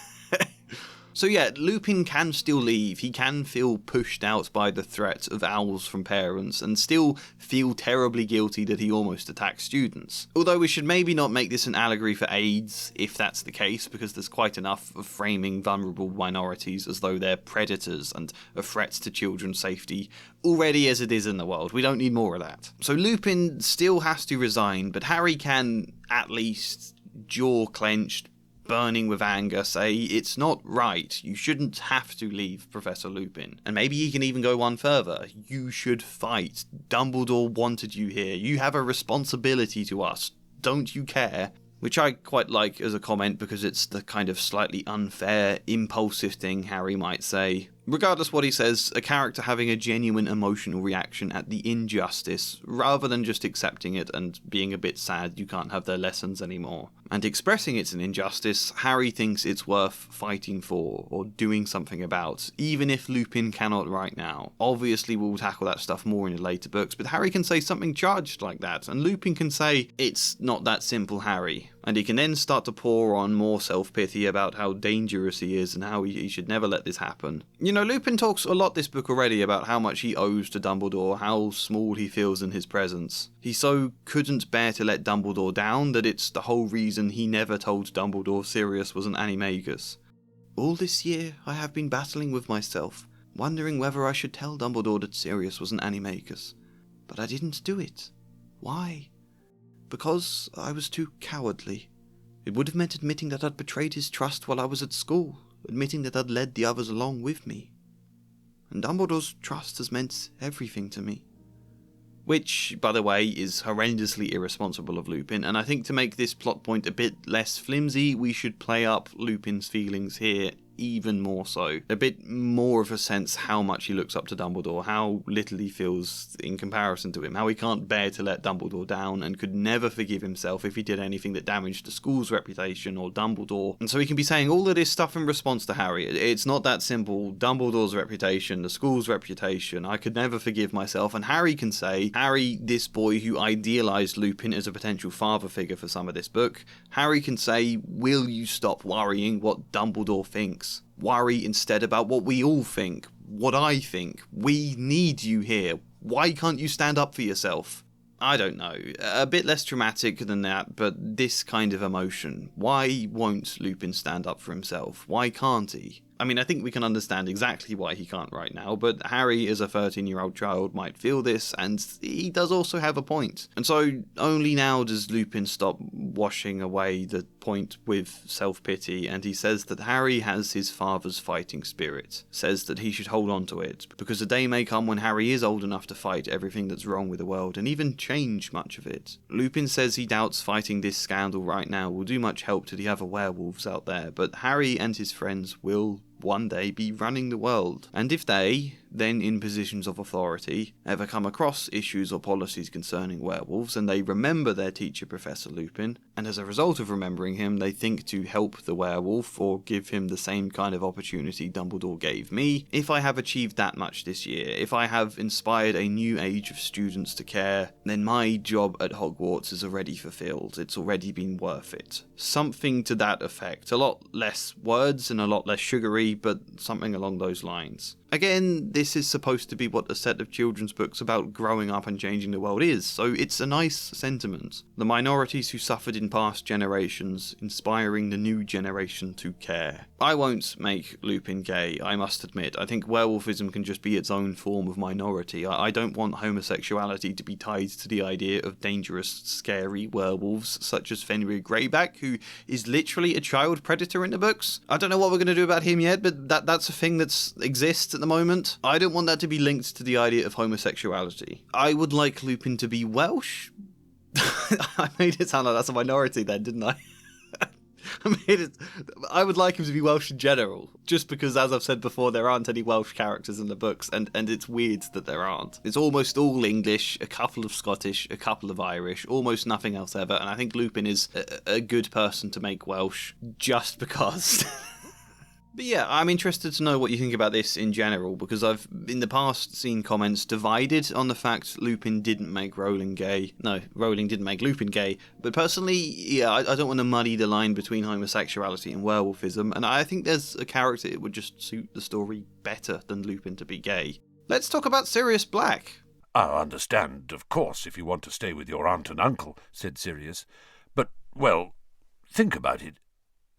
So yeah, Lupin can still leave. He can feel pushed out by the threat of owls from parents and still feel terribly guilty that he almost attacked students. Although we should maybe not make this an allegory for AIDS, if that's the case, because there's quite enough of framing vulnerable minorities as though they're predators and a threat to children's safety already as it is in the world. We don't need more of that. So Lupin still has to resign, but Harry can, at least, jaw clenched, burning with anger, say, it's not right. You shouldn't have to leave Professor Lupin. And maybe he can even go one further. You should fight. Dumbledore wanted you here. You have a responsibility to us. Don't you care? Which I quite like as a comment because it's the kind of slightly unfair, impulsive thing Harry might say. Regardless what he says, a character having a genuine emotional reaction at the injustice, rather than just accepting it and being a bit sad you can't have their lessons anymore. And expressing it's an injustice, Harry thinks it's worth fighting for, or doing something about, even if Lupin cannot right now. Obviously we'll tackle that stuff more in the later books, but Harry can say something charged like that, and Lupin can say, it's not that simple, Harry. And he can then start to pour on more self-pity about how dangerous he is and how he should never let this happen. You know, Lupin talks a lot this book already about how much he owes to Dumbledore, how small he feels in his presence. He so couldn't bear to let Dumbledore down that it's the whole reason he never told Dumbledore Sirius was an animagus. All this year I have been battling with myself, wondering whether I should tell Dumbledore that Sirius was an animagus. But I didn't do it. Why? Because I was too cowardly. It would have meant admitting that I'd betrayed his trust while I was at school, admitting that I'd led the others along with me. and Dumbledore's trust has meant everything to me. Which, by the way, is horrendously irresponsible of Lupin, and I think to make this plot point a bit less flimsy, we should play up Lupin's feelings here even more so. A bit more of a sense how much he looks up to Dumbledore, how little he feels in comparison to him, how he can't bear to let Dumbledore down and could never forgive himself if he did anything that damaged the school's reputation or Dumbledore. And so he can be saying all of this stuff in response to Harry. It's not that simple. Dumbledore's reputation, the school's reputation, I could never forgive myself. And Harry can say, Harry, this boy who idealised Lupin as a potential father figure for some of this book, Harry can say, will you stop worrying what Dumbledore thinks? Worry instead about what we all think, what I think. We need you here. Why can't you stand up for yourself? I don't know. A bit less dramatic than that, but this kind of emotion. Why won't Lupin stand up for himself? Why can't he? I mean, I think we can understand exactly why he can't right now, but Harry as a 13-year-old child might feel this, and he does also have a point. And so only now does Lupin stop washing away the point with self-pity, and he says that Harry has his father's fighting spirit, says that he should hold on to it, because a day may come when Harry is old enough to fight everything that's wrong with the world, and even change much of it. Lupin says he doubts fighting this scandal right now will do much help to the other werewolves out there, but Harry and his friends will one day be running the world. And if they, then in positions of authority, ever come across issues or policies concerning werewolves, and they remember their teacher Professor Lupin, and as a result of remembering him they think to help the werewolf or give him the same kind of opportunity Dumbledore gave me, if I have achieved that much this year, if I have inspired a new age of students to care, then my job at Hogwarts is already fulfilled. It's already been worth it. Something to that effect. A lot less words and a lot less sugary, but something along those lines. Again, this is supposed to be what a set of children's books about growing up and changing the world is, so it's a nice sentiment. The minorities who suffered in past generations, inspiring the new generation to care. I won't make Lupin gay, I must admit. I think werewolfism can just be its own form of minority. I don't want homosexuality to be tied to the idea of dangerous, scary werewolves, such as Fenrir Greyback, who is literally a child predator in the books. I don't know what we're going to do about him yet, but that's a thing that exists at the moment. I don't want that to be linked to the idea of homosexuality. I would like Lupin to be Welsh. I made it sound like that's a minority then, didn't I? I would like him to be Welsh in general, just because, as I've said before, there aren't any Welsh characters in the books, and it's weird that there aren't. It's almost all English, a couple of Scottish, a couple of Irish, almost nothing else ever, and I think Lupin is a good person to make Welsh, just because. But yeah, I'm interested to know what you think about this in general, because I've, in the past, seen comments divided on the fact Lupin didn't make Rowling gay. No, Rowling didn't make Lupin gay. But personally, yeah, I don't want to muddy the line between homosexuality and werewolfism, and I think there's a character it would just suit the story better than Lupin to be gay. Let's talk about Sirius Black. I understand, of course, if you want to stay with your aunt and uncle, said Sirius. But, well, think about it.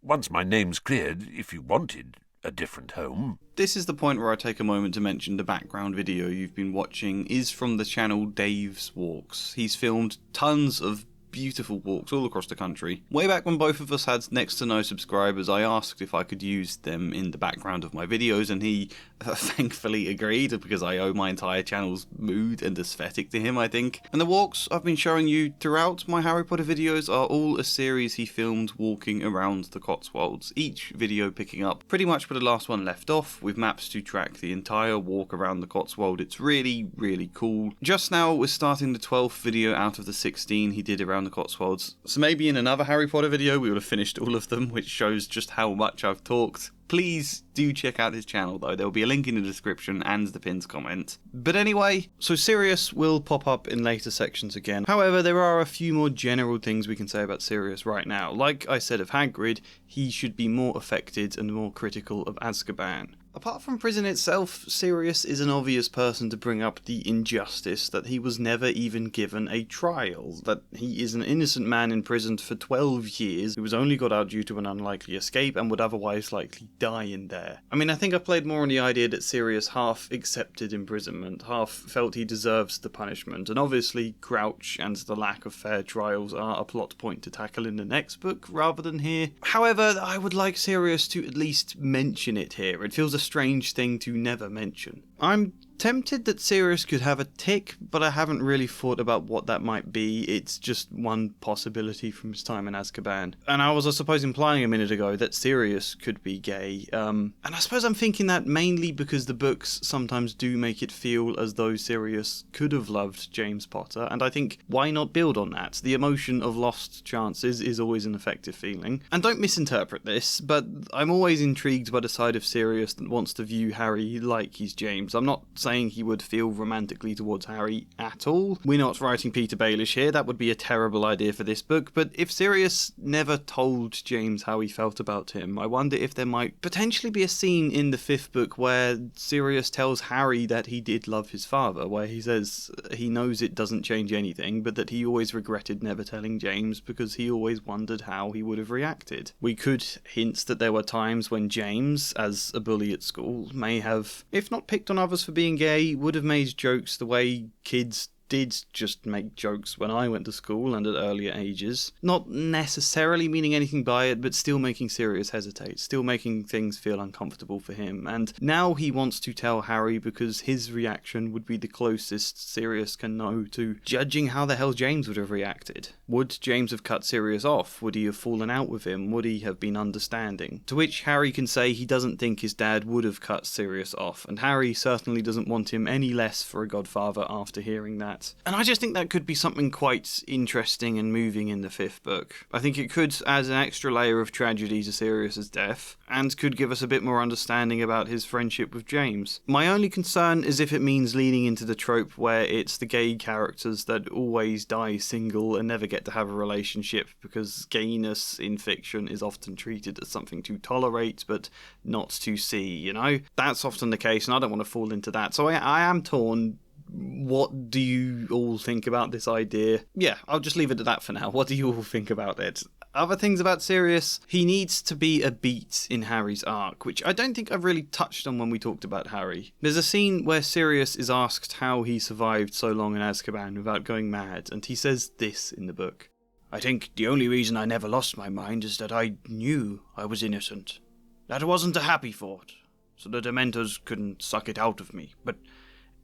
Once my name's cleared, if you wanted a different home. This is the point where I take a moment to mention the background video you've been watching is from the channel Dave's Walks. He's filmed tons of beautiful walks all across the country. Way back when both of us had next to no subscribers, I asked if I could use them in the background of my videos, and he thankfully agreed, because I owe my entire channel's mood and aesthetic to him, I think. And the walks I've been showing you throughout my Harry Potter videos are all a series he filmed walking around the Cotswolds, each video picking up pretty much where the last one left off, with maps to track the entire walk around the Cotswold. It's really, really cool. Just now we're starting the 12th video out of the 16 he did around the Cotswolds, so maybe in another Harry Potter video we will have finished all of them, which shows just how much I've talked. Please do check out his channel though, there will be a link in the description and the pinned comment. But anyway, so Sirius will pop up in later sections again. However, there are a few more general things we can say about Sirius right now. Like I said of Hagrid, he should be more affected and more critical of Azkaban. Apart from prison itself, Sirius is an obvious person to bring up the injustice that he was never even given a trial, that he is an innocent man imprisoned for 12 years who was only got out due to an unlikely escape and would otherwise likely die in there. I mean, I think I played more on the idea that Sirius half accepted imprisonment, half felt he deserves the punishment, and obviously Crouch and the lack of fair trials are a plot point to tackle in the next book rather than here. However, I would like Sirius to at least mention it here. It feels a strange thing to never mention. I'm tempted that Sirius could have a tick, but I haven't really thought about what that might be. It's just one possibility from his time in Azkaban. And I suppose, implying a minute ago that Sirius could be gay. And I suppose I'm thinking that mainly because the books sometimes do make it feel as though Sirius could have loved James Potter, and I think, why not build on that? The emotion of lost chances is always an effective feeling. And don't misinterpret this, but I'm always intrigued by the side of Sirius that wants to view Harry like he's James. I'm not saying he would feel romantically towards Harry at all. We're not writing Peter Baelish here, that would be a terrible idea for this book, but if Sirius never told James how he felt about him, I wonder if there might potentially be a scene in the 5th book where Sirius tells Harry that he did love his father, where he says he knows it doesn't change anything, but that he always regretted never telling James because he always wondered how he would have reacted. We could hint that there were times when James, as a bully at school, may have, if not picked on others for being gay, would have made jokes the way kids did just make jokes when I went to school and at earlier ages. Not necessarily meaning anything by it, but still making Sirius hesitate, still making things feel uncomfortable for him. And now he wants to tell Harry because his reaction would be the closest Sirius can know to judging how the hell James would have reacted. Would James have cut Sirius off? Would he have fallen out with him? Would he have been understanding? To which Harry can say he doesn't think his dad would have cut Sirius off, and Harry certainly doesn't want him any less for a godfather after hearing that. And I just think that could be something quite interesting and moving in the 5th book. I think it could add an extra layer of tragedy to Sirius's death, and could give us a bit more understanding about his friendship with James. My only concern is if it means leaning into the trope where it's the gay characters that always die single and never get to have a relationship, because gayness in fiction is often treated as something to tolerate but not to see, you know? That's often the case, and I don't want to fall into that. So I am torn. What do you all think about this idea? Yeah, I'll just leave it at that for now. What do you all think about it? Other things about Sirius, he needs to be a beat in Harry's arc, which I don't think I've really touched on when we talked about Harry. There's a scene where Sirius is asked how he survived so long in Azkaban without going mad, and he says this in the book. I think the only reason I never lost my mind is that I knew I was innocent. That wasn't a happy thought, so the Dementors couldn't suck it out of me, but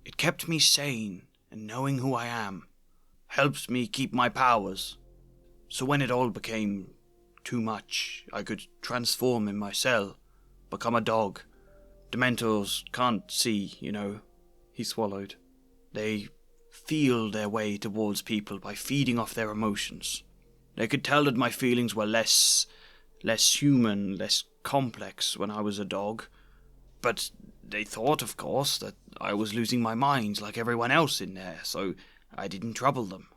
it kept me sane, and knowing who I am helps me keep my powers. So when it all became too much, I could transform in my cell, become a dog. Dementors can't see, you know. He swallowed. They feel their way towards people by feeding off their emotions. They could tell that my feelings were less human, less complex when I was a dog. But they thought, of course, that I was losing my mind like everyone else in there, so I didn't trouble them.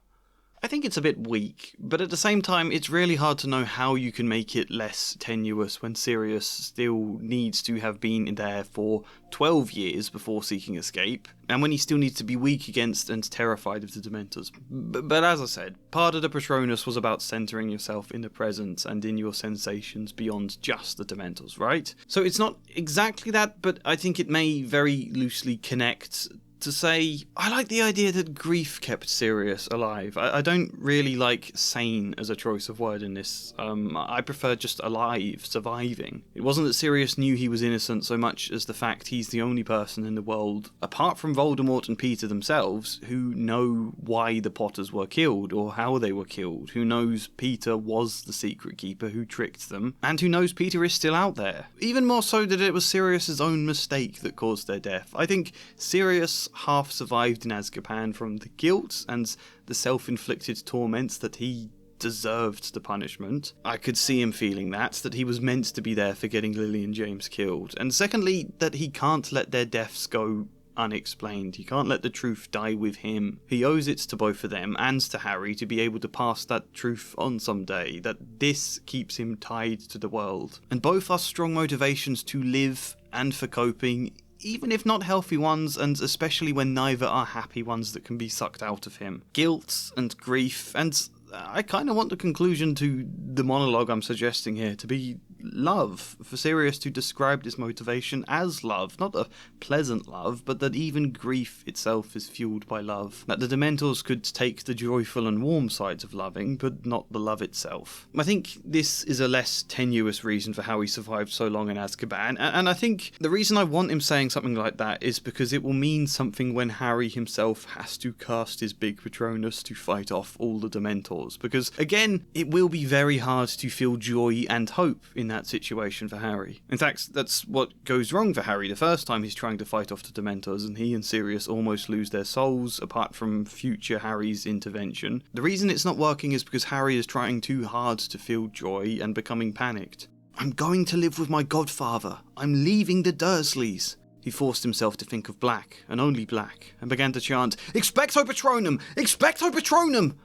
I think it's a bit weak, but at the same time, it's really hard to know how you can make it less tenuous when Sirius still needs to have been there for 12 years before seeking escape, and when he still needs to be weak against and terrified of the Dementors. But as I said, part of the Patronus was about centering yourself in the present and in your sensations beyond just the Dementors, right? So it's not exactly that, but I think it may very loosely connect to say, I like the idea that grief kept Sirius alive. I don't really like sane as a choice of word in this. I prefer just alive, surviving. It wasn't that Sirius knew he was innocent so much as the fact he's the only person in the world, apart from Voldemort and Peter themselves, who know why the Potters were killed or how they were killed, who knows Peter was the secret keeper who tricked them, and who knows Peter is still out there. Even more so that it was Sirius's own mistake that caused their death. I think Sirius half survived in Azkaban from the guilt and the self-inflicted torments that he deserved the punishment. I could see him feeling that he was meant to be there for getting Lily and James killed. And secondly, that he can't let their deaths go unexplained. He can't let the truth die with him. He owes it to both of them and to Harry to be able to pass that truth on someday, that this keeps him tied to the world. And both are strong motivations to live and for coping, even if not healthy ones, and especially when neither are happy ones that can be sucked out of him. Guilt and grief, and I kind of want the conclusion to the monologue I'm suggesting here to be love, for Sirius to describe this motivation as love. Not a pleasant love, but that even grief itself is fueled by love. That the Dementors could take the joyful and warm sides of loving, but not the love itself. I think this is a less tenuous reason for how he survived so long in Azkaban, and I think the reason I want him saying something like that is because it will mean something when Harry himself has to cast his big Patronus to fight off all the Dementors, because again, it will be very hard to feel joy and hope in that situation for Harry. In fact, that's what goes wrong for Harry the first time he's trying to fight off the Dementors, and he and Sirius almost lose their souls, apart from future Harry's intervention. The reason it's not working is because Harry is trying too hard to feel joy and becoming panicked. I'm going to live with my godfather. I'm leaving the Dursleys. He forced himself to think of black, and only black, and began to chant, Expecto Patronum! Expecto Patronum!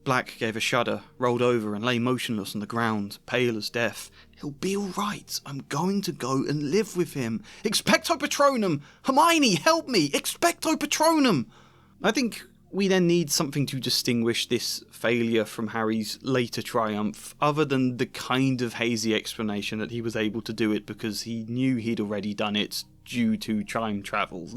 Black gave a shudder, rolled over and lay motionless on the ground, pale as death. He'll be all right. I'm going to go and live with him. Expecto Patronum! Hermione, help me! Expecto Patronum! I think we then need something to distinguish this failure from Harry's later triumph, other than the kind of hazy explanation that he was able to do it because he knew he'd already done it due to time travel.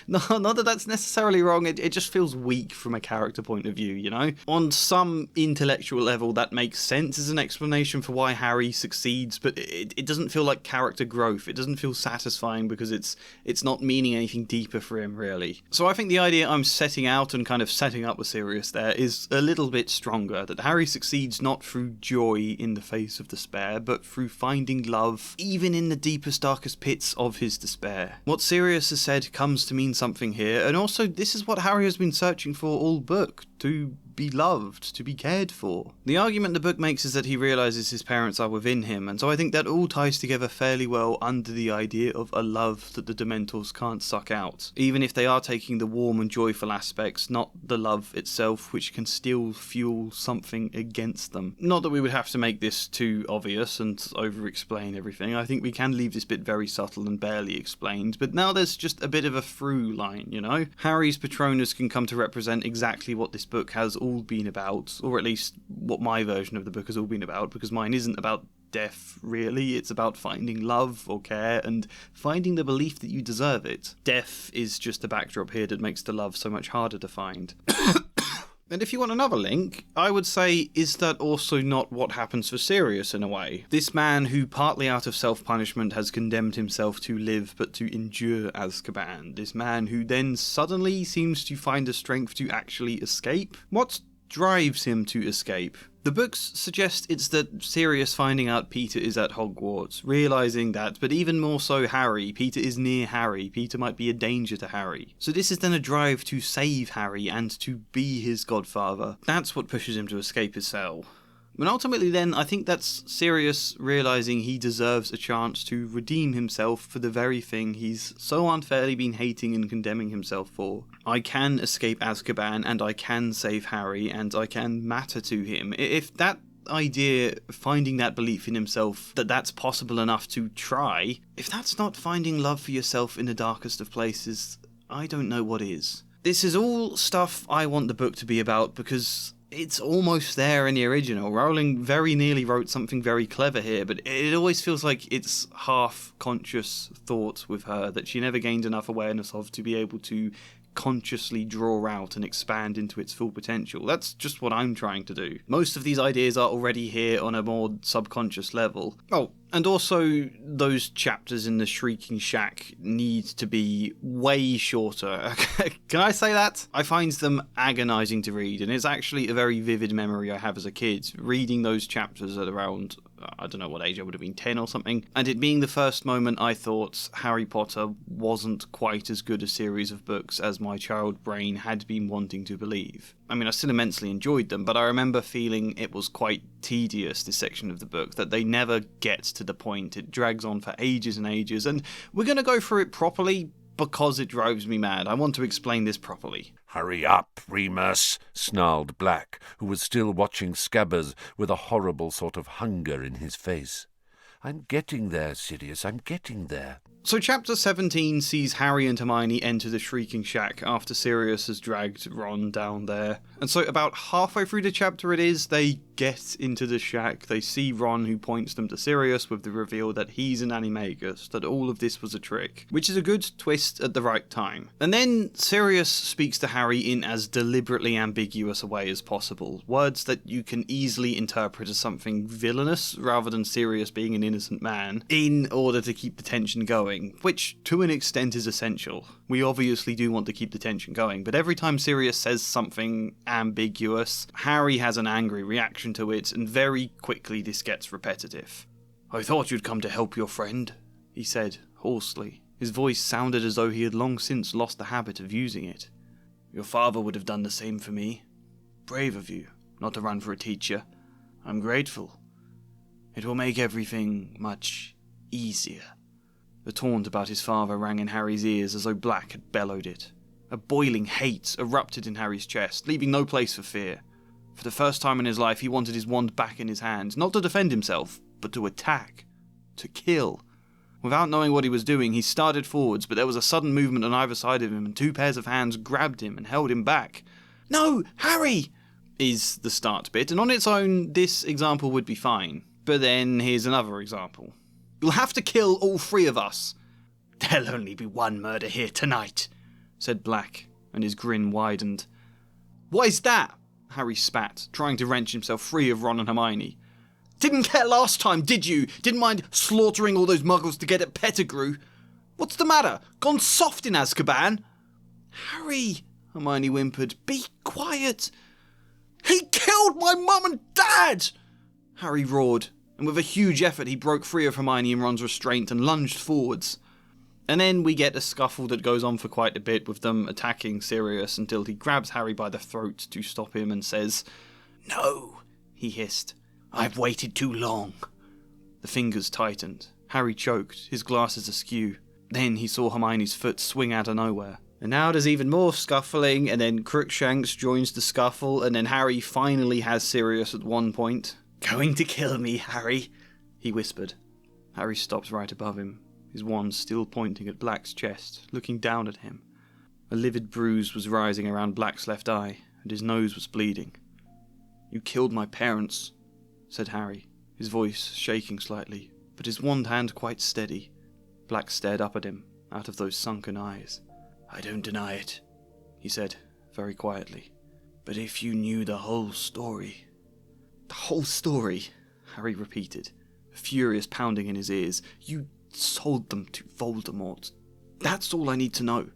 No, not that that's necessarily wrong, it just feels weak from a character point of view, you know? On some intellectual level that makes sense as an explanation for why Harry succeeds, but it doesn't feel like character growth. It doesn't feel satisfying because it's not meaning anything deeper for him, really. So I think the idea I'm setting out and kind of setting up with Sirius there is a little bit stronger, that Harry succeeds not through joy in the face of despair, but through finding love, even in the deepest, darkest pits of his despair. What Sirius has said comes to mean something here, and also this is what Harry has been searching for all book, to be loved, to be cared for. The argument the book makes is that he realises his parents are within him, and so I think that all ties together fairly well under the idea of a love that the Dementors can't suck out, even if they are taking the warm and joyful aspects, not the love itself, which can still fuel something against them. Not that we would have to make this too obvious and over-explain everything. I think we can leave this bit very subtle and barely explained, but now there's just a bit of a through line, you know? Harry's Patronus can come to represent exactly what this book has all been about, or at least what my version of the book has all been about, because mine isn't about death, really. It's about finding love or care and finding the belief that you deserve it. Death is just a backdrop here that makes the love so much harder to find. And if you want another link, I would say, is that also not what happens for Sirius in a way? This man who, partly out of self-punishment, has condemned himself to live but to endure Azkaban. This man who then suddenly seems to find the strength to actually escape. What drives him to escape? The books suggest it's that Sirius finding out Peter is at Hogwarts, realising that, but even more so Harry. Peter is near Harry. Peter might be a danger to Harry. So this is then a drive to save Harry and to be his godfather. That's what pushes him to escape his cell. And ultimately then, I think that's Sirius realising he deserves a chance to redeem himself for the very thing he's so unfairly been hating and condemning himself for. I can escape Azkaban, and I can save Harry, and I can matter to him. If that idea, finding that belief in himself, that that's possible enough to try, if that's not finding love for yourself in the darkest of places, I don't know what is. This is all stuff I want the book to be about, because it's almost there in the original. Rowling very nearly wrote something very clever here, but it always feels like it's half-conscious thought with her that she never gained enough awareness of to be able to consciously draw out and expand into its full potential. That's just what I'm trying to do. Most of these ideas are already here on a more subconscious level. Oh, and also those chapters in the Shrieking Shack need to be way shorter. Can I say that? I find them agonising to read, and it's actually a very vivid memory I have as a kid, reading those chapters at around, I don't know what age I would have been, 10 or something, and it being the first moment I thought Harry Potter wasn't quite as good a series of books as my child brain had been wanting to believe. I mean, I still immensely enjoyed them, but I remember feeling it was quite tedious, this section of the book, that they never get to the point. It drags on for ages and ages, and we're going to go through it properly because it drives me mad. I want to explain this properly. "Hurry up, Remus," snarled Black, who was still watching Scabbers with a horrible sort of hunger in his face. "I'm getting there, Sirius, I'm getting there." So chapter 17 sees Harry and Hermione enter the Shrieking Shack after Sirius has dragged Ron down there. And so about halfway through the chapter they get into the shack, they see Ron, who points them to Sirius with the reveal that he's an animagus, that all of this was a trick, which is a good twist at the right time. And then Sirius speaks to Harry in as deliberately ambiguous a way as possible, words that you can easily interpret as something villainous rather than Sirius being an innocent man, in order to keep the tension going, which to an extent is essential. We obviously do want to keep the tension going, but every time Sirius says something ambiguous, Harry has an angry reaction to it, and very quickly this gets repetitive. "I thought you'd come to help your friend," he said, hoarsely. His voice sounded as though he had long since lost the habit of using it. "Your father would have done the same for me. Brave of you, not to run for a teacher. I'm grateful. It will make everything much easier." The taunt about his father rang in Harry's ears as though Black had bellowed it. A boiling hate erupted in Harry's chest, leaving no place for fear. For the first time in his life, he wanted his wand back in his hand, not to defend himself, but to attack. To kill. Without knowing what he was doing, he started forwards, but there was a sudden movement on either side of him, and two pairs of hands grabbed him and held him back. "No, Harry!" is the start bit, and on its own, this example would be fine. But then, here's another example. "You'll have to kill all three of us." "There'll only be one murder here tonight," said Black, and his grin widened. "What is that?" Harry spat, trying to wrench himself free of Ron and Hermione. "Didn't care last time, did you? Didn't mind slaughtering all those muggles to get at Pettigrew? What's the matter? Gone soft in Azkaban?" "Harry," Hermione whimpered, "be quiet." "He killed my mum and dad!" Harry roared, and with a huge effort he broke free of Hermione and Ron's restraint and lunged forwards. And then we get a scuffle that goes on for quite a bit, with them attacking Sirius until he grabs Harry by the throat to stop him and says, "No," he hissed. "I've waited too long." The fingers tightened. Harry choked, his glasses askew. Then he saw Hermione's foot swing out of nowhere. And now there's even more scuffling, and then Crookshanks joins the scuffle, and then Harry finally has Sirius at one point. "Going to kill me, Harry?" he whispered. Harry stopped right above him, his wand still pointing at Black's chest, looking down at him. A livid bruise was rising around Black's left eye, and his nose was bleeding. "You killed my parents," said Harry, his voice shaking slightly, but his wand hand quite steady. Black stared up at him, out of those sunken eyes. "I don't deny it," he said, very quietly. "But if you knew the whole story..." "The whole story?" Harry repeated, a furious pounding in his ears. "You sold them to Voldemort. That's all I need to know."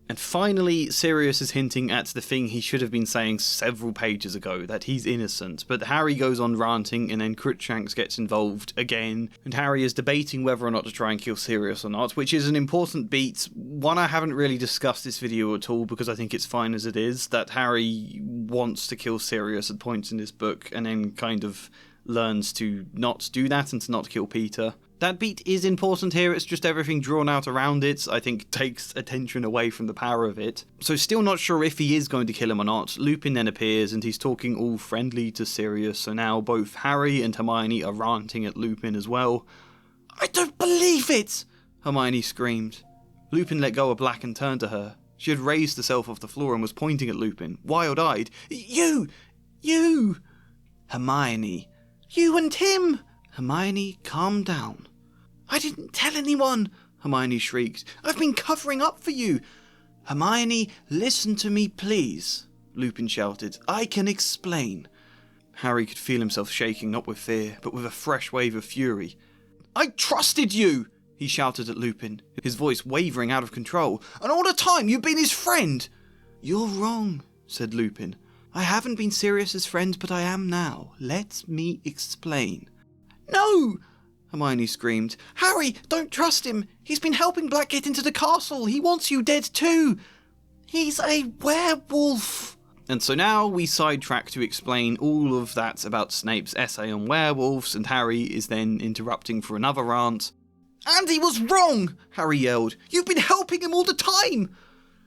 And finally, Sirius is hinting at the thing he should have been saying several pages ago, that he's innocent, but Harry goes on ranting, and then Crookshanks gets involved again, and Harry is debating whether or not to try and kill Sirius or not, which is an important beat, one I haven't really discussed this video at all, because I think it's fine as it is, that Harry wants to kill Sirius at points in this book, and then kind of learns to not do that and to not kill Peter. That beat is important here, it's just everything drawn out around it, I think, takes attention away from the power of it. So still not sure if he is going to kill him or not. Lupin then appears, and he's talking all friendly to Sirius, so now both Harry and Hermione are ranting at Lupin as well. "I don't believe it!" Hermione screamed. Lupin let go of Black and turned to her. She had raised herself off the floor and was pointing at Lupin, wild-eyed. You! Hermione. "You and him!" "Hermione, calm down." "I didn't tell anyone!" Hermione shrieked. "I've been covering up for you!" "Hermione, listen to me, please," Lupin shouted. "I can explain." Harry could feel himself shaking, not with fear, but with a fresh wave of fury. "I trusted you!" he shouted at Lupin, his voice wavering out of control. "And all the time you've been his friend!" "You're wrong," said Lupin. "I haven't been Sirius's friend, but I am now. Let me explain." "No!" Hermione screamed. "Harry, don't trust him! He's been helping Black get into the castle! He wants you dead too! He's a werewolf!" And so now we sidetrack to explain all of that about Snape's essay on werewolves, and Harry is then interrupting for another rant. "And he was wrong!" Harry yelled. "You've been helping him all the time!"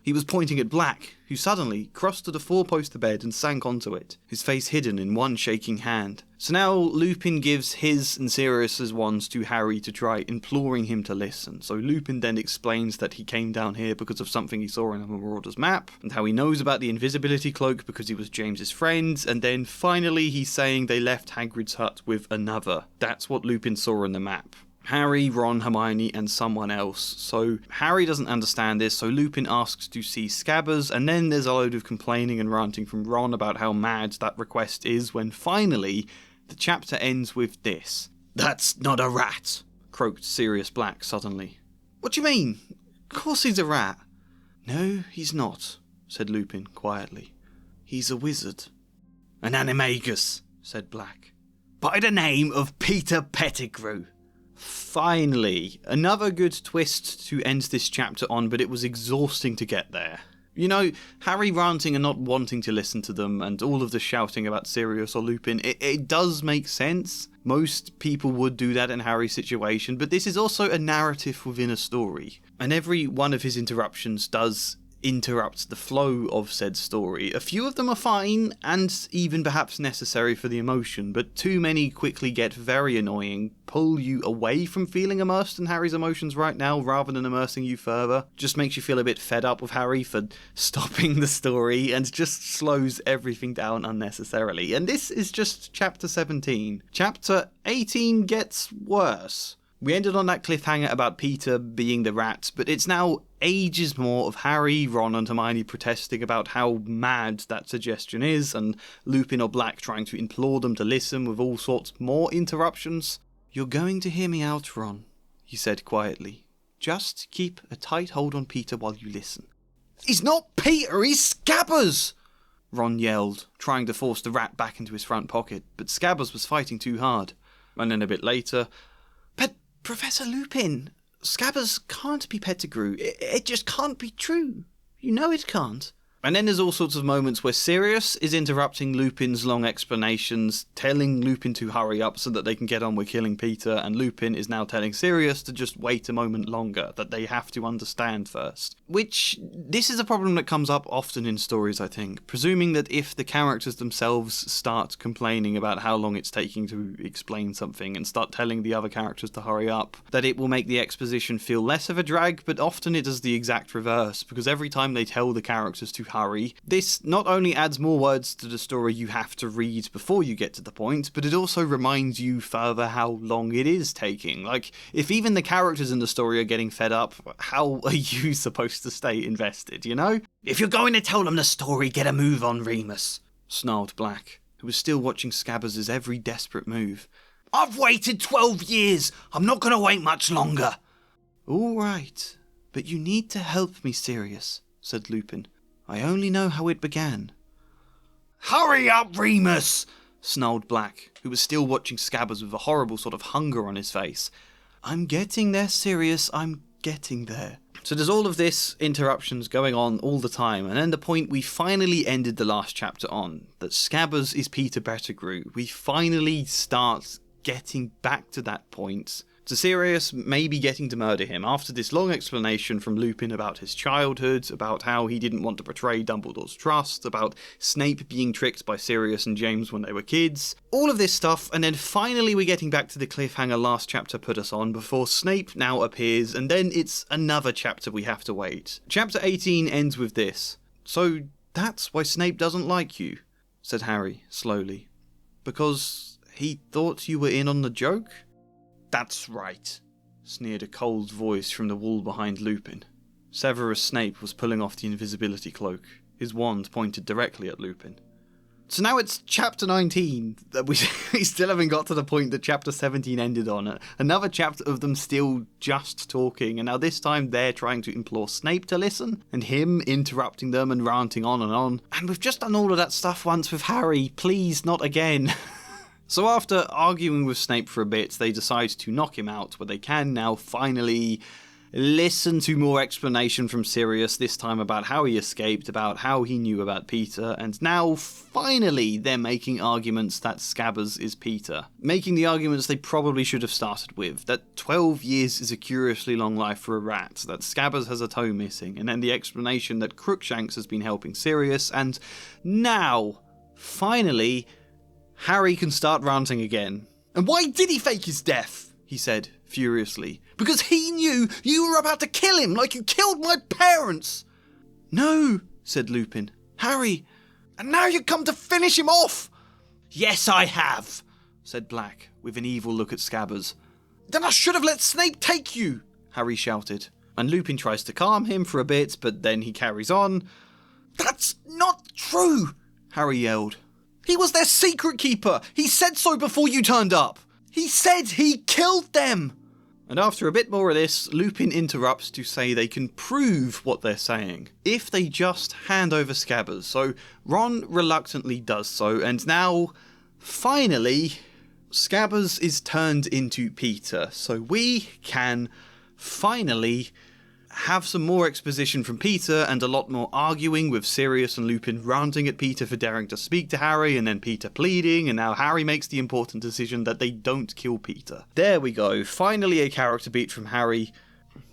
He was pointing at Black, who suddenly crossed to the four-poster bed and sank onto it, his face hidden in one shaking hand. So now Lupin gives his and Sirius's wands to Harry to try, imploring him to listen. So Lupin then explains that he came down here because of something he saw in a Marauder's map, and how he knows about the invisibility cloak because he was James's friend, and then finally he's saying they left Hagrid's hut with another. That's what Lupin saw on the map. Harry, Ron, Hermione, and someone else. So Harry doesn't understand this, so Lupin asks to see Scabbers, and then there's a load of complaining and ranting from Ron about how mad that request is, when finally the chapter ends with this. "That's not a rat," croaked Sirius Black suddenly. "What do you mean? Of course he's a rat." "No, he's not," said Lupin quietly. "He's a wizard." "An animagus," said Black. "By the name of Peter Pettigrew." Finally, another good twist to end this chapter on, but it was exhausting to get there. You know, Harry ranting and not wanting to listen to them, and all of the shouting about Sirius or Lupin, it does make sense. Most people would do that in Harry's situation, but this is also a narrative within a story. And every one of his interruptions does interrupt the flow of said story. A few of them are fine, and even perhaps necessary for the emotion, but too many quickly get very annoying, pull you away from feeling immersed in Harry's emotions right now, rather than immersing you further. Just makes you feel a bit fed up with Harry for stopping the story, and just slows everything down unnecessarily. And this is just chapter 17. Chapter 18 gets worse. We ended on that cliffhanger about Peter being the rat, but it's now ages more of Harry, Ron and Hermione protesting about how mad that suggestion is, and Lupin or Black trying to implore them to listen with all sorts more interruptions. "You're going to hear me out, Ron," he said quietly. "Just keep a tight hold on Peter while you listen." "He's not Peter, he's Scabbers!" Ron yelled, trying to force the rat back into his front pocket, but Scabbers was fighting too hard. And then a bit later, "But Professor Lupin, Scabbers can't be Pettigrew. It just can't be true. You know it can't." And then there's all sorts of moments where Sirius is interrupting Lupin's long explanations, telling Lupin to hurry up so that they can get on with killing Peter, and Lupin is now telling Sirius to just wait a moment longer, that they have to understand first. Which, this is a problem that comes up often in stories, I think, presuming that if the characters themselves start complaining about how long it's taking to explain something and start telling the other characters to hurry up, that it will make the exposition feel less of a drag, but often it does the exact reverse, because every time they tell the characters to hurry, this not only adds more words to the story you have to read before you get to the point, but it also reminds you further how long it is taking. Like, if even the characters in the story are getting fed up, how are you supposed to stay invested, you know? "If you're going to tell them the story, get a move on, Remus," snarled Black, who was still watching Scabbers' every desperate move. "I've waited 12 years! I'm not going to wait much longer!" "All right, but you need to help me, Sirius," said Lupin. "I only know how it began." "Hurry up, Remus!" snarled Black, who was still watching Scabbers with a horrible sort of hunger on his face. "I'm getting there, Sirius, I'm getting there." So there's all of this interruptions going on all the time, and then the point we finally ended the last chapter on, that Scabbers is Peter Pettigrew. We finally start getting back to that point. So Sirius maybe getting to murder him after this long explanation from Lupin about his childhood, about how he didn't want to betray Dumbledore's trust, about Snape being tricked by Sirius and James when they were kids. All of this stuff, and then finally we're getting back to the cliffhanger last chapter put us on before Snape now appears, and then it's another chapter we have to wait. Chapter 18 ends with this. "So that's why Snape doesn't like you," said Harry slowly. "Because he thought you were in on the joke?" "That's right," sneered a cold voice from the wall behind Lupin. Severus Snape was pulling off the invisibility cloak, his wand pointed directly at Lupin. So now it's chapter 19, that we still haven't got to the point that chapter 17 ended on. Another chapter of them still just talking, and now this time they're trying to implore Snape to listen, and him interrupting them and ranting on. And we've just done all of that stuff once with Harry, please, not again. So after arguing with Snape for a bit, they decide to knock him out, where they can now finally listen to more explanation from Sirius, this time about how he escaped, about how he knew about Peter, and now, finally, they're making arguments that Scabbers is Peter. Making the arguments they probably should have started with, that 12 years is a curiously long life for a rat, that Scabbers has a toe missing, and then the explanation that Crookshanks has been helping Sirius, and now, finally, Harry can start ranting again. "And why did he fake his death?" he said, furiously. "Because he knew you were about to kill him, like you killed my parents!" "No," said Lupin. "Harry, and now you come to finish him off!" "Yes, I have," said Black, with an evil look at Scabbers. "Then I should have let Snape take you," Harry shouted. And Lupin tries to calm him for a bit, but then he carries on. "That's not true," Harry yelled. "He was their secret keeper. He said so before you turned up. He said he killed them." And after a bit more of this, Lupin interrupts to say they can prove what they're saying, if they just hand over Scabbers. So Ron reluctantly does so, and now, finally, Scabbers is turned into Peter. So we can finally have some more exposition from Peter and a lot more arguing with Sirius and Lupin ranting at Peter for daring to speak to Harry, and then Peter pleading, and now Harry makes the important decision that they don't kill Peter. There we go, finally a character beat from Harry.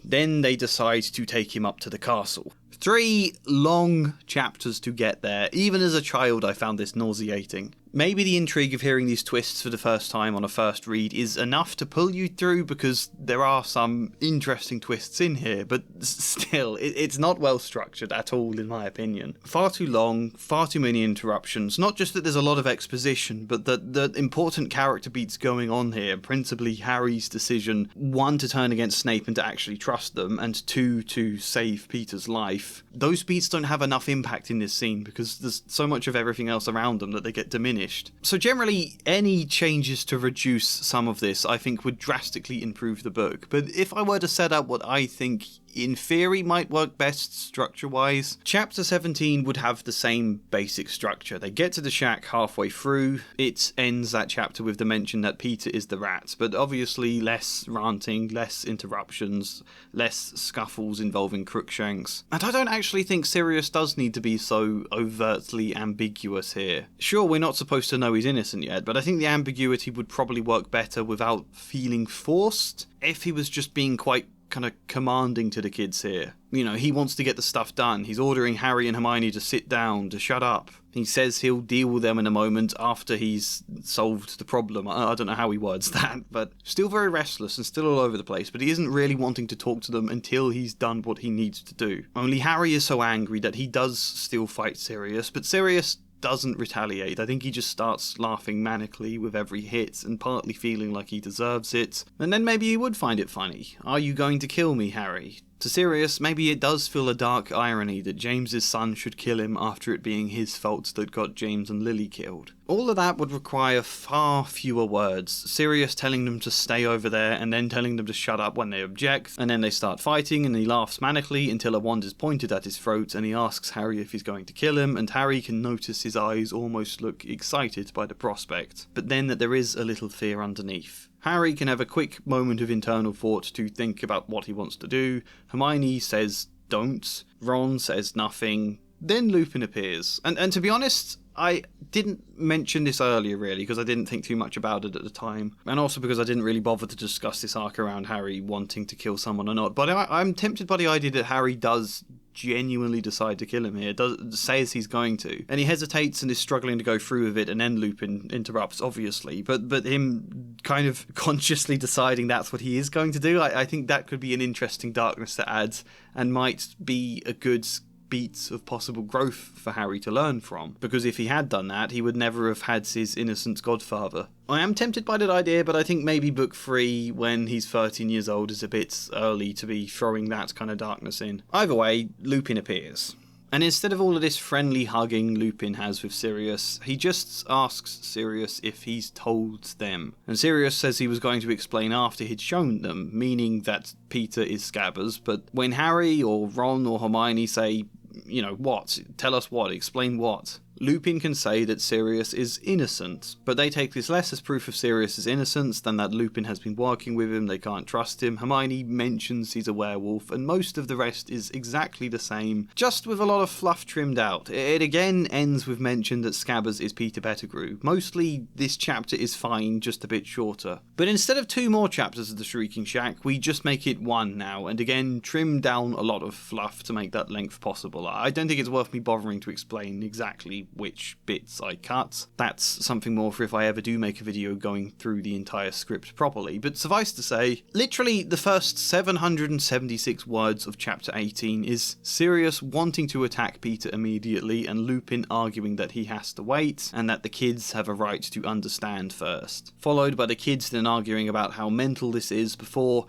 Then they decide to take him up to the castle. 3 long chapters to get there. Even as a child I found this nauseating. Maybe the intrigue of hearing these twists for the first time on a first read is enough to pull you through, because there are some interesting twists in here, but still, it's not well structured at all in my opinion. Far too long, far too many interruptions. Not just that there's a lot of exposition, but that the important character beats going on here, principally Harry's decision, 1, to turn against Snape and to actually trust them, and 2, to save Peter's life. Those beats don't have enough impact in this scene because there's so much of everything else around them that they get diminished. So generally, any changes to reduce some of this I think would drastically improve the book, but if I were to set out what I think in theory might work best structure-wise, Chapter 17 would have the same basic structure. They get to the shack halfway through, it ends that chapter with the mention that Peter is the rat, but obviously less ranting, less interruptions, less scuffles involving Crookshanks. And I don't actually think Sirius does need to be so overtly ambiguous here. Sure, we're not supposed to know he's innocent yet, but I think the ambiguity would probably work better without feeling forced, if he was just being quite kind of commanding to the kids here. You know, he wants to get the stuff done. He's ordering Harry and Hermione to sit down, to shut up. He says he'll deal with them in a moment after he's solved the problem. I don't know how he words that, but still very restless and still all over the place, but he isn't really wanting to talk to them until he's done what he needs to do. Only Harry is so angry that he does still fight Sirius, but Sirius doesn't retaliate. I think he just starts laughing manically with every hit and partly feeling like he deserves it. And then maybe he would find it funny. "Are you going to kill me, Harry?" To Sirius, maybe it does feel a dark irony that James's son should kill him after it being his fault that got James and Lily killed. All of that would require far fewer words. Sirius telling them to stay over there and then telling them to shut up when they object, and then they start fighting and he laughs manically until a wand is pointed at his throat and he asks Harry if he's going to kill him, and Harry can notice his eyes almost look excited by the prospect, but then that there is a little fear underneath. Harry can have a quick moment of internal thought to think about what he wants to do. Hermione says don't. Ron says nothing. Then Lupin appears. And to be honest, I didn't mention this earlier really because I didn't think too much about it at the time. And also because I didn't really bother to discuss this arc around Harry wanting to kill someone or not. But I'm tempted by the idea that Harry does genuinely decide to kill him here, says he's going to, and he hesitates and is struggling to go through with it, and then Lupin interrupts, obviously, but him kind of consciously deciding that's what he is going to do, I think that could be an interesting darkness to add, and might be a good beats of possible growth for Harry to learn from, because if he had done that, he would never have had his innocent godfather. I am tempted by that idea, but I think maybe book 3, when he's 13 years old, is a bit early to be throwing that kind of darkness in. Either way, Lupin appears. And instead of all of this friendly hugging Lupin has with Sirius, he just asks Sirius if he's told them. And Sirius says he was going to explain after he'd shown them, meaning that Peter is Scabbers, but when Harry or Ron or Hermione say, you know, what? Tell us what? Explain what? Lupin can say that Sirius is innocent, but they take this less as proof of Sirius's innocence than that Lupin has been working with him, they can't trust him. Hermione mentions he's a werewolf, and most of the rest is exactly the same, just with a lot of fluff trimmed out. It again ends with mention that Scabbers is Peter Pettigrew. Mostly, this chapter is fine, just a bit shorter. But instead of 2 more chapters of the Shrieking Shack, we just make it 1 now, and again, trim down a lot of fluff to make that length possible. I don't think it's worth me bothering to explain exactly which bits I cut. That's something more for if I ever do make a video going through the entire script properly. But suffice to say, literally the first 776 words of chapter 18 is Sirius wanting to attack Peter immediately and Lupin arguing that he has to wait and that the kids have a right to understand first. Followed by the kids then arguing about how mental this is before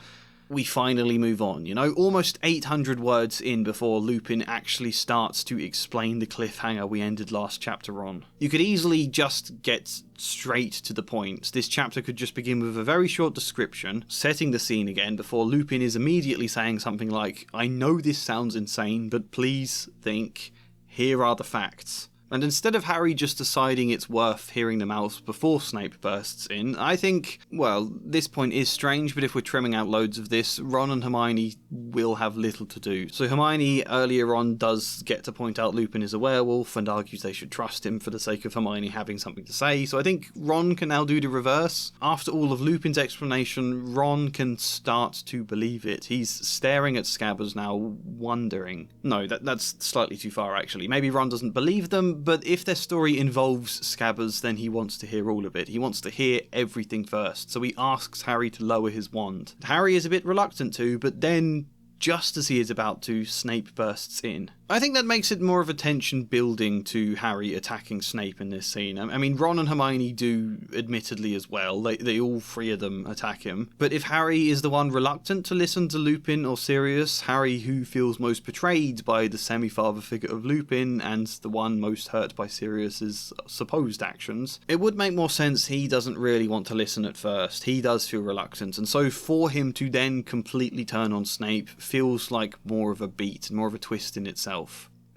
we finally move on, you know, almost 800 words in before Lupin actually starts to explain the cliffhanger we ended last chapter on. You could easily just get straight to the point. This chapter could just begin with a very short description, setting the scene again, before Lupin is immediately saying something like, I know this sounds insane, but please think, here are the facts. And instead of Harry just deciding it's worth hearing them out before Snape bursts in, I think, well, this point is strange, but if we're trimming out loads of this, Ron and Hermione will have little to do. So Hermione earlier on does get to point out Lupin is a werewolf and argues they should trust him for the sake of Hermione having something to say, so I think Ron can now do the reverse. After all of Lupin's explanation, Ron can start to believe it. He's staring at Scabbers now, wondering. No, that's slightly too far actually. Maybe Ron doesn't believe them, but if their story involves Scabbers, then he wants to hear all of it. He wants to hear everything first, so he asks Harry to lower his wand. Harry is a bit reluctant to, but then, just as he is about to, Snape bursts in. I think that makes it more of a tension building to Harry attacking Snape in this scene. I mean, Ron and Hermione do, admittedly, as well. They all 3 of them attack him. But if Harry is the one reluctant to listen to Lupin or Sirius, Harry who feels most betrayed by the semi-father figure of Lupin and the one most hurt by Sirius's supposed actions, it would make more sense he doesn't really want to listen at first. He does feel reluctant, and so for him to then completely turn on Snape feels like more of a beat, more of a twist in itself.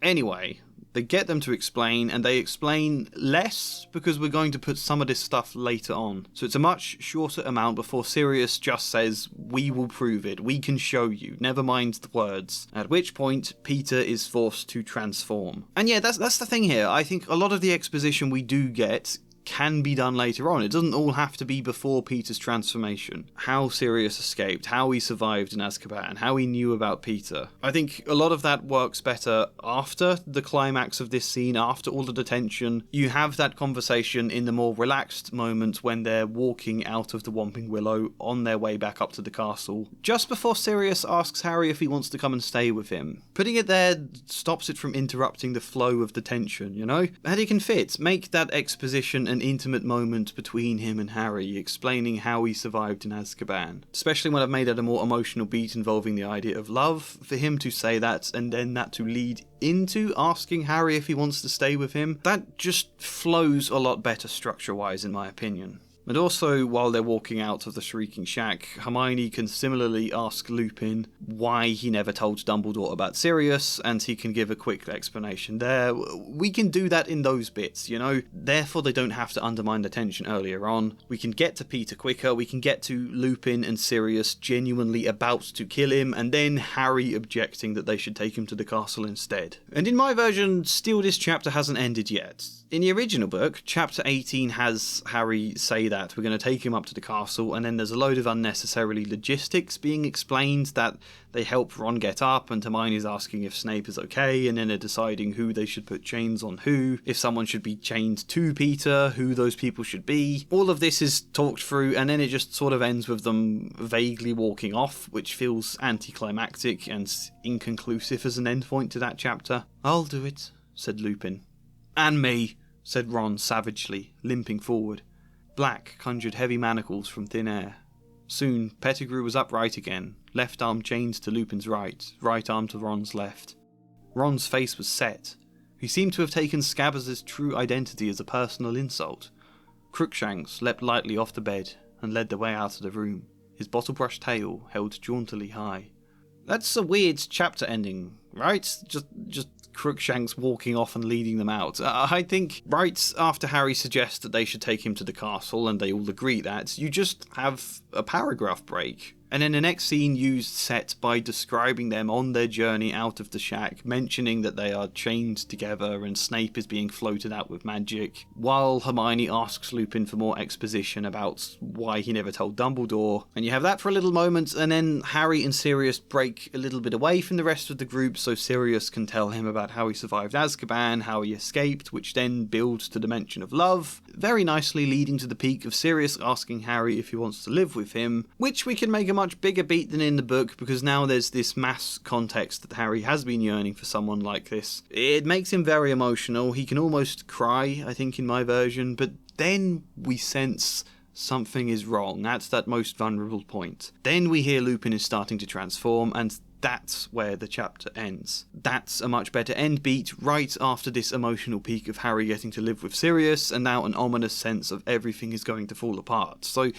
Anyway, they get them to explain, and they explain less because we're going to put some of this stuff later on. So it's a much shorter amount before Sirius just says, we will prove it, we can show you, never mind the words. At which point, Peter is forced to transform. And yeah, that's the thing here. I think a lot of the exposition we do get can be done later on. It doesn't all have to be before Peter's transformation. How Sirius escaped, how he survived in Azkaban, how he knew about Peter. I think a lot of that works better after the climax of this scene, after all the tension. You have that conversation in the more relaxed moments when they're walking out of the Whomping Willow on their way back up to the castle, just before Sirius asks Harry if he wants to come and stay with him. Putting it there stops it from interrupting the flow of the tension, you know? And it can fit. Make that exposition an intimate moment between him and Harry, explaining how he survived in Azkaban. Especially when I've made it a more emotional beat involving the idea of love, for him to say that and then that to lead into asking Harry if he wants to stay with him, that just flows a lot better structure-wise in my opinion. And also, while they're walking out of the Shrieking Shack, Hermione can similarly ask Lupin why he never told Dumbledore about Sirius, and he can give a quick explanation there. We can do that in those bits, you know? Therefore, they don't have to undermine the tension earlier on. We can get to Peter quicker, we can get to Lupin and Sirius genuinely about to kill him, and then Harry objecting that they should take him to the castle instead. And in my version, still this chapter hasn't ended yet. In the original book, chapter 18 has Harry say that we're going to take him up to the castle, and then there's a load of unnecessarily logistics being explained that they help Ron get up, and Hermione's asking if Snape is okay, and then they're deciding who they should put chains on who, if someone should be chained to Peter, who those people should be. All of this is talked through, and then it just sort of ends with them vaguely walking off, which feels anticlimactic and inconclusive as an endpoint to that chapter. "I'll do it," said Lupin. "And me," said Ron savagely, limping forward. Black conjured heavy manacles from thin air. Soon, Pettigrew was upright again, left arm chained to Lupin's right arm to Ron's left. Ron's face was set. He seemed to have taken Scabbers' true identity as a personal insult. Crookshanks leapt lightly off the bed and led the way out of the room, his bottle-brush tail held jauntily high. That's a weird chapter ending, right? Just Crookshanks walking off and leading them out. I think right after Harry suggests that they should take him to the castle, and they all agree that, you just have a paragraph break. And then the next scene used set by describing them on their journey out of the shack, mentioning that they are chained together and Snape is being floated out with magic, while Hermione asks Lupin for more exposition about why he never told Dumbledore. And you have that for a little moment, and then Harry and Sirius break a little bit away from the rest of the group so Sirius can tell him about how he survived Azkaban, how he escaped, which then builds to the mention of love, very nicely leading to the peak of Sirius asking Harry if he wants to live with him, which we can make a much bigger beat than in the book because now there's this mass context that Harry has been yearning for someone like this. It makes him very emotional. He can almost cry, I think, in my version, but then we sense something is wrong. That's that most vulnerable point. Then we hear Lupin is starting to transform, and that's where the chapter ends. That's a much better end beat right after this emotional peak of Harry getting to live with Sirius, and now an ominous sense of everything is going to fall apart. So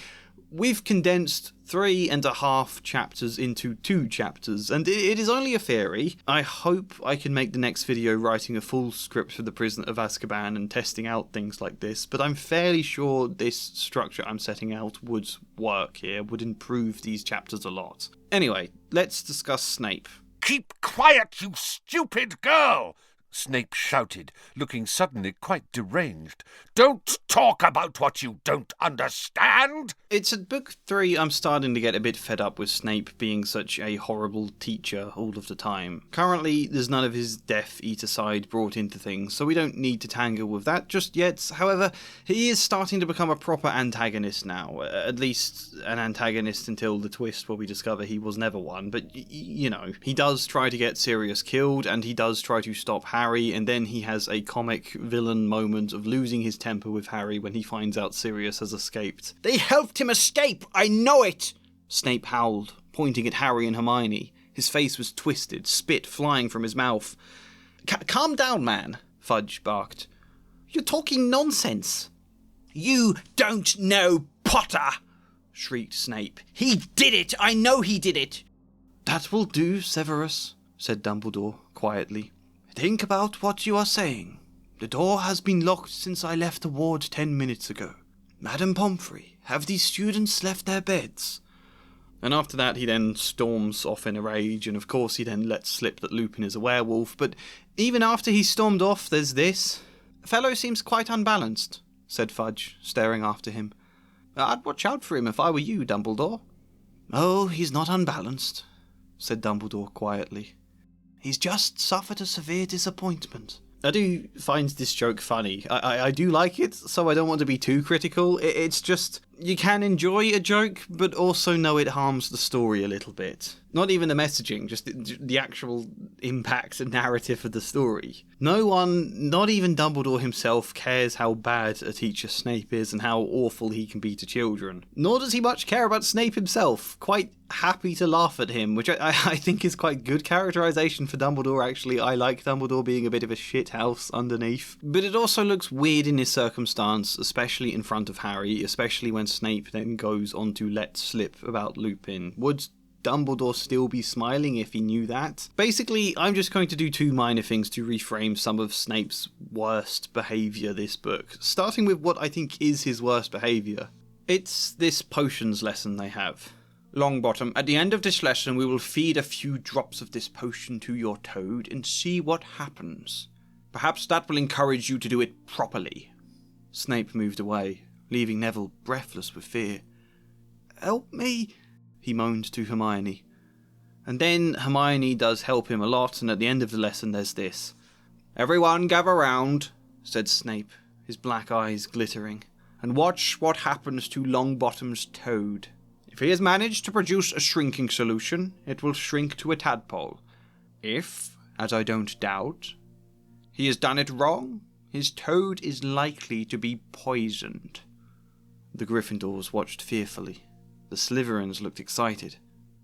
we've condensed 3.5 chapters into 2 chapters, and it is only a theory. I hope I can make the next video writing a full script for the Prisoner of Azkaban and testing out things like this, but I'm fairly sure this structure I'm setting out would work here, would improve these chapters a lot. Anyway, let's discuss Snape. "Keep quiet, you stupid girl!" Snape shouted, looking suddenly quite deranged. "Don't talk about what you don't understand!" It's at book 3 I'm starting to get a bit fed up with Snape being such a horrible teacher all of the time. Currently, there's none of his Death Eater side brought into things, so we don't need to tangle with that just yet. However, he is starting to become a proper antagonist now. At least an antagonist until the twist where we discover he was never one. But, you know, he does try to get Sirius killed, and he does try to stop Harry, and then he has a comic villain moment of losing his temper with Harry when he finds out Sirius has escaped. "They helped him escape! I know it!" Snape howled, pointing at Harry and Hermione. His face was twisted, spit flying from his mouth. Calm down, man," Fudge barked. "You're talking nonsense." "You don't know Potter!" shrieked Snape. "He did it! I know he did it!" "That will do, Severus," said Dumbledore quietly. "Think about what you are saying. The door has been locked since I left the ward 10 minutes ago. Madam Pomfrey, have these students left their beds?" And after that he then storms off in a rage, and of course he then lets slip that Lupin is a werewolf, but even after he stormed off there's this. "Fellow seems quite unbalanced," said Fudge, staring after him. "I'd watch out for him if I were you, Dumbledore." "Oh, he's not unbalanced," said Dumbledore quietly. "He's just suffered a severe disappointment." I do find this joke funny. I do like it, so I don't want to be too critical. It's just, you can enjoy a joke, but also know it harms the story a little bit. Not even the messaging, just the actual impact and narrative of the story. No one, not even Dumbledore himself, cares how bad a teacher Snape is and how awful he can be to children. Nor does he much care about Snape himself, quite happy to laugh at him, which I think is quite good characterization for Dumbledore, actually. I like Dumbledore being a bit of a shithouse underneath. But it also looks weird in this circumstance, especially in front of Harry, especially when Snape then goes on to let slip about Lupin. Would Dumbledore still be smiling if he knew that? Basically, I'm just going to do 2 minor things to reframe some of Snape's worst behaviour this book, starting with what I think is his worst behaviour. It's this potions lesson they have. "Longbottom, at the end of this lesson we will feed a few drops of this potion to your toad and see what happens. Perhaps that will encourage you to do it properly." Snape moved away, leaving Neville breathless with fear. "Help me," he moaned to Hermione. And then Hermione does help him a lot, and at the end of the lesson there's this. "Everyone gather round," said Snape, his black eyes glittering, "and watch what happens to Longbottom's toad. If he has managed to produce a shrinking solution, it will shrink to a tadpole. If, as I don't doubt, he has done it wrong, his toad is likely to be poisoned." The Gryffindors watched fearfully. The Slytherins looked excited.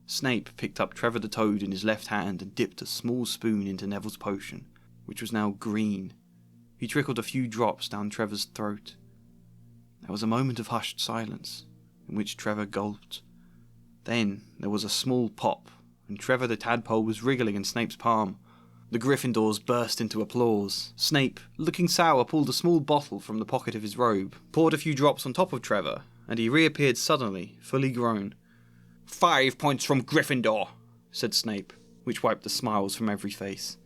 Snape picked up Trevor the Toad in his left hand and dipped a small spoon into Neville's potion, which was now green. He trickled a few drops down Trevor's throat. There was a moment of hushed silence, in which Trevor gulped. Then there was a small pop, and Trevor the Tadpole was wriggling in Snape's palm. The Gryffindors burst into applause. Snape, looking sour, pulled a small bottle from the pocket of his robe, poured a few drops on top of Trevor, and he reappeared suddenly, fully grown. 5 points from Gryffindor, said Snape, which wiped the smiles from every face.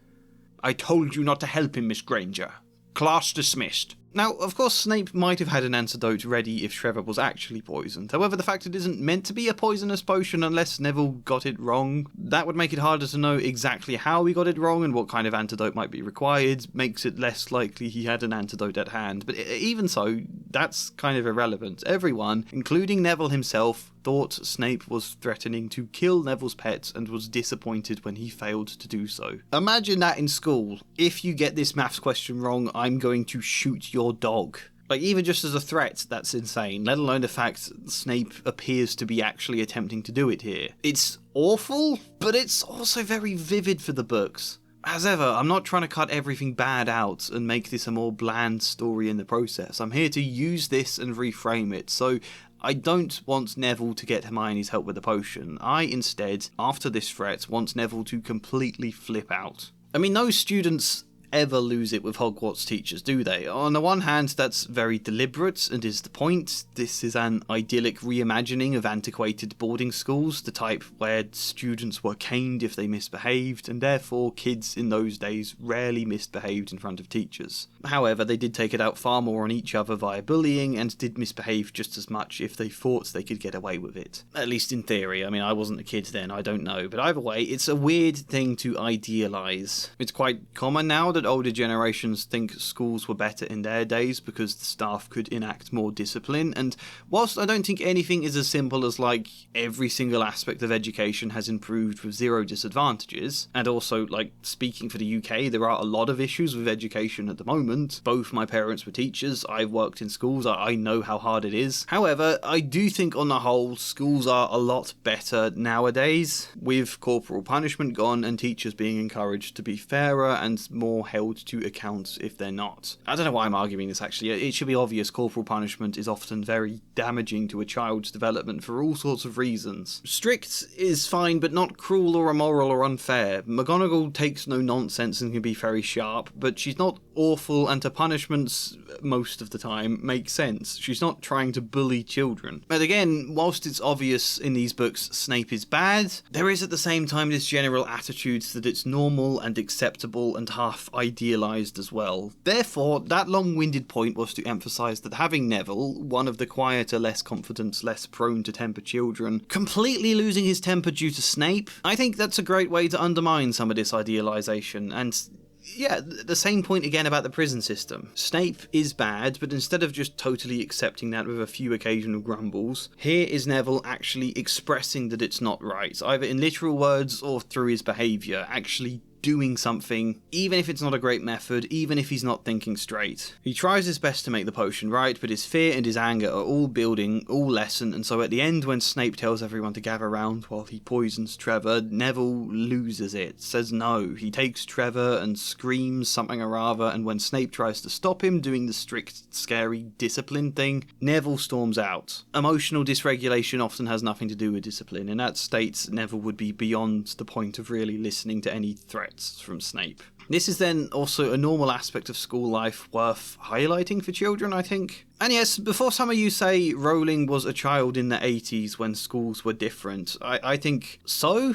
I told you not to help him, Miss Granger. Class dismissed. Now, of course, Snape might have had an antidote ready if Trevor was actually poisoned. However, the fact it isn't meant to be a poisonous potion unless Neville got it wrong, that would make it harder to know exactly how he got it wrong and what kind of antidote might be required, makes it less likely he had an antidote at hand. But even so, that's kind of irrelevant. Everyone, including Neville himself, thought Snape was threatening to kill Neville's pets and was disappointed when he failed to do so. Imagine that in school. If you get this maths question wrong, I'm going to shoot your dog. Like, even just as a threat, that's insane, let alone the fact Snape appears to be actually attempting to do it here. It's awful, but it's also very vivid for the books. As ever, I'm not trying to cut everything bad out and make this a more bland story in the process. I'm here to use this and reframe it, so I don't want Neville to get Hermione's help with the potion. I instead, after this threat, want Neville to completely flip out. I mean, no students ever lose it with Hogwarts teachers, do they? On the one hand, that's very deliberate and is the point. This is an idyllic reimagining of antiquated boarding schools, the type where students were caned if they misbehaved, and therefore kids in those days rarely misbehaved in front of teachers. However, they did take it out far more on each other via bullying, and did misbehave just as much if they thought they could get away with it. At least in theory. I mean, I wasn't a kid then, I don't know. But either way, it's a weird thing to idealise. It's quite common now that older generations think schools were better in their days because the staff could enact more discipline, and whilst I don't think anything is as simple as like every single aspect of education has improved with zero disadvantages, and also like speaking for the UK, there are a lot of issues with education at the moment. Both my parents were teachers, I've worked in schools, I know how hard it is. However, I do think on the whole schools are a lot better nowadays, with corporal punishment gone and teachers being encouraged to be fairer and more held to account if they're not. I don't know why I'm arguing this actually. It should be obvious corporal punishment is often very damaging to a child's development for all sorts of reasons. Strict is fine, but not cruel or immoral or unfair. McGonagall takes no nonsense and can be very sharp, but she's not awful, and her punishments most of the time make sense. She's not trying to bully children. But again, whilst it's obvious in these books Snape is bad, there is at the same time this general attitude that it's normal and acceptable and half idealised as well. Therefore, that long-winded point was to emphasise that having Neville, one of the quieter, less confident, less prone to temper children, completely losing his temper due to Snape, I think that's a great way to undermine some of this idealisation. And yeah, the same point again about the prison system. Snape is bad, but instead of just totally accepting that with a few occasional grumbles, here is Neville actually expressing that it's not right, either in literal words or through his behaviour, actually doing something, even if it's not a great method, even if he's not thinking straight. He tries his best to make the potion right, but his fear and his anger are all building, all lessen, and so at the end when Snape tells everyone to gather round while he poisons Trevor, Neville loses it, says no. He takes Trevor and screams something or other, and when Snape tries to stop him doing the strict, scary discipline thing, Neville storms out. Emotional dysregulation often has nothing to do with discipline. In that state, Neville would be beyond the point of really listening to any threat from Snape. This is then also a normal aspect of school life worth highlighting for children, I think. And yes, before some of you say Rowling was a child in the 80s when schools were different, I think so.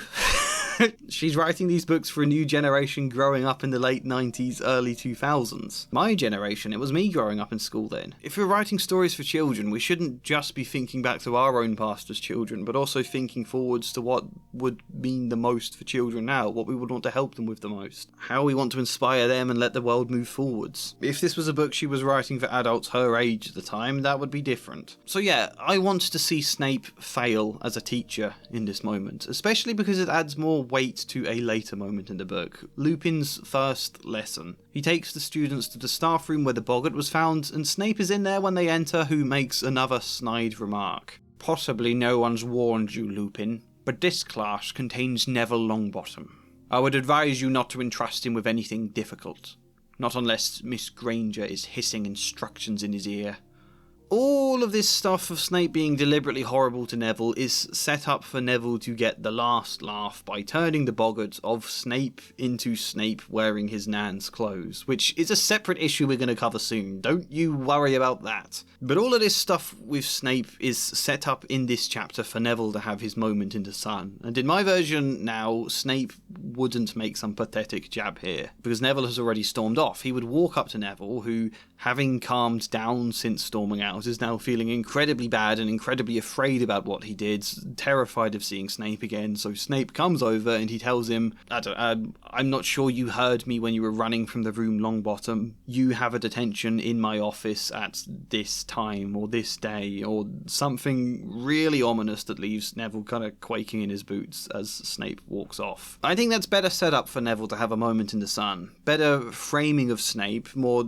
She's writing these books for a new generation growing up in the late 90s, early 2000s. My generation, it was me growing up in school then. If we're writing stories for children, we shouldn't just be thinking back to our own past as children, but also thinking forwards to what would mean the most for children now, what we would want to help them with the most, how we want to inspire them and let the world move forwards. If this was a book she was writing for adults her age at the time, that would be different. So yeah, I want to see Snape fail as a teacher in this moment, especially because it adds more weight to a later moment in the book, Lupin's first lesson. He takes the students to the staff room where the boggart was found, and Snape is in there when they enter, who makes another snide remark. Possibly no one's warned you, Lupin, but this class contains Neville Longbottom. I would advise you not to entrust him with anything difficult. Not unless Miss Granger is hissing instructions in his ear. All of this stuff of Snape being deliberately horrible to Neville is set up for Neville to get the last laugh by turning the boggart of Snape into Snape wearing his nan's clothes, which is a separate issue we're going to cover soon. Don't you worry about that. But all of this stuff with Snape is set up in this chapter for Neville to have his moment in the sun. And in my version now, Snape wouldn't make some pathetic jab here, because Neville has already stormed off. He would walk up to Neville, who, having calmed down since storming out, is now feeling incredibly bad and incredibly afraid about what he did, terrified of seeing Snape again. So Snape comes over and he tells him, I'm not sure you heard me when you were running from the room, Longbottom. You have a detention in my office at this time or this day, or something really ominous that leaves Neville kind of quaking in his boots as Snape walks off. I think that's better set up for Neville to have a moment in the sun. Better framing of Snape, more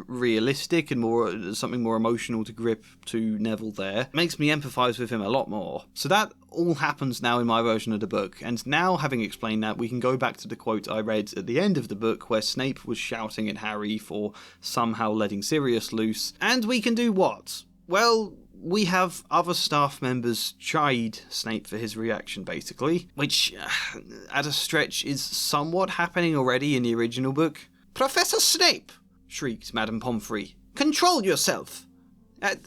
realistic and something more emotional to grip to Neville there. Makes me empathise with him a lot more. So that all happens now in my version of the book, and now, having explained that, we can go back to the quote I read at the end of the book where Snape was shouting at Harry for somehow letting Sirius loose, and we can do what? Well, we have other staff members chide Snape for his reaction, basically, which, at a stretch, is somewhat happening already in the original book. "Professor Snape!" shrieked Madame Pomfrey. "Control yourself!"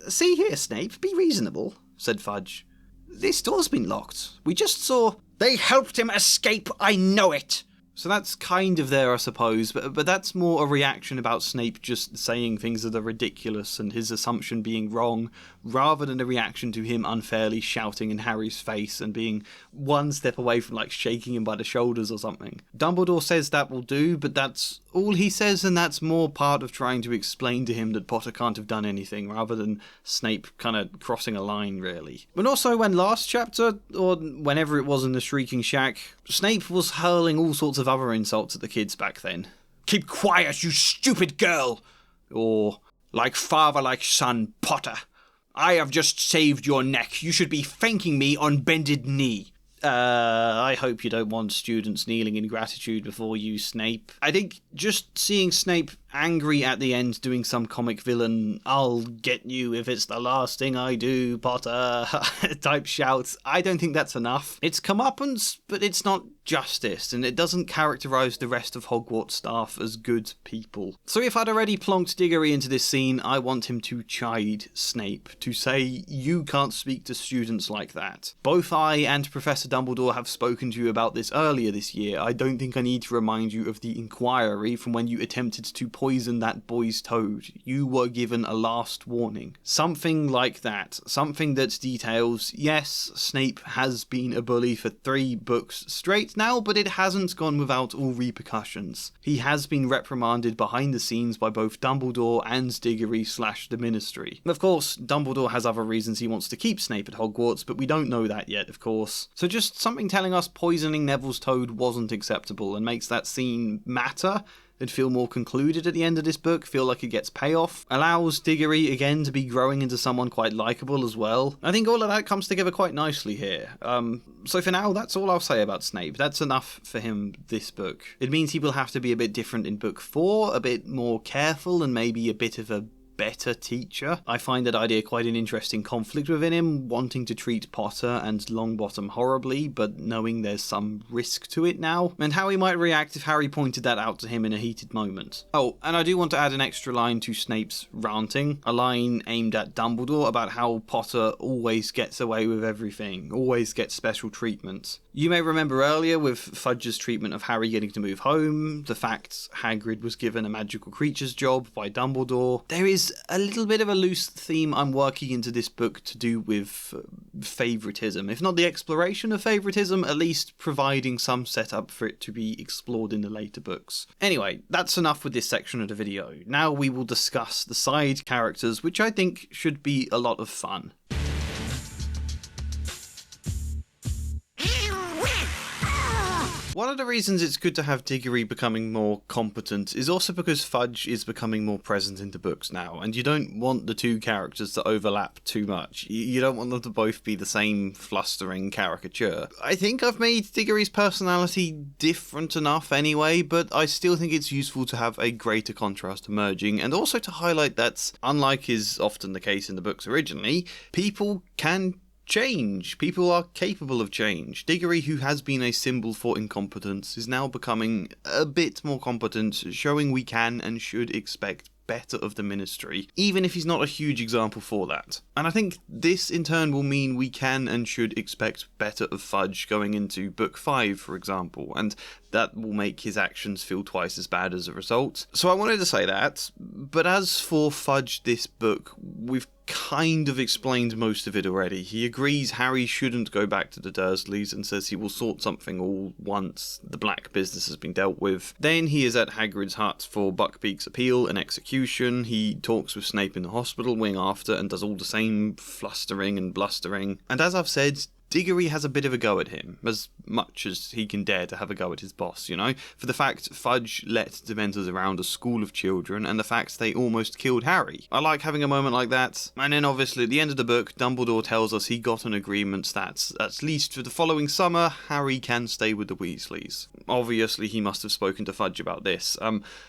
"See here, Snape, be reasonable," said Fudge. "This door's been locked. We just saw—" "They helped him escape, I know it!" So that's kind of there, I suppose, but that's more a reaction about Snape just saying things that are ridiculous and his assumption being wrong, rather than a reaction to him unfairly shouting in Harry's face and being one step away from, like, shaking him by the shoulders or something. Dumbledore says that will do, but that's all he says, and that's more part of trying to explain to him that Potter can't have done anything, rather than Snape kind of crossing a line, really. But also, when last chapter, or whenever it was in the Shrieking Shack, Snape was hurling all sorts of other insults at the kids back then. "Keep quiet, you stupid girl!" Or, "Like father, like son, Potter. I have just saved your neck. You should be thanking me on bended knee." I hope you don't want students kneeling in gratitude before you, Snape. I think just seeing Snape angry at the end doing some comic villain, "I'll get you if it's the last thing I do, Potter," type shouts, I don't think that's enough. It's comeuppance, but it's not justice, and it doesn't characterise the rest of Hogwarts staff as good people. So if I'd already plonked Diggory into this scene, I want him to chide Snape, to say, "You can't speak to students like that. Both I and Professor Dumbledore have spoken to you about this earlier this year. I don't think I need to remind you of the inquiry from when you attempted to poison that boy's toad. You were given a last warning." Something like that. Something that details, yes, Snape has been a bully for 3 books straight now, but it hasn't gone without all repercussions. He has been reprimanded behind the scenes by both Dumbledore and Diggory / the Ministry. Of course, Dumbledore has other reasons he wants to keep Snape at Hogwarts, but we don't know that yet, of course. So just something telling us poisoning Neville's toad wasn't acceptable and makes that scene matter and feel more concluded at the end of this book, feel like it gets payoff, allows Diggory again to be growing into someone quite likeable as well. I think all of that comes together quite nicely here. So for now, that's all I'll say about Snape. That's enough for him this book. It means he will have to be a bit different in book 4, a bit more careful and maybe a bit of a better teacher. I find that idea quite an interesting conflict within him, wanting to treat Potter and Longbottom horribly, but knowing there's some risk to it now, and how he might react if Harry pointed that out to him in a heated moment. Oh, and I do want to add an extra line to Snape's ranting, a line aimed at Dumbledore about how Potter always gets away with everything, always gets special treatment. You may remember earlier with Fudge's treatment of Harry getting to move home, the fact Hagrid was given a magical creatures job by Dumbledore. There is a little bit of a loose theme I'm working into this book to do with favouritism. If not the exploration of favouritism, at least providing some setup for it to be explored in the later books. Anyway, that's enough with this section of the video. Now we will discuss the side characters, which I think should be a lot of fun. One of the reasons it's good to have Diggory becoming more competent is also because Fudge is becoming more present in the books now, and you don't want the two characters to overlap too much. You don't want them to both be the same flustering caricature. I think I've made Diggory's personality different enough anyway, but I still think it's useful to have a greater contrast emerging, and also to highlight that, unlike is often the case in the books originally, people can change. People are capable of change. Diggory, who has been a symbol for incompetence, is now becoming a bit more competent, showing we can and should expect better of the Ministry, even if he's not a huge example for that. And I think this in turn will mean we can and should expect better of Fudge going into Book 5, for example, and that will make his actions feel twice as bad as a result. So I wanted to say that, but as for Fudge this book, we've kind of explained most of it already. He agrees Harry shouldn't go back to the Dursleys and says he will sort something all once the black business has been dealt with. Then he is at Hagrid's hut for Buckbeak's appeal and execution. He talks with Snape in the hospital wing after and does all the same flustering and blustering. And as I've said, Diggory has a bit of a go at him, as much as he can dare to have a go at his boss, you know? For the fact Fudge let Dementors around a school of children, and the fact they almost killed Harry. I like having a moment like that. And then obviously at the end of the book, Dumbledore tells us he got an agreement that, at least for the following summer, Harry can stay with the Weasleys. Obviously he must have spoken to Fudge about this.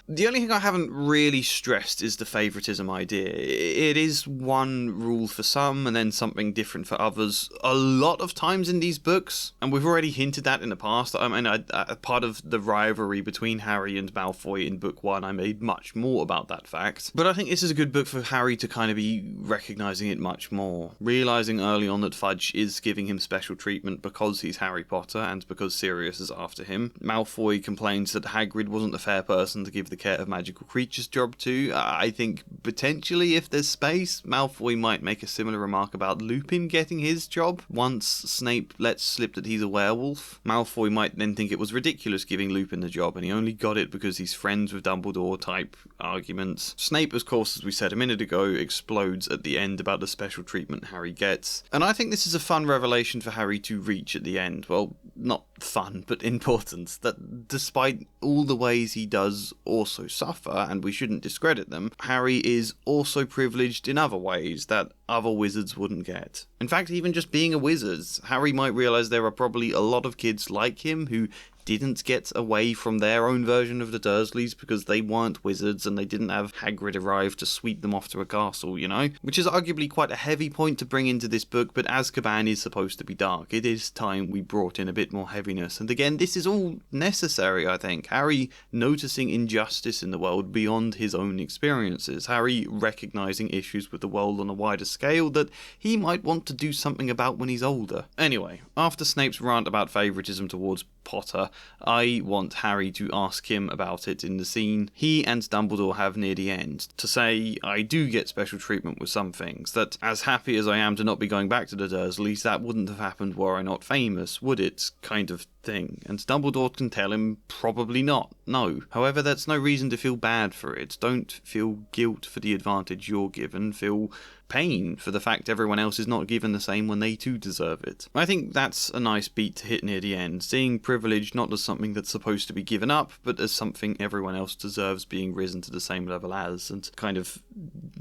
The only thing I haven't really stressed is the favouritism idea. It is one rule for some, and then something different for others. A lot of times in these books, and we've already hinted that in the past. I mean, part of the rivalry between Harry and Malfoy in Book 1, I made much more about that fact. But I think this is a good book for Harry to kind of be recognising it much more, realising early on that Fudge is giving him special treatment because he's Harry Potter and because Sirius is after him. Malfoy complains that Hagrid wasn't the fair person to give the care of magical creatures job to. I think potentially, if there's space, Malfoy might make a similar remark about Lupin getting his job once Snape lets slip that he's a werewolf. Malfoy might then think it was ridiculous giving Lupin the job and he only got it because he's friends with Dumbledore type arguments. Snape, of course, as we said a minute ago, explodes at the end about the special treatment Harry gets. And I think this is a fun revelation for Harry to reach at the end. Well, not fun, but important. That despite all the ways he does also suffer, and we shouldn't discredit them, Harry is also privileged in other ways that other wizards wouldn't get. In fact, even just being a wizard, Harry might realise there are probably a lot of kids like him who didn't get away from their own version of the Dursleys because they weren't wizards and they didn't have Hagrid arrive to sweep them off to a castle, you know? Which is arguably quite a heavy point to bring into this book, but Azkaban is supposed to be dark. It is time we brought in a bit more heaviness. And again, this is all necessary, I think. Harry noticing injustice in the world beyond his own experiences. Harry recognising issues with the world on a wider scale that he might want to do something about when he's older. Anyway, after Snape's rant about favouritism towards Potter, I want Harry to ask him about it in the scene he and Dumbledore have near the end, to say, I do get special treatment with some things, that as happy as I am to not be going back to the Dursleys, that wouldn't have happened were I not famous, would it? Kind of thing. And Dumbledore can tell him, probably not, no. However, that's no reason to feel bad for it. Don't feel guilt for the advantage you're given, feel pain for the fact everyone else is not given the same when they too deserve it. I think that's a nice beat to hit near the end, seeing privilege not as something that's supposed to be given up, but as something everyone else deserves being risen to the same level as, and kind of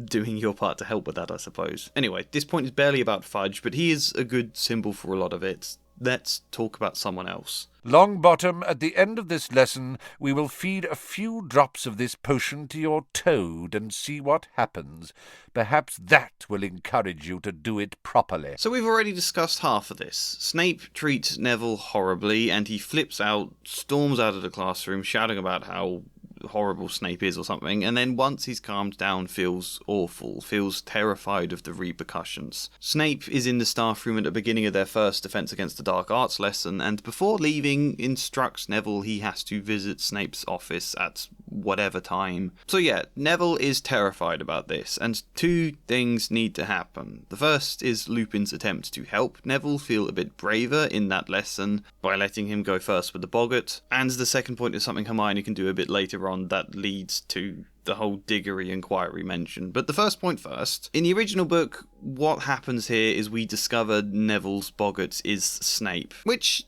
doing your part to help with that, I suppose. Anyway, this point is barely about Fudge, but he is a good symbol for a lot of it. Let's talk about someone else. Longbottom, at the end of this lesson, we will feed a few drops of this potion to your toad and see what happens. Perhaps that will encourage you to do it properly. So we've already discussed half of this. Snape treats Neville horribly, and he flips out, storms out of the classroom, shouting about how horrible Snape is or something, and then once he's calmed down feels awful, feels terrified of the repercussions. Snape is in the staff room at the beginning of their first Defense Against the Dark Arts lesson, and before leaving instructs Neville he has to visit Snape's office at whatever time. So yeah, Neville is terrified about this, and two things need to happen. The first is Lupin's attempt to help Neville feel a bit braver in that lesson by letting him go first with the boggart, and the second point is something Hermione can do a bit later on that leads to the whole Diggory inquiry mentioned. But the first point first. In the original book, what happens here is we discover Neville's boggart is Snape, which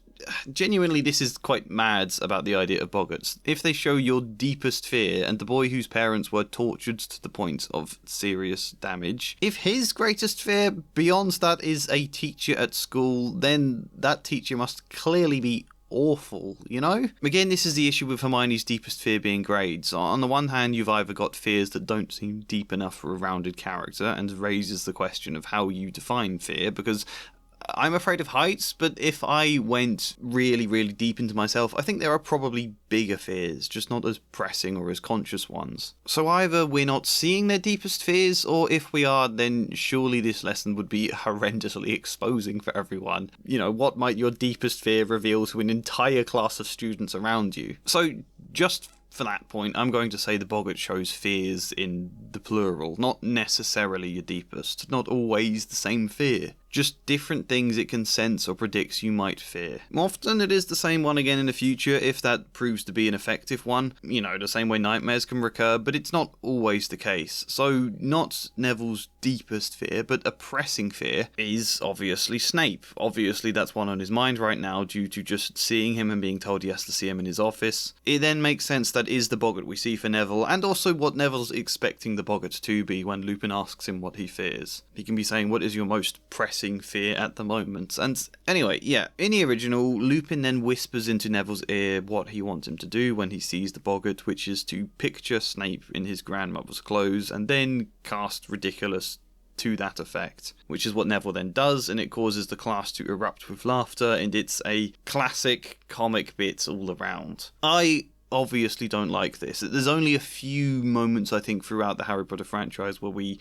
genuinely, this is quite mad about the idea of boggarts. If they show your deepest fear and the boy whose parents were tortured to the point of serious damage, if his greatest fear beyond that is a teacher at school, then that teacher must clearly be awful, you know? Again, this is the issue with Hermione's deepest fear being grades. On the one hand, you've either got fears that don't seem deep enough for a rounded character, and raises the question of how you define fear, because I'm afraid of heights, but if I went really, really deep into myself, I think there are probably bigger fears, just not as pressing or as conscious ones. So either we're not seeing their deepest fears, or if we are, then surely this lesson would be horrendously exposing for everyone. You know, what might your deepest fear reveal to an entire class of students around you? So just for that point, I'm going to say the boggart shows fears in the plural, not necessarily your deepest, not always the same fear. Just different things it can sense or predicts you might fear. Often it is the same one again in the future if that proves to be an effective one. You know, the same way nightmares can recur, but it's not always the case. So not Neville's deepest fear, but a pressing fear is obviously Snape. Obviously that's one on his mind right now due to just seeing him and being told he has to see him in his office. It then makes sense that is the boggart we see for Neville, and also what Neville's expecting the boggart to be when Lupin asks him what he fears. He can be saying, what is your most pressing fear at the moment? And anyway, yeah, in the original, Lupin then whispers into Neville's ear what he wants him to do when he sees the boggart, which is to picture Snape in his grandmother's clothes and then cast ridiculous to that effect, which is what Neville then does, and it causes the class to erupt with laughter, and it's a classic comic bit all around. I obviously don't like this. There's only a few moments, I think, throughout the Harry Potter franchise where we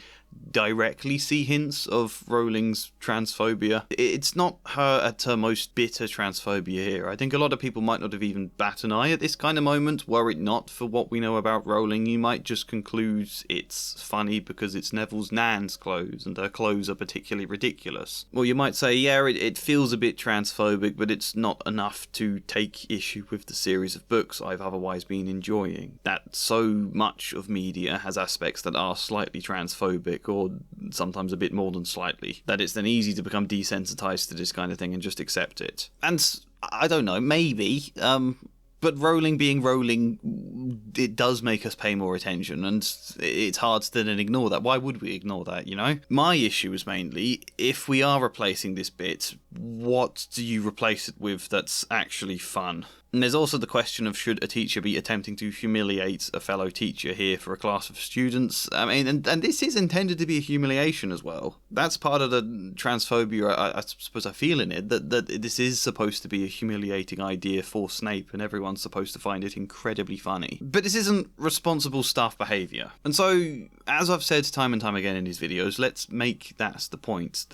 directly see hints of Rowling's transphobia. It's not her at her most bitter transphobia here. I think a lot of people might not have even bat an eye at this kind of moment. Were it not for what we know about Rowling, you might just conclude it's funny because it's Neville's nan's clothes and her clothes are particularly ridiculous. Or you might say, yeah, it feels a bit transphobic, but it's not enough to take issue with the series of books I've otherwise been enjoying. That so much of media has aspects that are slightly transphobic, or sometimes a bit more than slightly, that it's then easy to become desensitized to this kind of thing and just accept it. And I don't know, maybe, but Rowling being Rowling, it does make us pay more attention, and it's hard to then ignore that. Why would we ignore that, you know? My issue is mainly, if we are replacing this bit, what do you replace it with that's actually fun? And there's also the question of should a teacher be attempting to humiliate a fellow teacher here for a class of students? I mean, and this is intended to be a humiliation as well. That's part of the transphobia I suppose I feel in it, that this is supposed to be a humiliating idea for Snape and everyone's supposed to find it incredibly funny. But this isn't responsible staff behaviour. And so, as I've said time and time again in these videos, let's make that the point.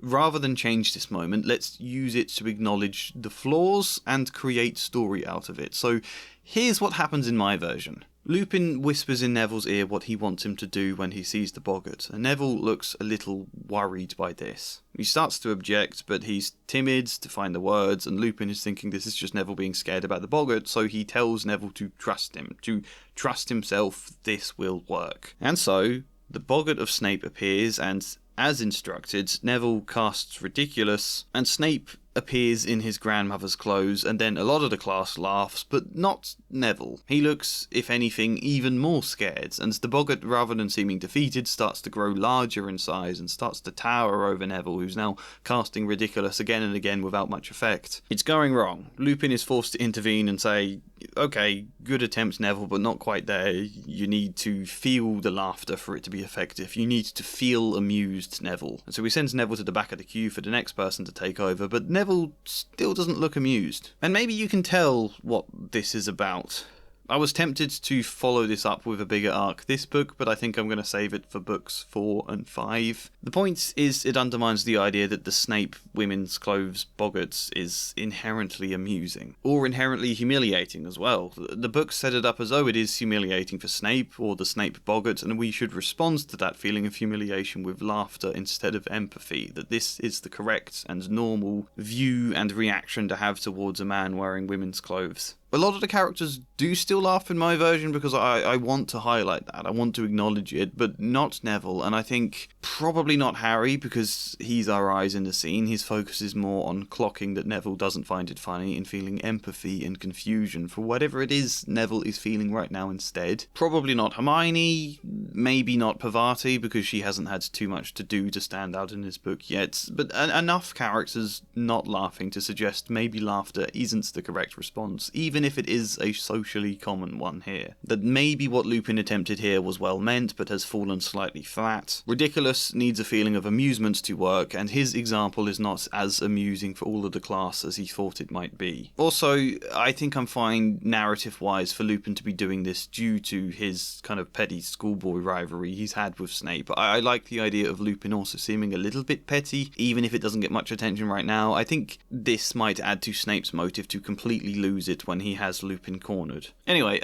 Rather than change this moment, let's use it to acknowledge the flaws and create story out of it. So here's what happens in my version. Lupin whispers in Neville's ear what he wants him to do when he sees the boggart, and Neville looks a little worried by this. He starts to object, but he's timid to find the words, and Lupin is thinking this is just Neville being scared about the boggart, so he tells Neville to trust him, to trust himself, this will work. And so, the boggart of Snape appears, and as instructed, Neville casts Ridiculous, and Snape appears in his grandmother's clothes, and then a lot of the class laughs, but not Neville. He looks, if anything, even more scared, and the boggart, rather than seeming defeated, starts to grow larger in size and starts to tower over Neville, who's now casting Ridiculous again and again without much effect. It's going wrong. Lupin is forced to intervene and say, okay, good attempt, Neville, but not quite there. You need to feel the laughter for it to be effective. You need to feel amused, Neville. And so he sends Neville to the back of the queue for the next person to take over, but Neville still doesn't look amused. And maybe you can tell what this is about. I was tempted to follow this up with a bigger arc this book, but I think I'm going to save it for books 4 and 5. The point is, it undermines the idea that the Snape women's clothes boggart is inherently amusing, or inherently humiliating as well. The book set it up as though it is humiliating for Snape, or the Snape boggart, and we should respond to that feeling of humiliation with laughter instead of empathy, that this is the correct and normal view and reaction to have towards a man wearing women's clothes. A lot of the characters do still laugh in my version because I want to highlight that. I want to acknowledge it, but not Neville. And I think probably not Harry because he's our eyes in the scene. His focus is more on clocking that Neville doesn't find it funny and feeling empathy and confusion for whatever it is Neville is feeling right now instead. Probably not Hermione, maybe not Parvati because she hasn't had too much to do to stand out in this book yet, but enough characters not laughing to suggest maybe laughter isn't the correct response, even if it is a socially common one here. That maybe what Lupin attempted here was well meant but has fallen slightly flat. Ridiculous needs a feeling of amusement to work, and his example is not as amusing for all of the class as he thought it might be. Also, I think I'm fine narrative-wise for Lupin to be doing this due to his kind of petty schoolboy rivalry he's had with Snape. I like the idea of Lupin also seeming a little bit petty, even if it doesn't get much attention right now. I think this might add to Snape's motive to completely lose it when he has Lupin cornered. Anyway,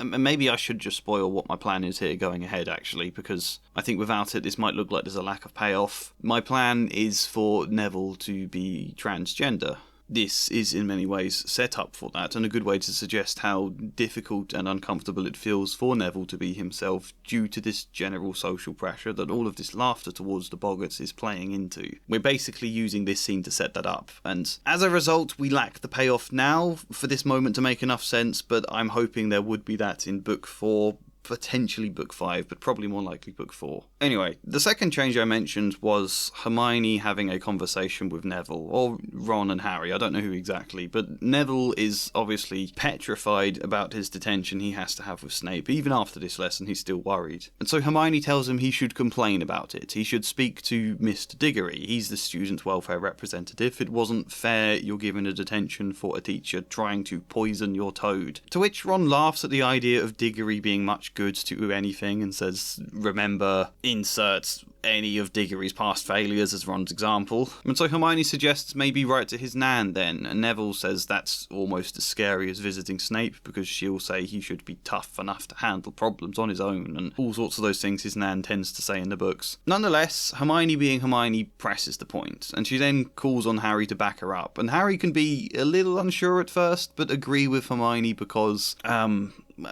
maybe I should just spoil what my plan is here going ahead, actually, because I think without it, this might look like there's a lack of payoff. My plan is for Neville to be transgender. This is in many ways set up for that, and a good way to suggest how difficult and uncomfortable it feels for Neville to be himself due to this general social pressure that all of this laughter towards the Boggarts is playing into. We're basically using this scene to set that up, and as a result we lack the payoff now for this moment to make enough sense, but I'm hoping there would be that in book 4, potentially book 5, but probably more likely book 4. Anyway, the second change I mentioned was Hermione having a conversation with Neville, or Ron and Harry, I don't know who exactly, but Neville is obviously petrified about his detention he has to have with Snape. Even after this lesson, he's still worried. And so Hermione tells him he should complain about it. He should speak to Mr. Diggory. He's the student welfare representative. It wasn't fair you're given a detention for a teacher trying to poison your toad. To which Ron laughs at the idea of Diggory being much good to anything and says, remember, inserts any of Diggory's past failures as Ron's example. And so Hermione suggests maybe write to his nan then, and Neville says that's almost as scary as visiting Snape because she'll say he should be tough enough to handle problems on his own and all sorts of those things his nan tends to say in the books. Nonetheless, Hermione being Hermione presses the point, and she then calls on Harry to back her up, and Harry can be a little unsure at first but agree with Hermione because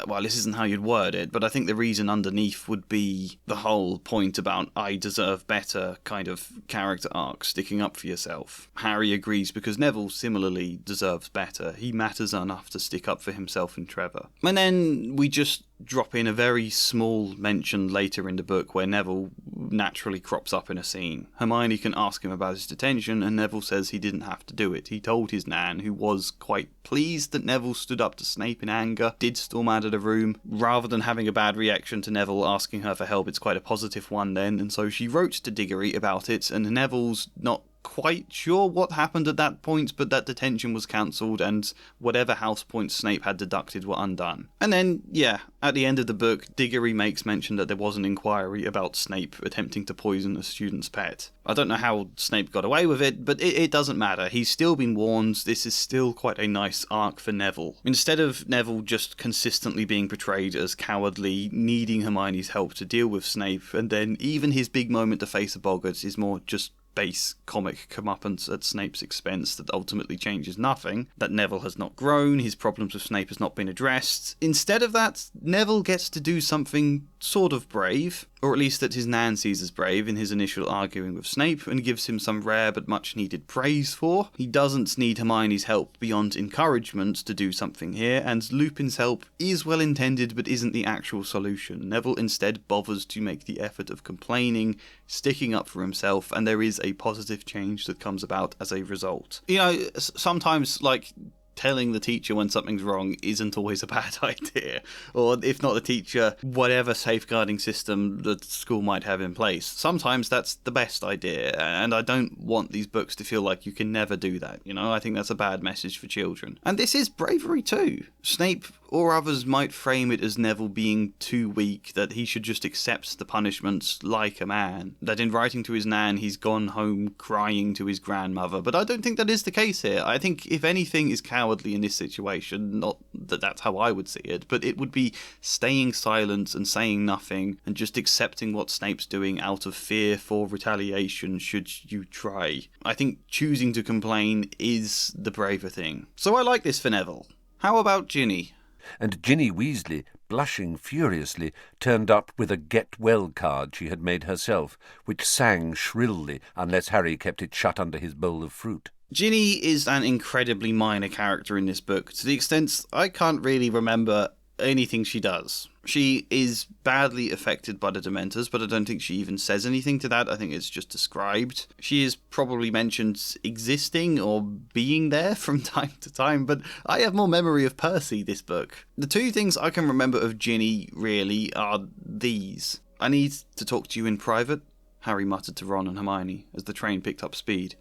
well, this isn't how you'd word it, but I think the reason underneath would be the whole point about I deserve better kind of character arc, sticking up for yourself. Harry agrees because Neville similarly deserves better. He matters enough to stick up for himself and Trevor. And then we just drop in a very small mention later in the book where Neville naturally crops up in a scene. Hermione can ask him about his detention, and Neville says he didn't have to do it. He told his nan, who was quite pleased that Neville stood up to Snape in anger, did storm out of the room. Rather than having a bad reaction to Neville asking her for help, it's quite a positive one then, and so she wrote to Diggory about it, and Neville's not quite sure what happened at that point, but that detention was cancelled and whatever house points Snape had deducted were undone. And then, yeah, at the end of the book, Diggory makes mention that there was an inquiry about Snape attempting to poison a student's pet. I don't know how Snape got away with it, but it doesn't matter. He's still been warned. This is still quite a nice arc for Neville. Instead of Neville just consistently being portrayed as cowardly, needing Hermione's help to deal with Snape, and then even his big moment to face a Boggart is more just base comic comeuppance at Snape's expense that ultimately changes nothing, that Neville has not grown, his problems with Snape has not been addressed. Instead of that, Neville gets to do something sort of brave, or at least that his nan sees as brave in his initial arguing with Snape, and gives him some rare but much needed praise for. He doesn't need Hermione's help beyond encouragement to do something here, and Lupin's help is well intended but isn't the actual solution. Neville instead bothers to make the effort of complaining, sticking up for himself, and there is a positive change that comes about as a result. You know, sometimes, like, telling the teacher when something's wrong isn't always a bad idea. Or if not the teacher, whatever safeguarding system the school might have in place. Sometimes that's the best idea, and I don't want these books to feel like you can never do that, you know? I think that's a bad message for children. And this is bravery too. Snape or others might frame it as Neville being too weak, that he should just accept the punishments like a man, that in writing to his nan he's gone home crying to his grandmother, but I don't think that is the case here. I think if anything is cowardly in this situation, not that that's how I would see it, but it would be staying silent and saying nothing and just accepting what Snape's doing out of fear for retaliation should you try. I think choosing to complain is the braver thing. So I like this for Neville. How about Ginny? And Ginny Weasley, blushing furiously, turned up with a get-well card she had made herself, which sang shrilly unless Harry kept it shut under his bowl of fruit. Ginny is an incredibly minor character in this book, to the extent I can't really remember anything she does. She is badly affected by the Dementors, but I don't think she even says anything to that. I think it's just described. She is probably mentioned existing or being there from time to time, but I have more memory of Percy this book. The two things I can remember of Ginny, really, are these. I need to talk to you in private, Harry muttered to Ron and Hermione as the train picked up speed.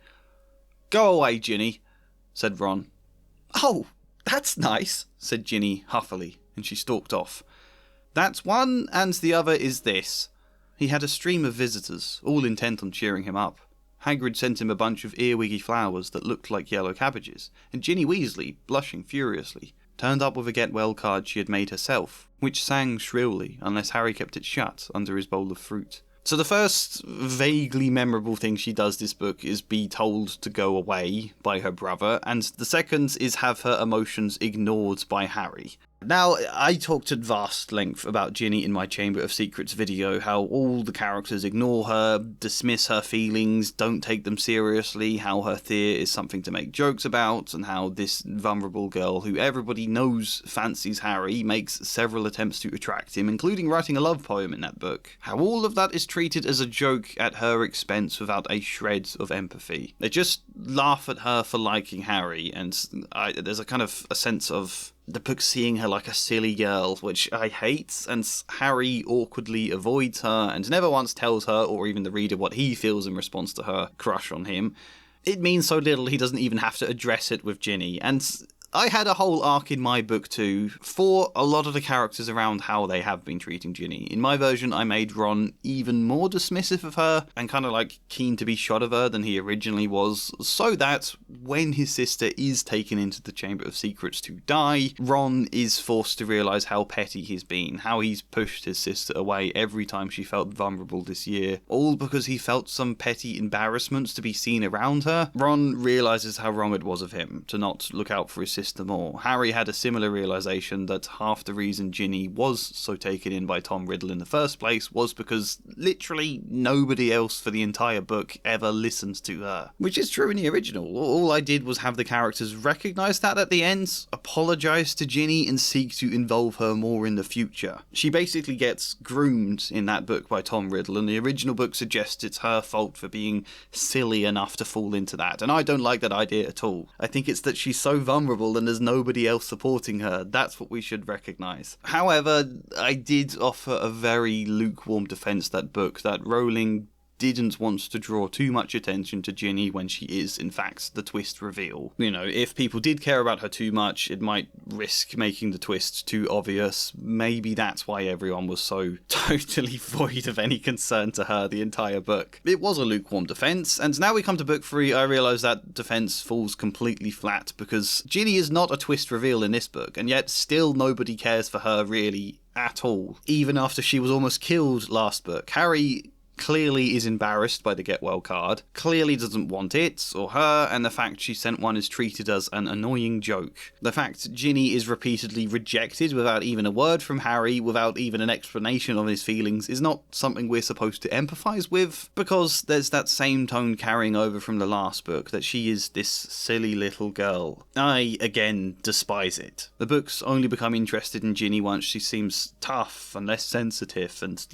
Go away, Ginny, said Ron. Oh, that's nice, said Ginny huffily, and she stalked off. That's one, and the other is this. He had a stream of visitors, all intent on cheering him up. Hagrid sent him a bunch of earwiggy flowers that looked like yellow cabbages, and Ginny Weasley, blushing furiously, turned up with a get-well card she had made herself, which sang shrilly unless Harry kept it shut under his bowl of fruit. So the first vaguely memorable thing she does this book is be told to go away by her brother, and the second is have her emotions ignored by Harry. Now, I talked at vast length about Ginny in my Chamber of Secrets video, how all the characters ignore her, dismiss her feelings, don't take them seriously, how her fear is something to make jokes about, and how this vulnerable girl who everybody knows fancies Harry makes several attempts to attract him, including writing a love poem in that book. How all of that is treated as a joke at her expense without a shred of empathy. They just laugh at her for liking Harry, and there's a kind of a sense of the book seeing her like a silly girl, which I hate, and Harry awkwardly avoids her and never once tells her or even the reader what he feels in response to her crush on him. It means so little he doesn't even have to address it with Ginny, and I had a whole arc in my book too for a lot of the characters around how they have been treating Ginny. In my version, I made Ron even more dismissive of her and kind of like keen to be shot of her than he originally was, so that when his sister is taken into the Chamber of Secrets to die, Ron is forced to realise how petty he's been, how he's pushed his sister away every time she felt vulnerable this year, all because he felt some petty embarrassments to be seen around her. Ron realises how wrong it was of him to not look out for his sister more. Harry had a similar realisation that half the reason Ginny was so taken in by Tom Riddle in the first place was because literally nobody else for the entire book ever listened to her. Which is true in the original. All I did was have the characters recognise that at the end, apologise to Ginny and seek to involve her more in the future. She basically gets groomed in that book by Tom Riddle, and the original book suggests it's her fault for being silly enough to fall into that, and I don't like that idea at all. I think it's that she's so vulnerable and there's nobody else supporting her. That's what we should recognise. However, I did offer a very lukewarm defence that book, that Rowling didn't want to draw too much attention to Ginny when she is, in fact, the twist reveal. You know, if people did care about her too much, it might risk making the twist too obvious. Maybe that's why everyone was so totally void of any concern to her the entire book. It was a lukewarm defence, and now we come to book 3, I realise that defence falls completely flat, because Ginny is not a twist reveal in this book, and yet still nobody cares for her really at all. Even after she was almost killed last book, Harry clearly is embarrassed by the get well card, clearly doesn't want it or her, and the fact she sent one is treated as an annoying joke. The fact Ginny is repeatedly rejected without even a word from Harry, without even an explanation of his feelings, is not something we're supposed to empathise with, because there's that same tone carrying over from the last book, that she is this silly little girl. I, again, despise it. The books only become interested in Ginny once she seems tough and less sensitive, and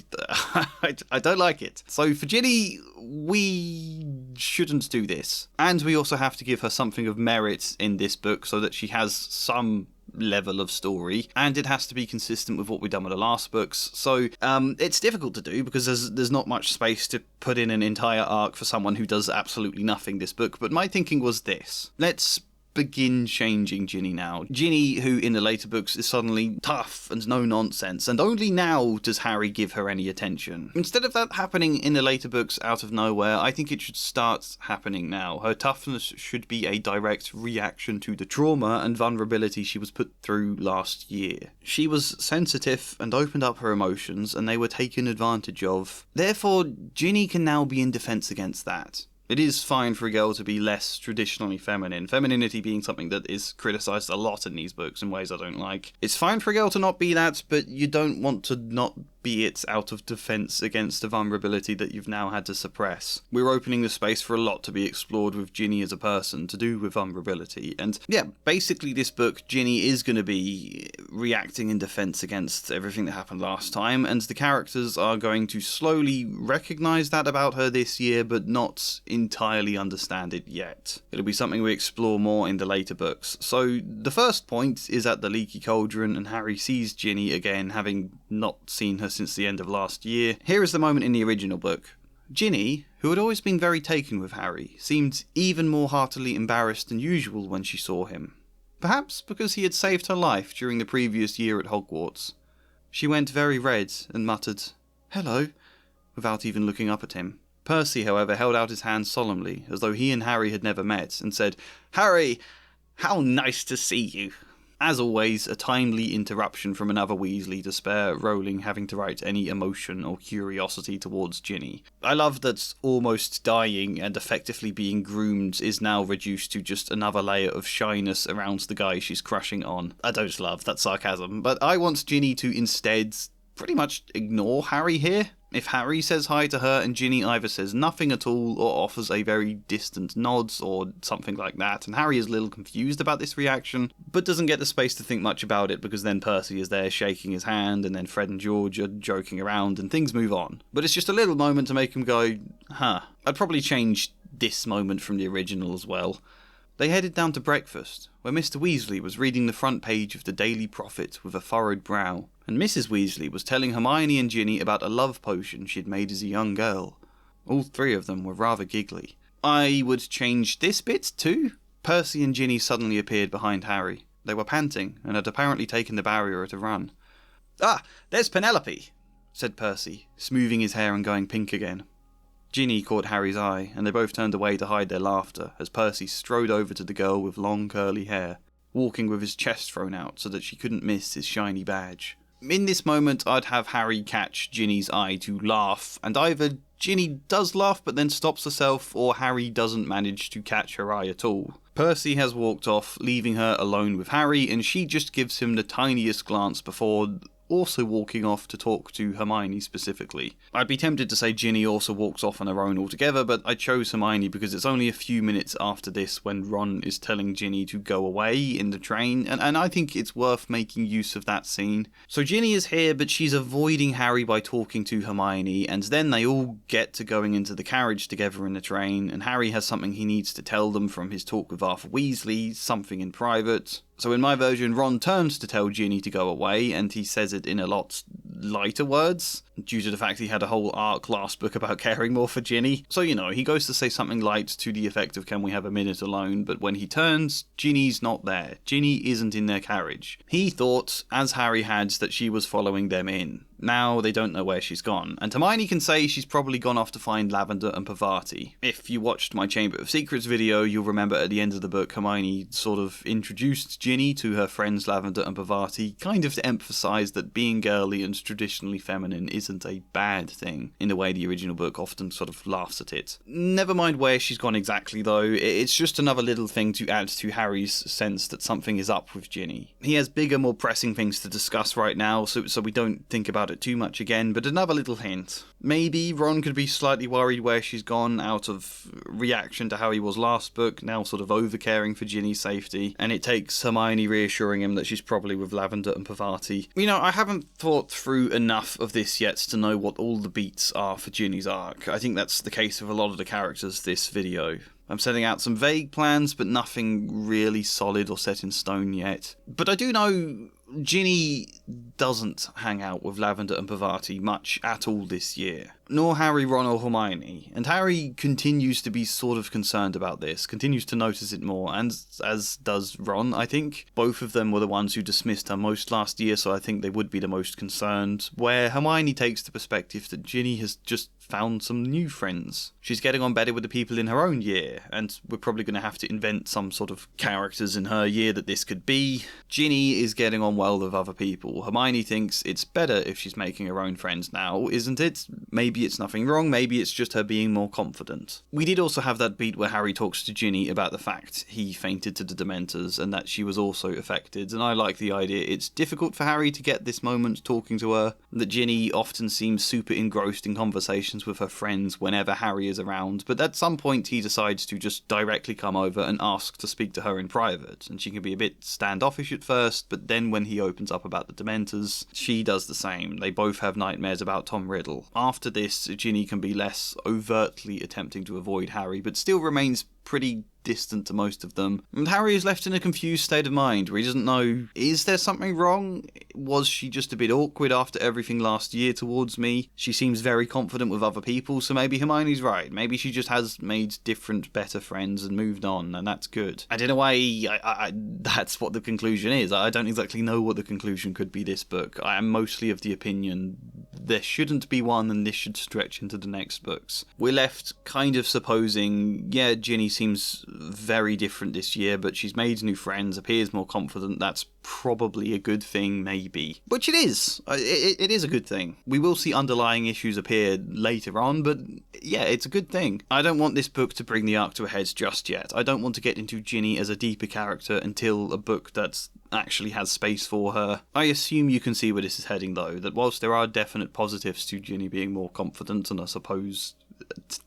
I don't like it. So for Ginny, we shouldn't do this. And we also have to give her something of merit in this book so that she has some level of story, and it has to be consistent with what we've done with the last books. So it's difficult to do because there's not much space to put in an entire arc for someone who does absolutely nothing this book. But my thinking was this. Let's begin changing Ginny now. Ginny, who in the later books is suddenly tough and no nonsense, and only now does Harry give her any attention. Instead of that happening in the later books out of nowhere, I think it should start happening now. Her toughness should be a direct reaction to the trauma and vulnerability she was put through last year. She was sensitive and opened up her emotions, and they were taken advantage of. Therefore, Ginny can now be in defense against that. It is fine for a girl to be less traditionally feminine, femininity being something that is criticised a lot in these books in ways I don't like. It's fine for a girl to not be that, but you don't want to not be it out of defence against a vulnerability that you've now had to suppress. We're opening the space for a lot to be explored with Ginny as a person, to do with vulnerability. And yeah, basically this book, Ginny is going to be reacting in defence against everything that happened last time, and the characters are going to slowly recognise that about her this year, but not entirely understand it yet. It'll be something we explore more in the later books. So the first point is at the Leaky Cauldron, and Harry sees Ginny again, having not seen her since the end of last year. Here is the moment in the original book. Ginny, who had always been very taken with Harry, seemed even more heartily embarrassed than usual when she saw him. Perhaps because he had saved her life during the previous year at Hogwarts. She went very red and muttered, "Hello," without even looking up at him. Percy, however, held out his hand solemnly, as though he and Harry had never met, and said, "Harry, how nice to see you." As always, a timely interruption from another Weasley to spare Rowling having to write any emotion or curiosity towards Ginny. I love that almost dying and effectively being groomed is now reduced to just another layer of shyness around the guy she's crushing on. I don't love that sarcasm, but I want Ginny to instead pretty much ignore Harry here. If Harry says hi to her and Ginny either says nothing at all or offers a very distant nod or something like that, and Harry is a little confused about this reaction, but doesn't get the space to think much about it because then Percy is there shaking his hand, and then Fred and George are joking around, and things move on. But it's just a little moment to make him go, huh. I'd probably change this moment from the original as well. They headed down to breakfast, where Mr. Weasley was reading the front page of the Daily Prophet with a furrowed brow, and Mrs. Weasley was telling Hermione and Ginny about a love potion she'd made as a young girl. All three of them were rather giggly. I would change this bit too. Percy and Ginny suddenly appeared behind Harry. They were panting, and had apparently taken the barrier at a run. "Ah, there's Penelope," said Percy, smoothing his hair and going pink again. Ginny caught Harry's eye, and they both turned away to hide their laughter as Percy strode over to the girl with long curly hair, walking with his chest thrown out so that she couldn't miss his shiny badge. In this moment, I'd have Harry catch Ginny's eye to laugh, and either Ginny does laugh but then stops herself, or Harry doesn't manage to catch her eye at all. Percy has walked off, leaving her alone with Harry, and she just gives him the tiniest glance before also walking off to talk to Hermione specifically. I'd be tempted to say Ginny also walks off on her own altogether, but I chose Hermione because it's only a few minutes after this when Ron is telling Ginny to go away in the train, and I think it's worth making use of that scene. So Ginny is here, but she's avoiding Harry by talking to Hermione, and then they all get to going into the carriage together in the train, and Harry has something he needs to tell them from his talk with Arthur Weasley, something in private. So in my version, Ron turns to tell Ginny to go away, and he says it in a lot lighter words, due to the fact he had a whole art class book about caring more for Ginny. So, he goes to say something light to the effect of, "Can we have a minute alone?" But when he turns, Ginny's not there. Ginny isn't in their carriage. He thought, as Harry had, that she was following them in. Now they don't know where she's gone, and Hermione can say she's probably gone off to find Lavender and Parvati. If you watched my Chamber of Secrets video, you'll remember at the end of the book, Hermione sort of introduced Ginny to her friends Lavender and Parvati, kind of to emphasise that being girly and traditionally feminine isn't a bad thing, in the way the original book often sort of laughs at it. Never mind where she's gone exactly though, it's just another little thing to add to Harry's sense that something is up with Ginny. He has bigger, more pressing things to discuss right now, so we don't think about it too much again, but another little hint. Maybe Ron could be slightly worried where she's gone out of reaction to how he was last book, now sort of over-caring for Ginny's safety, and it takes Hermione reassuring him that she's probably with Lavender and Parvati. I haven't thought through enough of this yet to know what all the beats are for Ginny's arc. I think that's the case of a lot of the characters this video. I'm setting out some vague plans, but nothing really solid or set in stone yet. But I do know Ginny doesn't hang out with Lavender and Parvati much at all this year. Nor Harry, Ron or Hermione. And Harry continues to be sort of concerned about this, continues to notice it more, and as does Ron, I think. Both of them were the ones who dismissed her most last year, so I think they would be the most concerned, where Hermione takes the perspective that Ginny has just found some new friends. She's getting on better with the people in her own year, and we're probably going to have to invent some sort of characters in her year that this could be. Ginny is getting on well with other people. Hermione thinks it's better if she's making her own friends now, isn't it? Maybe Maybe it's nothing wrong, maybe it's just her being more confident. We did also have that beat where Harry talks to Ginny about the fact he fainted to the Dementors and that she was also affected, and I like the idea it's difficult for Harry to get this moment talking to her, that Ginny often seems super engrossed in conversations with her friends whenever Harry is around, but at some point he decides to just directly come over and ask to speak to her in private, and she can be a bit standoffish at first, but then when he opens up about the Dementors, she does the same. They both have nightmares about Tom Riddle. After this, Ginny can be less overtly attempting to avoid Harry, but still remains pretty distant to most of them. And Harry is left in a confused state of mind where he doesn't know, is there something wrong? Was she just a bit awkward after everything last year towards me? She seems very confident with other people, so maybe Hermione's right. Maybe she just has made different, better friends and moved on, and that's good. And in a way, that's what the conclusion is. I don't exactly know what the conclusion could be this book. I am mostly of the opinion there shouldn't be one and this should stretch into the next books. We're left kind of supposing, yeah, Ginny seems very different this year, but she's made new friends, appears more confident. That's probably a good thing, maybe. Which it is. It is a good thing. We will see underlying issues appear later on, but yeah, it's a good thing. I don't want this book to bring the arc to a head just yet. I don't want to get into Ginny as a deeper character until a book that's actually has space for her. I assume you can see where this is heading though, that whilst there are definite positives to Ginny being more confident and I suppose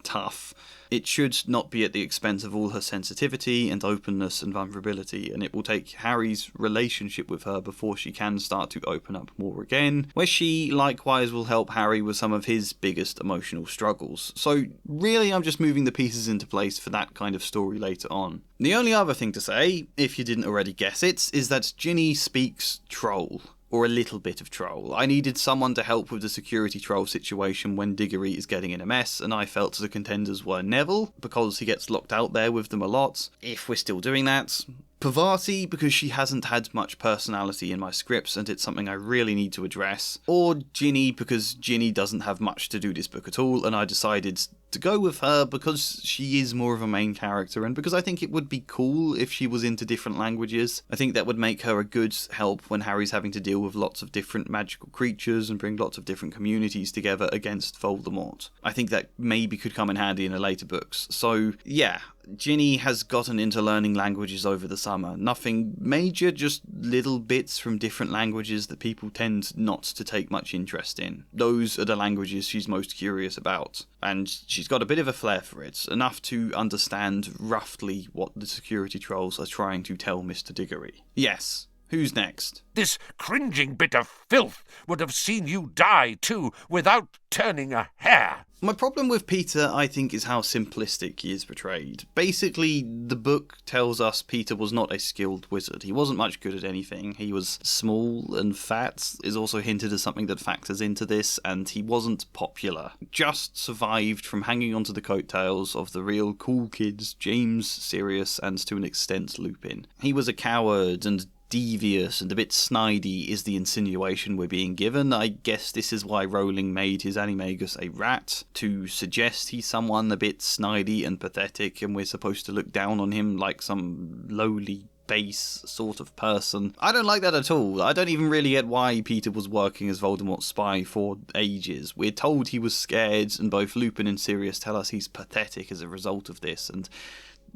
tough, it should not be at the expense of all her sensitivity and openness and vulnerability, and it will take Harry's relationship with her before she can start to open up more again, where she likewise will help Harry with some of his biggest emotional struggles. So really I'm just moving the pieces into place for that kind of story later on. The only other thing to say, if you didn't already guess it, is that Ginny speaks troll. Or a little bit of troll. I needed someone to help with the security troll situation when Diggory is getting in a mess, and I felt the contenders were Neville, because he gets locked out there with them a lot, if we're still doing that. Parvati, because she hasn't had much personality in my scripts and it's something I really need to address. Or Ginny, because Ginny doesn't have much to do this book at all, and I decided to go with her because she is more of a main character and because I think it would be cool if she was into different languages. I think that would make her a good help when Harry's having to deal with lots of different magical creatures and bring lots of different communities together against Voldemort. I think that maybe could come in handy in the later books. So yeah, Ginny has gotten into learning languages over the summer. Nothing major, just little bits from different languages that people tend not to take much interest in. Those are the languages she's most curious about. And she's got a bit of a flair for it, enough to understand roughly what the security trolls are trying to tell Mr. Diggory. Yes, who's next? This cringing bit of filth would have seen you die too, without turning a hair. My problem with Peter, I think, is how simplistic he is portrayed. Basically, the book tells us Peter was not a skilled wizard. He wasn't much good at anything. He was small and fat, is also hinted as something that factors into this, and he wasn't popular. Just survived from hanging onto the coattails of the real cool kids, James, Sirius, and to an extent Lupin. He was a coward and devious and a bit snidey is the insinuation we're being given. I guess this is why Rowling made his animagus a rat, to suggest he's someone a bit snidey and pathetic and we're supposed to look down on him like some lowly base sort of person. I don't like that at all. I don't even really get why Peter was working as Voldemort's spy for ages. We're told he was scared, and both Lupin and Sirius tell us he's pathetic as a result of this, and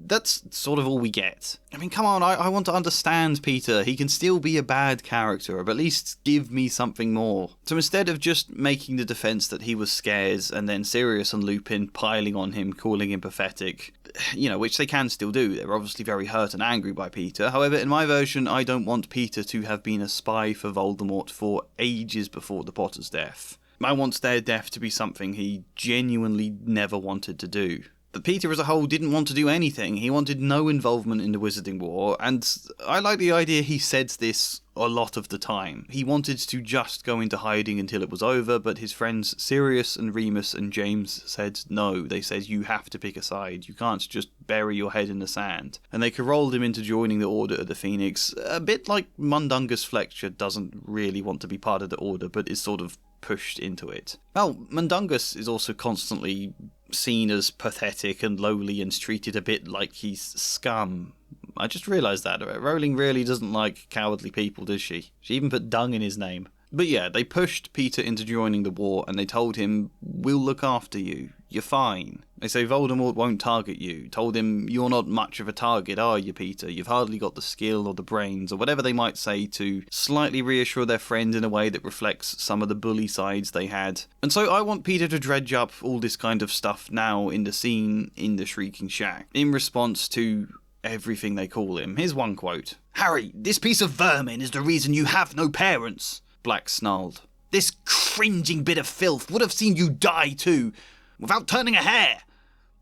that's sort of all we get. I mean, come on, I want to understand Peter. He can still be a bad character, but at least give me something more. So instead of just making the defense that he was scared and then Sirius and Lupin piling on him, calling him pathetic, which they can still do. They're obviously very hurt and angry by Peter. However, in my version, I don't want Peter to have been a spy for Voldemort for ages before the Potter's death. I want their death to be something he genuinely never wanted to do. But Peter as a whole didn't want to do anything. He wanted no involvement in the Wizarding War, and I like the idea he said this a lot of the time. He wanted to just go into hiding until it was over, but his friends Sirius and Remus and James said no. They said, you have to pick a side. You can't just bury your head in the sand. And they caroled him into joining the Order of the Phoenix, a bit like Mundungus Fletcher doesn't really want to be part of the Order, but is sort of pushed into it. Well, Mundungus is also constantly seen as pathetic and lowly and treated a bit like he's scum. I just realised that. Rowling really doesn't like cowardly people, does she? She even put dung in his name. But yeah, they pushed Peter into joining the war and they told him, we'll look after you. You're fine. They say Voldemort won't target you. Told him, you're not much of a target, are you, Peter? You've hardly got the skill or the brains or whatever they might say to slightly reassure their friend in a way that reflects some of the bully sides they had. And so I want Peter to dredge up all this kind of stuff now in the scene in the Shrieking Shack, in response to everything they call him. Here's one quote. "Harry, this piece of vermin is the reason you have no parents," Black snarled. "This cringing bit of filth would have seen you die too, without turning a hair.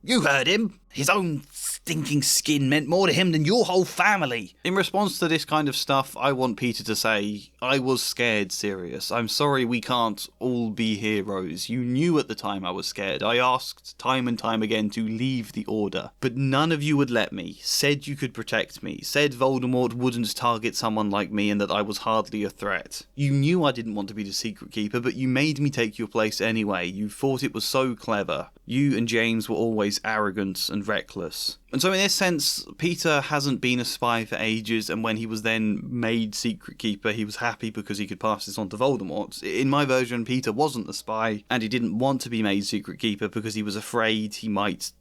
You heard him. His own stinking skin meant more to him than your whole family." In response to this kind of stuff, I want Peter to say, I was scared, Sirius. I'm sorry we can't all be heroes. You knew at the time I was scared. I asked time and time again to leave the Order, but none of you would let me. Said you could protect me. Said Voldemort wouldn't target someone like me and that I was hardly a threat. You knew I didn't want to be the Secret Keeper, but you made me take your place anyway. You thought it was so clever. You and James were always arrogant and reckless. And so in this sense, Peter hasn't been a spy for ages, and when he was then made Secret Keeper, he was happy because he could pass this on to Voldemort. In my version, Peter wasn't a spy, and he didn't want to be made Secret Keeper because he was afraid he might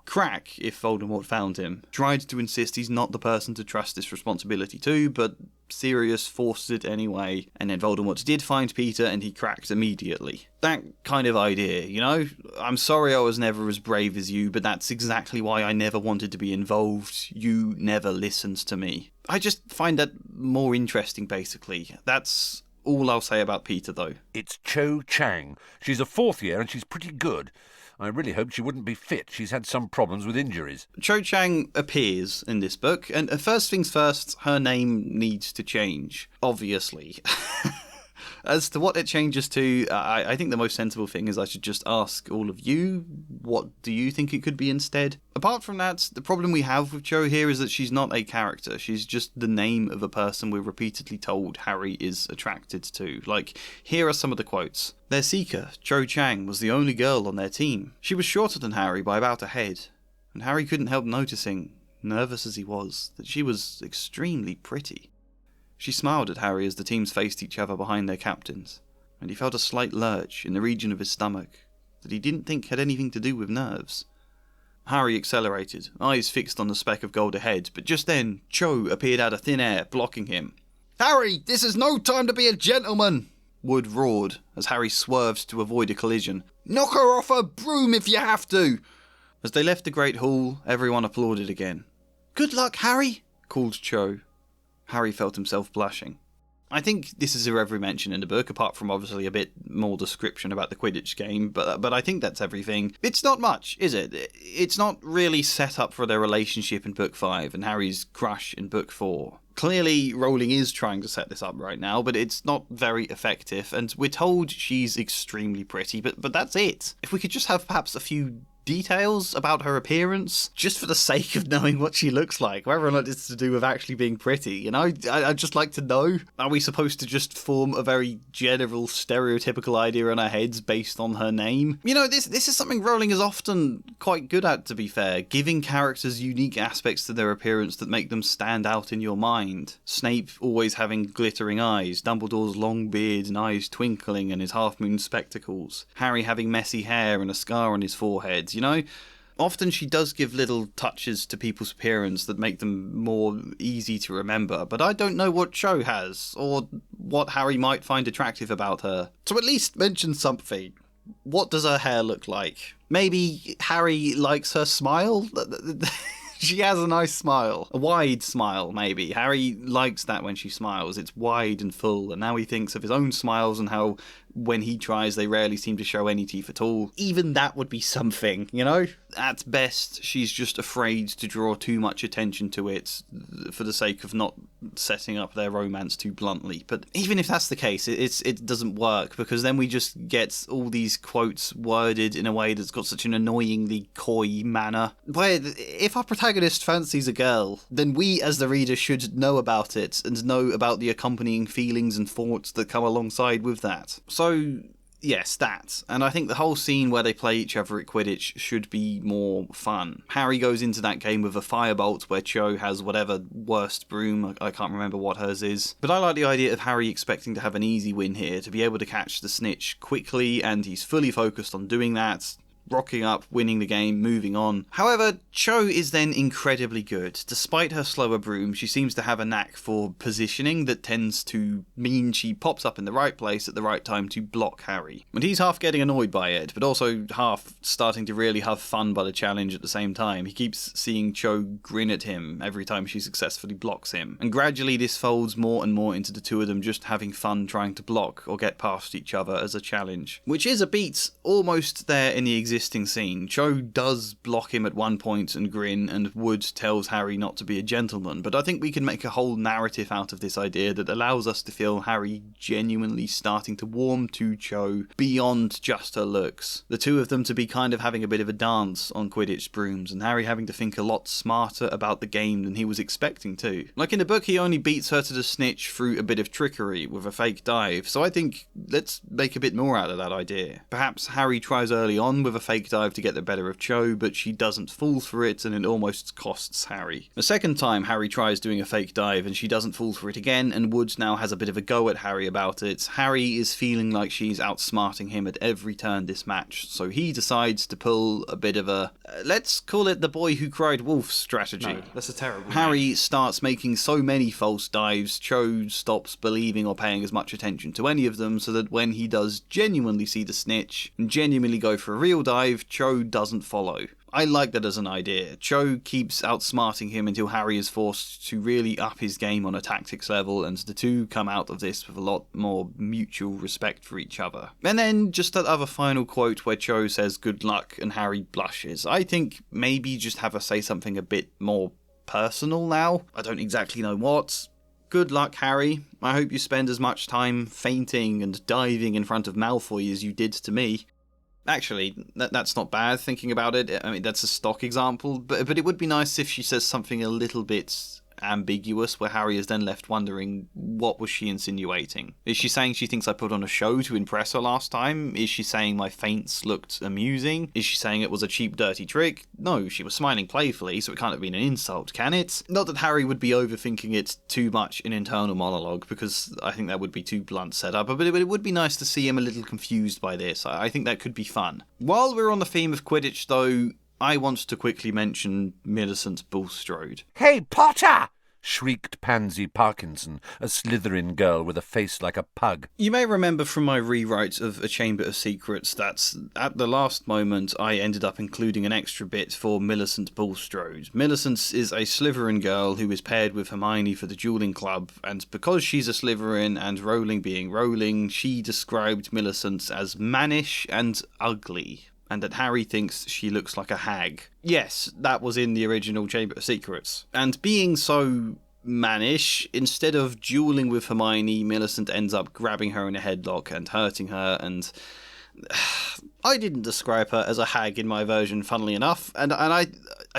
crack if Voldemort found him. Tried to insist he's not the person to trust this responsibility to, but Sirius forced it anyway, and then Voldemort did find Peter and he cracked immediately. That kind of idea, you know? I'm sorry I was never as brave as you, but that's exactly why I never wanted to be involved. You never listened to me. I just find that more interesting, basically. That's all I'll say about Peter, though. It's Cho Chang. She's a fourth year and she's pretty good. I really hoped she wouldn't be fit. She's had some problems with injuries. Cho Chang appears in this book, and first things first, her name needs to change, obviously. As to what it changes to, I think the most sensible thing is I should just ask all of you, what do you think it could be instead? Apart from that, the problem we have with Cho here is that she's not a character. She's just the name of a person we're repeatedly told Harry is attracted to. Like, here are some of the quotes. Their seeker, Cho Chang, was the only girl on their team. She was shorter than Harry by about a head, and Harry couldn't help noticing, nervous as he was, that she was extremely pretty. She smiled at Harry as the teams faced each other behind their captains, and he felt a slight lurch in the region of his stomach that he didn't think had anything to do with nerves. Harry accelerated, eyes fixed on the speck of gold ahead, but just then, Cho appeared out of thin air, blocking him. "Harry, this is no time to be a gentleman!" Wood roared as Harry swerved to avoid a collision. "Knock her off her broom if you have to!" As they left the Great Hall, everyone applauded again. "Good luck, Harry," called Cho. Harry felt himself blushing. I think this is every mention in the book, apart from obviously a bit more description about the Quidditch game, but I think that's everything. It's not much, is it? It's not really set up for their relationship in Book 5 and Harry's crush in Book 4. Clearly, Rowling is trying to set this up right now, but it's not very effective, and we're told she's extremely pretty, but that's it. If we could just have perhaps a few details about her appearance, just for the sake of knowing what she looks like, whether or not it's to do with actually being pretty, you know? I'd just like to know. Are we supposed to just form a very general, stereotypical idea in our heads based on her name? You know, this is something Rowling is often quite good at, to be fair, giving characters unique aspects to their appearance that make them stand out in your mind. Snape always having glittering eyes, Dumbledore's long beard and eyes twinkling and his half-moon spectacles, Harry having messy hair and a scar on his forehead. You know, often she does give little touches to people's appearance that make them more easy to remember, but I don't know what Cho has, or what Harry might find attractive about her. So at least mention something. What does her hair look like? Maybe Harry likes her smile? She has a nice smile. A wide smile, maybe. Harry likes that when she smiles. It's wide and full, and now he thinks of his own smiles and how when he tries, they rarely seem to show any teeth at all. Even that would be something, you know? At best, she's just afraid to draw too much attention to it for the sake of not setting up their romance too bluntly. But even if that's the case, it doesn't work, because then we just get all these quotes worded in a way that's got such an annoyingly coy manner. Where if our protagonist fancies a girl, then we as the reader should know about it and know about the accompanying feelings and thoughts that come alongside with that. So Yes, that. And I think the whole scene where they play each other at Quidditch should be more fun. Harry goes into that game with a firebolt where Cho has whatever worst broom, I can't remember what hers is. But I like the idea of Harry expecting to have an easy win here, to be able to catch the snitch quickly, and he's fully focused on doing that. Rocking up, winning the game, moving on. However, Cho is then incredibly good. Despite her slower broom, she seems to have a knack for positioning that tends to mean she pops up in the right place at the right time to block Harry. And he's half getting annoyed by it, but also half starting to really have fun by the challenge at the same time. He keeps seeing Cho grin at him every time she successfully blocks him. And gradually this folds more and more into the two of them just having fun trying to block or get past each other as a challenge. Which is a beat almost there in the existing scene. Cho does block him at one point and grin, and Wood tells Harry not to be a gentleman, but I think we can make a whole narrative out of this idea that allows us to feel Harry genuinely starting to warm to Cho beyond just her looks. The two of them to be kind of having a bit of a dance on Quidditch brooms, and Harry having to think a lot smarter about the game than he was expecting to. Like in the book, he only beats her to the snitch through a bit of trickery with a fake dive, so I think let's make a bit more out of that idea. Perhaps Harry tries early on with a fake dive to get the better of Cho, but she doesn't fall for it and it almost costs Harry. The second time Harry tries doing a fake dive and she doesn't fall for it again, and Woods now has a bit of a go at Harry about it. Harry is feeling like she's outsmarting him at every turn this match, so he decides to pull a bit of a, let's call it the boy who cried wolf strategy. No, that's a terrible Harry starts making so many false dives, Cho stops believing or paying as much attention to any of them, so that when he does genuinely see the snitch and genuinely go for a real dive, Cho doesn't follow. I like that as an idea. Cho keeps outsmarting him until Harry is forced to really up his game on a tactics level, and the two come out of this with a lot more mutual respect for each other. And then just that other final quote where Cho says good luck and Harry blushes. I think maybe just have her say something a bit more personal now. I don't exactly know what. Good luck, Harry. I hope you spend as much time fainting and diving in front of Malfoy as you did to me. Actually, that's not bad, thinking about it. I mean, that's a stock example, but it would be nice if she says something a little bit ambiguous, where Harry is then left wondering, what was she insinuating? Is she saying she thinks I put on a show to impress her last time? Is she saying my feints looked amusing? Is she saying it was a cheap, dirty trick? No, she was smiling playfully, so it can't have been an insult, can it? Not that Harry would be overthinking it too much in internal monologue, because I think that would be too blunt setup, but it would be nice to see him a little confused by this. I think that could be fun. While we're on the theme of Quidditch, though, I want to quickly mention Millicent Bulstrode. "Hey, Potter!" shrieked Pansy Parkinson, a Slytherin girl with a face like a pug. You may remember from my rewrite of A Chamber of Secrets that at the last moment I ended up including an extra bit for Millicent Bulstrode. Millicent is a Slytherin girl who is paired with Hermione for the dueling club, and because she's a Slytherin and Rowling being Rowling, she described Millicent as mannish and ugly, and that Harry thinks she looks like a hag. Yes, that was in the original Chamber of Secrets. And being so mannish, instead of dueling with Hermione, Millicent ends up grabbing her in a headlock and hurting her, and I didn't describe her as a hag in my version, funnily enough, and I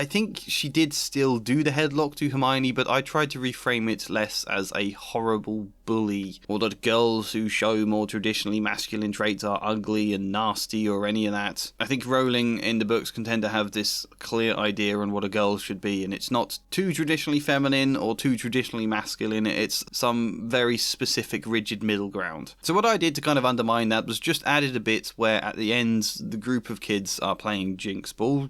think she did still do the headlock to Hermione, but I tried to reframe it less as a horrible bully, or that girls who show more traditionally masculine traits are ugly and nasty or any of that. I think Rowling in the books can tend to have this clear idea on what a girl should be, and it's not too traditionally feminine or too traditionally masculine, it's some very specific rigid middle ground. So what I did to kind of undermine that was just added a bit where at the end the group of kids are playing Jinx Ball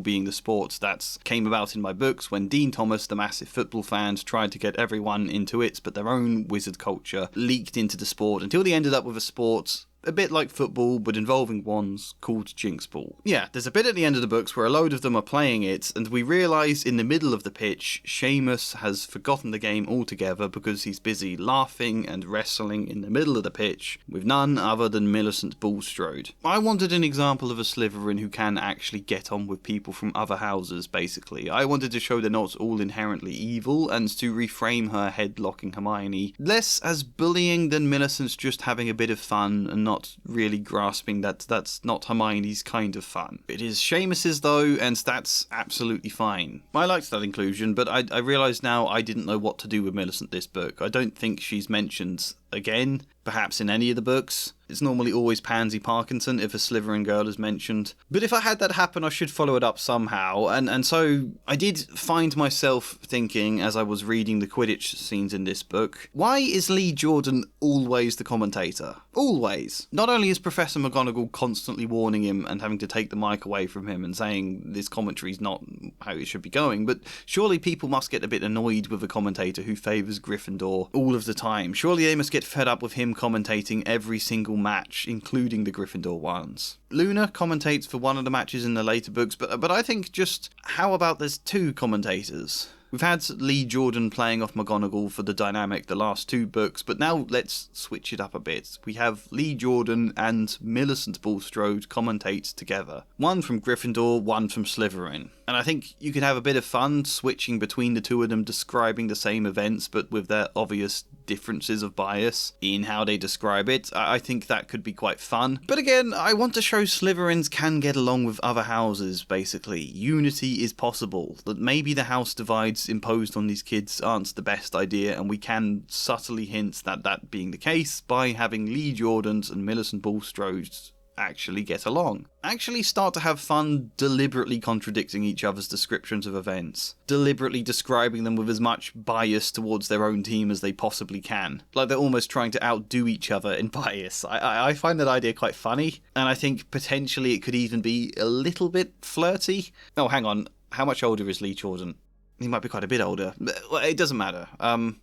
being the sport that came about in my books when Dean Thomas, the massive football fan, tried to get everyone into it, but their own wizard culture leaked into the sport until they ended up with a sport a bit like football, but involving wands, called Jinx Ball. Yeah, there's a bit at the end of the books where a load of them are playing it, and we realise in the middle of the pitch, Seamus has forgotten the game altogether because he's busy laughing and wrestling in the middle of the pitch with none other than Millicent Bulstrode. I wanted an example of a Slytherin who can actually get on with people from other houses, basically. I wanted to show they're not all inherently evil, and to reframe her headlocking Hermione less as bullying than Millicent's just having a bit of fun and not really grasping that that's not Hermione's kind of fun. It is Seamus's though, and that's absolutely fine. I liked that inclusion, but I realised now I didn't know what to do with Millicent this book. I don't think she's mentioned again, perhaps in any of the books. It's normally always Pansy Parkinson if a Slytherin girl is mentioned. But if I had that happen, I should follow it up somehow. And so I did find myself thinking, as I was reading the Quidditch scenes in this book, why is Lee Jordan always the commentator? Always. Not only is Professor McGonagall constantly warning him and having to take the mic away from him and saying this commentary's not how it should be going, but surely people must get a bit annoyed with a commentator who favours Gryffindor all of the time. Surely they must get fed up with him commentating every single match, including the Gryffindor ones. Luna commentates for one of the matches in the later books, but I think just, how about there's two commentators? We've had Lee Jordan playing off McGonagall for the dynamic the last two books, but now let's switch it up a bit. We have Lee Jordan and Millicent Bulstrode commentate together. One from Gryffindor, one from Slytherin. And I think you could have a bit of fun switching between the two of them describing the same events, but with their obvious differences of bias in how they describe it. I think that could be quite fun. But again, I want to show Slytherins can get along with other houses, basically. Unity is possible. That maybe the house divides imposed on these kids aren't the best idea, and we can subtly hint that being the case by having Lee Jordans and Millicent Bulstrodes actually get along. Actually start to have fun deliberately contradicting each other's descriptions of events. Deliberately describing them with as much bias towards their own team as they possibly can. Like they're almost trying to outdo each other in bias. I find that idea quite funny, and I think potentially it could even be a little bit flirty. Oh, hang on. How much older is Lee Jordan? He might be quite a bit older. Well, it doesn't matter.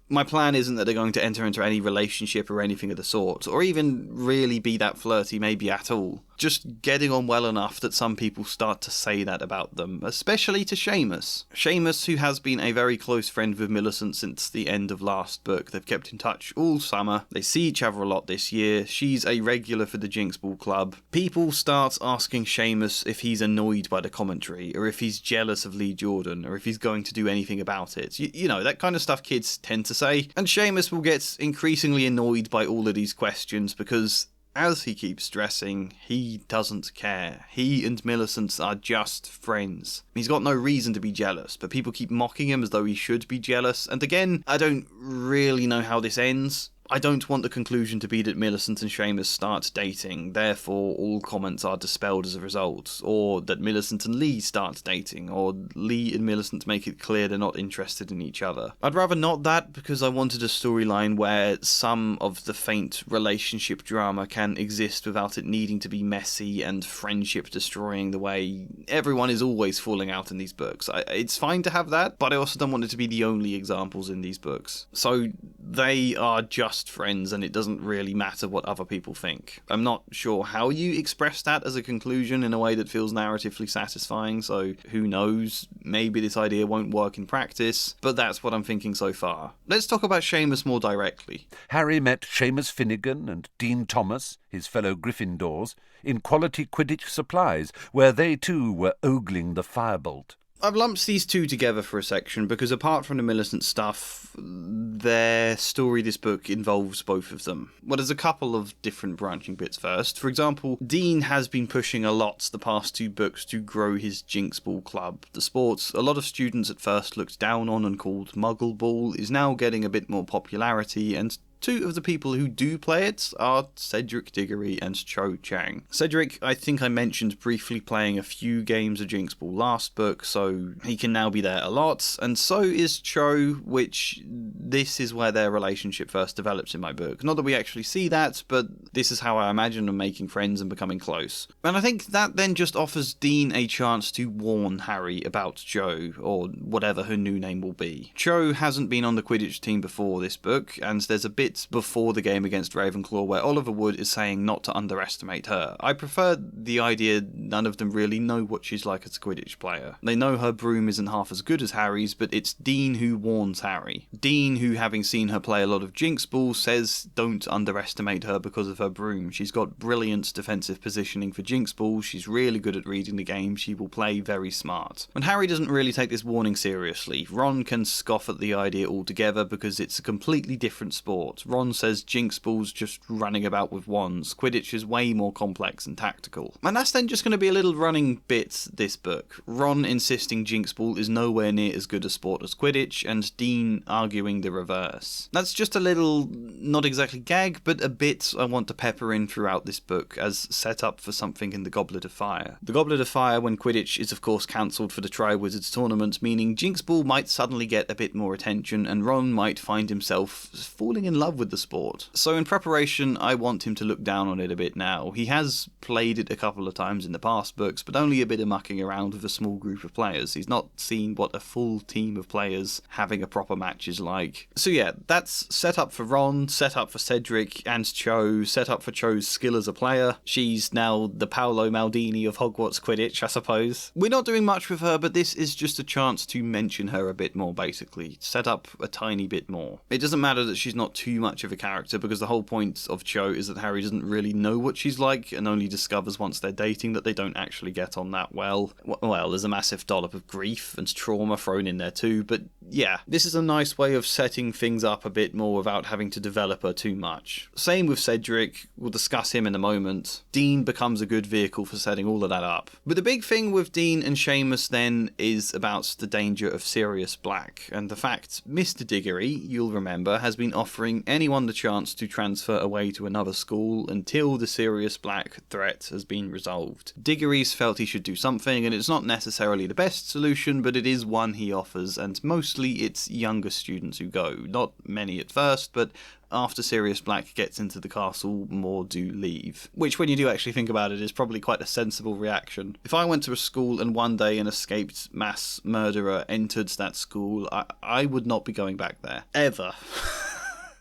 My plan isn't that they're going to enter into any relationship or anything of the sort, or even really be that flirty, maybe at all. Just getting on well enough that some people start to say that about them, especially to Seamus. Seamus, who has been a very close friend with Millicent since the end of last book. They've kept in touch all summer. They see each other a lot this year. She's a regular for the Jinx Ball Club. People start asking Seamus if he's annoyed by the commentary, or if he's jealous of Lee Jordan, or if he's going to do anything about it. You know, that kind of stuff kids tend to say. And Seamus will get increasingly annoyed by all of these questions because, as he keeps stressing, he doesn't care. He and Millicent are just friends. He's got no reason to be jealous, but people keep mocking him as though he should be jealous. And again, I don't really know how this ends. I don't want the conclusion to be that Millicent and Seamus start dating, therefore all comments are dispelled as a result, or that Millicent and Lee start dating, or Lee and Millicent make it clear they're not interested in each other. I'd rather not that, because I wanted a storyline where some of the faint relationship drama can exist without it needing to be messy and friendship destroying the way everyone is always falling out in these books. It's fine to have that, but I also don't want it to be the only examples in these books. So they are just friends, and it doesn't really matter what other people think. I'm not sure how you express that as a conclusion in a way that feels narratively satisfying, so who knows, maybe this idea won't work in practice, but that's what I'm thinking so far. Let's talk about Seamus more directly. Harry met Seamus Finnegan and Dean Thomas, his fellow Gryffindors, in Quality Quidditch Supplies, where they too were ogling the firebolt. I've lumped these two together for a section because apart from the Millicent stuff, their story this book involves both of them. Well, there's a couple of different branching bits first. For example, Dean has been pushing a lot the past two books to grow his Jinx Ball Club. The sport a lot of students at first looked down on and called Muggle Ball is now getting a bit more popularity, and two of the people who do play it are Cedric Diggory and Cho Chang. Cedric, I think I mentioned briefly playing a few games of Jinx Ball last book, so he can now be there a lot, and so is Cho, which this is where their relationship first develops in my book. Not that we actually see that, but this is how I imagine them making friends and becoming close. And I think that then just offers Dean a chance to warn Harry about Cho, or whatever her new name will be. Cho hasn't been on the Quidditch team before this book, and there's a bit before the game against Ravenclaw where Oliver Wood is saying not to underestimate her. I prefer the idea none of them really know what she's like as a Quidditch player. They know her broom isn't half as good as Harry's, but it's Dean who warns Harry. Dean, who having seen her play a lot of Jinx Ball, says don't underestimate her because of her broom. She's got brilliant defensive positioning for Jinx Ball, she's really good at reading the game, she will play very smart. And Harry doesn't really take this warning seriously. Ron can scoff at the idea altogether because it's a completely different sport. Ron says Jinx Ball's just running about with wands. Quidditch is way more complex and tactical. And that's then just going to be a little running bit this book. Ron insisting Jinx Ball is nowhere near as good a sport as Quidditch, and Dean arguing the reverse. That's just a little, not exactly gag, but a bit I want to pepper in throughout this book as set up for something in the Goblet of Fire. The Goblet of Fire, when Quidditch is of course cancelled for the Triwizards tournament, meaning Jinx Ball might suddenly get a bit more attention and Ron might find himself falling in love with the sport. So in preparation, I want him to look down on it a bit now. He has played it a couple of times in the past books, but only a bit of mucking around with a small group of players. He's not seen what a full team of players having a proper match is like. So yeah, that's set up for Ron, set up for Cedric and Cho, set up for Cho's skill as a player. She's now the Paolo Maldini of Hogwarts Quidditch, I suppose. We're not doing much with her, but this is just a chance to mention her a bit more, basically. Set up a tiny bit more. It doesn't matter that she's not too much of a character, because the whole point of Cho is that Harry doesn't really know what she's like, and only discovers once they're dating that they don't actually get on that well. Well, there's a massive dollop of grief and trauma thrown in there too, but yeah, this is a nice way of setting things up a bit more without having to develop her too much. Same with Cedric, we'll discuss him in a moment. Dean becomes a good vehicle for setting all of that up. But the big thing with Dean and Seamus then is about the danger of Sirius Black, and the fact Mr. Diggory, you'll remember, has been offering anyone the chance to transfer away to another school until the Sirius Black threat has been resolved. Diggory's felt he should do something, and it's not necessarily the best solution, but it is one he offers, and mostly it's younger students who go. Not many at first, but after Sirius Black gets into the castle, more do leave. Which, when you do actually think about it, is probably quite a sensible reaction. If I went to a school and one day an escaped mass murderer entered that school, I would not be going back there. Ever.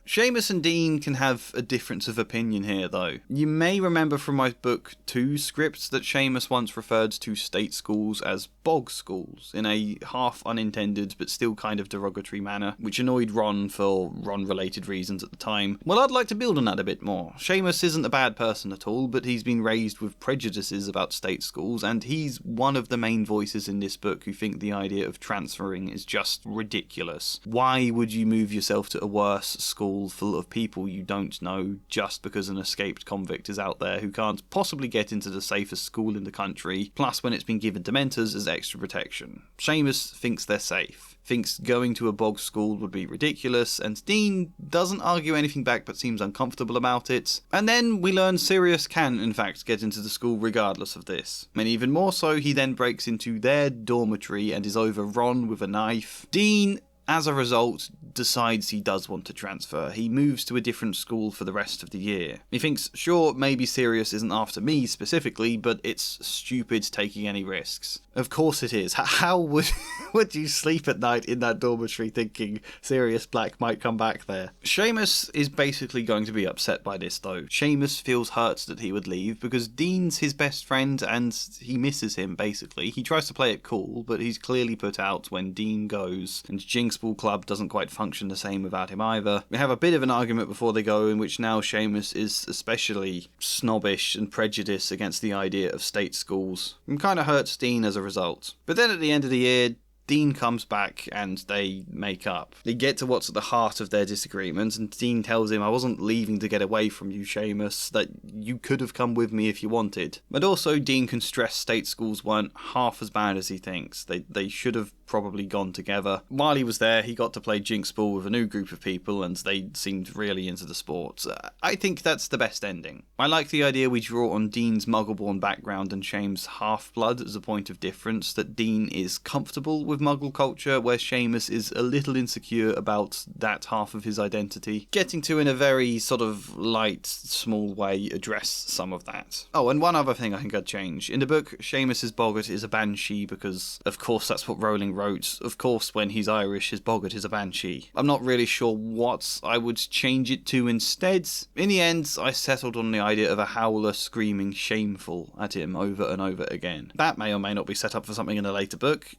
Seamus and Dean can have a difference of opinion here, though. You may remember from my book 2 scripts that Seamus once referred to state schools as bog schools, in a half unintended but still kind of derogatory manner, which annoyed Ron for Ron-related reasons at the time. Well, I'd like to build on that a bit more. Seamus isn't a bad person at all, but he's been raised with prejudices about state schools, and he's one of the main voices in this book who think the idea of transferring is just ridiculous. Why would you move yourself to a worse school full of people you don't know just because an escaped convict is out there who can't possibly get into the safest school in the country, plus when it's been given Dementors as extra protection? Seamus thinks they're safe, thinks going to a bog school would be ridiculous, and Dean doesn't argue anything back but seems uncomfortable about it. And then we learn Sirius can in fact get into the school regardless of this. And even more so, he then breaks into their dormitory and is over Ron with a knife. Dean, as a result, decides he does want to transfer. He moves to a different school for the rest of the year. He thinks, sure, maybe Sirius isn't after me specifically, but it's stupid taking any risks. Of course it is. How would you sleep at night in that dormitory thinking Sirius Black might come back there? Seamus is basically going to be upset by this, though. Seamus feels hurt that he would leave because Dean's his best friend and he misses him, basically. He tries to play it cool, but he's clearly put out when Dean goes, and Jinx Ball Club doesn't quite function the same without him either. We have a bit of an argument before they go, in which now Seamus is especially snobbish and prejudiced against the idea of state schools. It kind of hurts Dean as a result. But then at the end of the year, Dean comes back and they make up. They get to what's at the heart of their disagreement, and Dean tells him, I wasn't leaving to get away from you, Seamus, that you could have come with me if you wanted. But also, Dean can stress state schools weren't half as bad as he thinks. They should have probably gone together. While he was there, he got to play Jinx Ball with a new group of people, and they seemed really into the sport. I think that's the best ending. I like the idea we draw on Dean's Muggle-born background and Seamus' half-blood as a point of difference, that Dean is comfortable with Muggle culture, where Seamus is a little insecure about that half of his identity. Getting to, in a very sort of light, small way, address some of that. Oh, and one other thing I think I'd change. In the book, Seamus' boggart is a banshee because, of course, that's what Rowling wrote. Of course, when he's Irish, his boggart is a banshee. I'm not really sure what I would change it to instead. In the end, I settled on the idea of a howler screaming shameful at him over and over again. That may or may not be set up for something in a later book.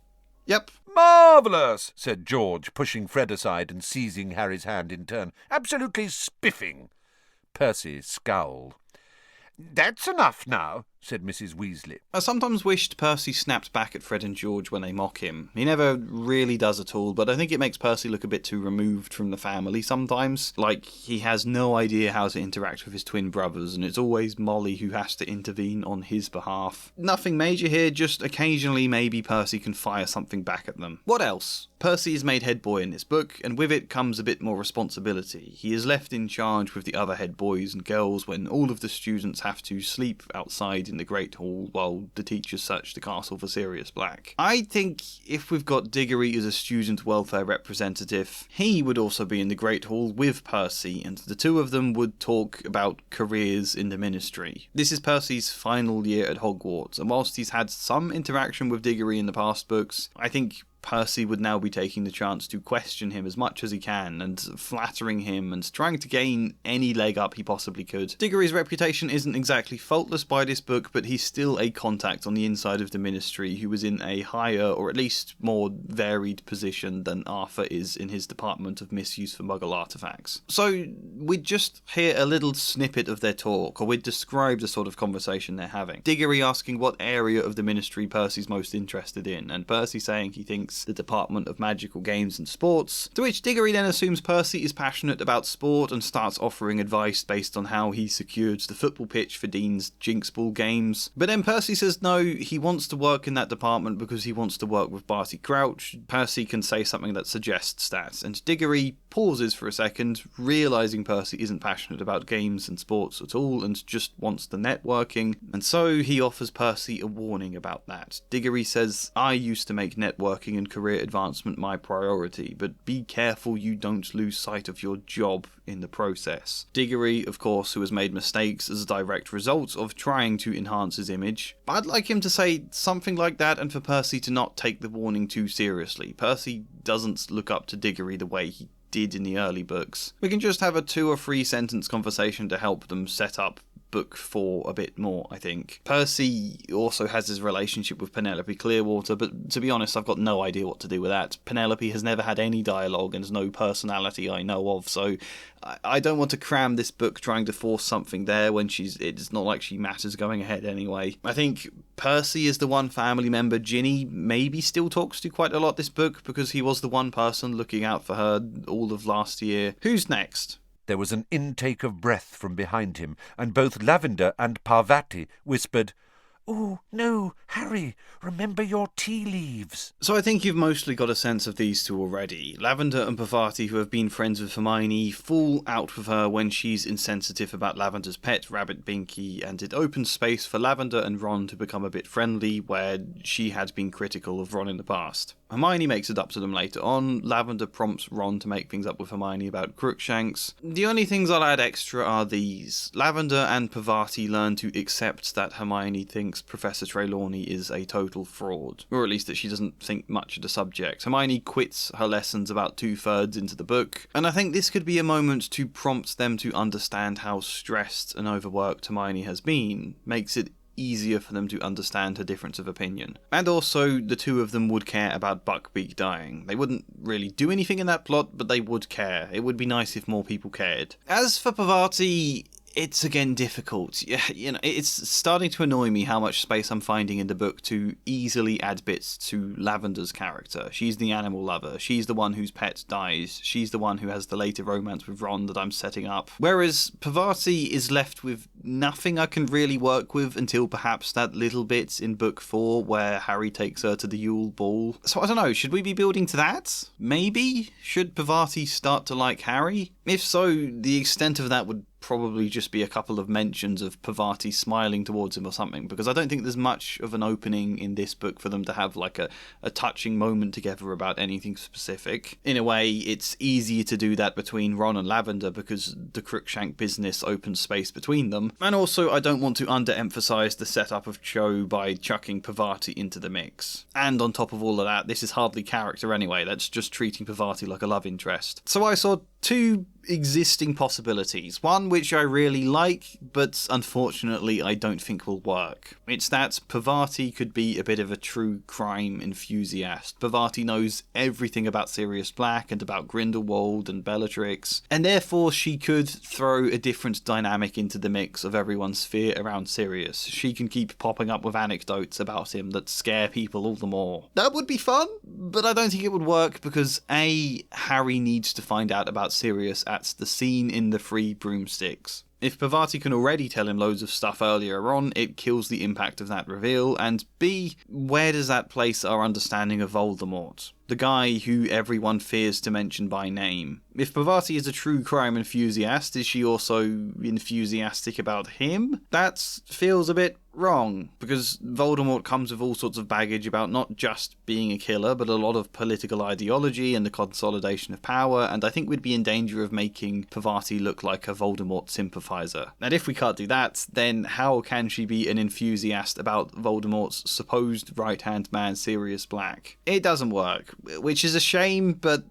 Yep. "Marvellous," said George, pushing Fred aside and seizing Harry's hand in turn. "Absolutely spiffing." Percy scowled. "That's enough now," said Mrs. Weasley. I sometimes wished Percy snapped back at Fred and George when they mock him. He never really does at all, but I think it makes Percy look a bit too removed from the family sometimes. Like, he has no idea how to interact with his twin brothers, and it's always Molly who has to intervene on his behalf. Nothing major here, just occasionally maybe Percy can fire something back at them. What else? Percy is made head boy in this book, and with it comes a bit more responsibility. He is left in charge with the other head boys and girls when all of the students have to sleep outside in the Great Hall while the teachers search the castle for Sirius Black. I think if we've got Diggory as a student welfare representative, he would also be in the Great Hall with Percy, and the two of them would talk about careers in the Ministry. This is Percy's final year at Hogwarts, and whilst he's had some interaction with Diggory in the past books, I think Percy would now be taking the chance to question him as much as he can, and flattering him and trying to gain any leg up he possibly could. Diggory's reputation isn't exactly faultless by this book, but he's still a contact on the inside of the Ministry who is in a higher, or at least more varied position than Arthur is in his Department of Misuse for Muggle Artifacts. So we'd just hear a little snippet of their talk, or we'd describe the sort of conversation they're having. Diggory asking what area of the Ministry Percy's most interested in, and Percy saying he thinks the Department of Magical Games and Sports, to which Diggory then assumes Percy is passionate about sport and starts offering advice based on how he secured the football pitch for Dean's Jinx Ball games. But then Percy says no, he wants to work in that department because he wants to work with Barty Crouch. Percy can say something that suggests that, and Diggory pauses for a second, realising Percy isn't passionate about games and sports at all and just wants the networking, and so he offers Percy a warning about that. Diggory says, I used to make networking and career advancement my priority, but be careful you don't lose sight of your job in the process. Diggory, of course, who has made mistakes as a direct result of trying to enhance his image, but I'd like him to say something like that and for Percy to not take the warning too seriously. Percy doesn't look up to Diggory the way he did in the early books. We can just have a 2 or 3 sentence conversation to help them set up book 4 a bit more, I think. Percy also has his relationship with Penelope Clearwater, but to be honest, I've got no idea what to do with that. Penelope has never had any dialogue and has no personality I know of, so I don't want to cram this book trying to force something there when it's not like she matters going ahead anyway. I think Percy is the one family member Ginny maybe still talks to quite a lot this book, because he was the one person looking out for her all of last year. Who's next? There was an intake of breath from behind him, and both Lavender and Parvati whispered, "Oh, no, Harry, remember your tea leaves." So I think you've mostly got a sense of these two already. Lavender and Parvati, who have been friends with Hermione, fall out with her when she's insensitive about Lavender's pet, Rabbit Binky, and it opens space for Lavender and Ron to become a bit friendly, where she had been critical of Ron in the past. Hermione makes it up to them later on. Lavender prompts Ron to make things up with Hermione about Crookshanks. The only things I'll add extra are these. Lavender and Parvati learn to accept that Hermione thinks Professor Trelawney is a total fraud, or at least that she doesn't think much of the subject. Hermione quits her lessons about 2/3 into the book, and I think this could be a moment to prompt them to understand how stressed and overworked Hermione has been, makes it easier for them to understand her difference of opinion. And also, the two of them would care about Buckbeak dying. They wouldn't really do anything in that plot, but they would care. It would be nice if more people cared. As for Parvati, it's again difficult. It's starting to annoy me how much space I'm finding in the book to easily add bits to Lavender's character. She's the animal lover. She's the one whose pet dies. She's the one who has the later romance with Ron that I'm setting up. Whereas Parvati is left with nothing I can really work with until perhaps that little bit in book 4 where Harry takes her to the Yule Ball. So I don't know, should we be building to that? Maybe? Should Parvati start to like Harry? If so, the extent of that would probably just be a couple of mentions of Parvati smiling towards him or something, because I don't think there's much of an opening in this book for them to have like a touching moment together about anything specific. In a way, it's easier to do that between Ron and Lavender because the Crookshank business opens space between them. And also, I don't want to underemphasize the setup of Cho by chucking Parvati into the mix. And on top of all of that, this is hardly character anyway, that's just treating Parvati like a love interest. So I saw 2 existing possibilities. One which I really like, but unfortunately I don't think will work. It's that Parvati could be a bit of a true crime enthusiast. Parvati knows everything about Sirius Black and about Grindelwald and Bellatrix, and therefore she could throw a different dynamic into the mix of everyone's fear around Sirius. She can keep popping up with anecdotes about him that scare people all the more. That would be fun, but I don't think it would work because A, Harry needs to find out about Sirius at the scene in the Three Broomsticks. If Parvati can already tell him loads of stuff earlier on, it kills the impact of that reveal, and B, where does that place our understanding of Voldemort? The guy who everyone fears to mention by name. If Parvati is a true crime enthusiast, is she also enthusiastic about him? That feels a bit wrong, because Voldemort comes with all sorts of baggage about not just being a killer, but a lot of political ideology and the consolidation of power, and I think we'd be in danger of making Parvati look like a Voldemort sympathiser. And if we can't do that, then how can she be an enthusiast about Voldemort's supposed right-hand man, Sirius Black? It doesn't work, which is a shame, but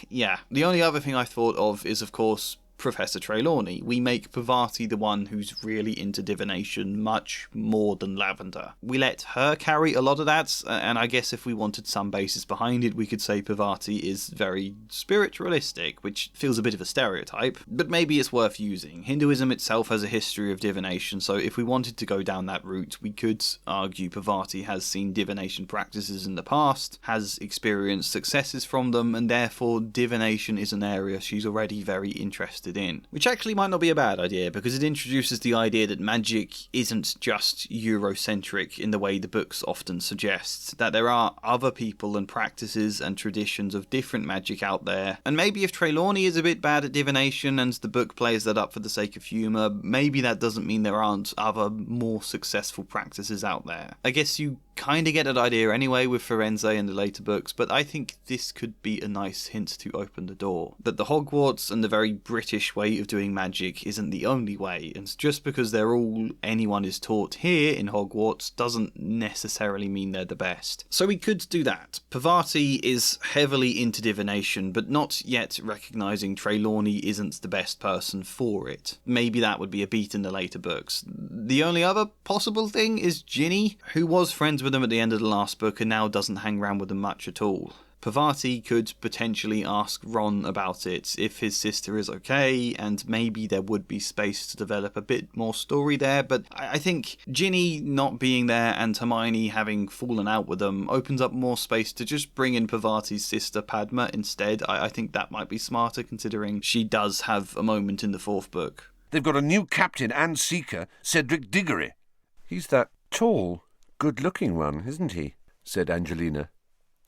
yeah. The only other thing I thought of is, of course, Professor Trelawney. We make Parvati the one who's really into divination much more than Lavender. We let her carry a lot of that, and I guess if we wanted some basis behind it, we could say Parvati is very spiritualistic, which feels a bit of a stereotype, but maybe it's worth using. Hinduism itself has a history of divination, so if we wanted to go down that route, we could argue Parvati has seen divination practices in the past, has experienced successes from them, and therefore divination is an area she's already very interested in. Which actually might not be a bad idea, because it introduces the idea that magic isn't just Eurocentric in the way the books often suggest, that there are other people and practices and traditions of different magic out there, and maybe if Trelawney is a bit bad at divination and the book plays that up for the sake of humour, maybe that doesn't mean there aren't other more successful practices out there. I guess you kind of get that idea anyway with Firenze in the later books, but I think this could be a nice hint to open the door. That the Hogwarts and the very British way of doing magic isn't the only way, and just because they're all anyone is taught here in Hogwarts doesn't necessarily mean they're the best. So we could do that. Parvati is heavily into divination, but not yet recognising Trelawney isn't the best person for it. Maybe that would be a beat in the later books. The only other possible thing is Ginny, who was friends with them at the end of the last book and now doesn't hang around with them much at all. Parvati could potentially ask Ron about it if his sister is okay, and maybe there would be space to develop a bit more story there, but I think Ginny not being there and Hermione having fallen out with them opens up more space to just bring in Parvati's sister Padma instead. I think that might be smarter, considering she does have a moment in the fourth book. They've got a new captain and seeker, Cedric Diggory. He's that tall, good-looking one, isn't he? Said Angelina.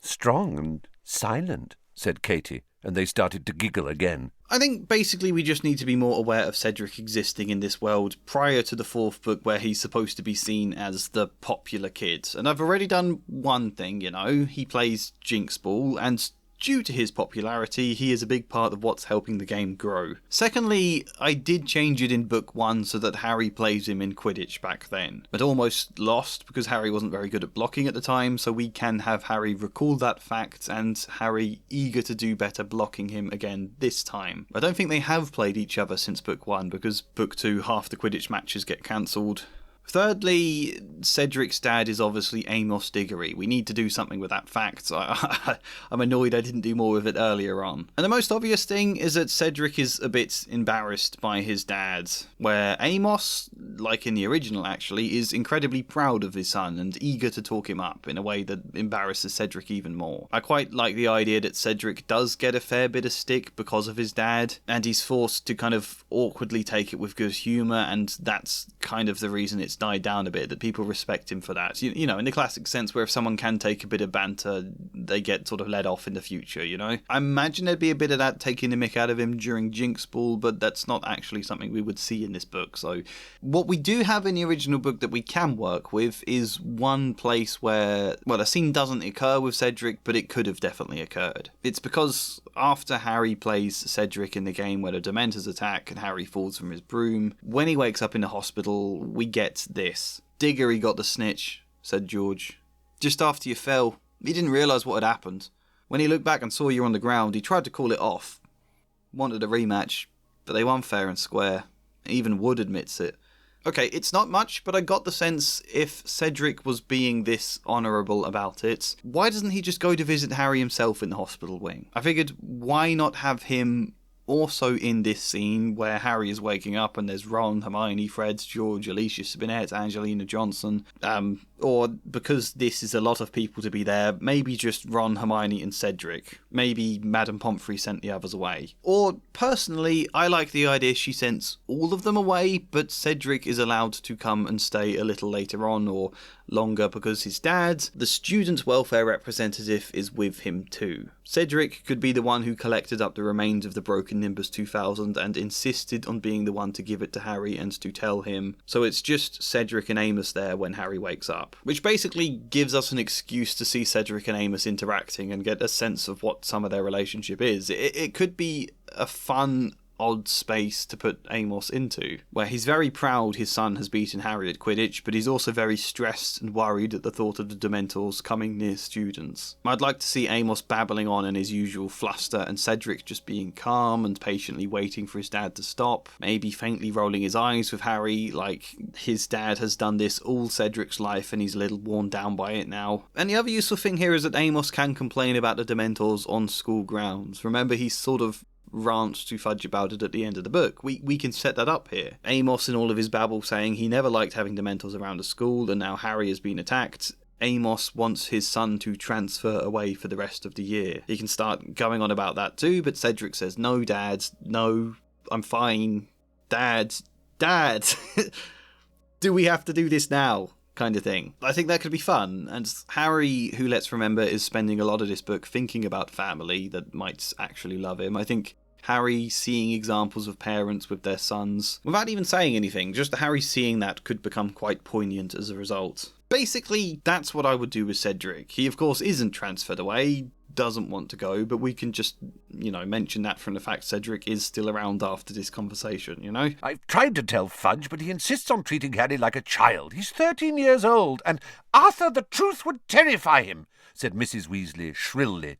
Strong and silent, said Katie, and they started to giggle again. I think basically we just need to be more aware of Cedric existing in this world prior to the fourth book, where he's supposed to be seen as the popular kid. And I've already done one thing, you know. He plays Jinx Ball, and due to his popularity, he is a big part of what's helping the game grow. Secondly, I did change it in book 1 so that Harry plays him in Quidditch back then, but almost lost because Harry wasn't very good at blocking at the time, so we can have Harry recall that fact and Harry eager to do better blocking him again this time. I don't think they have played each other since book 1 because book 2 half the Quidditch matches get cancelled. Thirdly, Cedric's dad is obviously Amos Diggory. We need to do something with that fact. I'm annoyed I didn't do more with it earlier on. And the most obvious thing is that Cedric is a bit embarrassed by his dad, where Amos, like in the original actually, is incredibly proud of his son and eager to talk him up in a way that embarrasses Cedric even more. I quite like the idea that Cedric does get a fair bit of stick because of his dad, and he's forced to kind of awkwardly take it with good humour, and that's kind of the reason it's died down a bit, that people respect him for that. You know, in the classic sense where if someone can take a bit of banter, they get sort of let off in the future, you know? I imagine there'd be a bit of that taking the mick out of him during Jinx Ball, but that's not actually something we would see in this book. So what we do have in the original book that we can work with is one place where, well, a scene doesn't occur with Cedric, but it could have definitely occurred. It's because after Harry plays Cedric in the game where the Dementors attack and Harry falls from his broom, when he wakes up in the hospital, we get this. Diggory got the snitch, said George. Just after you fell, he didn't realise what had happened. When he looked back and saw you on the ground, he tried to call it off. Wanted a rematch, but they won fair and square. Even Wood admits it. Okay, it's not much, but I got the sense if Cedric was being this honourable about it, why doesn't he just go to visit Harry himself in the hospital wing? I figured, why not have him also in this scene where Harry is waking up and there's Ron, Hermione, Fred, George, Alicia Spinett, Angelina Johnson, or because this is a lot of people to be there, maybe just Ron, Hermione and Cedric. Maybe Madame Pomfrey sent the others away. Or, personally, I like the idea she sends all of them away, but Cedric is allowed to come and stay a little later on or longer because his dad, the student welfare representative, is with him too. Cedric could be the one who collected up the remains of the broken Nimbus 2000 and insisted on being the one to give it to Harry and to tell him, so it's just Cedric and Amos there when Harry wakes up. Which basically gives us an excuse to see Cedric and Amos interacting and get a sense of what some of their relationship is. It could be a fun, odd space to put Amos into, where he's very proud his son has beaten Harry at Quidditch, but he's also very stressed and worried at the thought of the Dementors coming near students. I'd like to see Amos babbling on in his usual fluster and Cedric just being calm and patiently waiting for his dad to stop, maybe faintly rolling his eyes with Harry, like his dad has done this all Cedric's life and he's a little worn down by it now. And the other useful thing here is that Amos can complain about the Dementors on school grounds. Remember, he's sort of rants to Fudge about it at the end of the book. We can set that up here. Amos in all of his babble saying he never liked having Dementors around the school and now Harry has been attacked. Amos wants his son to transfer away for the rest of the year. He can start going on about that too, but Cedric says, no, Dad, no, I'm fine. Dad, do we have to do this now? Kind of thing. I think that could be fun, and Harry, who let's remember is spending a lot of this book thinking about family that might actually love him. I think Harry seeing examples of parents with their sons, without even saying anything, just Harry seeing that could become quite poignant as a result. Basically, that's what I would do with Cedric. He of course isn't transferred away, doesn't want to go, but we can just, mention that from the fact Cedric is still around after this conversation, I've tried to tell Fudge, but he insists on treating Harry like a child. He's 13 years old, and Arthur, the truth would terrify him, said Mrs. Weasley shrilly.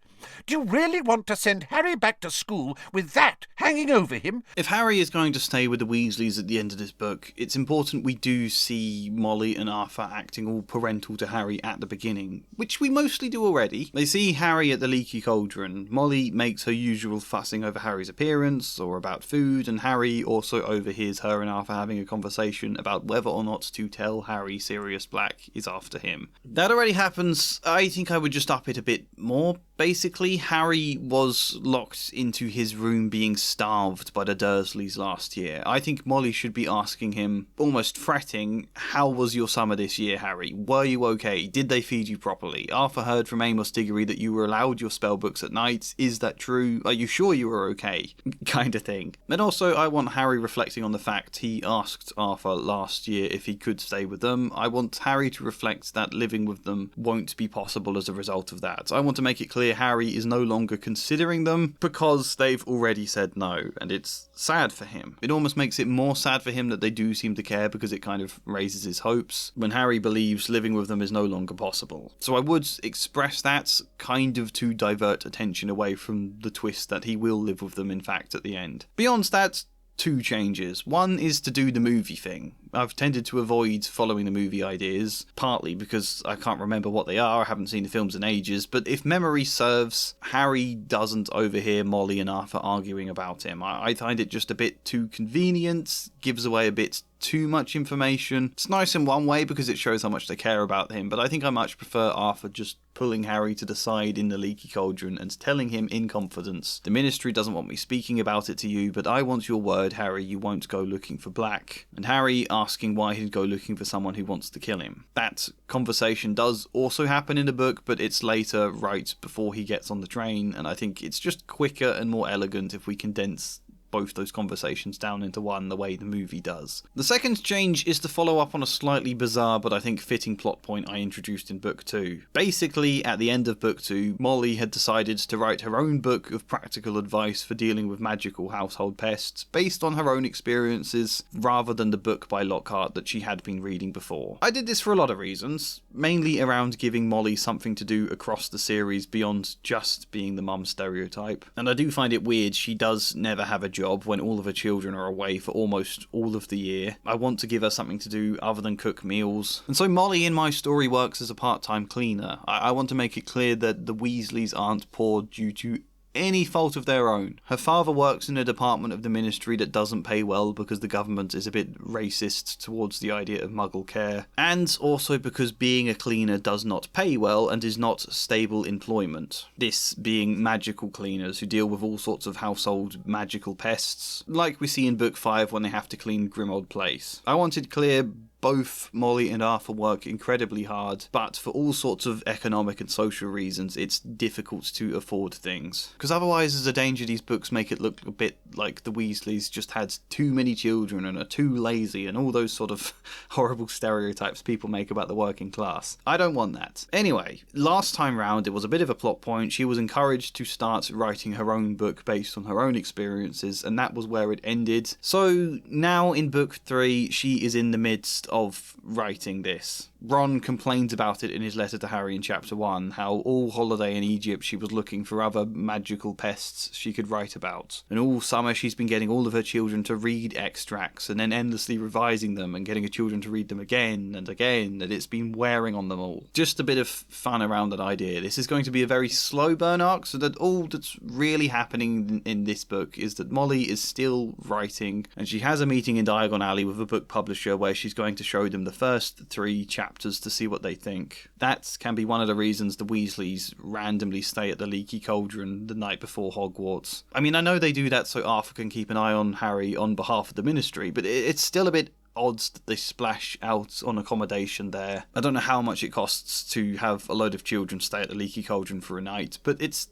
Do you really want to send Harry back to school with that hanging over him? If Harry is going to stay with the Weasleys at the end of this book, it's important we do see Molly and Arthur acting all parental to Harry at the beginning, which we mostly do already. They see Harry at the Leaky Cauldron. Molly makes her usual fussing over Harry's appearance or about food, and Harry also overhears her and Arthur having a conversation about whether or not to tell Harry Sirius Black is after him. That already happens. I think I would just up it a bit more. Basically, Harry was locked into his room being starved by the Dursleys last year. I think Molly should be asking him, almost fretting, how was your summer this year, Harry? Were you okay? Did they feed you properly? Arthur heard from Amos Diggory that you were allowed your spell books at night. Is that true? Are you sure you were okay? Kind of thing. And also, I want Harry reflecting on the fact he asked Arthur last year if he could stay with them. I want Harry to reflect that living with them won't be possible as a result of that. I want to make it clear Harry is no longer considering them because they've already said no, and it's sad for him. It almost makes it more sad for him that they do seem to care because it kind of raises his hopes when Harry believes living with them is no longer possible. So I would express that kind of to divert attention away from the twist that he will live with them in fact at the end. Beyond that, two changes. One is to do the movie thing. I've tended to avoid following the movie ideas, partly because I can't remember what they are, I haven't seen the films in ages, but if memory serves, Harry doesn't overhear Molly and Arthur arguing about him. I find it just a bit too convenient, gives away a bit too much information. It's nice in one way because it shows how much they care about him, but I think I much prefer Arthur just pulling Harry to the side in the Leaky Cauldron and telling him in confidence, the Ministry doesn't want me speaking about it to you, but I want your word, Harry, you won't go looking for Black. And Harry asking why he'd go looking for someone who wants to kill him. That conversation does also happen in the book, but it's later, right before he gets on the train, and I think it's just quicker and more elegant if we condense both those conversations down into one the way the movie does. The second change is to follow up on a slightly bizarre but I think fitting plot point I introduced in book 2. Basically, at the end of book 2, Molly had decided to write her own book of practical advice for dealing with magical household pests based on her own experiences rather than the book by Lockhart that she had been reading before. I did this for a lot of reasons, mainly around giving Molly something to do across the series beyond just being the mum stereotype. And I do find it weird she does never have a job job when all of her children are away for almost all of the year. I want to give her something to do other than cook meals. And so Molly in my story works as a part-time cleaner. I want to make it clear that the Weasleys aren't poor due to any fault of their own. Her father works in a department of the ministry that doesn't pay well because the government is a bit racist towards the idea of muggle care, and also because being a cleaner does not pay well and is not stable employment. This being magical cleaners who deal with all sorts of household magical pests, like we see in Book 5 when they have to clean Grimmauld Place. I wanted clear both Molly and Arthur work incredibly hard, but for all sorts of economic and social reasons, it's difficult to afford things. Because otherwise there's a danger these books make it look a bit like the Weasleys just had too many children and are too lazy and all those sort of horrible stereotypes people make about the working class. I don't want that. Anyway, last time round it was a bit of a plot point. She was encouraged to start writing her own book based on her own experiences, and that was where it ended. So now in Book 3, she is in the midst of writing this. Ron complains about it in his letter to Harry in Chapter 1, how all holiday in Egypt she was looking for other magical pests she could write about. And all summer she's been getting all of her children to read extracts and then endlessly revising them and getting her children to read them again, and it's been wearing on them all. Just a bit of fun around that idea. This is going to be a very slow burn arc, so that all that's really happening in this book is that Molly is still writing, and she has a meeting in Diagon Alley with a book publisher where she's going to show them the first 3 chapters to see what they think. That can be one of the reasons the Weasleys randomly stay at the Leaky Cauldron the night before Hogwarts. I mean, I know they do that so Arthur can keep an eye on Harry on behalf of the Ministry, but it's still a bit odds that they splash out on accommodation there. I don't know how much it costs to have a load of children stay at the Leaky Cauldron for a night, but it's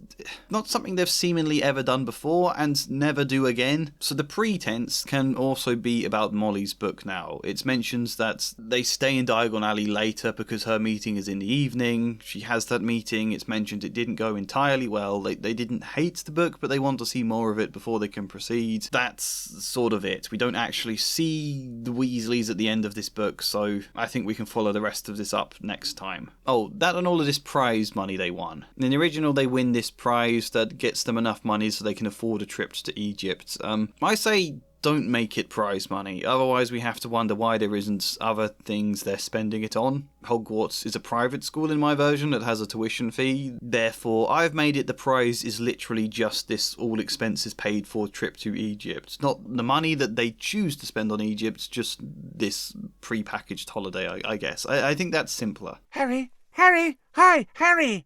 not something they've seemingly ever done before and never do again. So the pretense can also be about Molly's book now. It's mentioned that they stay in Diagon Alley later because her meeting is in the evening. She has that meeting. It's mentioned it didn't go entirely well. They didn't hate the book, but they want to see more of it before they can proceed. That's sort of it. We don't actually see the Weasleys at the end of this book, so I think we can follow the rest of this up next time. Oh, that and all of this prize money they won. In the original, they win this prize that gets them enough money so they can afford a trip to Egypt. I say don't make it prize money, otherwise we have to wonder why there isn't other things they're spending it on. Hogwarts is a private school in my version that has a tuition fee, therefore I've made it the prize is literally just this all expenses paid for trip to Egypt. Not the money that they choose to spend on Egypt, just this pre-packaged holiday, I guess. I think that's simpler. Harry! Hi, Harry!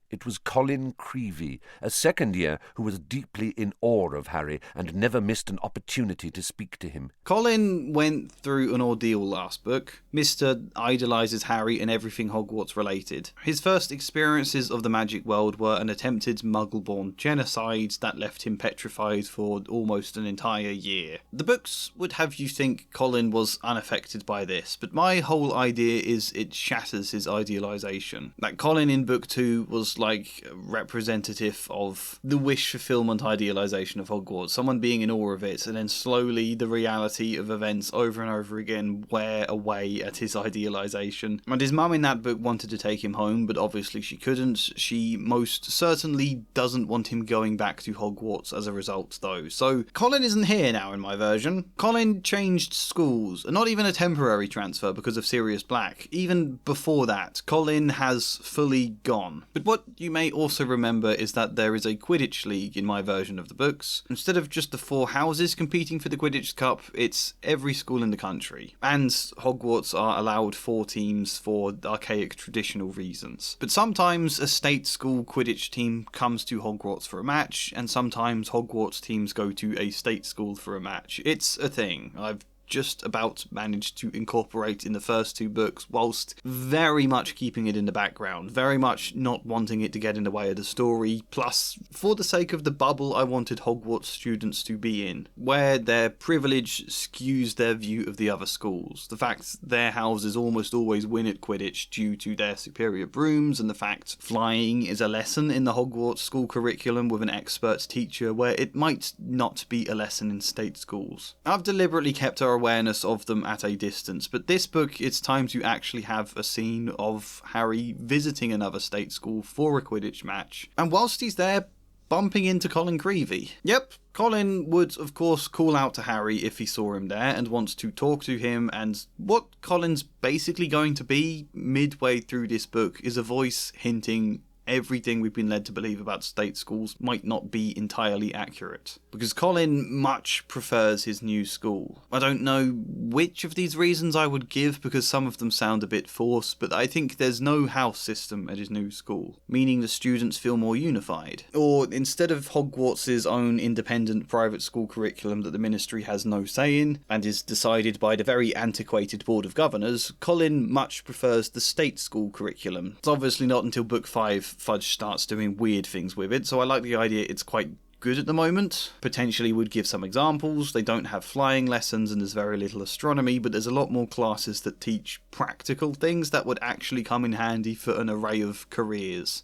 It was Colin Creevey, a second year who was deeply in awe of Harry and never missed an opportunity to speak to him. Colin went through an ordeal last book. Mr. idolises Harry and everything Hogwarts related. His first experiences of the magic world were an attempted Muggle-born genocide that left him petrified for almost an entire year. The books would have you think Colin was unaffected by this, but my whole idea is it shatters his idealisation. That Colin in book 2 was like representative of the wish fulfillment idealization of Hogwarts, someone being in awe of it, and then slowly the reality of events over and over again wear away at his idealization. And his mum in that book wanted to take him home, but obviously she couldn't. She most certainly doesn't want him going back to Hogwarts as a result, though. So Colin isn't here now in my version. Colin changed schools, and not even a temporary transfer because of Sirius Black. Even before that, Colin has fully gone. But what you may also remember is that there is a Quidditch league in my version of the books. Instead of just the 4 houses competing for the Quidditch Cup, it's every school in the country. And Hogwarts are allowed 4 teams for archaic traditional reasons. But sometimes a state school Quidditch team comes to Hogwarts for a match, and sometimes Hogwarts teams go to a state school for a match. It's a thing. I've just about managed to incorporate in the first 2 books, whilst very much keeping it in the background, very much not wanting it to get in the way of the story, plus for the sake of the bubble I wanted Hogwarts students to be in, where their privilege skews their view of the other schools. The fact their houses almost always win at Quidditch due to their superior brooms, and the fact flying is a lesson in the Hogwarts school curriculum with an expert teacher where it might not be a lesson in state schools. I've deliberately kept our awareness of them at a distance, but this book it's time to actually have a scene of Harry visiting another state school for a Quidditch match, and whilst he's there, bumping into Colin Creevey. Yep, Colin would, of course, call out to Harry if he saw him there and wants to talk to him, and what Colin's basically going to be midway through this book is a voice hinting everything we've been led to believe about state schools might not be entirely accurate. Because Colin much prefers his new school. I don't know which of these reasons I would give because some of them sound a bit forced, but I think there's no house system at his new school, meaning the students feel more unified. Or instead of Hogwarts' own independent private school curriculum that the Ministry has no say in, and is decided by the very antiquated Board of Governors, Colin much prefers the state school curriculum. It's obviously not until Book 5 Fudge starts doing weird things with it, so I like the idea it's quite good at the moment. Potentially would give some examples. They don't have flying lessons and there's very little astronomy, but there's a lot more classes that teach practical things that would actually come in handy for an array of careers,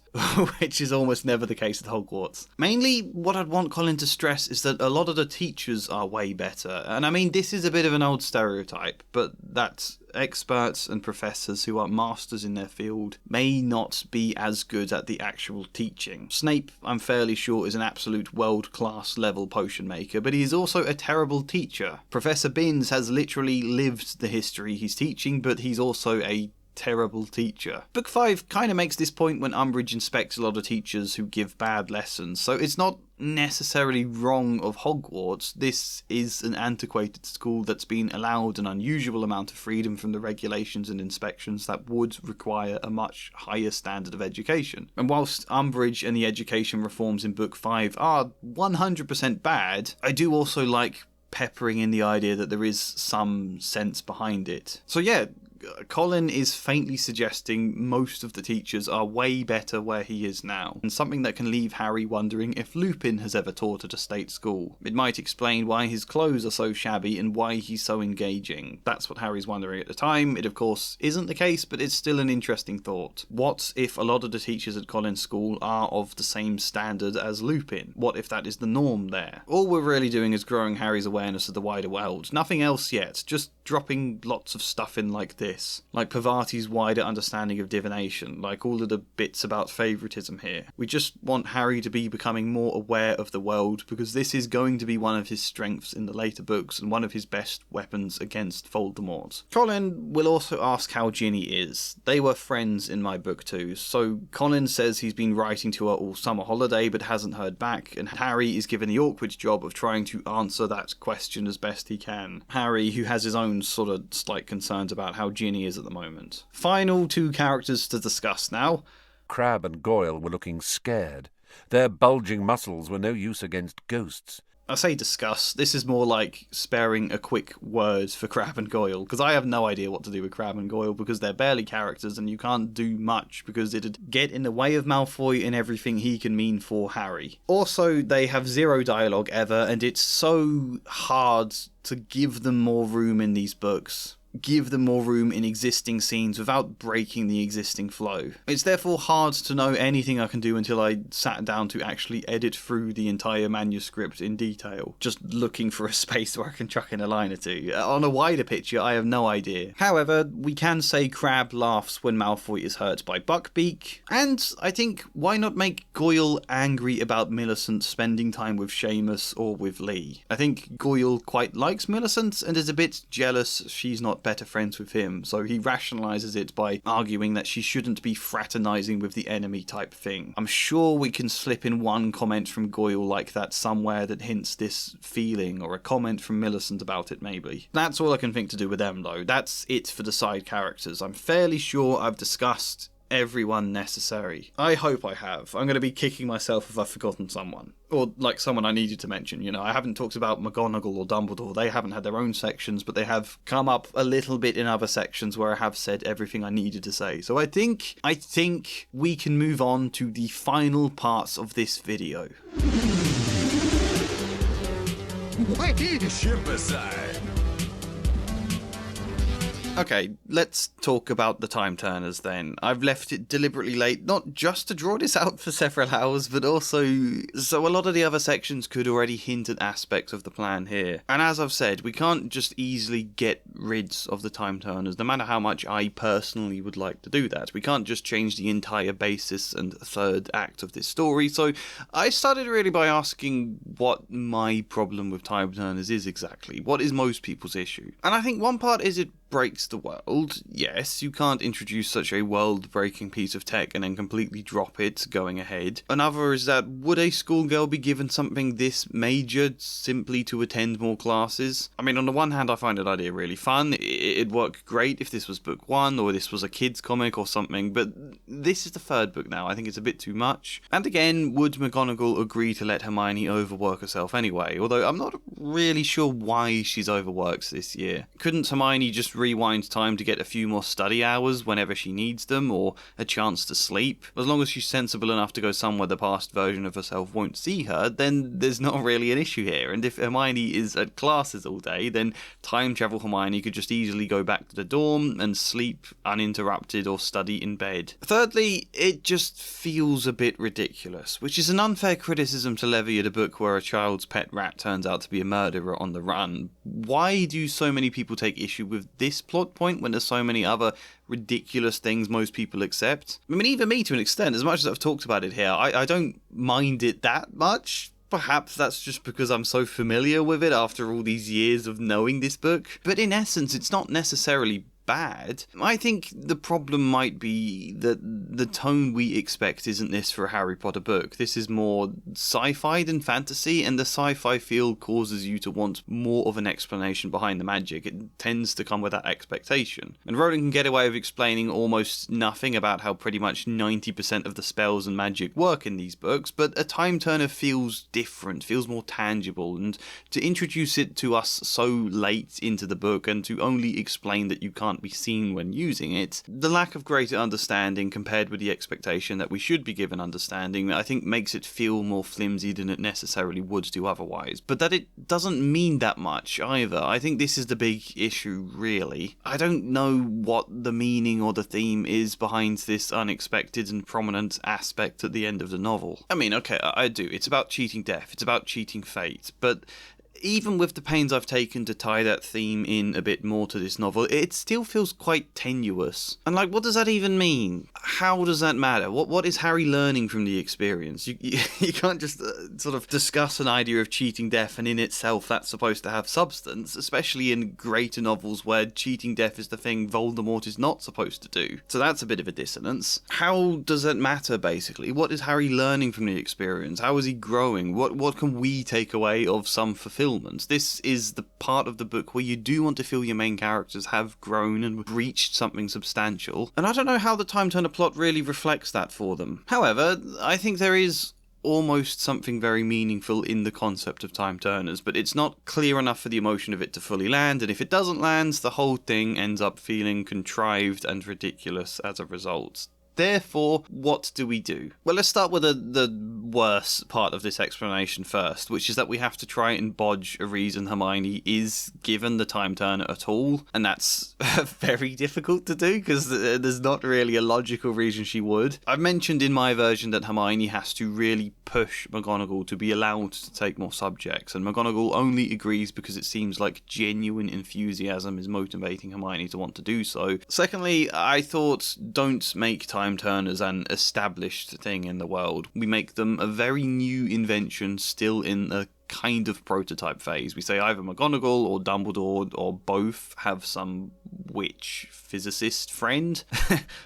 which is almost never the case at Hogwarts. Mainly, what I'd want Colin to stress is that a lot of the teachers are way better. And I mean, this is a bit of an old stereotype, but that's experts and professors who are masters in their field may not be as good at the actual teaching. Snape, I'm fairly sure, is an absolute world-class level potion maker, but he is also a terrible teacher. Professor Binns has literally lived the history he's teaching, but he's also a terrible teacher. Book 5 kind of makes this point when Umbridge inspects a lot of teachers who give bad lessons, so it's not necessarily wrong of Hogwarts. This is an antiquated school that's been allowed an unusual amount of freedom from the regulations and inspections that would require a much higher standard of education. And whilst Umbridge and the education reforms in Book 5 are 100% bad, I do also like peppering in the idea that there is some sense behind it. So yeah, Colin is faintly suggesting most of the teachers are way better where he is now, and something that can leave Harry wondering if Lupin has ever taught at a state school. It might explain why his clothes are so shabby and why he's so engaging. That's what Harry's wondering at the time. It of course isn't the case, but it's still an interesting thought. What if a lot of the teachers at Colin's school are of the same standard as Lupin? What if that is the norm there? All we're really doing is growing Harry's awareness of the wider world. Nothing else yet, just dropping lots of stuff in like this. Like Parvati's wider understanding of divination, like all of the bits about favouritism here. We just want Harry to be becoming more aware of the world, because this is going to be one of his strengths in the later books and one of his best weapons against Voldemort. Colin will also ask how Ginny is. They were friends in my book too, so Colin says he's been writing to her all summer holiday but hasn't heard back, and Harry is given the awkward job of trying to answer that question as best he can. Harry, who has his own sort of slight concerns about how Ginny is at the moment. Final two characters to discuss now. Crabbe and Goyle were looking scared. Their bulging muscles were no use against ghosts. I say discuss, this is more like sparing a quick word for Crabbe and Goyle, because I have no idea what to do with Crabbe and Goyle, because they're barely characters and you can't do much because it'd get in the way of Malfoy and everything he can mean for Harry. Also, they have zero dialogue ever, and it's so hard to give them more room in these books. Give them more room in existing scenes without breaking the existing flow. It's therefore hard to know anything I can do until I sat down to actually edit through the entire manuscript in detail, just looking for a space where I can chuck in a line or two. On a wider picture, I have no idea. However, we can say Crabbe laughs when Malfoy is hurt by Buckbeak, and I think why not make Goyle angry about Millicent spending time with Seamus or with Lee? I think Goyle quite likes Millicent and is a bit jealous she's not better friends with him, so he rationalises it by arguing that she shouldn't be fraternising with the enemy type thing. I'm sure we can slip in one comment from Goyle like that somewhere that hints this feeling, or a comment from Millicent about it maybe. That's all I can think to do with them though. That's it for the side characters. I'm fairly sure I've discussed everyone necessary. I hope I have. I'm going to be kicking myself if I've forgotten someone. Or, like, someone I needed to mention, you know. I haven't talked about McGonagall or Dumbledore. They haven't had their own sections, but they have come up a little bit in other sections where I have said everything I needed to say. So I think we can move on to the final parts of this video. Ship aside. Okay, let's talk about the time turners then. I've left it deliberately late, not just to draw this out for several hours, but also so a lot of the other sections could already hint at aspects of the plan here. And as I've said, we can't just easily get rid of the time turners, no matter how much I personally would like to do that. We can't just change the entire basis and third act of this story, so I started really by asking what my problem with time turners is exactly. What is most people's issue? And I think one part is it breaks the world. Yes, you can't introduce such a world-breaking piece of tech and then completely drop it going ahead. Another is that would a schoolgirl be given something this major simply to attend more classes? I mean, on the one hand, I find that idea really fun. It'd work great if this was book one or this was a kid's comic or something, but this is the third book now. I think it's a bit too much. And again, would McGonagall agree to let Hermione overwork herself anyway? Although I'm not really sure why she's overworked this year. Couldn't Hermione just rewind time to get a few more study hours whenever she needs them, or a chance to sleep? As long as she's sensible enough to go somewhere the past version of herself won't see her, then there's not really an issue here. And if Hermione is at classes all day, then time travel Hermione could just easily go back to the dorm and sleep uninterrupted or study in bed. Thirdly, it just feels a bit ridiculous, which is an unfair criticism to levy at a book where a child's pet rat turns out to be a murderer on the run. Why do so many people take issue with this plot point when there's so many other ridiculous things most people accept? I mean, even me to an extent, as much as I've talked about it here, I don't mind it that much. Perhaps that's just because I'm so familiar with it after all these years of knowing this book. But in essence, it's not necessarily bad. I think the problem might be that the tone we expect isn't this for a Harry Potter book. This is more sci-fi than fantasy, and the sci-fi feel causes you to want more of an explanation behind the magic. It tends to come with that expectation. And Rowling can get away with explaining almost nothing about how pretty much 90% of the spells and magic work in these books, but a time turner feels different, feels more tangible, and to introduce it to us so late into the book and to only explain that you can't be seen when using it, the lack of greater understanding compared with the expectation that we should be given understanding, I think makes it feel more flimsy than it necessarily would do otherwise. But that it doesn't mean that much either. I think this is the big issue, really. I don't know what the meaning or the theme is behind this unexpected and prominent aspect at the end of the novel. I mean, okay, I do. It's about cheating death. It's about cheating fate. But even with the pains I've taken to tie that theme in a bit more to this novel, it still feels quite tenuous. And like, what does that even mean? How does that matter? What is Harry learning from the experience? You can't just sort of discuss an idea of cheating death and in itself that's supposed to have substance, especially in greater novels where cheating death is the thing Voldemort is not supposed to do. So that's a bit of a dissonance. How does that matter, basically? What is Harry learning from the experience? How is he growing? What can we take away of some fulfillment? This is the part of the book where you do want to feel your main characters have grown and reached something substantial, and I don't know how the time turner plot really reflects that for them. However, I think there is almost something very meaningful in the concept of time turners, but it's not clear enough for the emotion of it to fully land, and if it doesn't land, the whole thing ends up feeling contrived and ridiculous as a result. Therefore, what do we do? Well, let's start with the worst part of this explanation first, which is that we have to try and bodge a reason Hermione is given the time turner at all, and that's very difficult to do because there's not really a logical reason she would. I've mentioned in my version that Hermione has to really push McGonagall to be allowed to take more subjects, and McGonagall only agrees because it seems like genuine enthusiasm is motivating Hermione to want to do so. Secondly, I thought don't make time turners an established thing in the world. We make them a very new invention still in a kind of prototype phase. We say either McGonagall or Dumbledore or both have some witch physicist friend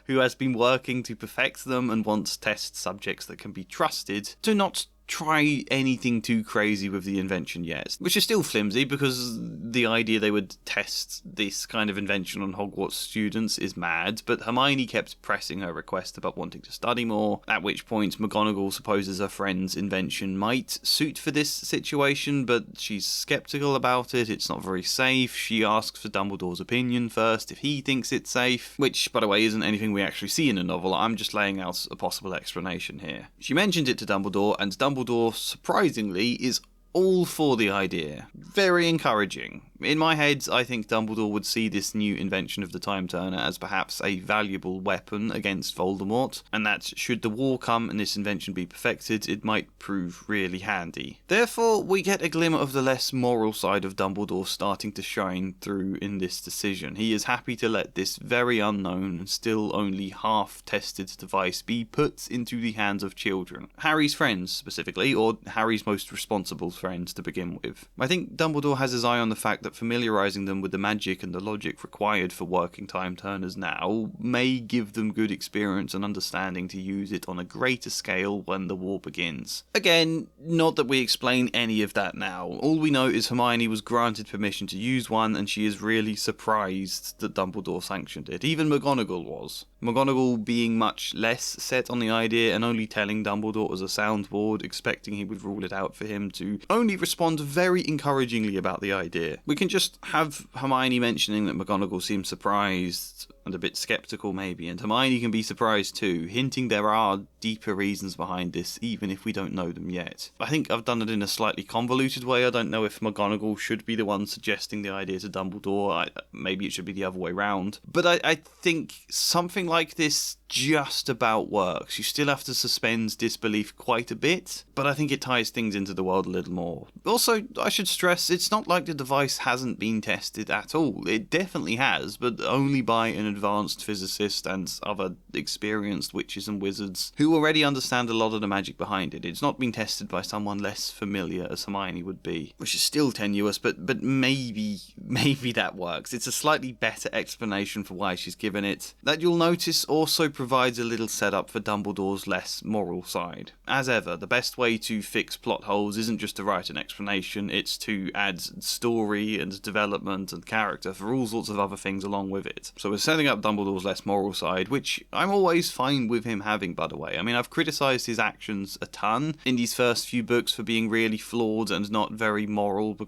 who has been working to perfect them and wants test subjects that can be trusted to not try anything too crazy with the invention yet, which is still flimsy because the idea they would test this kind of invention on Hogwarts students is mad, but Hermione kept pressing her request about wanting to study more, at which point McGonagall supposes her friend's invention might suit for this situation, but she's sceptical about it, it's not very safe. She asks for Dumbledore's opinion first if he thinks it's safe, which, by the way, isn't anything we actually see in the novel. I'm just laying out a possible explanation here. She mentioned it to Dumbledore, and Dumbledore, surprisingly, is all for the idea. Very encouraging. In my head, I think Dumbledore would see this new invention of the Time Turner as perhaps a valuable weapon against Voldemort, and that should the war come and this invention be perfected, it might prove really handy. Therefore, we get a glimmer of the less moral side of Dumbledore starting to shine through in this decision. He is happy to let this very unknown and still only half-tested device be put into the hands of children. Harry's friends, specifically, or Harry's most responsible friends to begin with. I think Dumbledore has his eye on the fact that familiarising them with the magic and the logic required for working Time Turners now may give them good experience and understanding to use it on a greater scale when the war begins. Again, not that we explain any of that now. All we know is Hermione was granted permission to use one, and she is really surprised that Dumbledore sanctioned it. Even McGonagall was. McGonagall being much less set on the idea and only telling Dumbledore as a soundboard, expecting he would rule it out for him to only respond very encouragingly about the idea. We can just have Hermione mentioning that McGonagall seems surprised and a bit sceptical maybe, and Hermione can be surprised too, hinting there are deeper reasons behind this, even if we don't know them yet. I think I've done it in a slightly convoluted way. I don't know if McGonagall should be the one suggesting the idea to Dumbledore. Maybe it should be the other way round. But I think something like this just about works. You still have to suspend disbelief quite a bit, but I think it ties things into the world a little more. Also, I should stress, it's not like the device hasn't been tested at all. It definitely has, but only by an advanced physicist and other experienced witches and wizards who already understand a lot of the magic behind it. It's not been tested by someone less familiar as Hermione would be, which is still tenuous, but maybe that works. It's a slightly better explanation for why she's given it. That you'll notice also provides a little setup for Dumbledore's less moral side. As ever, the best way to fix plot holes isn't just to write an explanation, it's to add story and development and character for all sorts of other things along with it. So we're setting up Dumbledore's less moral side, which I'm always fine with him having, by the way. I mean, I've criticised his actions a ton in these first few books for being really flawed and not very moral,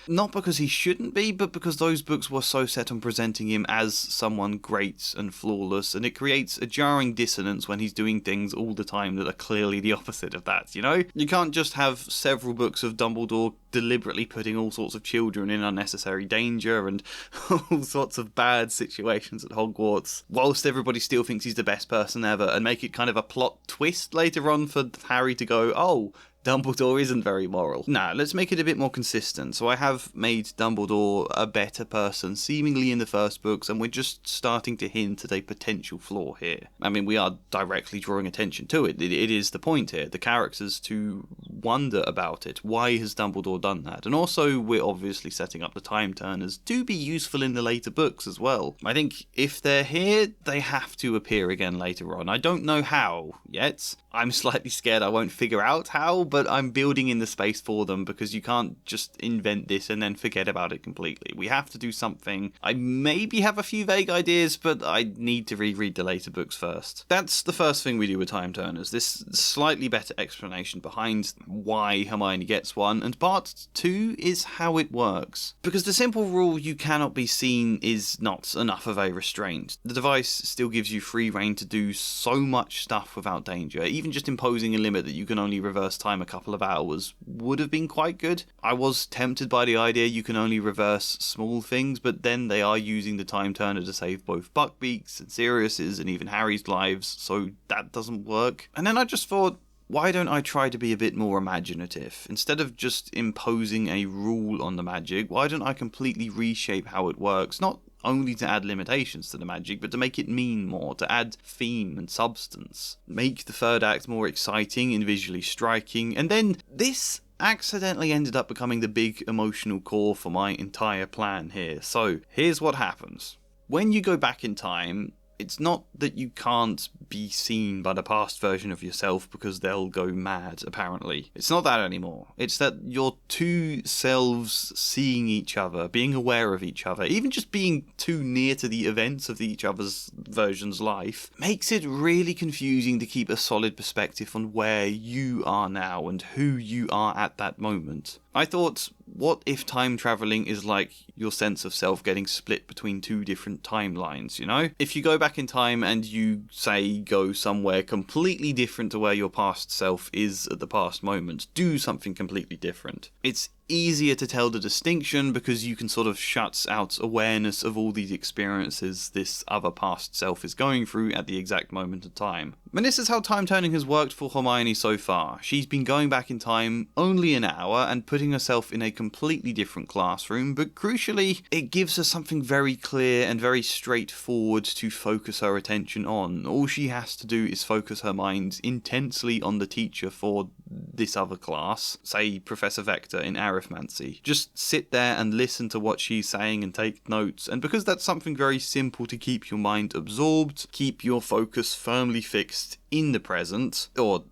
not because he shouldn't be, but because those books were so set on presenting him as someone great and flawless, and it creates a jarring dissonance when he's doing things all the time that are clearly the opposite of that, you know? You can't just have several books of Dumbledore deliberately putting all sorts of children in unnecessary danger and all sorts of bad situations at Hogwarts, whilst everybody still thinks he's the best person ever, and make it kind of a plot twist later on for Harry to go, oh, Dumbledore isn't very moral. Nah, let's make it a bit more consistent. So I have made Dumbledore a better person, seemingly in the first books, and we're just starting to hint at a potential flaw here. I mean, we are directly drawing attention to it. It is the point here. The characters to wonder about it. Why has Dumbledore done that? And also, we're obviously setting up the Time Turners to be useful in the later books as well. I think if they're here, they have to appear again later on. I don't know how yet. I'm slightly scared I won't figure out how, but I'm building in the space for them because you can't just invent this and then forget about it completely. We have to do something. I maybe have a few vague ideas, but I need to reread the later books first. That's the first thing we do with Time Turners, this slightly better explanation behind why Hermione gets one, and part 2 is how it works. Because the simple rule you cannot be seen is not enough of a restraint. The device still gives you free rein to do so much stuff without danger. Even just imposing a limit that you can only reverse time a couple of hours would have been quite good. I was tempted by the idea you can only reverse small things, but then they are using the Time Turner to save both Buckbeak's and Sirius's and even Harry's lives, so that doesn't work. And then I just thought, why don't I try to be a bit more imaginative? Instead of just imposing a rule on the magic, why don't I completely reshape how it works? Not only to add limitations to the magic, but to make it mean more, to add theme and substance. Make the third act more exciting and visually striking, and then this accidentally ended up becoming the big emotional core for my entire plan here. So, here's what happens. When you go back in time, it's not that you can't be seen by the past version of yourself because they'll go mad, apparently. It's not that anymore. It's that your two selves seeing each other, being aware of each other, even just being too near to the events of each other's version's life, makes it really confusing to keep a solid perspective on where you are now and who you are at that moment. I thought, what if time travelling is like your sense of self getting split between two different timelines, you know? If you go back in time and you, say, go somewhere completely different to where your past self is at the past moment, do something completely different. It's easier to tell the distinction because you can sort of shut out awareness of all these experiences this other past self is going through at the exact moment of time. And this is how time turning has worked for Hermione so far. She's been going back in time only an hour and putting herself in a completely different classroom, but crucially, it gives her something very clear and very straightforward to focus her attention on. All she has to do is focus her mind intensely on the teacher for this other class, say Professor Vector in arithmancy. Just sit there and listen to what she's saying and take notes, and because that's something very simple to keep your mind absorbed, keep your focus firmly fixed in the present, or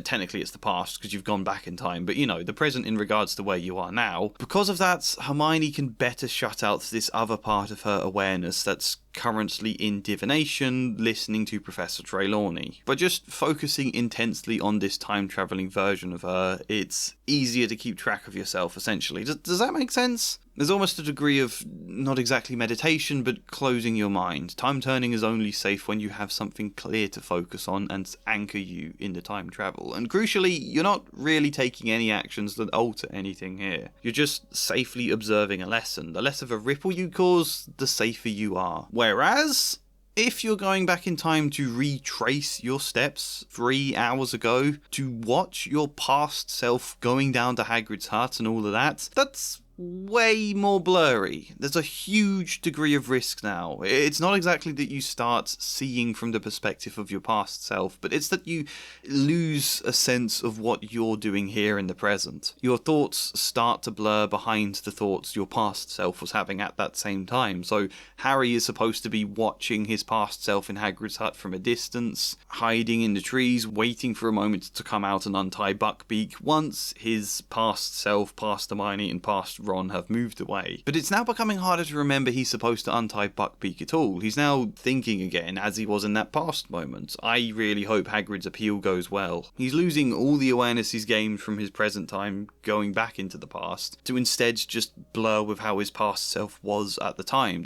technically it's the past because you've gone back in time, but the present in regards to where you are now. Because of that, Hermione can better shut out this other part of her awareness that's currently in divination, listening to Professor Trelawney. By just focusing intensely on this time-travelling version of her, it's easier to keep track of yourself, essentially. Does that make sense? There's almost a degree of, not exactly meditation, but closing your mind. Time turning is only safe when you have something clear to focus on and anchor you in the time travel. And crucially, you're not really taking any actions that alter anything here. You're just safely observing a lesson. The less of a ripple you cause, the safer you are. Whereas, if you're going back in time to retrace your steps 3 hours ago, to watch your past self going down to Hagrid's hut and all of that, that's way more blurry. There's a huge degree of risk now. It's not exactly that you start seeing from the perspective of your past self, but it's that you lose a sense of what you're doing here in the present. Your thoughts start to blur behind the thoughts your past self was having at that same time. So Harry is supposed to be watching his past self in Hagrid's hut from a distance, hiding in the trees, waiting for a moment to come out and untie Buckbeak once his past self, past Hermione and past Ron have moved away. But it's now becoming harder to remember he's supposed to untie Buckbeak at all. He's now thinking again as he was in that past moment. I really hope Hagrid's appeal goes well. He's losing all the awareness he's gained from his present time going back into the past to instead just blur with how his past self was at the time.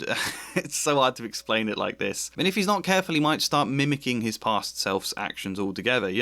It's so hard to explain it like this. And if he's not careful, he might start mimicking his past self's actions altogether.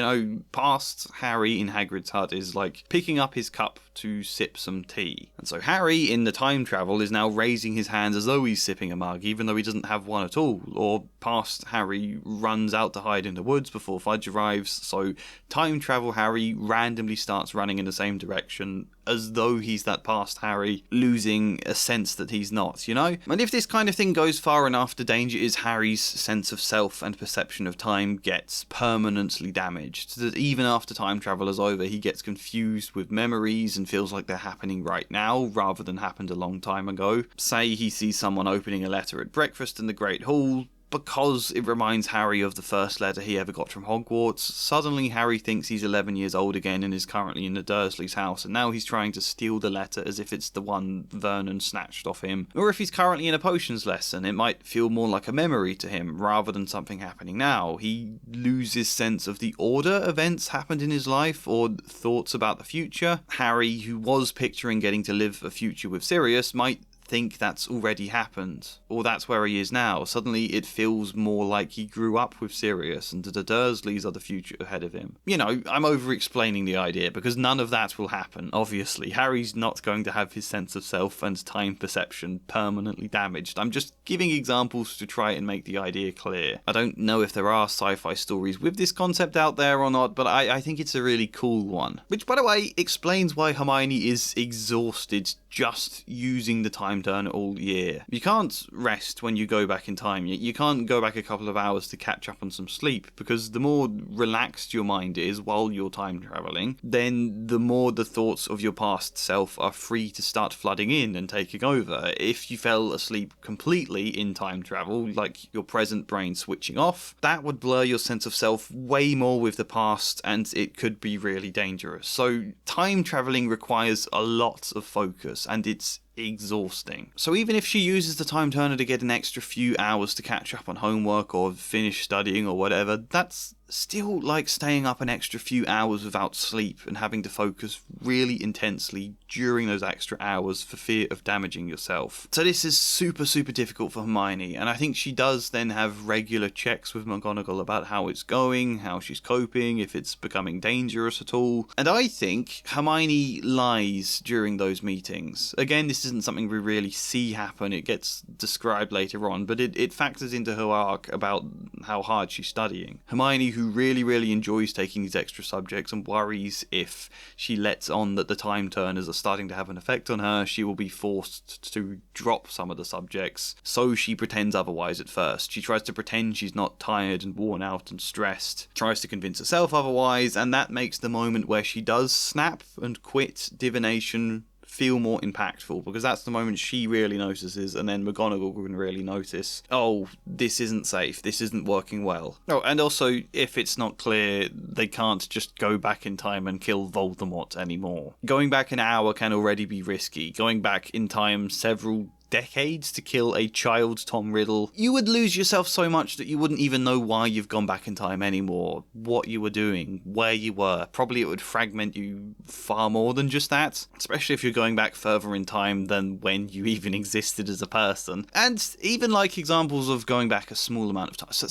Past Harry in Hagrid's hut is like picking up his cup to sip some tea. And so Harry, in the time travel, is now raising his hands as though he's sipping a mug, even though he doesn't have one at all. Or past Harry runs out to hide in the woods before Fudge arrives, so time travel Harry randomly starts running in the same direction, as though he's that past Harry, losing a sense that he's not, And if this kind of thing goes far enough, the danger is Harry's sense of self and perception of time gets permanently damaged. That even after time travel is over, he gets confused with memories and feels like they're happening right now, rather than happened a long time ago. Say he sees someone opening a letter at breakfast in the Great Hall, because it reminds Harry of the first letter he ever got from Hogwarts. Suddenly Harry thinks he's 11 years old again and is currently in the Dursleys' house, and now he's trying to steal the letter as if it's the one Vernon snatched off him. Or if he's currently in a potions lesson, it might feel more like a memory to him rather than something happening now. He loses sense of the order events happened in his life or thoughts about the future. Harry, who was picturing getting to live a future with Sirius, might think that's already happened, or that's where he is now. Suddenly it feels more like he grew up with Sirius and the Dursleys are the future ahead of him. I'm over-explaining the idea because none of that will happen, obviously. Harry's not going to have his sense of self and time perception permanently damaged. I'm just giving examples to try and make the idea clear. I don't know if there are sci-fi stories with this concept out there or not, but I think it's a really cool one. Which, by the way, explains why Hermione is exhausted just using the time turner all year. You can't rest when you go back in time. You can't go back a couple of hours to catch up on some sleep, because the more relaxed your mind is while you're time traveling, then the more the thoughts of your past self are free to start flooding in and taking over. If you fell asleep completely in time travel, like your present brain switching off, that would blur your sense of self way more with the past, and it could be really dangerous. So time traveling requires a lot of focus, and it's exhausting. So even if she uses the time turner to get an extra few hours to catch up on homework or finish studying or whatever, that's still like staying up an extra few hours without sleep and having to focus really intensely during those extra hours for fear of damaging yourself. So this is super, super difficult for Hermione, and I think she does then have regular checks with McGonagall about how it's going, how she's coping, if it's becoming dangerous at all. And I think Hermione lies during those meetings. Again, this isn't something we really see happen, it gets described later on, but it factors into her arc about how hard she's studying. Hermione, who really, really enjoys taking these extra subjects and worries if she lets on that the time turners are starting to have an effect on her, she will be forced to drop some of the subjects, so she pretends otherwise at first. She tries to pretend she's not tired and worn out and stressed, tries to convince herself otherwise, and that makes the moment where she does snap and quit divination feel more impactful, because that's the moment she really notices, and then McGonagall can really notice, oh, this isn't safe, this isn't working well. Oh, and also, if it's not clear, they can't just go back in time and kill Voldemort anymore. Going back an hour can already be risky. Going back in time several decades to kill a child Tom Riddle, you would lose yourself so much that you wouldn't even know why you've gone back in time anymore, what you were doing, where you were. Probably it would fragment you far more than just that, especially if you're going back further in time than when you even existed as a person. And even like examples of going back a small amount of time. So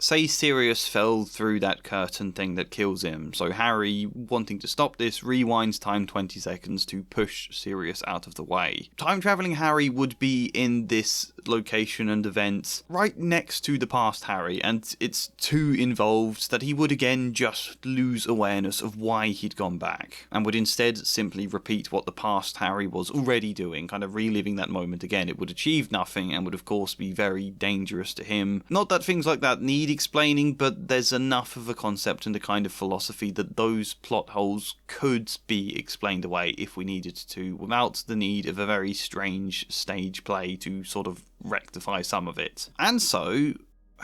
say Sirius fell through that curtain thing that kills him, so Harry, wanting to stop this, rewinds time 20 seconds to push Sirius out of the way. Time-travelling Harry would be in this location and event right next to the past Harry, and it's too involved that he would again just lose awareness of why he'd gone back, and would instead simply repeat what the past Harry was already doing, kind of reliving that moment again. It would achieve nothing, and would of course be very dangerous to him. Not that things like that need explaining, but there's enough of a concept and a kind of philosophy that those plot holes could be explained away if we needed to, without the need of a very strange stage play to sort of rectify some of it. And so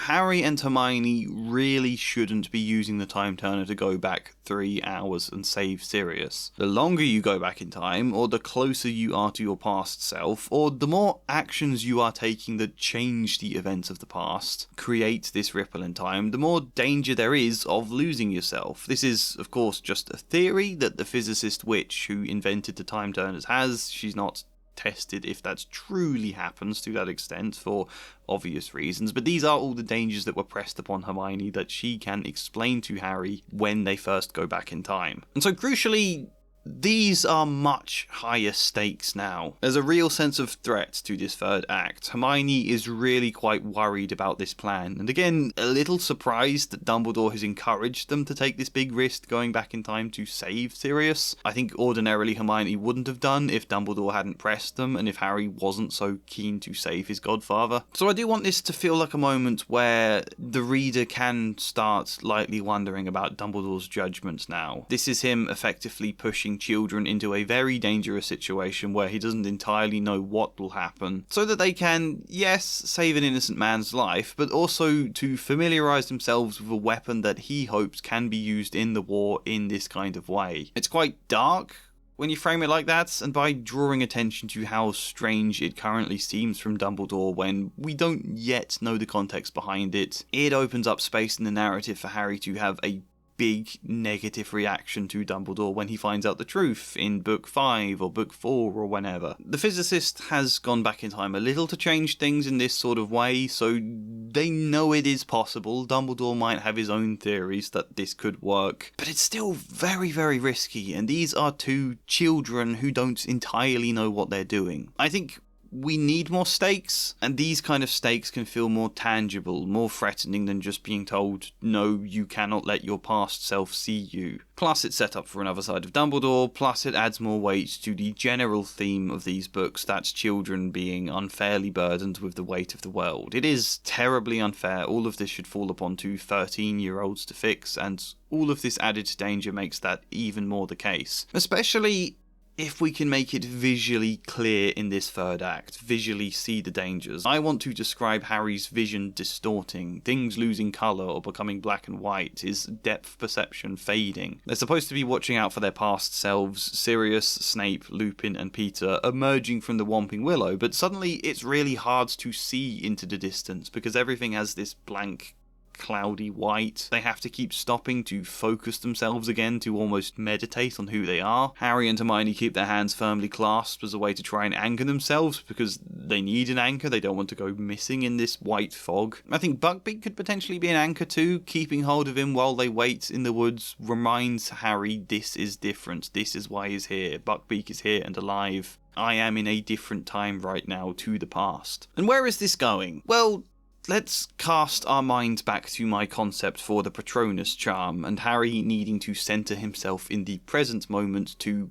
Harry and Hermione really shouldn't be using the time turner to go back 3 hours and save Sirius. The longer you go back in time, or the closer you are to your past self, or the more actions you are taking that change the events of the past, create this ripple in time, the more danger there is of losing yourself. This is, of course, just a theory that the physicist witch who invented the time turners has. She's not tested if that truly happens to that extent for obvious reasons, but these are all the dangers that were pressed upon Hermione that she can explain to Harry when they first go back in time. And so crucially, these are much higher stakes now. There's a real sense of threat to this third act. Hermione is really quite worried about this plan, and again, a little surprised that Dumbledore has encouraged them to take this big risk going back in time to save Sirius. I think ordinarily Hermione wouldn't have done if Dumbledore hadn't pressed them, and if Harry wasn't so keen to save his godfather. So I do want this to feel like a moment where the reader can start lightly wondering about Dumbledore's judgment now. This is him effectively pushing children into a very dangerous situation where he doesn't entirely know what will happen, so that they can, yes, save an innocent man's life, but also to familiarise themselves with a weapon that he hopes can be used in the war in this kind of way. It's quite dark when you frame it like that, and by drawing attention to how strange it currently seems from Dumbledore when we don't yet know the context behind it, it opens up space in the narrative for Harry to have a big negative reaction to Dumbledore when he finds out the truth in book 5 or book 4 or whenever. The physicist has gone back in time a little to change things in this sort of way, so they know it is possible. Dumbledore might have his own theories that this could work, but it's still very, very risky, and these are two children who don't entirely know what they're doing. I think we need more stakes, and these kind of stakes can feel more tangible, more threatening than just being told, no, you cannot let your past self see you. Plus it's set up for another side of Dumbledore, plus it adds more weight to the general theme of these books, that's children being unfairly burdened with the weight of the world. It is terribly unfair. All of this should fall upon two 13-year-olds to fix, and all of this added danger makes that even more the case. Especially if we can make it visually clear in this third act, visually see the dangers. I want to describe Harry's vision distorting, things losing colour or becoming black and white, his depth perception fading. They're supposed to be watching out for their past selves, Sirius, Snape, Lupin and Peter, emerging from the Whomping Willow, but suddenly it's really hard to see into the distance because everything has this blank cloudy white. They have to keep stopping to focus themselves again, to almost meditate on who they are. Harry and Hermione keep their hands firmly clasped as a way to try and anchor themselves, because they need an anchor. They don't want to go missing in this white fog. I think Buckbeak could potentially be an anchor too. Keeping hold of him while they wait in the woods reminds Harry this is different. This is why he's here. Buckbeak is here and alive. I am in a different time right now to the past. And where is this going? Well, let's cast our minds back to my concept for the Patronus charm, and Harry needing to centre himself in the present moment to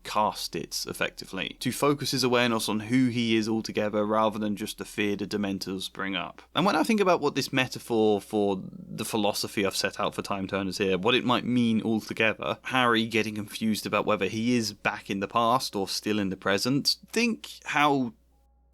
cast it, effectively. To focus his awareness on who he is altogether, rather than just the fear the Dementors bring up. And when I think about what this metaphor for the philosophy I've set out for Time Turners here, what it might mean altogether, Harry getting confused about whether he is back in the past or still in the present, think how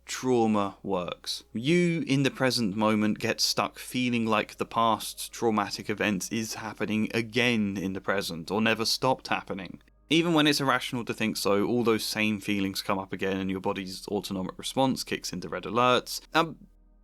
trauma works. You, in the present moment, get stuck feeling like the past traumatic event is happening again in the present, or never stopped happening. Even when it's irrational to think so, all those same feelings come up again and your body's autonomic response kicks into red alerts.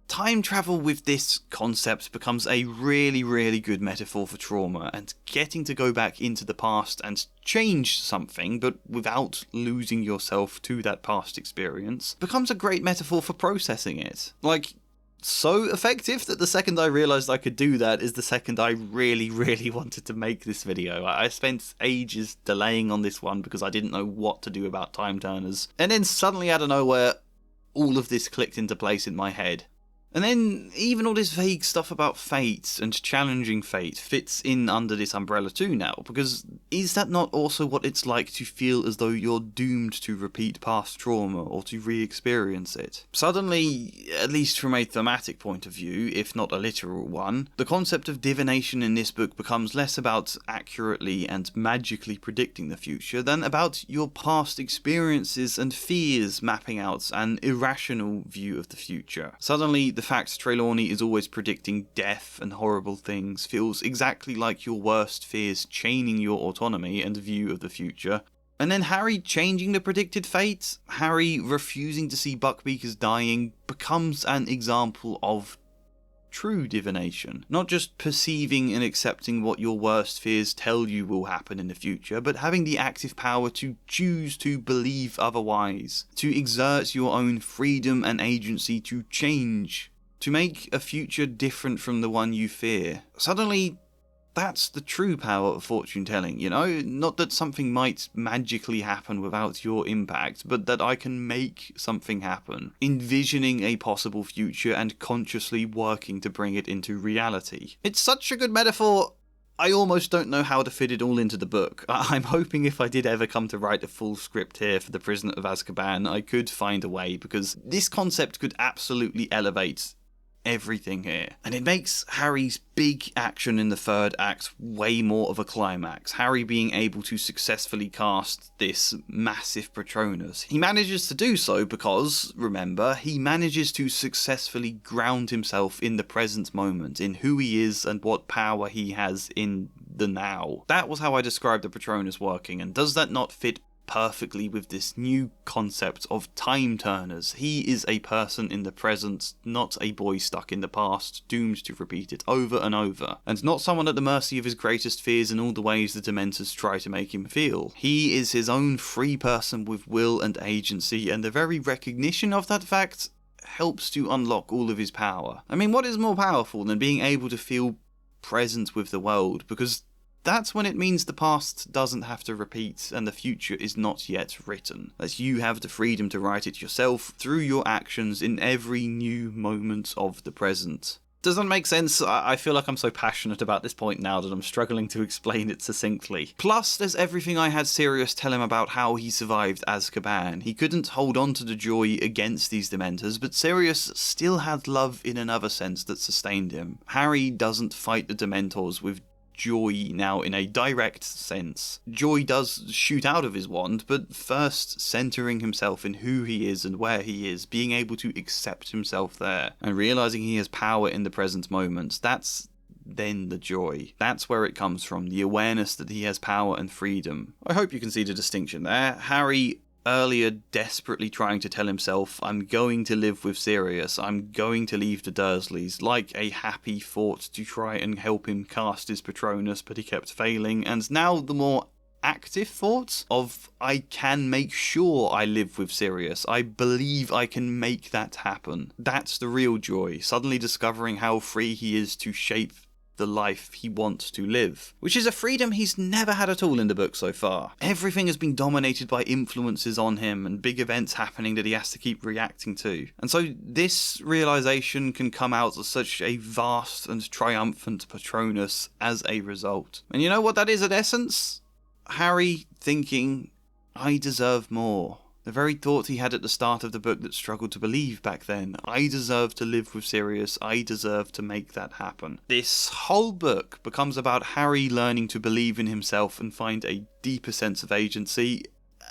Time travel with this concept becomes a really, really good metaphor for trauma, and getting to go back into the past and change something, but without losing yourself to that past experience, becomes a great metaphor for processing it. Like, so effective that the second I realised I could do that is the second I really, really wanted to make this video. I spent ages delaying on this one because I didn't know what to do about Time Turners. And then suddenly out of nowhere, all of this clicked into place in my head. And then even all this vague stuff about fate and challenging fate fits in under this umbrella too now, because is that not also what it's like to feel as though you're doomed to repeat past trauma or to re-experience it? Suddenly, at least from a thematic point of view, if not a literal one, the concept of divination in this book becomes less about accurately and magically predicting the future than about your past experiences and fears mapping out an irrational view of the future. Suddenly, the fact Trelawney is always predicting death and horrible things feels exactly like your worst fears chaining your autonomy and view of the future. And then Harry changing the predicted fate, Harry refusing to see Buckbeak as dying, becomes an example of true divination. Not just perceiving and accepting what your worst fears tell you will happen in the future, but having the active power to choose to believe otherwise, to exert your own freedom and agency to change, to make a future different from the one you fear. Suddenly, that's the true power of fortune telling, you know? Not that something might magically happen without your impact, but that I can make something happen, envisioning a possible future and consciously working to bring it into reality. It's such a good metaphor, I almost don't know how to fit it all into the book. I'm hoping if I did ever come to write a full script here for the Prisoner of Azkaban, I could find a way, because this concept could absolutely elevate everything here. And it makes Harry's big action in the third act way more of a climax. Harry being able to successfully cast this massive Patronus. He manages to do so because, remember, he manages to successfully ground himself in the present moment, in who he is and what power he has in the now. That was how I described the Patronus working, and does that not fit perfectly with this new concept of Time Turners? He is a person in the present, not a boy stuck in the past, doomed to repeat it over and over, and not someone at the mercy of his greatest fears in all the ways the Dementors try to make him feel. He is his own free person with will and agency, and the very recognition of that fact helps to unlock all of his power. I mean, what is more powerful than being able to feel present with the world? Because that's when it means the past doesn't have to repeat and the future is not yet written. That you have the freedom to write it yourself through your actions in every new moment of the present. Does that make sense? I feel like I'm so passionate about this point now that I'm struggling to explain it succinctly. Plus, there's everything I had Sirius tell him about how he survived Azkaban. He couldn't hold on to the joy against these Dementors, but Sirius still had love in another sense that sustained him. Harry doesn't fight the Dementors with joy now in a direct sense. Joy does shoot out of his wand, but first centering himself in who he is and where he is, being able to accept himself there, and realizing he has power in the present moment. That's then the joy. That's where it comes from, the awareness that he has power and freedom. I hope you can see the distinction there. Harry earlier desperately trying to tell himself, I'm going to live with Sirius, I'm going to leave the Dursleys, like a happy thought to try and help him cast his Patronus, but he kept failing, and now the more active thoughts of, I can make sure I live with Sirius, I believe I can make that happen. That's the real joy, suddenly discovering how free he is to shape the life he wants to live, which is a freedom he's never had at all in the book so far. Everything has been dominated by influences on him and big events happening that he has to keep reacting to. And so this realization can come out as such a vast and triumphant Patronus as a result. And you know what that is at essence? Harry thinking, I deserve more. The very thought he had at the start of the book that struggled to believe back then. I deserve to live with Sirius. I deserve to make that happen. This whole book becomes about Harry learning to believe in himself and find a deeper sense of agency.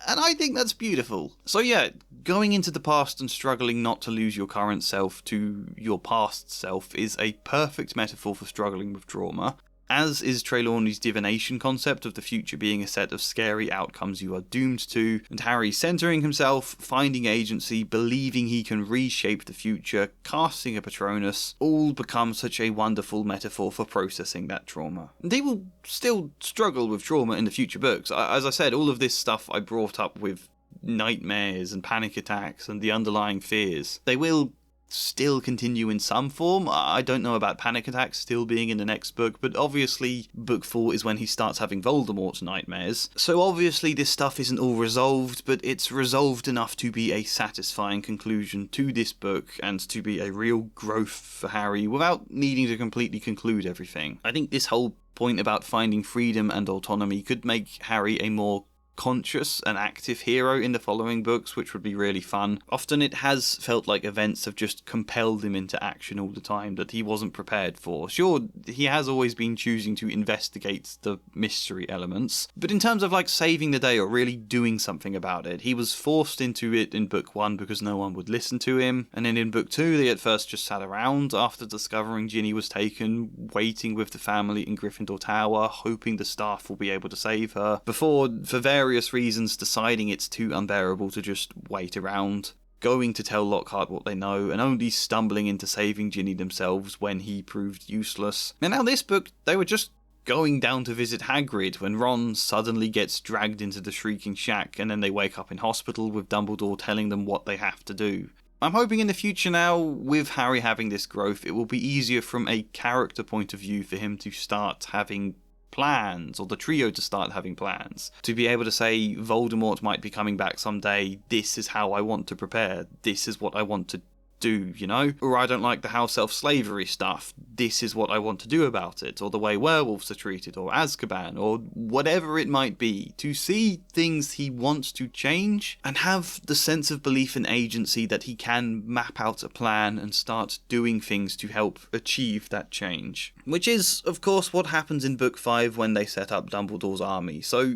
And I think that's beautiful. So yeah, going into the past and struggling not to lose your current self to your past self is a perfect metaphor for struggling with trauma. As is Trelawney's divination concept of the future being a set of scary outcomes you are doomed to, and Harry centering himself, finding agency, believing he can reshape the future, casting a Patronus, all become such a wonderful metaphor for processing that trauma. They will still struggle with trauma in the future books. As I said, all of this stuff I brought up with nightmares and panic attacks and the underlying fears. They will still continue in some form. I don't know about panic attacks still being in the next book, but obviously book 4 is when he starts having Voldemort's nightmares. So obviously this stuff isn't all resolved, but it's resolved enough to be a satisfying conclusion to this book and to be a real growth for Harry without needing to completely conclude everything. I think this whole point about finding freedom and autonomy could make Harry a more conscious and active hero in the following books, which would be really fun. Often it has felt like events have just compelled him into action all the time that he wasn't prepared for. Sure, he has always been choosing to investigate the mystery elements, but in terms of like saving the day or really doing something about it, he was forced into it in book 1 because no one would listen to him, and then in book 2 they at first just sat around after discovering Ginny was taken, waiting with the family in Gryffindor Tower, hoping the staff will be able to save her, before, for various reasons, deciding it's too unbearable to just wait around, going to tell Lockhart what they know, and only stumbling into saving Ginny themselves when he proved useless. And now this book, they were just going down to visit Hagrid when Ron suddenly gets dragged into the Shrieking Shack, and then they wake up in hospital with Dumbledore telling them what they have to do. I'm hoping in the future now, with Harry having this growth, it will be easier from a character point of view for him to start having plans, or the trio to start having plans. To be able to say, Voldemort might be coming back someday, this is how I want to prepare, this is what I want to do, you know? Or I don't like the house elf slavery stuff, this is what I want to do about it, or the way werewolves are treated, or Azkaban, or whatever it might be. To see things he wants to change, and have the sense of belief and agency that he can map out a plan and start doing things to help achieve that change. Which is, of course, what happens in book 5 when they set up Dumbledore's army. So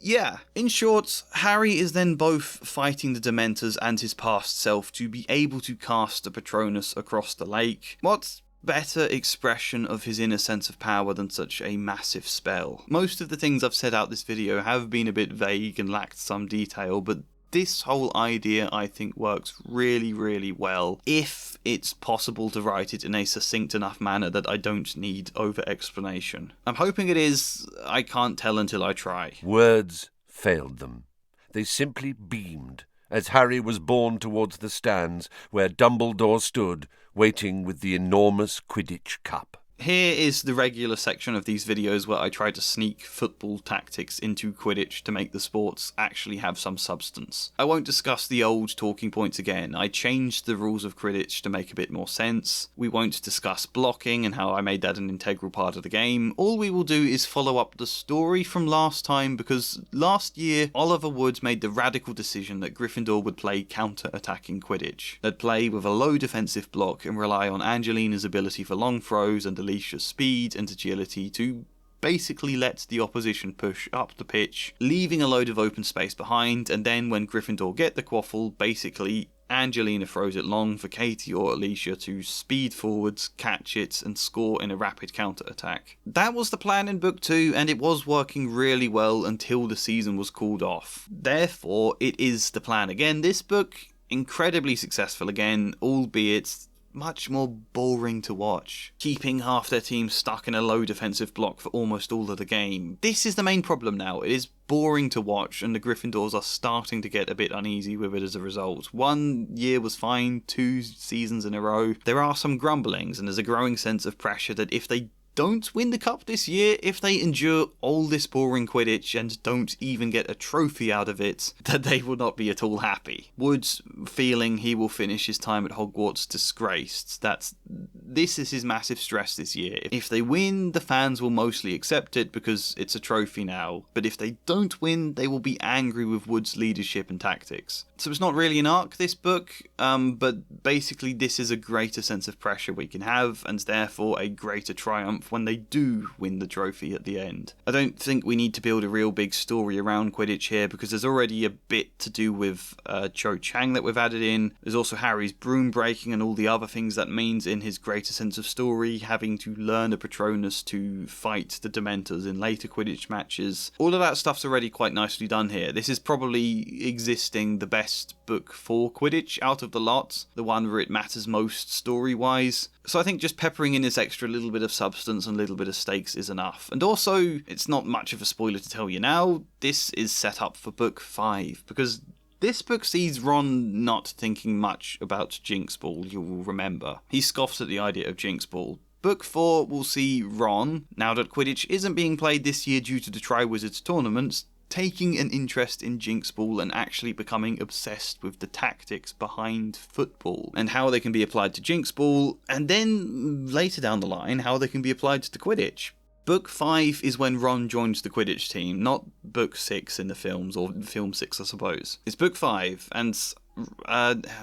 yeah, in short, Harry is then both fighting the Dementors and his past self to be able to cast a Patronus across the lake. What better expression of his inner sense of power than such a massive spell? Most of the things I've said out this video have been a bit vague and lacked some detail, but this whole idea I think works really, really well if it's possible to write it in a succinct enough manner that I don't need over-explanation. I'm hoping it is. I can't tell until I try. Words failed them. They simply beamed as Harry was borne towards the stands where Dumbledore stood, waiting with the enormous Quidditch cup. Here is the regular section of these videos where I try to sneak football tactics into Quidditch to make the sports actually have some substance. I won't discuss the old talking points again. I changed the rules of Quidditch to make a bit more sense. We won't discuss blocking and how I made that an integral part of the game. All we will do is follow up the story from last time, because last year Oliver Wood made the radical decision that Gryffindor would play counter-attacking Quidditch. They'd play with a low defensive block and rely on Angelina's ability for long throws and Alicia's speed and agility to basically let the opposition push up the pitch, leaving a load of open space behind, and then when Gryffindor get the quaffle, basically Angelina throws it long for Katie or Alicia to speed forwards, catch it, and score in a rapid counter-attack. That was the plan in Book 2, and it was working really well until the season was called off. Therefore, it is the plan again. This book, incredibly successful again, albeit much more boring to watch, keeping half their team stuck in a low defensive block for almost all of the game. This is the main problem now. It is boring to watch, and the Gryffindors are starting to get a bit uneasy with it as a result. 1 year was fine, 2 seasons in a row. There are some grumblings, and there's a growing sense of pressure that if they don't win the cup this year, if they endure all this boring Quidditch and don't even get a trophy out of it, that they will not be at all happy. Wood's feeling he will finish his time at Hogwarts disgraced. This is his massive stress this year. If they win, the fans will mostly accept it because it's a trophy now, but if they don't win, they will be angry with Wood's leadership and tactics. So it's not really an arc, this book, but basically this is a greater sense of pressure we can have, and therefore a greater triumph when they do win the trophy at the end. I don't think we need to build a real big story around Quidditch here, because there's already a bit to do with Cho Chang that we've added in. There's also Harry's broom breaking and all the other things that means in his greater sense of story, having to learn the Patronus to fight the Dementors in later Quidditch matches. All of that stuff's already quite nicely done here. This is probably existing the best book for Quidditch out of the lot, the one where it matters most story-wise. So I think just peppering in this extra little bit of substance and a little bit of stakes is enough. And also, it's not much of a spoiler to tell you now, this is set up for Book 5, because this book sees Ron not thinking much about Jinx Ball, you will remember. He scoffs at the idea of Jinx Ball. Book 4 will see Ron, now that Quidditch isn't being played this year due to the Triwizards tournaments, taking an interest in Jinx Ball and actually becoming obsessed with the tactics behind football and how they can be applied to Jinx Ball, and then later down the line how they can be applied to Quidditch. Book 5 is when Ron joins the Quidditch team, not Book 6 in the films, or Film 6 I suppose. It's Book 5, and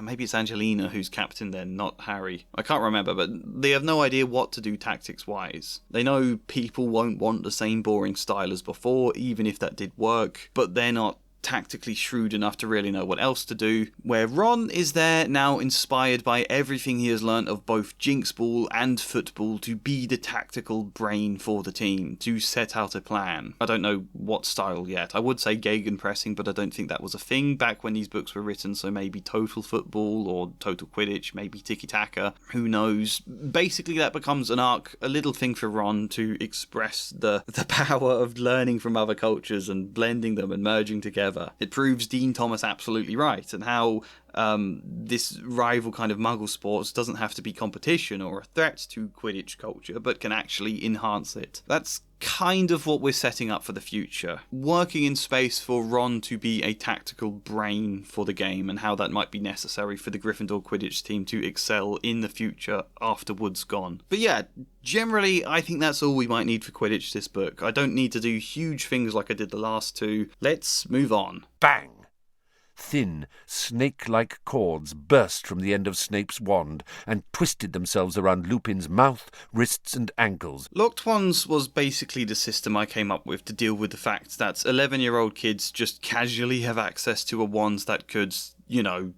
maybe it's Angelina who's captain then, not Harry. I can't remember, but they have no idea what to do tactics-wise. They know people won't want the same boring style as before, even if that did work, but they're not tactically shrewd enough to really know what else to do, where Ron is there now inspired by everything he has learnt of both Jinx Ball and football to be the tactical brain for the team, to set out a plan. I don't know what style yet. I would say gegenpressing, but I don't think that was a thing back when these books were written, so maybe total football or total Quidditch, maybe tiki-taka, who knows. Basically that becomes an arc, a little thing for Ron to express the power of learning from other cultures and blending them and merging together. It proves Dean Thomas absolutely right, and how this rival kind of Muggle sports doesn't have to be competition or a threat to Quidditch culture, but can actually enhance it. That's kind of what we're setting up for the future. Working in space for Ron to be a tactical brain for the game, and how that might be necessary for the Gryffindor Quidditch team to excel in the future after Wood's gone. But yeah, generally I think that's all we might need for Quidditch this book. I don't need to do huge things like I did the last two. Let's move on. Bang! Thin, snake-like cords burst from the end of Snape's wand and twisted themselves around Lupin's mouth, wrists and ankles. Locked Wands was basically the system I came up with to deal with the fact that 11-year-old kids just casually have access to a wand that could,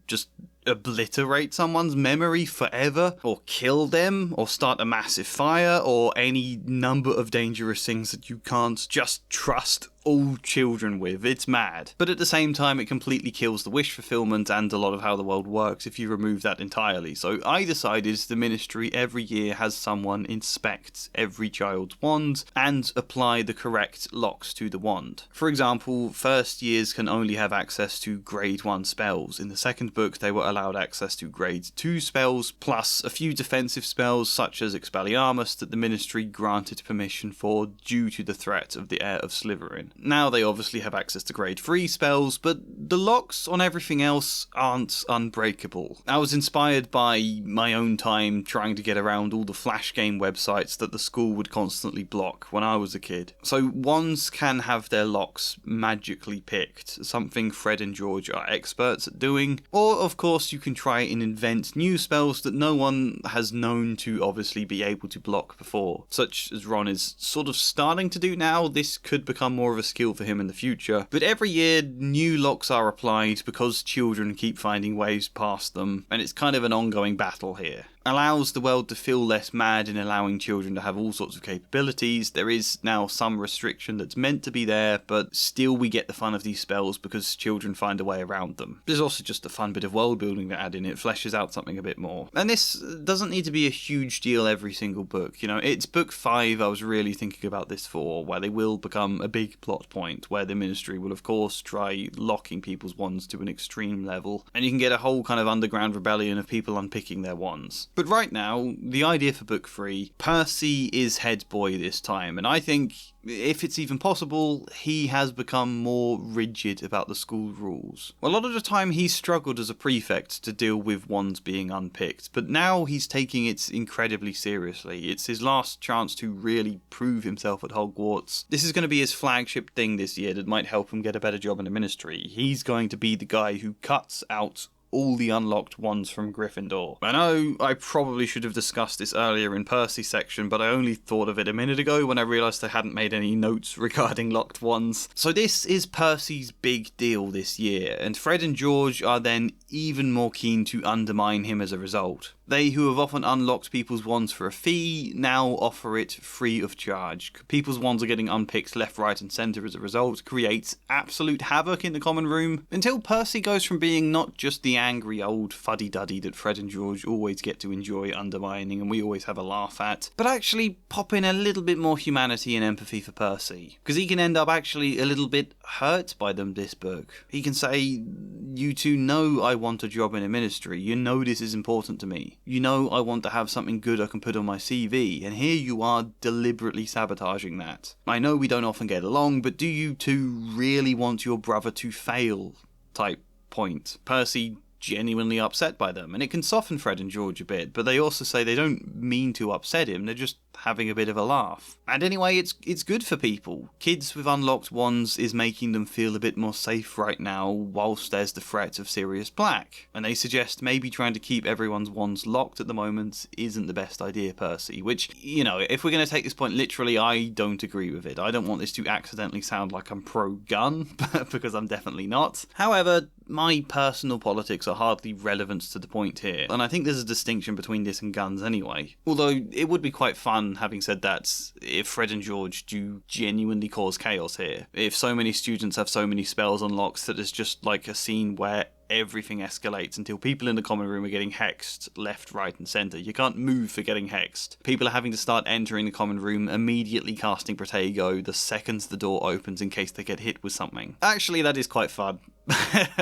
just obliterate someone's memory forever, or kill them, or start a massive fire, or any number of dangerous things that you can't just trust all children with. It's mad. But at the same time, it completely kills the wish fulfillment and a lot of how the world works if you remove that entirely. So I decided the Ministry every year has someone inspect every child's wand and apply the correct locks to the wand. For example, first years can only have access to grade 1 spells. In the second book, they were allowed access to grade 2 spells, plus a few defensive spells such as Expelliarmus that the Ministry granted permission for due to the threat of the heir of Slytherin. Now they obviously have access to grade 3 spells, but the locks on everything else aren't unbreakable. I was inspired by my own time trying to get around all the Flash game websites that the school would constantly block when I was a kid. So wands can have their locks magically picked, something Fred and George are experts at doing, or of course you can try and invent new spells that no one has known to obviously be able to block before, such as Ron is sort of starting to do now. This could become more of a skill for him in the future. But every year, new locks are applied because children keep finding ways past them, and it's kind of an ongoing battle here. Allows the world to feel less mad in allowing children to have all sorts of capabilities. There is now some restriction that's meant to be there, but still we get the fun of these spells because children find a way around them. There's also just a fun bit of world building to add in. It fleshes out something a bit more. And this doesn't need to be a huge deal every single book. You know, it's book 5 I was really thinking about this for, where they will become a big plot point, where the Ministry will of course try locking people's wands to an extreme level, and you can get a whole kind of underground rebellion of people unpicking their wands. But right now, the idea for book 3, Percy is head boy this time, and I think, if it's even possible, he has become more rigid about the school rules. A lot of the time he's struggled as a prefect to deal with wands being unpicked, but now he's taking it incredibly seriously. It's his last chance to really prove himself at Hogwarts. This is going to be his flagship thing this year that might help him get a better job in the Ministry. He's going to be the guy who cuts out all the unlocked wands from Gryffindor. I know I probably should have discussed this earlier in Percy's section, but I only thought of it a minute ago when I realised I hadn't made any notes regarding locked wands. So this is Percy's big deal this year, and Fred and George are then even more keen to undermine him as a result. They who have often unlocked people's wands for a fee now offer it free of charge. People's wands are getting unpicked left, right and centre as a result, creates absolute havoc in the common room, until Percy goes from being not just the angry old fuddy-duddy that Fred and George always get to enjoy undermining and we always have a laugh at, but actually pop in a little bit more humanity and empathy for Percy. Because he can end up actually a little bit hurt by them this book. He can say, you two know I want a job in a ministry, you know this is important to me. You know I want to have something good I can put on my CV, and here you are deliberately sabotaging that. I know we don't often get along, but do you two really want your brother to fail? Type point. Percy genuinely upset by them, and it can soften Fred and George a bit, but they also say they don't mean to upset him, they're just having a bit of a laugh. And anyway, it's good for people. Kids with unlocked wands is making them feel a bit more safe right now, whilst there's the threat of Sirius Black. And they suggest maybe trying to keep everyone's wands locked at the moment isn't the best idea, Percy, which, you know, if we're going to take this point literally, I don't agree with it. I don't want this to accidentally sound like I'm pro-gun, because I'm definitely not. However, my personal politics are hardly relevant to the point here, and I think there's a distinction between this and guns anyway. Although, it would be quite fun, having said that, if Fred and George do genuinely cause chaos here. If so many students have so many spells unlocked that it's just like a scene where everything escalates until people in the common room are getting hexed left, right and centre. You can't move for getting hexed. People are having to start entering the common room, immediately casting Protego the second the door opens in case they get hit with something. Actually, that is quite fun.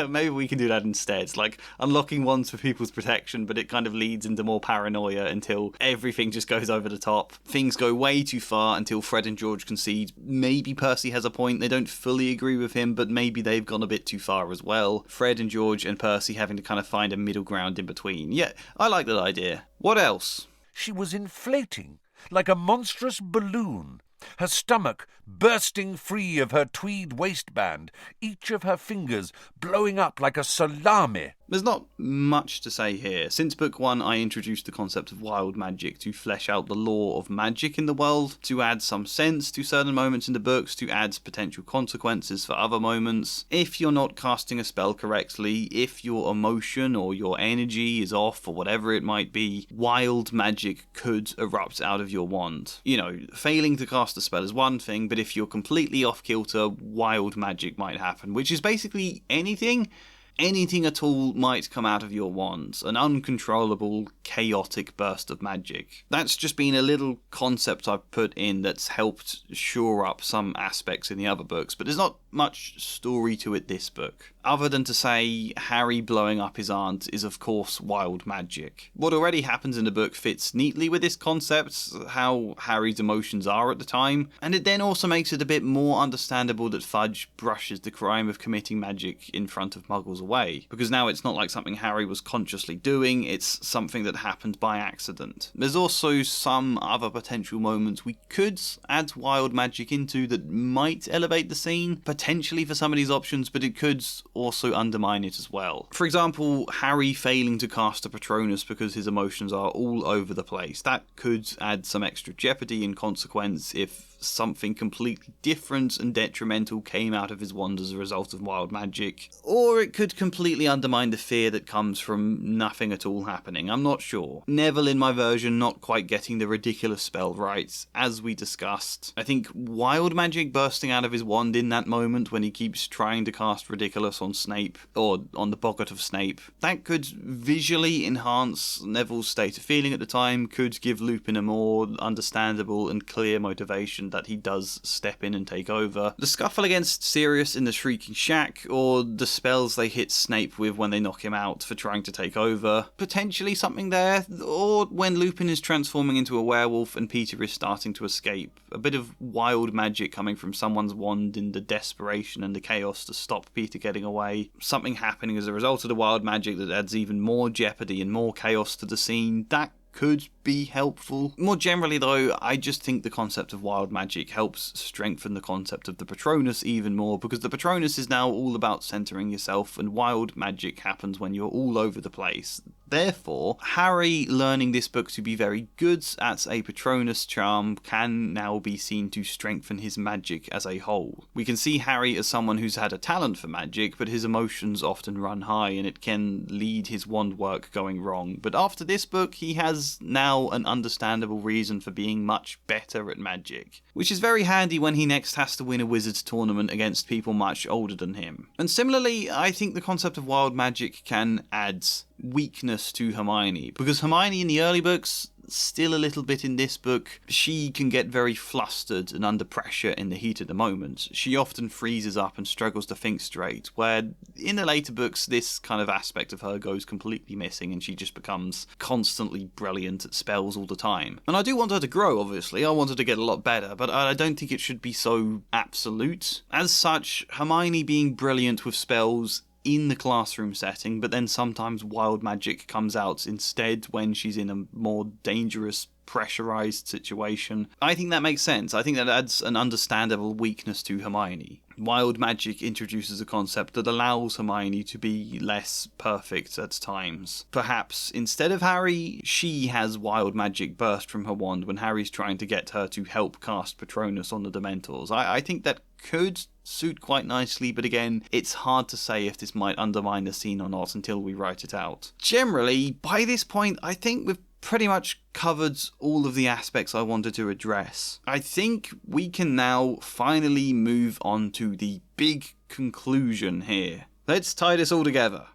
Maybe we can do that instead. Like, unlocking wands for people's protection, but it kind of leads into more paranoia until everything just goes over the top. Things go way too far until Fred and George concede. Maybe Percy has a point, they don't fully agree with him, but maybe they've gone a bit too far as well. Fred and George and Percy having to kind of find a middle ground in between. Yeah, I like that idea. What else? She was inflating like a monstrous balloon, her stomach bursting free of her tweed waistband, each of her fingers blowing up like a salami. There's not much to say here. Since book 1, I introduced the concept of wild magic to flesh out the lore of magic in the world, to add some sense to certain moments in the books, to add potential consequences for other moments. If you're not casting a spell correctly, if your emotion or your energy is off or whatever it might be, wild magic could erupt out of your wand. You know, failing to cast a spell is one thing, but if you're completely off kilter, wild magic might happen, which is basically anything at all might come out of your wands. An uncontrollable, chaotic burst of magic. That's just been a little concept I've put in that's helped shore up some aspects in the other books, but there's not much story to it this book, other than to say Harry blowing up his aunt is of course wild magic. What already happens in the book fits neatly with this concept, how Harry's emotions are at the time, and it then also makes it a bit more understandable that Fudge brushes the crime of committing magic in front of Muggles away, because now it's not like something Harry was consciously doing, it's something that happened by accident. There's also some other potential moments we could add wild magic into that might elevate the scene, potentially for some of these options, but it could also undermine it as well. For example, Harry failing to cast a Patronus because his emotions are all over the place. That could add some extra jeopardy and consequence if something completely different and detrimental came out of his wand as a result of wild magic. Or it could completely undermine the fear that comes from nothing at all happening. I'm not sure. Neville in my version not quite getting the ridiculous spell right, as we discussed. I think wild magic bursting out of his wand in that moment when he keeps trying to cast ridiculous on Snape, or on the boggart of Snape, that could visually enhance Neville's state of feeling at the time, could give Lupin a more understandable and clear motivation that he does step in and take over. The scuffle against Sirius in the Shrieking Shack, or the spells they hit Snape with when they knock him out for trying to take over. Potentially something there, or when Lupin is transforming into a werewolf and Peter is starting to escape. A bit of wild magic coming from someone's wand in the desperation and the chaos to stop Peter getting away. Something happening as a result of the wild magic that adds even more jeopardy and more chaos to the scene. That could be helpful. More generally though, I just think the concept of wild magic helps strengthen the concept of the Patronus even more, because the Patronus is now all about centering yourself, and wild magic happens when you're all over the place. Therefore, Harry learning this book to be very good at a Patronus charm can now be seen to strengthen his magic as a whole. We can see Harry as someone who's had a talent for magic, but his emotions often run high and it can lead his wand work going wrong. But after this book, he has now an understandable reason for being much better at magic, which is very handy when he next has to win a wizard's tournament against people much older than him. And similarly, I think the concept of wild magic can add weakness to Hermione, because Hermione in the early books, still a little bit in this book, she can get very flustered and under pressure in the heat of the moment. She often freezes up and struggles to think straight, where in the later books this kind of aspect of her goes completely missing and she just becomes constantly brilliant at spells all the time. And I do want her to grow, obviously, I want her to get a lot better, but I don't think it should be so absolute. As such, Hermione being brilliant with spells in the classroom setting, but then sometimes wild magic comes out instead when she's in a more dangerous, pressurized situation. I think that makes sense. I think that adds an understandable weakness to Hermione. Wild magic introduces a concept that allows Hermione to be less perfect at times. Perhaps instead of Harry, she has wild magic burst from her wand when Harry's trying to get her to help cast Patronus on the Dementors. I think that could suit quite nicely, but again, it's hard to say if this might undermine the scene or not until we write it out. Generally, by this point, I think we've pretty much covered all of the aspects I wanted to address. I think we can now finally move on to the big conclusion here. Let's tie this all together.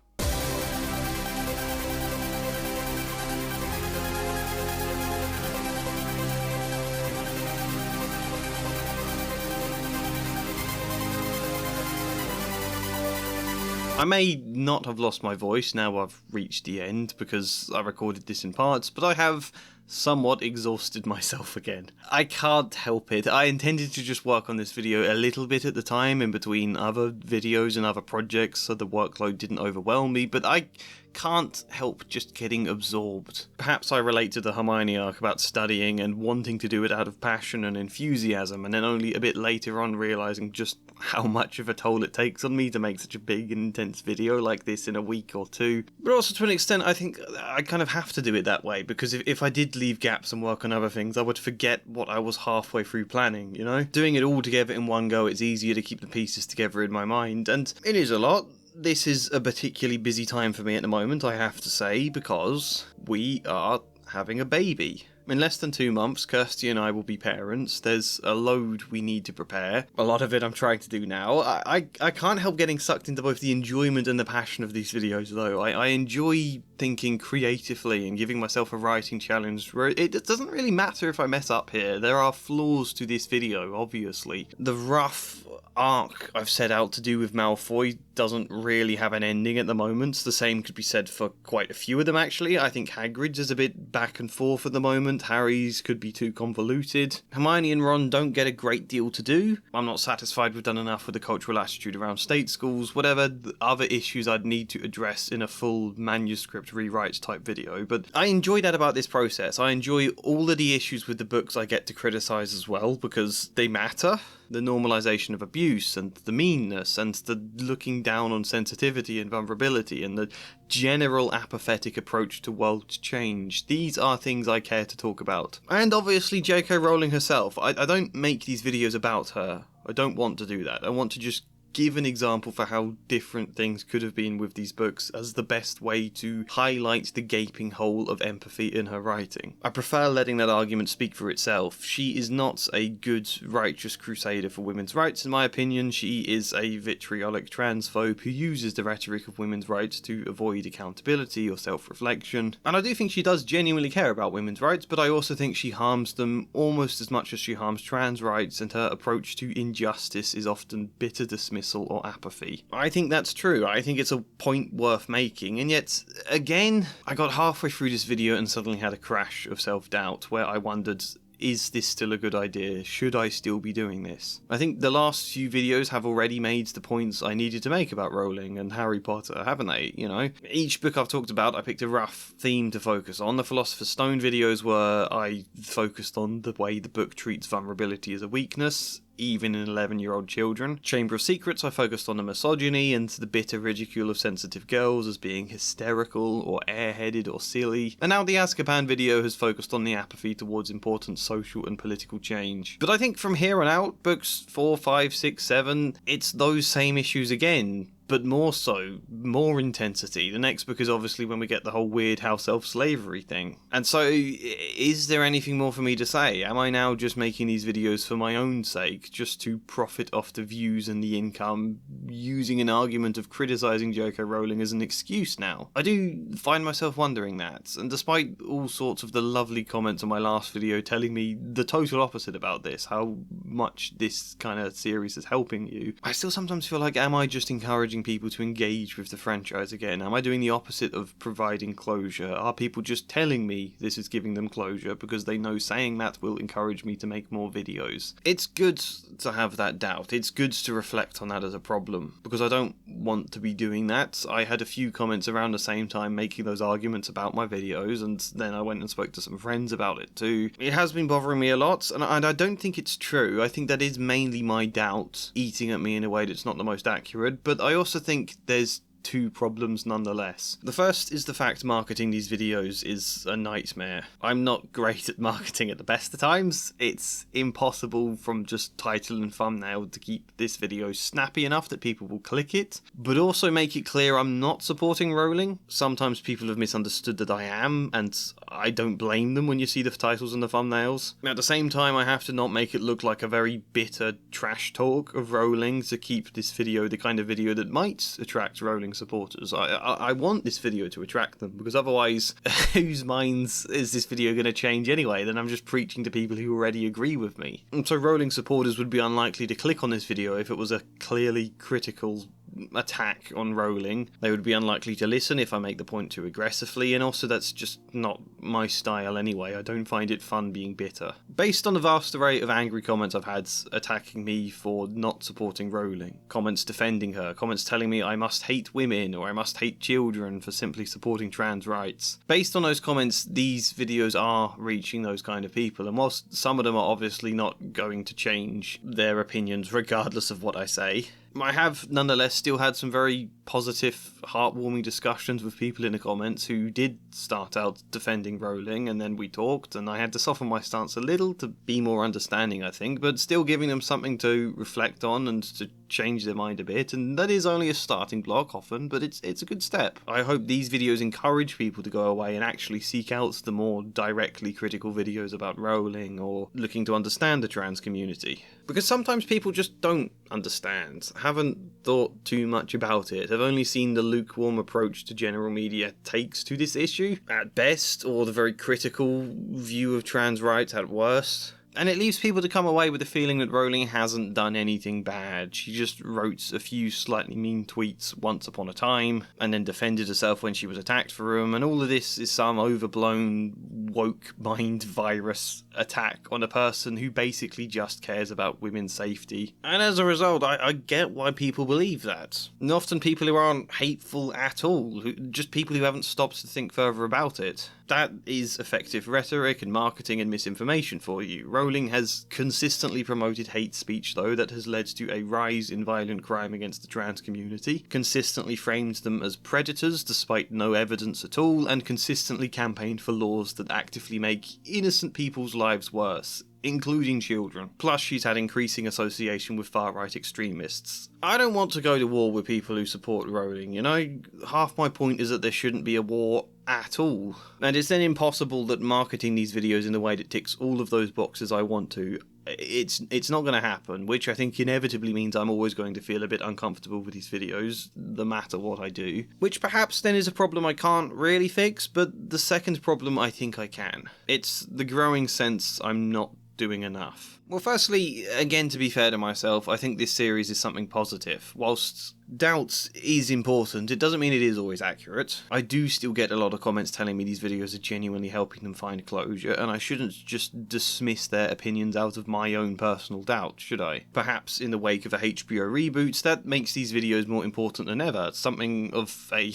I may not have lost my voice now I've reached the end, because I recorded this in parts, but I have somewhat exhausted myself again. I can't help it. I intended to just work on this video a little bit at the time in between other videos and other projects so the workload didn't overwhelm me, but I can't help just getting absorbed. Perhaps I relate to the Hermione arc about studying and wanting to do it out of passion and enthusiasm, and then only a bit later on realising just how much of a toll it takes on me to make such a big and intense video like this in a week or two. But also to an extent I think I kind of have to do it that way, because if I did leave gaps and work on other things, I would forget what I was halfway through planning, you know? Doing it all together in one go, it's easier to keep the pieces together in my mind, and it is a lot. This is a particularly busy time for me at the moment, I have to say, because we are having a baby. In less than 2 months, Kirsty and I will be parents. There's a load we need to prepare. A lot of it I'm trying to do now. I can't help getting sucked into both the enjoyment and the passion of these videos, though. I enjoy thinking creatively and giving myself a writing challenge where it doesn't really matter if I mess up here. There are flaws to this video, obviously. The rough arc I've set out to do with Malfoy doesn't really have an ending at the moment. The same could be said for quite a few of them, actually. I think Hagrid's is a bit back and forth at the moment. and Harry's could be too convoluted. Hermione and Ron don't get a great deal to do. I'm not satisfied we've done enough with the cultural attitude around state schools, whatever the other issues I'd need to address in a full manuscript rewrite type video. But I enjoy that about this process. I enjoy all of the issues with the books I get to criticise as well, because they matter. The normalisation of abuse and the meanness and the looking down on sensitivity and vulnerability and the general apathetic approach to world change. These are things I care to talk about. And obviously J.K. Rowling herself. I don't make these videos about her. I don't want to do that. I want to just give an example for how different things could have been with these books as the best way to highlight the gaping hole of empathy in her writing. I prefer letting that argument speak for itself. She is not a good, righteous crusader for women's rights, in my opinion. She is a vitriolic transphobe who uses the rhetoric of women's rights to avoid accountability or self-reflection. And I do think she does genuinely care about women's rights, but I also think she harms them almost as much as she harms trans rights, and her approach to injustice is often bitter dismissal or apathy. I think that's true. I think it's a point worth making, and yet, again, I got halfway through this video and suddenly had a crash of self-doubt where I wondered, is this still a good idea? Should I still be doing this? I think the last few videos have already made the points I needed to make about Rowling and Harry Potter, haven't they? You know, each book I've talked about, I picked a rough theme to focus on. The Philosopher's Stone videos were I focused on the way the book treats vulnerability as a weakness, even in 11-year-old children. Chamber of Secrets, I focused on the misogyny and the bitter ridicule of sensitive girls as being hysterical or airheaded or silly. And now the Azkaban video has focused on the apathy towards important social and political change. But I think from here on out, books 4, 5, 6, 7, it's those same issues again, but more so, more intensity. The next book is obviously when we get the whole weird house elf slavery thing. And so, is there anything more for me to say? Am I now just making these videos for my own sake, just to profit off the views and the income, using an argument of criticising J.K. Rowling as an excuse now? I do find myself wondering that, and despite all sorts of the lovely comments on my last video telling me the total opposite about this, how much this kind of series is helping you, I still sometimes feel like, am I just encouraging people to engage with the franchise again? Am I doing the opposite of providing closure? Are people just telling me this is giving them closure because they know saying that will encourage me to make more videos? It's good to have that doubt. It's good to reflect on that as a problem, because I don't want to be doing that. I had a few comments around the same time making those arguments about my videos, and then I went and spoke to some friends about it too. It has been bothering me a lot, and I don't think it's true. I think that is mainly my doubt eating at me in a way that's not the most accurate, but I also think there's two problems nonetheless. The first is the fact marketing these videos is a nightmare. I'm not great at marketing at the best of times. It's impossible from just title and thumbnail to keep this video snappy enough that people will click it, but also make it clear I'm not supporting Rowling. Sometimes people have misunderstood that I am, and I don't blame them when you see the titles and the thumbnails. At the same time, I have to not make it look like a very bitter trash talk of Rowling to keep this video the kind of video that might attract Rowling supporters. I want this video to attract them, because otherwise, whose minds is this video going to change anyway? Then I'm just preaching to people who already agree with me. And so Rowling supporters would be unlikely to click on this video if it was a clearly critical attack on Rowling. They would be unlikely to listen if I make the point too aggressively, and also that's just not my style anyway. I don't find it fun being bitter. Based on the vast array of angry comments I've had attacking me for not supporting Rowling, comments defending her, comments telling me I must hate women or I must hate children for simply supporting trans rights, based on those comments, these videos are reaching those kind of people, and whilst some of them are obviously not going to change their opinions regardless of what I say, I have nonetheless still had some very positive, heartwarming discussions with people in the comments who did start out defending Rowling, and then we talked, and I had to soften my stance a little to be more understanding, I think, but still giving them something to reflect on and to change their mind a bit, and that is only a starting block often, but it's a good step. I hope these videos encourage people to go away and actually seek out the more directly critical videos about Rowling or looking to understand the trans community. Because sometimes people just don't understand, haven't thought too much about it, have only seen the lukewarm approach to general media takes to this issue, at best, or the very critical view of trans rights at worst. And it leaves people to come away with the feeling that Rowling hasn't done anything bad. She just wrote a few slightly mean tweets once upon a time, and then defended herself when she was attacked for them, and all of this is some overblown, woke mind virus attack on a person who basically just cares about women's safety. And as a result, I get why people believe that. And often people who aren't hateful at all, just people who haven't stopped to think further about it. That is effective rhetoric and marketing and misinformation for you. Rowling has consistently promoted hate speech, though, that has led to a rise in violent crime against the trans community, consistently framed them as predators despite no evidence at all, and consistently campaigned for laws that actively make innocent people's lives worse, including children. Plus, she's had increasing association with far-right extremists. I don't want to go to war with people who support Rowling, you know? Half my point is that there shouldn't be a war at all. And it's then impossible that marketing these videos in the way that ticks all of those boxes I want to, it's not going to happen, which I think inevitably means I'm always going to feel a bit uncomfortable with these videos, no matter what I do. Which perhaps then is a problem I can't really fix, but the second problem I think I can. It's the growing sense I'm not doing enough. Well, firstly, again, to be fair to myself, I think this series is something positive. Whilst doubt is important, it doesn't mean it is always accurate. I do still get a lot of comments telling me these videos are genuinely helping them find closure, and I shouldn't just dismiss their opinions out of my own personal doubt, should I? Perhaps in the wake of a HBO reboot, that makes these videos more important than ever, something of a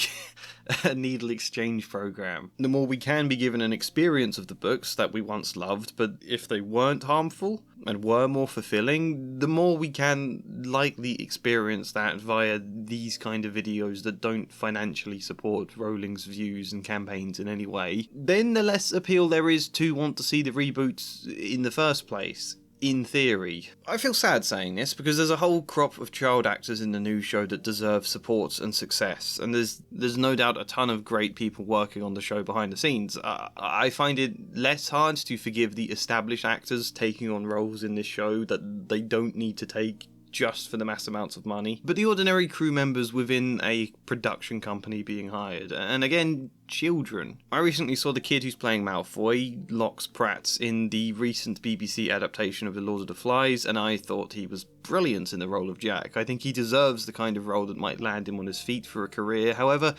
needle exchange program. The more we can be given an experience of the books that we once loved, but if they weren't harmful and were more fulfilling, the more we can likely experience that via these kind of videos that don't financially support Rowling's views and campaigns in any way, then the less appeal there is to want to see the reboots in the first place. In theory. I feel sad saying this because there's a whole crop of child actors in the new show that deserve support and success, and there's no doubt a ton of great people working on the show behind the scenes. I find it less hard to forgive the established actors taking on roles in this show that they don't need to take just for the mass amounts of money, but the ordinary crew members within a production company being hired, and again, children. I recently saw the kid who's playing Malfoy, Locks Pratt, in the recent BBC adaptation of The Lord of the Flies, and I thought he was brilliant in the role of Jack. I think he deserves the kind of role that might land him on his feet for a career. However,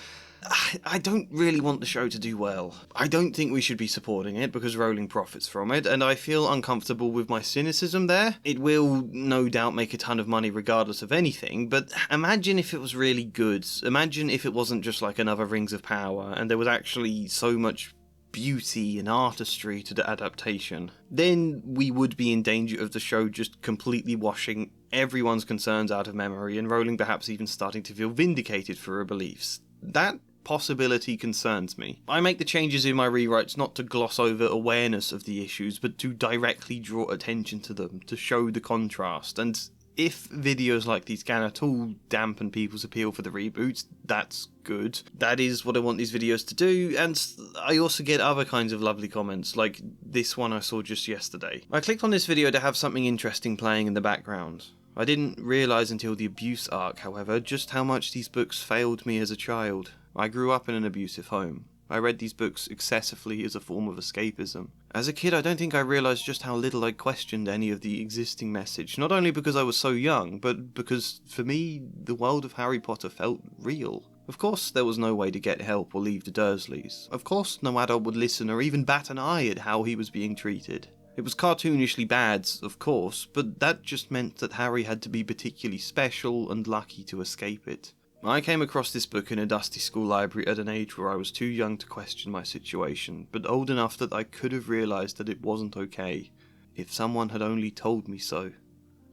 I don't really want the show to do well. I don't think we should be supporting it because Rowling profits from it, and I feel uncomfortable with my cynicism there. It will no doubt make a ton of money regardless of anything, but imagine if it was really good. Imagine if it wasn't just like another Rings of Power, and there was actually so much beauty and artistry to the adaptation. Then we would be in danger of the show just completely washing everyone's concerns out of memory, and Rowling perhaps even starting to feel vindicated for her beliefs. That possibility concerns me. I make the changes in my rewrites not to gloss over awareness of the issues, but to directly draw attention to them, to show the contrast. And if videos like these can at all dampen people's appeal for the reboots, that's good. That is what I want these videos to do, and I also get other kinds of lovely comments, like this one I saw just yesterday. I clicked on this video to have something interesting playing in the background. I didn't realise until the abuse arc, however, just how much these books failed me as a child. I grew up in an abusive home. I read these books excessively as a form of escapism. As a kid, I don't think I realised just how little I questioned any of the existing message, not only because I was so young, but because, for me, the world of Harry Potter felt real. Of course, there was no way to get help or leave the Dursleys. Of course, no adult would listen or even bat an eye at how he was being treated. It was cartoonishly bad, of course, but that just meant that Harry had to be particularly special and lucky to escape it. I came across this book in a dusty school library at an age where I was too young to question my situation, but old enough that I could have realised that it wasn't okay, if someone had only told me so.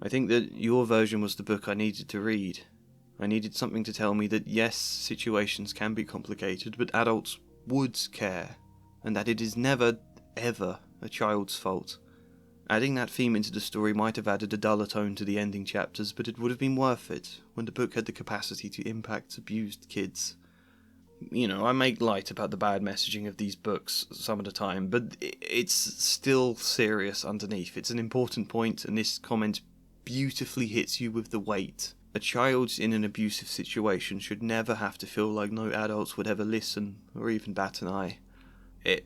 I think that your version was the book I needed to read. I needed something to tell me that yes, situations can be complicated, but adults would care, and that it is never, ever a child's fault. Adding that theme into the story might have added a duller tone to the ending chapters, but it would have been worth it when the book had the capacity to impact abused kids. You know, I make light about the bad messaging of these books some of the time, but it's still serious underneath. It's an important point, and this comment beautifully hits you with the weight. A child in an abusive situation should never have to feel like no adults would ever listen or even bat an eye. It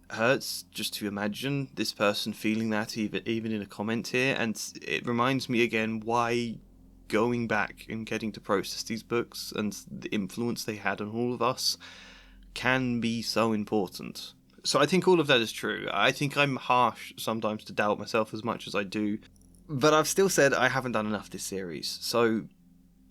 hurts just to imagine this person feeling that even in a comment here, and it reminds me again why going back and getting to process these books and the influence they had on all of us can be so important. So I think all of that is true. I think I'm harsh sometimes to doubt myself as much as I do. But I've still said I haven't done enough this series. So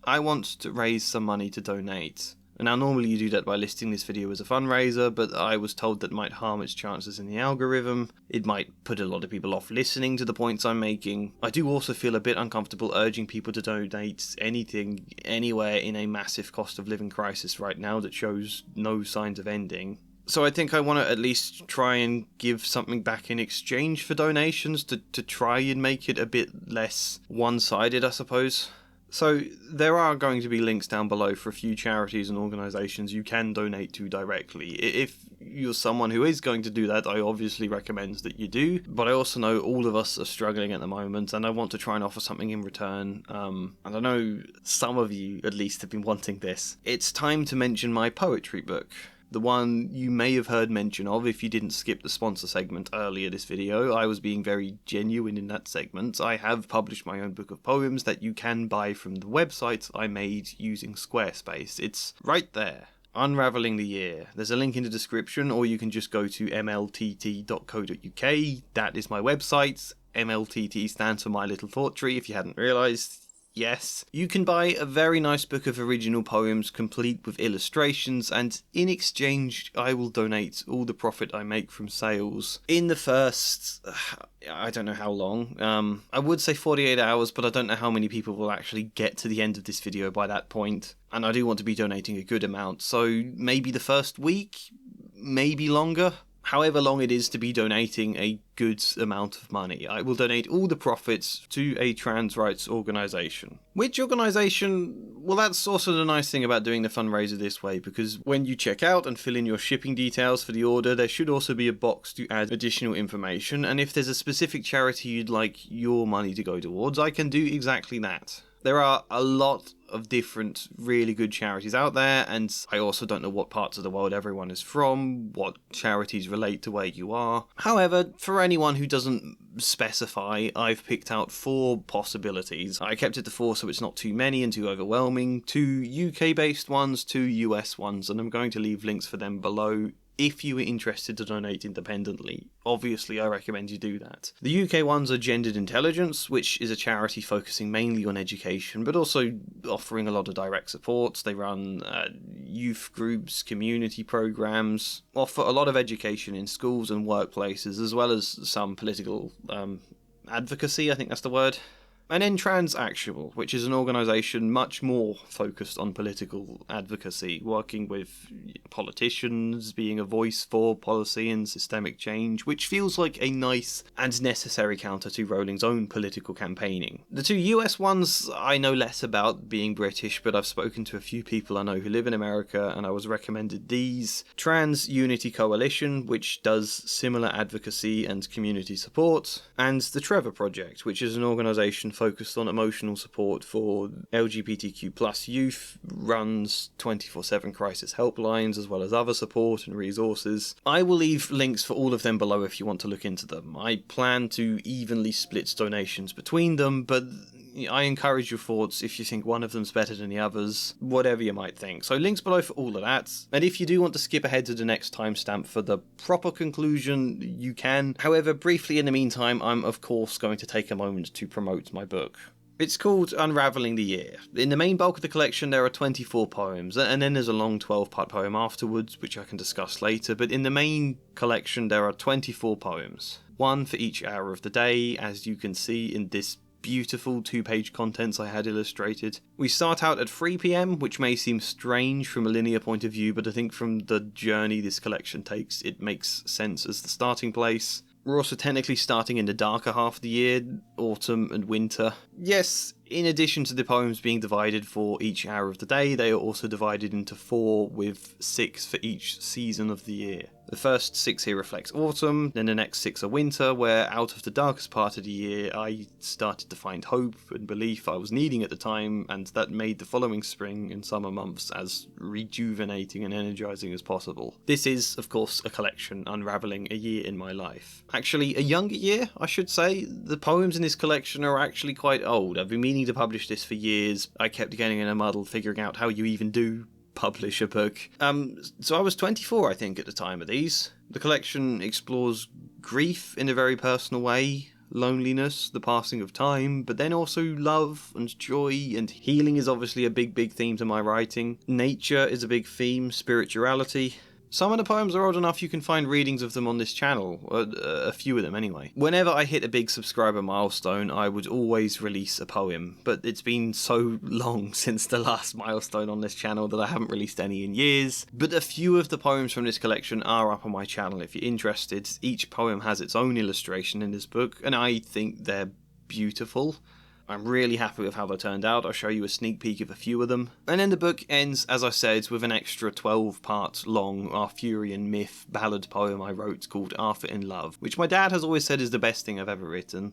I want to raise some money to donate. Now, normally you do that by listing this video as a fundraiser, but I was told that might harm its chances in the algorithm. It might put a lot of people off listening to the points I'm making. I do also feel a bit uncomfortable urging people to donate anything, anywhere in a massive cost of living crisis right now that shows no signs of ending. So I think I want to at least try and give something back in exchange for donations to try and make it a bit less one-sided, I suppose. So there are going to be links down below for a few charities and organisations you can donate to directly. If you're someone who is going to do that, I obviously recommend that you do. But I also know all of us are struggling at the moment, and I want to try and offer something in return. And I know some of you, at least, have been wanting this. It's time to mention my poetry book. The one you may have heard mention of if you didn't skip the sponsor segment earlier this video. I was being very genuine in that segment. I have published my own book of poems that you can buy from the website I made using Squarespace. It's right there. Unraveling the Year. There's a link in the description, or you can just go to mltt.co.uk. That is my website. MLTT stands for My Little Thought Tree, if you hadn't realised. Yes, you can buy a very nice book of original poems complete with illustrations, and in exchange I will donate all the profit I make from sales in the first, I don't know how long, I would say 48 hours, but I don't know how many people will actually get to the end of this video by that point, and I do want to be donating a good amount, so maybe the first week, maybe longer. However long it is to be donating a good amount of money, I will donate all the profits to a trans rights organisation. Which organisation? Well, that's also the nice thing about doing the fundraiser this way, because when you check out and fill in your shipping details for the order, there should also be a box to add additional information, and if there's a specific charity you'd like your money to go towards, I can do exactly that. There are a lot of different really good charities out there, and I also don't know what parts of the world everyone is from, what charities relate to where you are. However, for anyone who doesn't specify, I've picked out 4 possibilities. I kept it to 4 so it's not too many and too overwhelming. 2 UK-based ones, 2 US ones, and I'm going to leave links for them below. If you are interested to donate independently, obviously I recommend you do that. The UK ones are Gendered Intelligence, which is a charity focusing mainly on education, but also offering a lot of direct support. They run youth groups, community programs, offer a lot of education in schools and workplaces, as well as some political advocacy, I think that's the word. And then Transactual, which is an organisation much more focused on political advocacy, working with politicians, being a voice for policy and systemic change, which feels like a nice and necessary counter to Rowling's own political campaigning. The 2 US ones I know less about, being British, but I've spoken to a few people I know who live in America, and I was recommended these. Trans Unity Coalition, which does similar advocacy and community support, and the Trevor Project, which is an organisation focused on emotional support for LGBTQ+ youth, runs 24/7 crisis helplines as well as other support and resources. I will leave links for all of them below if you want to look into them. I plan to evenly split donations between them, but I encourage your thoughts if you think one of them's better than the others, whatever you might think. So links below for all of that. And if you do want to skip ahead to the next timestamp for the proper conclusion, you can. However, briefly in the meantime, I'm of course going to take a moment to promote my book. It's called Unraveling the Year. In the main bulk of the collection there are 24 poems, and then there's a long 12-part poem afterwards, which I can discuss later, but in the main collection there are 24 poems. One for each hour of the day, as you can see in this beautiful 2-page contents I had illustrated. We start out at 3 PM, which may seem strange from a linear point of view, but I think from the journey this collection takes, it makes sense as the starting place. We're also technically starting in the darker half of the year, autumn and winter. Yes, in addition to the poems being divided for each hour of the day, they are also divided into 4 with 6 for each season of the year. The first 6 here reflects autumn, then the next 6 are winter, where out of the darkest part of the year I started to find hope and belief I was needing at the time, and that made the following spring and summer months as rejuvenating and energizing as possible. This is, of course, a collection unraveling a year in my life. Actually, a younger year, I should say. The poems in this collection are actually quite old. I've been meaning to publish this for years. I kept getting in a muddle figuring out how you even do publish a book. So I was 24, I think, at the time of these. The collection explores grief in a very personal way, loneliness, the passing of time, but then also love and joy, and healing is obviously a big theme to my writing. Nature is a big theme, spirituality. Some of the poems are old enough you can find readings of them on this channel, a few of them anyway. Whenever I hit a big subscriber milestone, I would always release a poem, but it's been so long since the last milestone on this channel that I haven't released any in years. But a few of the poems from this collection are up on my channel if you're interested. Each poem has its own illustration in this book, and I think they're beautiful. I'm really happy with how they turned out. I'll show you a sneak peek of a few of them. And then the book ends, as I said, with an extra 12-part long Arthurian myth ballad poem I wrote called Arthur in Love, which my dad has always said is the best thing I've ever written.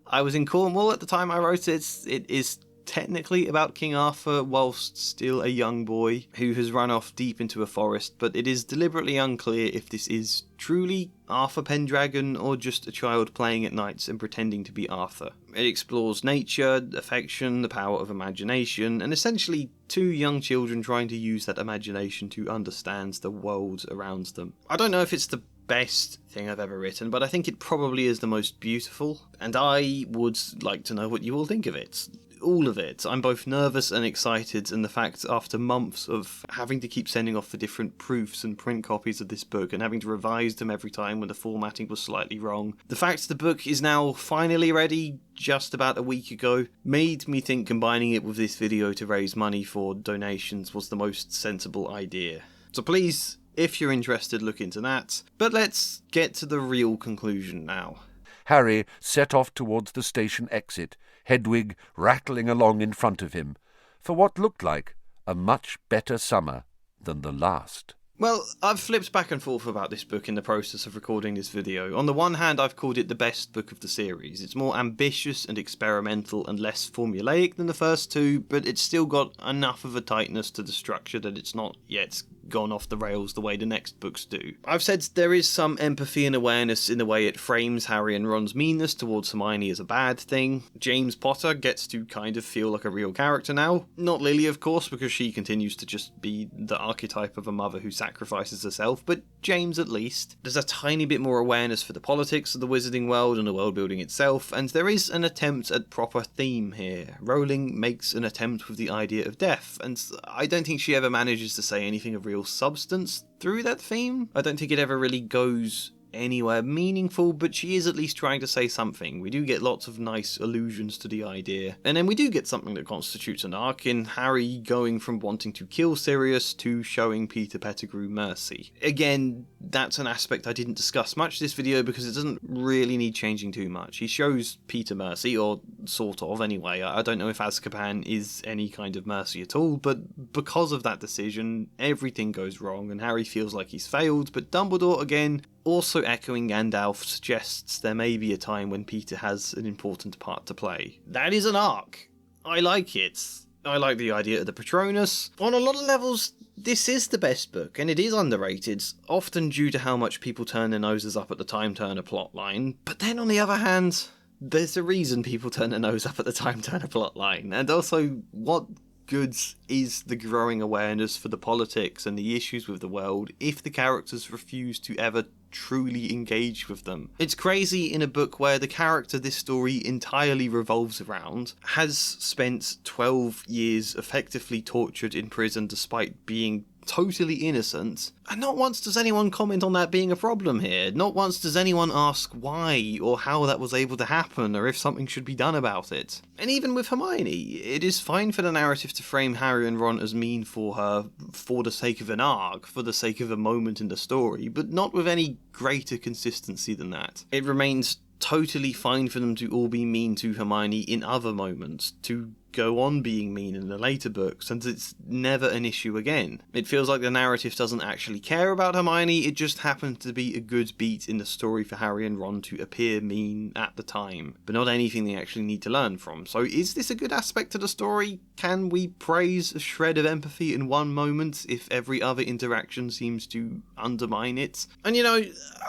I was in Cornwall at the time I wrote it. It is technically about King Arthur whilst still a young boy who has run off deep into a forest, but it is deliberately unclear if this is truly Arthur Pendragon or just a child playing at nights and pretending to be Arthur. It explores nature, affection, the power of imagination, and essentially two young children trying to use that imagination to understand the world around them. I don't know if it's the best thing I've ever written, but I think it probably is the most beautiful, and I would like to know what you all think of it. All of it. I'm both nervous and excited, and the fact after months of having to keep sending off for different proofs and print copies of this book and having to revise them every time when the formatting was slightly wrong, the fact the book is now finally ready just about a week ago made me think combining it with this video to raise money for donations was the most sensible idea. So please, if you're interested, look into that. But let's get to the real conclusion now. Harry set off towards the station exit, Hedwig rattling along in front of him, for what looked like a much better summer than the last. Well, I've flipped back and forth about this book in the process of recording this video. On the one hand, I've called it the best book of the series. It's more ambitious and experimental and less formulaic than the first two, but it's still got enough of a tightness to the structure that it's not yet gone off the rails the way the next books do. I've said there is some empathy and awareness in the way it frames Harry and Ron's meanness towards Hermione as a bad thing. James Potter gets to kind of feel like a real character now. Not Lily, of course, because she continues to just be the archetype of a mother who sacrifices herself, but James at least. There's a tiny bit more awareness for the politics of the wizarding world and the world building itself, and there is an attempt at proper theme here. Rowling makes an attempt with the idea of death, and I don't think she ever manages to say anything of real substance through that theme. I don't think it ever really goes anywhere meaningful, but she is at least trying to say something. We do get lots of nice allusions to the idea, and then we do get something that constitutes an arc in Harry going from wanting to kill Sirius to showing Peter Pettigrew mercy. Again, that's an aspect I didn't discuss much this video because it doesn't really need changing too much. He shows Peter mercy, or sort of anyway. I don't know if Azkaban is any kind of mercy at all, but because of that decision, everything goes wrong and Harry feels like he's failed, but Dumbledore, again, also echoing Gandalf, suggests there may be a time when Peter has an important part to play. That is an arc. I like it. I like the idea of the Patronus. On a lot of levels, this is the best book, and it is underrated, often due to how much people turn their noses up at the Time Turner plotline. But then on the other hand, there's a reason people turn their nose up at the Time Turner plotline, and also what goods is the growing awareness for the politics and the issues with the world if the characters refuse to ever truly engage with them. It's crazy in a book where the character this story entirely revolves around has spent 12 years effectively tortured in prison despite being totally innocent, and not once does anyone comment on that being a problem here. Not once does anyone ask why or how that was able to happen or if something should be done about it. And even with Hermione, it is fine for the narrative to frame Harry and Ron as mean for her for the sake of an arc, for the sake of a moment in the story, but not with any greater consistency than that. It remains totally fine for them to all be mean to Hermione in other moments, to go on being mean in the later books, and it's never an issue again. It feels like the narrative doesn't actually care about Hermione, it just happens to be a good beat in the story for Harry and Ron to appear mean at the time, but not anything they actually need to learn from. So is this a good aspect to the story? Can we praise a shred of empathy in one moment if every other interaction seems to undermine it? And you know,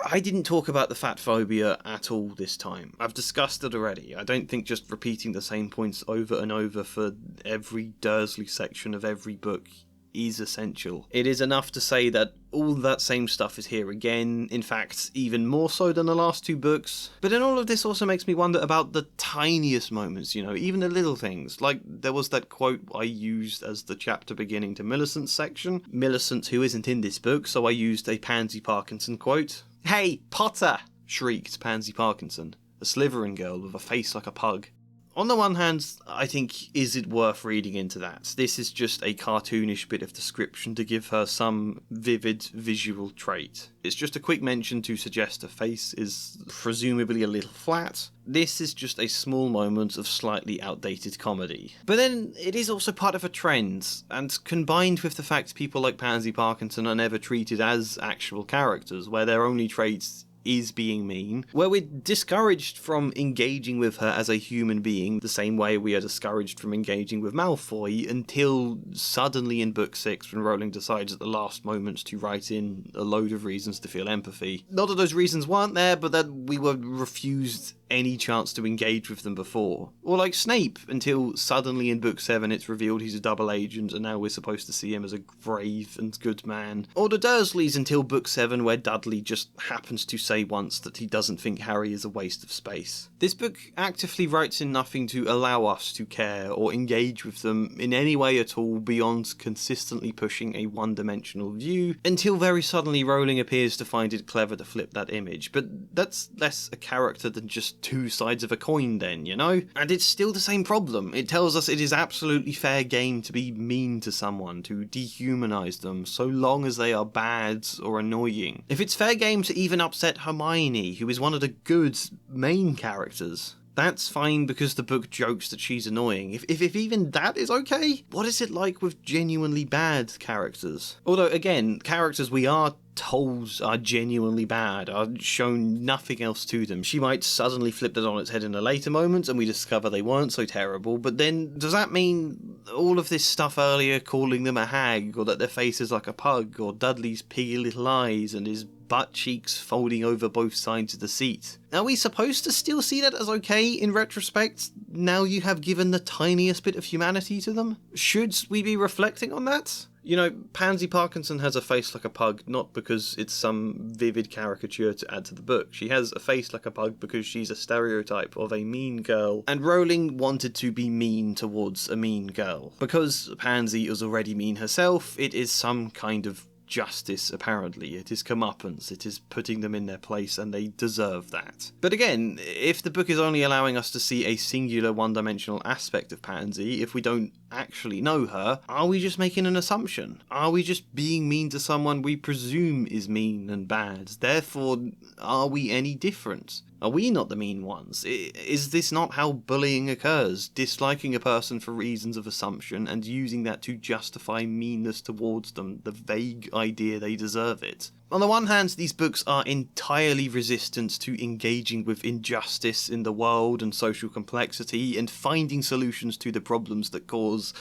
I didn't talk about the fat phobia at all this time. I've discussed it already. I don't think just repeating the same points over and over for every Dursley section of every book is essential. It is enough to say that all that same stuff is here again, in fact, even more so than the last two books. But then all of this also makes me wonder about the tiniest moments, even the little things. Like, there was that quote I used as the chapter beginning to Millicent's section. Millicent, who isn't in this book, so I used a Pansy Parkinson quote. "Hey, Potter!" shrieked Pansy Parkinson, a Slytherin girl with a face like a pug. On the one hand, I think, is it worth reading into that? This is just a cartoonish bit of description to give her some vivid visual trait. It's just a quick mention to suggest her face is presumably a little flat. This is just a small moment of slightly outdated comedy. But then, it is also part of a trend, and combined with the fact people like Pansy Parkinson are never treated as actual characters, where their only traits is being mean, where we're discouraged from engaging with her as a human being the same way we are discouraged from engaging with Malfoy until suddenly in book 6 when Rowling decides at the last moments to write in a load of reasons to feel empathy. Not that those reasons weren't there, but that we were refused any chance to engage with them before. Or like Snape, until suddenly in book 7 it's revealed he's a double agent and now we're supposed to see him as a brave and good man. Or the Dursleys until book 7 where Dudley just happens to say once that he doesn't think Harry is a waste of space. This book actively writes in nothing to allow us to care or engage with them in any way at all beyond consistently pushing a one-dimensional view, until very suddenly Rowling appears to find it clever to flip that image. But that's less a character than just two sides of a coin then, And it's still the same problem. It tells us it is absolutely fair game to be mean to someone, to dehumanize them, so long as they are bad or annoying. If it's fair game to even upset Hermione, who is one of the good main characters, that's fine because the book jokes that she's annoying. If even that is okay, what is it like with genuinely bad characters? Although, again, characters we are told are genuinely bad, are shown nothing else to them. She might suddenly flip that on its head in a later moment and we discover they weren't so terrible, but then does that mean all of this stuff earlier, calling them a hag, or that their face is like a pug, or Dudley's piggy little eyes and his butt cheeks folding over both sides of the seat? Are we supposed to still see that as okay in retrospect, now you have given the tiniest bit of humanity to them? Should we be reflecting on that? Pansy Parkinson has a face like a pug, not because it's some vivid caricature to add to the book. She has a face like a pug because she's a stereotype of a mean girl, and Rowling wanted to be mean towards a mean girl. Because Pansy is already mean herself, it is some kind of justice, apparently. It is comeuppance, it is putting them in their place, and they deserve that. But again, if the book is only allowing us to see a singular one-dimensional aspect of Pansy, if we don't actually know her, are we just making an assumption? Are we just being mean to someone we presume is mean and bad? Therefore, are we any different? Are we not the mean ones? Is this not how bullying occurs? Disliking a person for reasons of assumption and using that to justify meanness towards them, the vague idea they deserve it. On the one hand, these books are entirely resistant to engaging with injustice in the world and social complexity and finding solutions to the problems that cause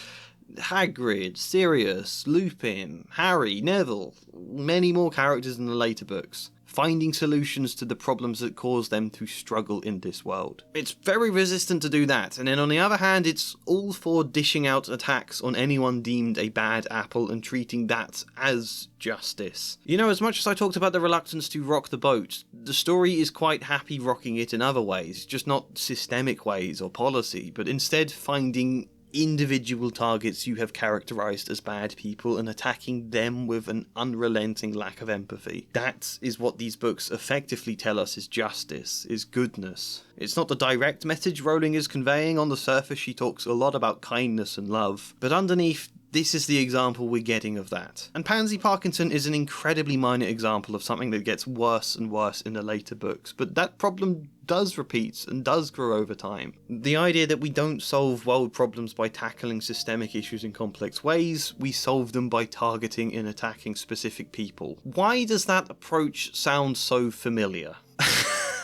Hagrid, Sirius, Lupin, Harry, Neville, many more characters in the later books. Finding solutions to the problems that cause them to struggle in this world. It's very resistant to do that, and then on the other hand, it's all for dishing out attacks on anyone deemed a bad apple and treating that as justice. As much as I talked about the reluctance to rock the boat, the story is quite happy rocking it in other ways, just not systemic ways or policy, but instead finding individual targets you have characterized as bad people and attacking them with an unrelenting lack of empathy. That is what these books effectively tell us is justice, is goodness. It's not the direct message Rowling is conveying. On the surface she talks a lot about kindness and love, but underneath, this is the example we're getting of that. And Pansy Parkinson is an incredibly minor example of something that gets worse and worse in the later books, but that problem does repeat and does grow over time. The idea that we don't solve world problems by tackling systemic issues in complex ways, we solve them by targeting and attacking specific people. Why does that approach sound so familiar?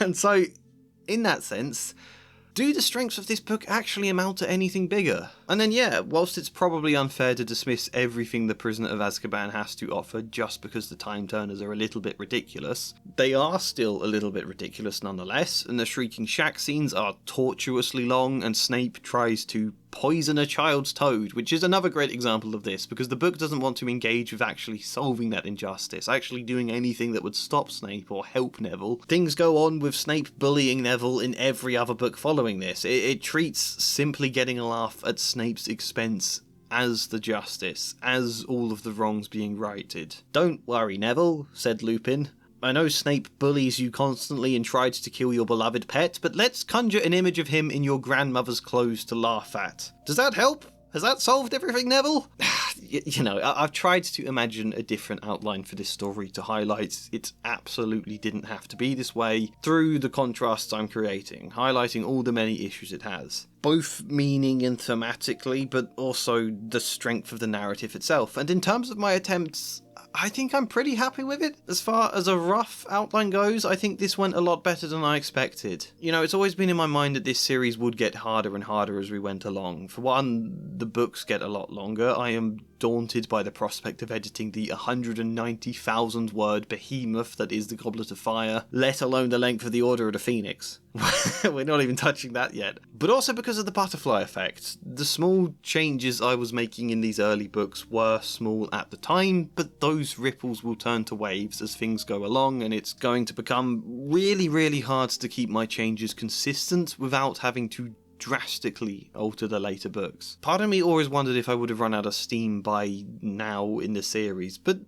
And so, in that sense, do the strengths of this book actually amount to anything bigger? And then yeah, whilst it's probably unfair to dismiss everything the Prisoner of Azkaban has to offer just because the time turners are a little bit ridiculous, they are still a little bit ridiculous nonetheless, and the shrieking shack scenes are tortuously long, and Snape tries to poison a child's toad, which is another great example of this, because the book doesn't want to engage with actually solving that injustice, actually doing anything that would stop Snape or help Neville. Things go on with Snape bullying Neville in every other book following this. It treats simply getting a laugh at Snape's expense as the justice, as all of the wrongs being righted. "Don't worry, Neville," said Lupin. "I know Snape bullies you constantly and tried to kill your beloved pet, but let's conjure an image of him in your grandmother's clothes to laugh at. Does that help? Has that solved everything, Neville?" You know, I've tried to imagine a different outline for this story to highlight it absolutely didn't have to be this way through the contrasts I'm creating, highlighting all the many issues it has. Both meaning and thematically, but also the strength of the narrative itself. And in terms of my attempts, I think I'm pretty happy with it. As far as a rough outline goes, I think this went a lot better than I expected. You know, it's always been in my mind that this series would get harder and harder as we went along. For one, the books get a lot longer. I am daunted by the prospect of editing the 190,000 word behemoth that is the Goblet of Fire, let alone the length of the Order of the Phoenix. We're not even touching that yet. But also because of the butterfly effect. The small changes I was making in these early books were small at the time, but those ripples will turn to waves as things go along, and it's going to become really, really hard to keep my changes consistent without having to drastically alter the later books. Part of me always wondered if I would have run out of steam by now in the series, but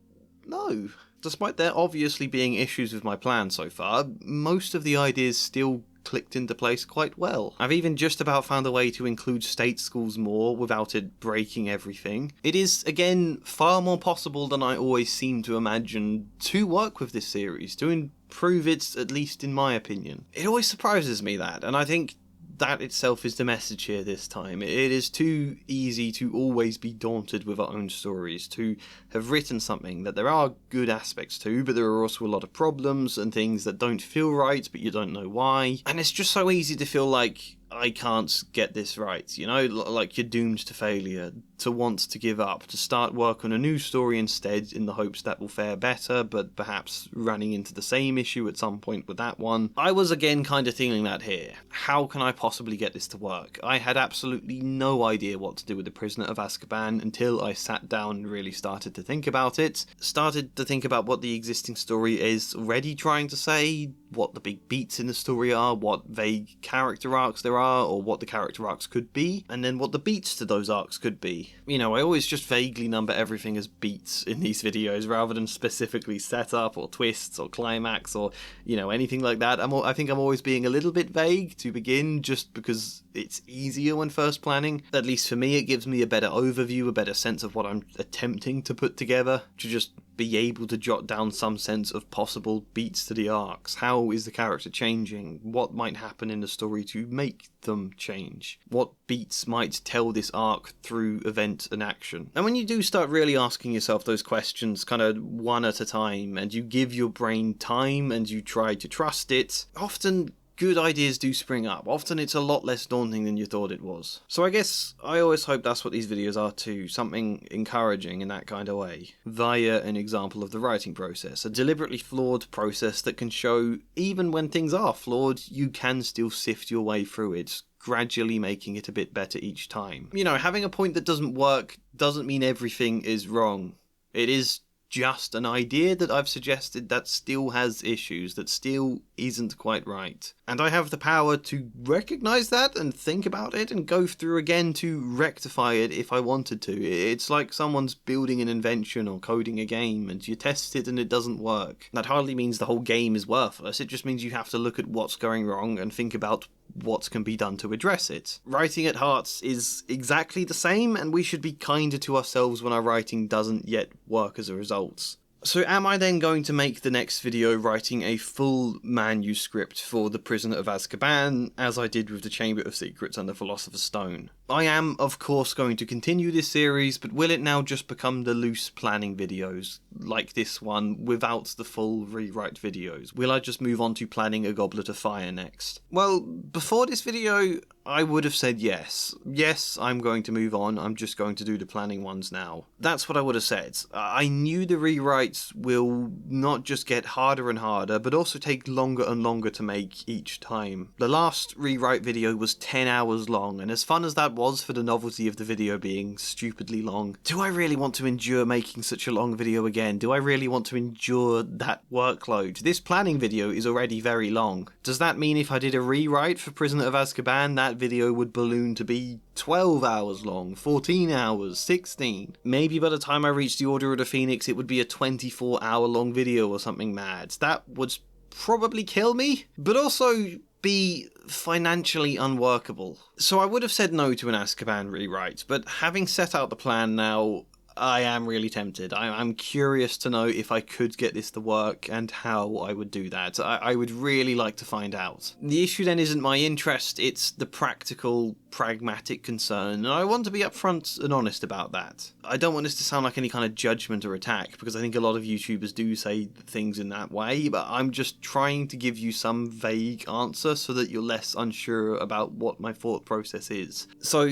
no. Despite there obviously being issues with my plan so far, most of the ideas still clicked into place quite well. I've even just about found a way to include state schools more without it breaking everything. It is, again, far more possible than I always seem to imagine to work with this series, to improve it, at least in my opinion. It always surprises me that, and I think that itself is the message here this time. It is too easy to always be daunted with our own stories, to have written something that there are good aspects to, but there are also a lot of problems and things that don't feel right, but you don't know why. And it's just so easy to feel like I can't get this right, you know, like you're doomed to failure, to want to give up, to start work on a new story instead in the hopes that will fare better, but perhaps running into the same issue at some point with that one. I was again kind of feeling that here. How can I possibly get this to work? I had absolutely no idea what to do with The Prisoner of Azkaban until I sat down and really started to think about it. Started to think about what the existing story is already trying to say, what the big beats in the story are, what vague character arcs there are, or what the character arcs could be, and then what the beats to those arcs could be. You know, I always just vaguely number everything as beats in these videos rather than specifically setup or twists or climax or, you know, anything like that. I think I'm always being a little bit vague to begin just because it's easier when first planning. At least for me, it gives me a better overview, a better sense of what I'm attempting to put together, to just be able to jot down some sense of possible beats to the arcs. How is the character changing? What might happen in the story to make them change? What beats might tell this arc through event and action? And when you do start really asking yourself those questions kind of one at a time, and you give your brain time and you try to trust it, often good ideas do spring up. Often it's a lot less daunting than you thought it was. So I guess I always hope that's what these videos are too, something encouraging in that kind of way, via an example of the writing process, a deliberately flawed process that can show even when things are flawed, you can still sift your way through it, gradually making it a bit better each time. You know, having a point that doesn't work doesn't mean everything is wrong. It is just an idea that I've suggested that still has issues, that still isn't quite right. And I have the power to recognise that and think about it and go through again to rectify it if I wanted to. It's like someone's building an invention or coding a game and you test it and it doesn't work. That hardly means the whole game is worthless, it just means you have to look at what's going wrong and think about what can be done to address it. Writing at Hearts is exactly the same, and we should be kinder to ourselves when our writing doesn't yet work as a result. So am I then going to make the next video writing a full manuscript for The Prisoner of Azkaban, as I did with The Chamber of Secrets and The Philosopher's Stone? I am, of course, going to continue this series, but will it now just become the loose planning videos, like this one, without the full rewrite videos? Will I just move on to planning a Goblet of Fire next? Well, before this video, I would have said yes. Yes, I'm going to move on, I'm just going to do the planning ones now. That's what I would have said. I knew the rewrites will not just get harder and harder, but also take longer and longer to make each time. The last rewrite video was 10 hours long, and as fun as that was for the novelty of the video being stupidly long, do I really want to endure making such a long video again? Do I really want to endure that workload? This planning video is already very long. Does that mean if I did a rewrite for Prisoner of Azkaban, that video would balloon to be 12 hours long, 14 hours, 16? Maybe by the time I reach the Order of the Phoenix it would be a 24-hour long video or something mad. That would probably kill me, but also be financially unworkable. So I would have said no to an Azkaban rewrite, but having set out the plan now, I am really tempted. I'm curious to know if I could get this to work and how I would do that. I would really like to find out. The issue then isn't my interest, it's the practical, pragmatic concern, and I want to be upfront and honest about that. I don't want this to sound like any kind of judgment or attack, because I think a lot of YouTubers do say things in that way, but I'm just trying to give you some vague answer so that you're less unsure about what my thought process is. So,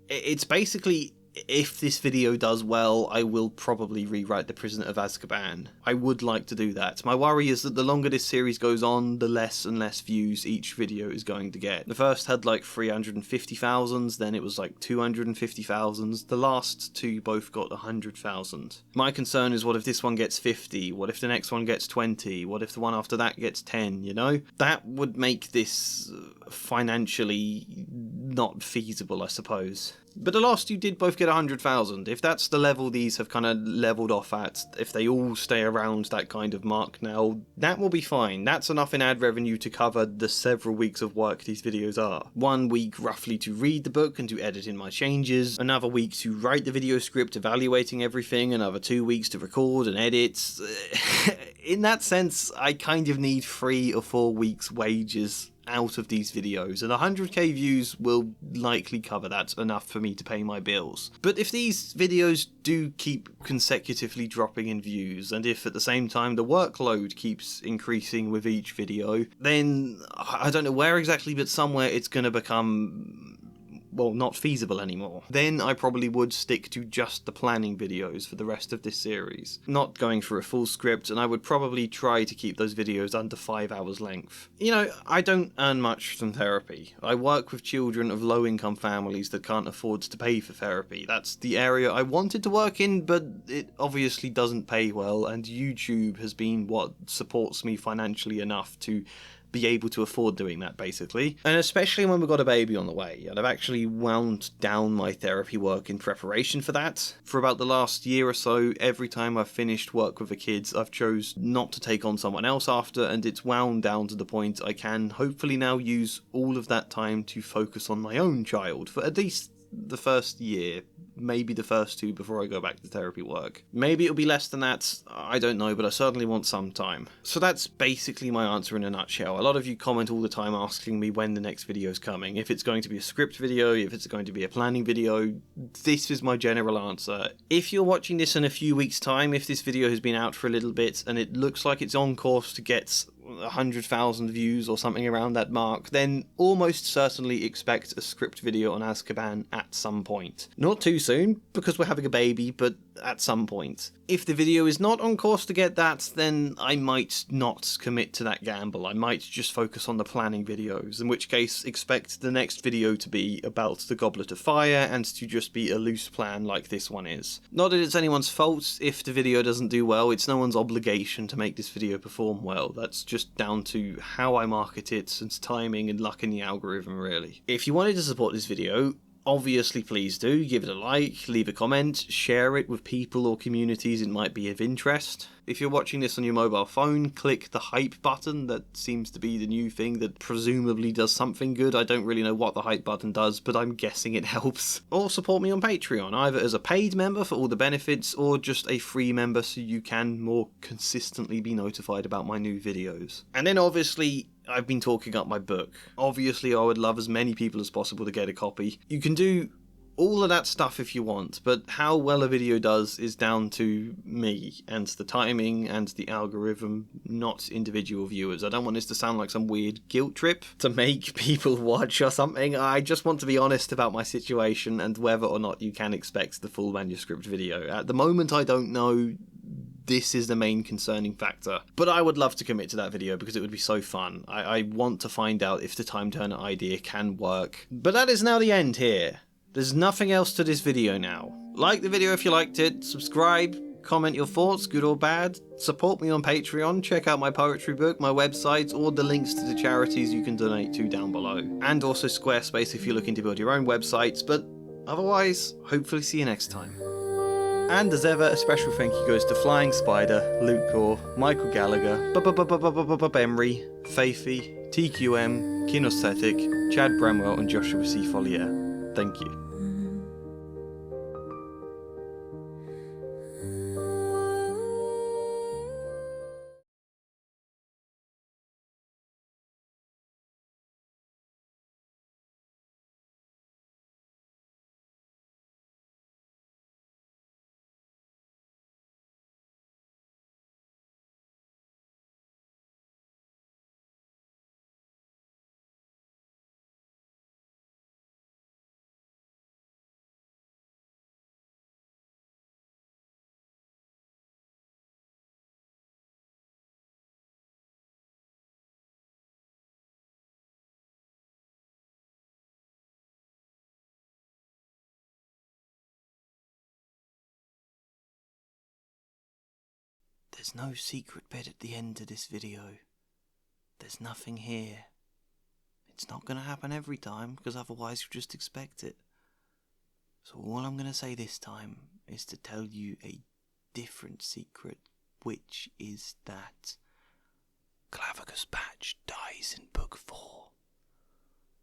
it's basically, if this video does well, I will probably rewrite The Prisoner of Azkaban. I would like to do that. My worry is that the longer this series goes on, the less and less views each video is going to get. The first had like 350,000, then it was like 250,000. The last two both got 100,000. My concern is, what if this one gets 50? What if the next one gets 20? What if the one after that gets 10, you know? That would make this financially not feasible, I suppose. But the last two did both get 100,000. If that's the level these have kind of leveled off at, if they all stay around that kind of mark now, that will be fine. That's enough in ad revenue to cover the several weeks of work these videos are. 1 week roughly to read the book and to edit in my changes, another week to write the video script evaluating everything, another 2 weeks to record and edit. In that sense, I kind of need 3 or 4 weeks' wages out of these videos, and 100k views will likely cover that enough for me to pay my bills. But if these videos do keep consecutively dropping in views, and if at the same time the workload keeps increasing with each video, then I don't know where exactly, but somewhere it's going to become, well, not feasible anymore. Then I probably would stick to just the planning videos for the rest of this series, not going for a full script, and I would probably try to keep those videos under 5 hours length. You know, I don't earn much from therapy. I work with children of low-income families that can't afford to pay for therapy. That's the area I wanted to work in, but it obviously doesn't pay well, and YouTube has been what supports me financially enough to be able to afford doing that, basically. And especially when we've got a baby on the way, and I've actually wound down my therapy work in preparation for that. For about the last year or so, every time I've finished work with the kids, I've chose not to take on someone else after, and it's wound down to the point I can hopefully now use all of that time to focus on my own child for at least the first year, maybe the first 2 before I go back to therapy work. Maybe it'll be less than that, I don't know, but I certainly want some time. So that's basically my answer in a nutshell. A lot of you comment all the time asking me when the next video is coming, if it's going to be a script video, if it's going to be a planning video. This is my general answer. If you're watching this in a few weeks' time, if this video has been out for a little bit and it looks like it's on course to get 100,000 views or something around that mark, then almost certainly expect a script video on Azkaban at some point. Not too soon, because we're having a baby, but at some point. If the video is not on course to get that, then I might not commit to that gamble. I might just focus on the planning videos, in which case expect the next video to be about the Goblet of Fire and to just be a loose plan like this one is. Not that it's anyone's fault if the video doesn't do well, it's no one's obligation to make this video perform well. That's just down to how I market it and timing and luck in the algorithm, really. If you wanted to support this video, obviously please do give it a like, leave a comment, share it with people or communities it might be of interest. If you're watching this on your mobile phone, click the hype button. That seems to be the new thing that presumably does something good. I don't really know what the hype button does, but I'm guessing it helps. Or support me on Patreon, either as a paid member for all the benefits, or just a free member so you can more consistently be notified about my new videos. And then obviously, I've been talking up my book. Obviously, I would love as many people as possible to get a copy. You can do all of that stuff if you want, but how well a video does is down to me and the timing and the algorithm, not individual viewers. I don't want this to sound like some weird guilt trip to make people watch or something. I just want to be honest about my situation and whether or not you can expect the full manuscript video. At the moment, I don't know. This is the main concerning factor. But I would love to commit to that video because it would be so fun. I want to find out if the time turner idea can work. But that is now the end here. There's nothing else to this video now. Like the video if you liked it, subscribe, comment your thoughts, good or bad, support me on Patreon, check out my poetry book, my website, or the links to the charities you can donate to down below. And also Squarespace if you're looking to build your own websites, but otherwise, hopefully see you next time. And as ever, a special thank you goes to Flying Spider, Luke Core, Michael Gallagher, Emery, Faithy, TQM, Kinesthetic, Chad Bramwell, and Joshua C. Follier. Thank you. There's no secret bit at the end of this video. There's nothing here. It's not going to happen every time, because otherwise you'll just expect it. So all I'm going to say this time is to tell you a different secret, which is that Clavicus Patch dies in book 4.